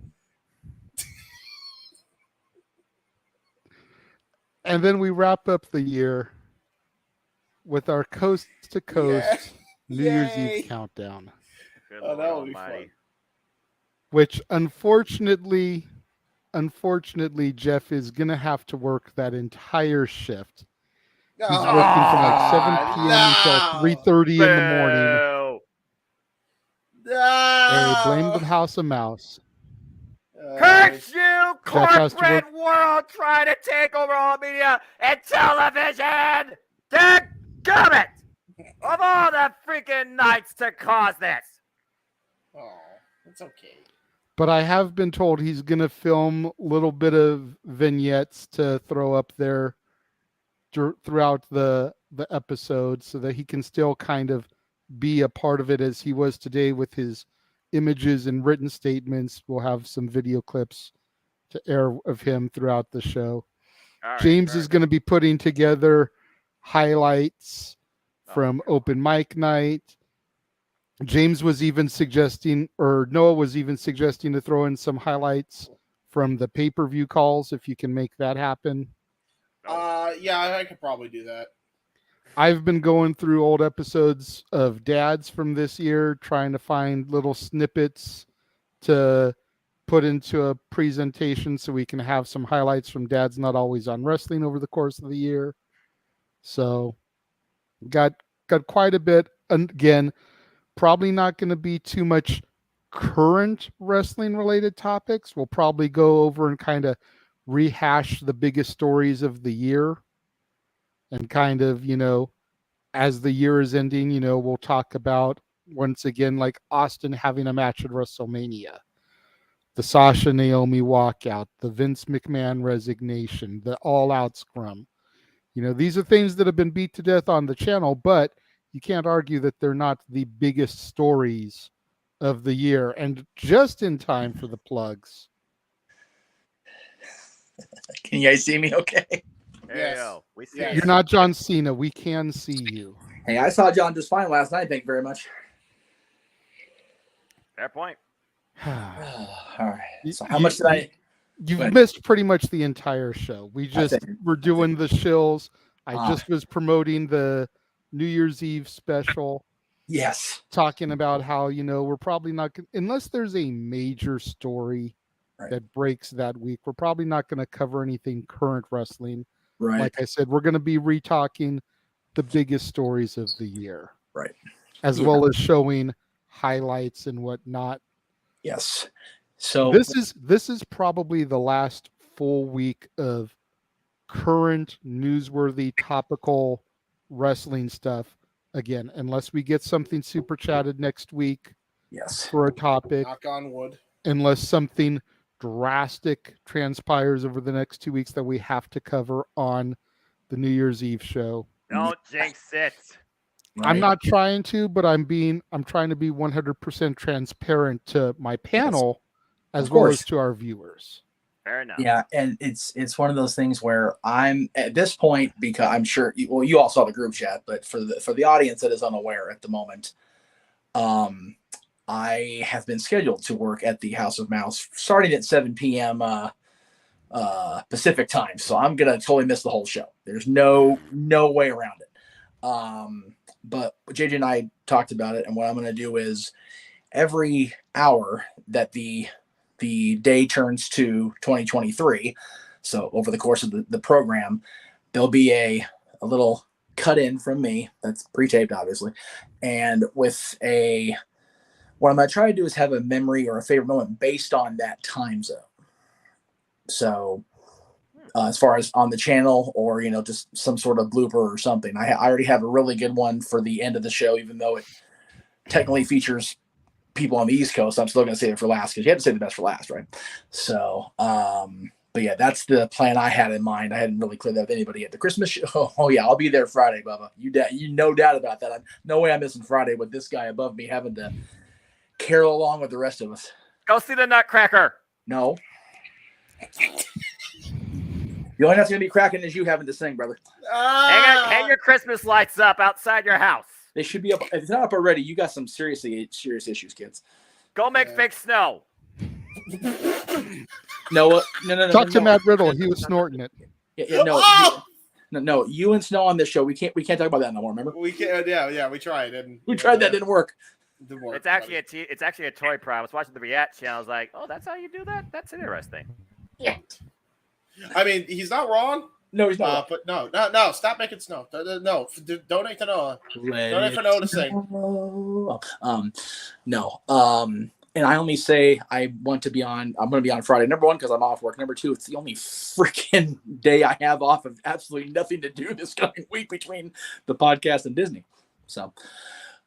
Speaker 3: And then we wrap up the year with our coast-to-coast New Year's Eve countdown.
Speaker 6: Oh, that will be fun.
Speaker 3: Which, unfortunately, Jeff is going to have to work that entire shift. He's working from like 7 p.m. until 3:30 in the morning.
Speaker 6: No.
Speaker 3: Hey, blame the House of Mouse.
Speaker 2: Curse you,
Speaker 3: Jeff has to
Speaker 2: corporate world trying to take over all media and television! Dadgummit! Of all the freaking nights to cause this!
Speaker 6: Oh, it's okay.
Speaker 3: But I have been told he's going to film a little bit of vignettes to throw up there throughout the episode so that he can still kind of be a part of it as he was today with his images and written statements. We'll have some video clips to air of him throughout the show.
Speaker 2: All right,
Speaker 3: James is going to be putting together highlights from open mic night. James was even suggesting, or Noah was even suggesting, to throw in some highlights from the pay-per-view calls if you can make that happen.
Speaker 6: Yeah, I could probably do that.
Speaker 3: I've been going through old episodes of Dads from this year, trying to find little snippets to put into a presentation so we can have some highlights from Dads Not Always on Wrestling over the course of the year. So got quite a bit. And again, probably not going to be too much current wrestling related topics. We'll probably go over and kind of rehash the biggest stories of the year and kind of, as the year is ending, we'll talk about once again, like Austin having a match at WrestleMania, the Sasha Naomi walkout, the Vince McMahon resignation, the All Out scrum. These are things that have been beat to death on the channel, but you can't argue that they're not the biggest stories of the year. And just in time for the plugs.
Speaker 15: Can you guys see me okay?
Speaker 2: Yes. We see
Speaker 3: You're not John Cena. We can see you.
Speaker 15: Hey, I saw John just fine last night. Thank you very much.
Speaker 2: Fair point.
Speaker 15: All right. So how much did I...
Speaker 3: You've missed pretty much the entire show. We're doing the shills. I just was promoting the New Year's Eve special.
Speaker 15: Yes.
Speaker 3: Talking about how, we're probably not, unless there's a major story that breaks that week, we're probably not going to cover anything current wrestling.
Speaker 15: Right.
Speaker 3: Like I said, we're going to be retalking the biggest stories of the year.
Speaker 15: Right.
Speaker 3: As well as showing highlights and whatnot.
Speaker 15: Yes. So
Speaker 3: this is probably the last full week of current newsworthy topical wrestling stuff. Again, unless we get something super chatted next week.
Speaker 15: Yes.
Speaker 3: For a topic.
Speaker 6: Knock on wood.
Speaker 3: Unless something drastic transpires over the next 2 weeks that we have to cover on the New Year's Eve show.
Speaker 2: Don't jinx it.
Speaker 3: Right. I'm not trying to, but I'm trying to be 100% transparent to my panel as well as to our viewers.
Speaker 2: Fair enough.
Speaker 15: Yeah, and it's one of those things where I'm at this point, because I'm sure you all saw the group chat, but for the audience that is unaware at the moment, I have been scheduled to work at the House of Mouse starting at 7 p.m. Pacific time, so I'm gonna totally miss the whole show. There's no way around it. But JJ and I talked about it, and what I'm gonna do is every hour that the day turns to 2023, so over the course of the program, there'll be a little cut in from me that's pre-taped, obviously, and with what I'm going to try to do is have a memory or a favorite moment based on that time zone. So as far as on the channel or, just some sort of blooper or something, I already have a really good one for the end of the show, even though it technically features people on the East Coast. I'm still going to save it for last because you have to save the best for last, right? So, but yeah, that's the plan I had in mind. I hadn't really cleared that with anybody at the Christmas show. Oh yeah, I'll be there Friday, Bubba. You no doubt about that. No way I'm missing Friday with this guy above me having to carol along with the rest of us.
Speaker 2: Go see the Nutcracker.
Speaker 15: No. The only that's going to be cracking is you having to sing, brother.
Speaker 2: Hang your Christmas lights up outside your house.
Speaker 15: They should be up. If it's not up already, you got some serious issues, kids.
Speaker 2: Go make fake snow.
Speaker 15: No.
Speaker 3: Talk to Matt Riddle. He was snorting it.
Speaker 15: Yeah, no. You and Snow on this show. We can't talk about that no more. Remember?
Speaker 6: We can't. Yeah. We tried.
Speaker 15: We tried that. Didn't work.
Speaker 2: It's actually a toy prop. I was watching the React channel. I was like, oh, that's how you do that? That's interesting.
Speaker 6: Yeah. I mean, he's not wrong.
Speaker 15: No, he's not.
Speaker 6: But no. Stop making snow. No. Donate to Noah. Donate for Noah to sing.
Speaker 15: No. And I only say I'm going to be on Friday. Number one, because I'm off work. Number two, it's the only freaking day I have off of absolutely nothing to do this coming week between the podcast and Disney. So,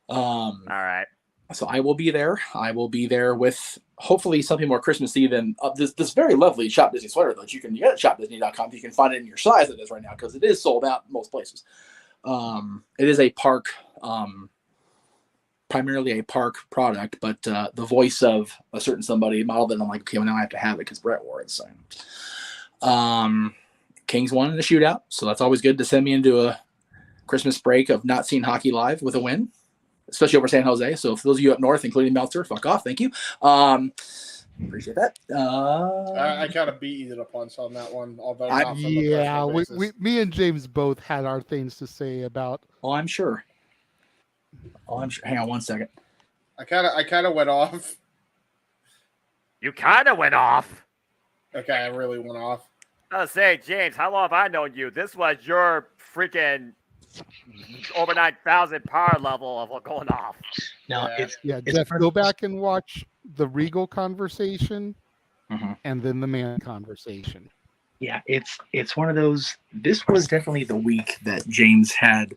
Speaker 2: all right.
Speaker 15: So I will be there. I will be there with hopefully something more Christmassy than this very lovely Shop Disney sweater that you get at shopdisney.com. You can find it in your size it is right now because it is sold out in most places. It is a park, primarily a park product, but the voice of a certain somebody modeled it. I'm like, okay, well now I have to have it because Brett wore it. So, Kings won in the shootout, so that's always good to send me into a Christmas break of not seeing hockey live with a win, especially over San Jose. So for those of you up north, including Meltzer, fuck off. Thank you. Appreciate that.
Speaker 6: I kind of beat you to the punch on that one. Although
Speaker 3: me and James both had our things to say about.
Speaker 15: Oh, I'm sure. Hang on one second.
Speaker 6: I kind of went off.
Speaker 2: You kind of went off.
Speaker 6: Okay, I really went off.
Speaker 2: I was saying, James, how long have I known you? This was your freaking over 9,000 power level of going off.
Speaker 15: No,
Speaker 3: it's Jeff, go back and watch the Regal conversation and then the Man conversation.
Speaker 15: Yeah, it's one of those. This was definitely the week that James had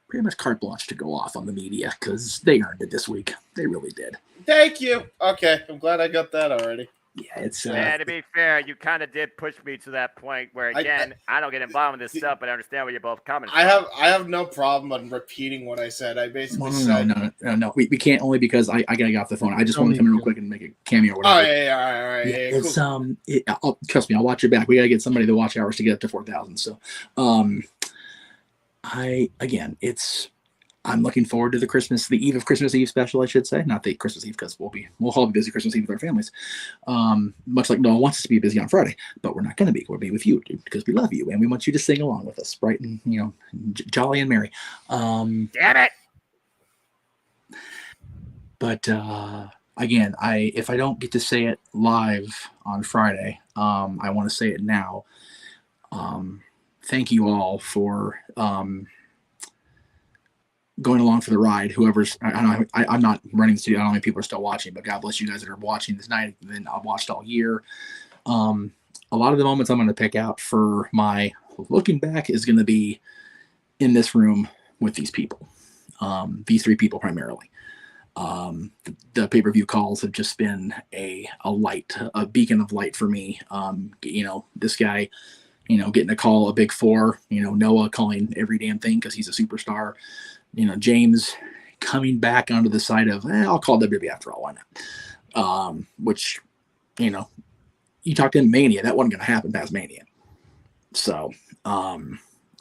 Speaker 15: pretty much carte blanche to go off on the media because they earned it this week. They really did.
Speaker 6: Thank you. Okay, I'm glad I got that already.
Speaker 15: Yeah, it's.
Speaker 2: Yeah, to be fair, you kind of did push me to that point where, again, I don't get involved with this stuff, but I understand where you're both coming from.
Speaker 6: I have no problem on repeating what I said. I basically said
Speaker 15: No. We can't, only because I gotta get off the phone. I just want to come in real quick and make a cameo. Or whatever.
Speaker 6: Oh yeah, all right.
Speaker 15: Yeah, it's trust me, I'll watch your back. We gotta get somebody to watch hours to get up to 4,000. So, I'm looking forward to the eve of Christmas Eve special, I should say. Not the Christmas Eve, because we'll all be busy Christmas Eve with our families. Much like Noah wants us to be busy on Friday, but we're not going to be. We'll be with you, dude, because we love you and we want you to sing along with us, bright and jolly and merry.
Speaker 2: Damn it!
Speaker 15: But again, if I don't get to say it live on Friday, I want to say it now. Thank you all for going along for the ride. Whoever's, I'm not running the studio. I don't know how many people are still watching, but God bless you guys that are watching this night. And I've watched all year. A lot of the moments I'm going to pick out for my looking back is going to be in this room with these people, these three people primarily. The pay-per-view calls have just been a beacon of light for me. This guy, getting a call, a big four, Noah calling every damn thing because he's a superstar. James coming back onto the side of, I'll call WWE after all, why not? Which, you talked in Mania, that wasn't going to happen past Mania. So,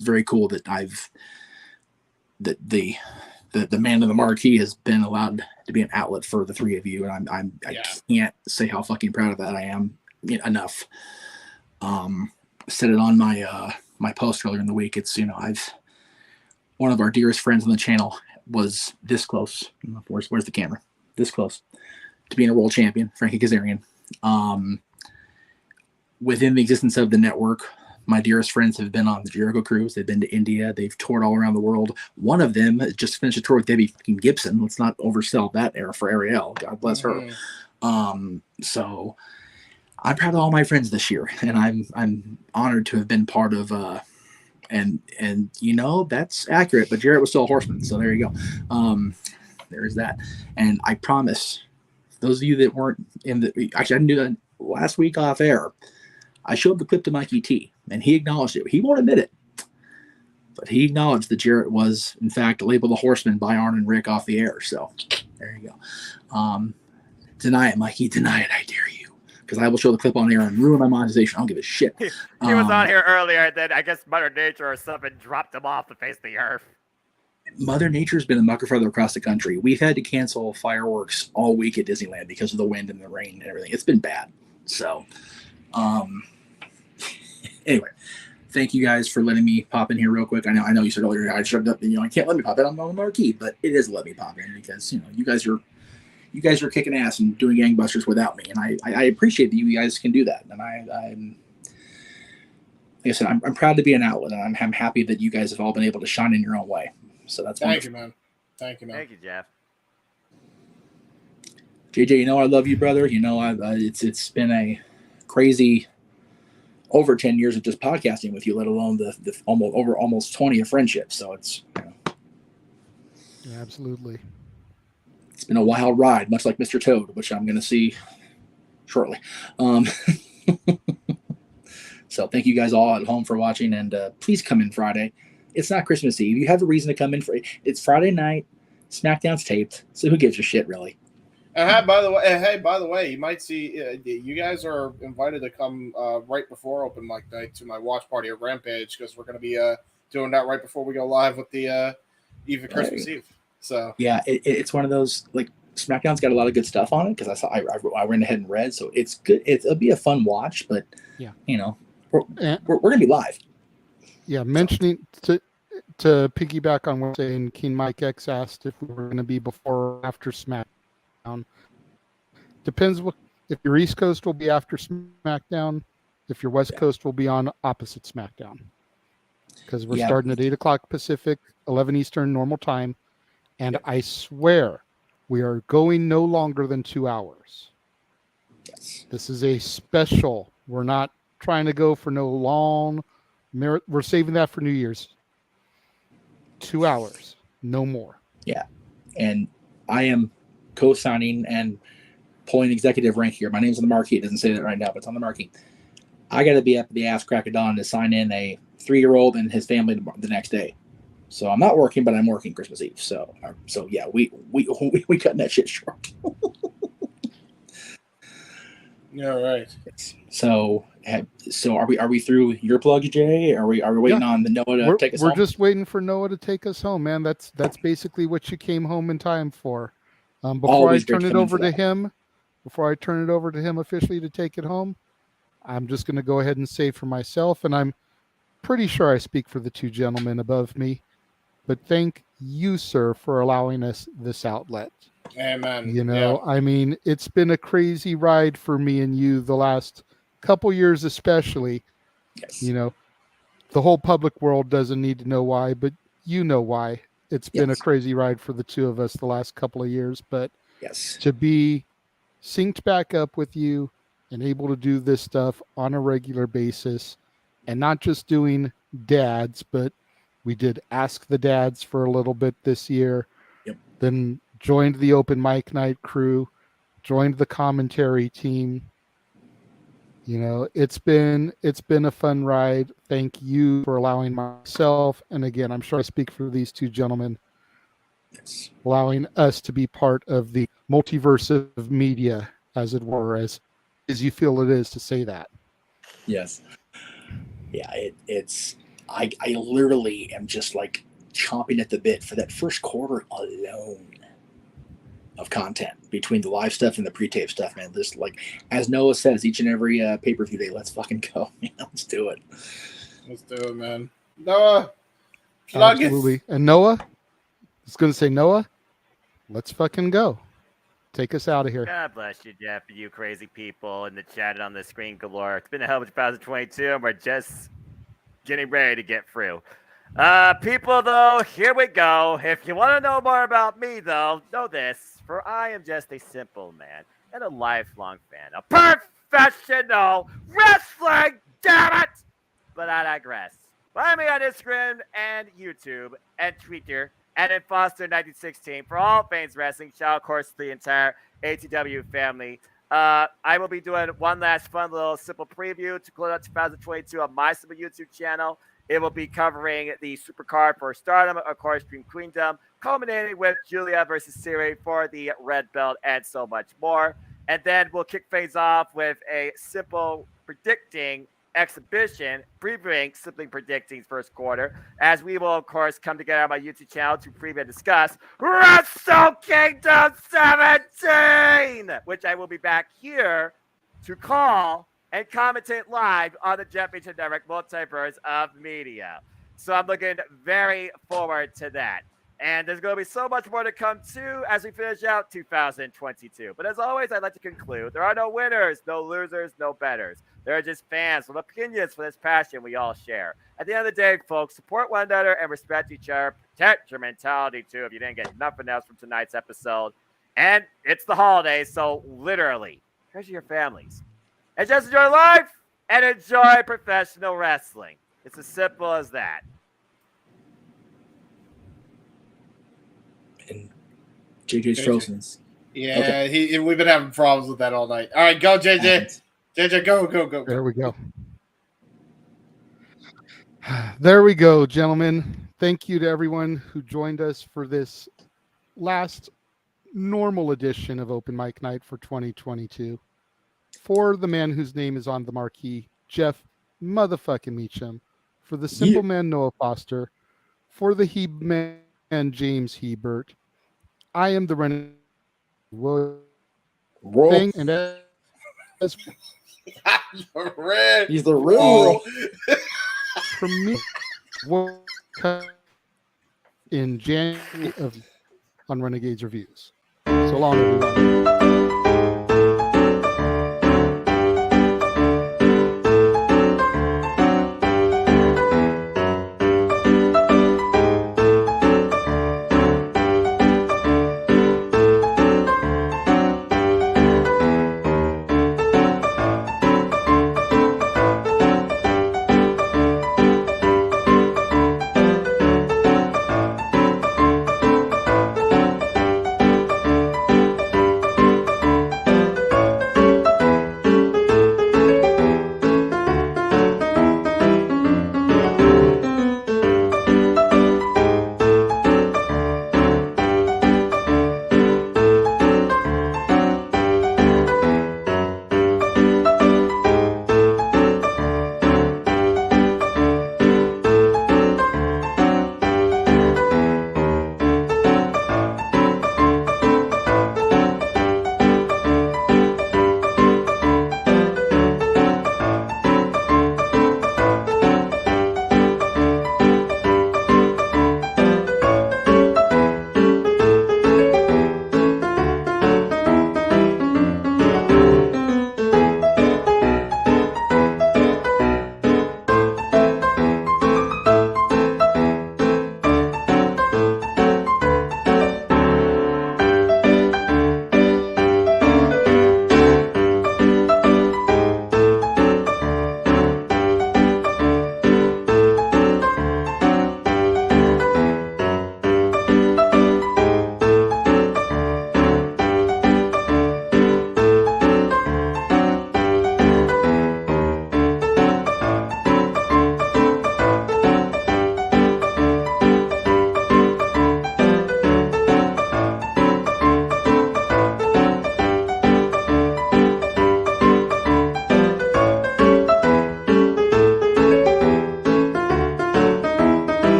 Speaker 15: very cool that the man in the marquee has been allowed to be an outlet for the three of you. And I can't say how fucking proud of that I am enough. Said it on my post earlier in the week. It's, one of our dearest friends on the channel was this close. Where's the camera? This close to being a world champion, Frankie Kazarian. Within the existence of the network, my dearest friends have been on the Jericho cruise. They've been to India. They've toured all around the world. One of them just finished a tour with Debbie fucking Gibson. Let's not oversell that era for Ariel. God bless her. So I'm proud of all my friends this year, and I'm honored to have been part of. And that's accurate, but Jarrett was still a horseman, so there you go. There's that. And I promise those of you that weren't I didn't do that last week off air. I showed the clip to Mikey T, and he acknowledged it. He won't admit it, but he acknowledged that Jarrett was, in fact, labeled a horseman by Arn and Rick off the air. So there you go. Deny it, Mikey. Deny it. I dare you. Because I will show the clip on air and ruin my monetization. I don't give a shit.
Speaker 2: He was on here earlier, and then I guess Mother Nature or something dropped him off the face of the earth.
Speaker 15: Mother Nature's been a mucker feather across the country. We've had to cancel fireworks all week at Disneyland because of the wind and the rain and everything. It's been bad. So, anyway, thank you guys for letting me pop in here real quick. I know you said earlier I shrugged up. I can't let me pop in. I'm on the marquee, but it is let me pop in because you guys are kicking ass and doing gangbusters without me, and I appreciate that you guys can do that. And I'm like I said, I'm proud to be an outlet, and I'm happy that you guys have all been able to shine in your own way. So that's
Speaker 6: Thank you, man.
Speaker 2: Thank you, Jeff.
Speaker 15: JJ, you know I love you, brother. You know it's been a crazy over 10 years of just podcasting with you, let alone the almost 20 of friendship. So it's
Speaker 3: Yeah, absolutely.
Speaker 15: It's been a wild ride, much like Mr. Toad, which I'm going to see shortly. So thank you guys all at home for watching, and please come in Friday. It's not Christmas Eve. You have a reason to come in for it. It's Friday night. SmackDown's taped, so who gives a shit, really?
Speaker 6: And by the way, you might see you guys are invited to come right before open mic night to my watch party at Rampage, because we're going to be doing that right before we go live with the Eve of Christmas Eve. So
Speaker 15: yeah, it's one of those, like, SmackDown's got a lot of good stuff on it, because I went ahead and read, so it's good. It'll be a fun watch, but
Speaker 3: yeah,
Speaker 15: you know, we're going to be live.
Speaker 3: Yeah, mentioning to piggyback on what saying, King Mike X asked if we were going to be before or after SmackDown. Depends if your East Coast will be after SmackDown. If your West Coast will be on opposite SmackDown. Because we're starting at 8 o'clock Pacific, 11 Eastern normal time. And I swear we are going no longer than 2 hours.
Speaker 15: Yes.
Speaker 3: This is a special. We're not trying to go for no long. We're saving that for New Year's. 2 hours, no more.
Speaker 15: Yeah. And I am co-signing and pulling executive rank here. My name's on the marquee. It doesn't say that right now, but it's on the marquee. I got to be up at the ass crack of dawn to sign in a 3-year-old and his family the next day. So I'm not working, but I'm working Christmas Eve. So yeah, we cutting that shit short.
Speaker 6: Yeah, right.
Speaker 15: So are we through your plug, Jay? Are we waiting on the Noah to take us home?
Speaker 3: We're just waiting for Noah to take us home, man. That's basically what you came home in time for. Before I turn it over to him officially to take it home, I'm just going to go ahead and say for myself, and I'm pretty sure I speak for the two gentlemen above me, but thank you, sir, for allowing us this outlet.
Speaker 6: Amen.
Speaker 3: You know, I mean, it's been a crazy ride for me and you the last couple years, especially.
Speaker 15: Yes.
Speaker 3: You know, the whole public world doesn't need to know why, but you know why. It's been a crazy ride for the two of us the last couple of years, but to be synced back up with you and able to do this stuff on a regular basis, and not just doing dads, but we did Ask the Dads for a little bit this year. Then joined the open mic night crew, joined the commentary team. You know, it's been a fun ride. Thank you for allowing myself, and again, I'm sure I speak for these two gentlemen, allowing us to be part of the multiverse of media, as it were, as you feel it is to say that.
Speaker 15: Yes. Yeah, I literally am just like chomping at the bit for that first quarter alone of content between the live stuff and the pre-tape stuff, man. This, like, as Noah says, each and every pay-per-view day, let's fucking go, man. Let's do it.
Speaker 6: Let's do it, man. Noah, plug
Speaker 3: Absolutely. And Noah, I was going to say, Noah, let's fucking go. Take us out of here.
Speaker 2: God bless you, Jeff, you crazy people in the chat and on the screen galore. It's been a hell of a 2022, and we're just getting ready to get through. People, though, here we go. If you want to know more about me, though, know this, for I am just a simple man and a lifelong fan of professional wrestling, damn it! But I digress. Find me on Instagram and YouTube and Twitter and in Foster1916 for all things wrestling. Shout out, of course, to the entire ATW family. I will be doing one last fun little simple preview to close out 2022 on my simple YouTube channel. It will be covering the Supercard for Stardom, of course, Dream Queendom, culminating with Julia versus Siri for the Red Belt and so much more. And then we'll kick things off with a simple predicting exhibition, previewing Simply Predicting's first quarter, as we will, of course, come together on my YouTube channel to preview and discuss Wrestle Kingdom 17, which I will be back here to call and commentate live on the Jeff H. Direct Multiverse of Media. So I'm looking very forward to that. And there's going to be so much more to come, too, as we finish out 2022. But as always, I'd like to conclude, there are no winners, no losers, no betters. There are just fans with opinions for this passion we all share. At the end of the day, folks, support one another and respect each other. Protect your mentality, too, if you didn't get nothing else from tonight's episode. And it's the holidays, so literally, treasure your families. And just enjoy life and enjoy professional wrestling. It's as simple as that.
Speaker 15: JJ's frozen.
Speaker 6: Yeah, we've been having problems with that all night. All right, go, JJ. JJ, go.
Speaker 3: There we go. There we go, gentlemen. Thank you to everyone who joined us for this last normal edition of Open Mic Night for 2022. For the man whose name is on the marquee, Jeff motherfucking Meacham. For the simple man, Noah Foster. For the Heeb Man, James Hebert. I am the Renegade. And as
Speaker 15: He's the real.
Speaker 3: Premiere in January on Renegade's Reviews. So long, everyone.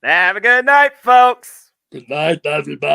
Speaker 2: Have a good night, folks.
Speaker 13: Good night, everybody.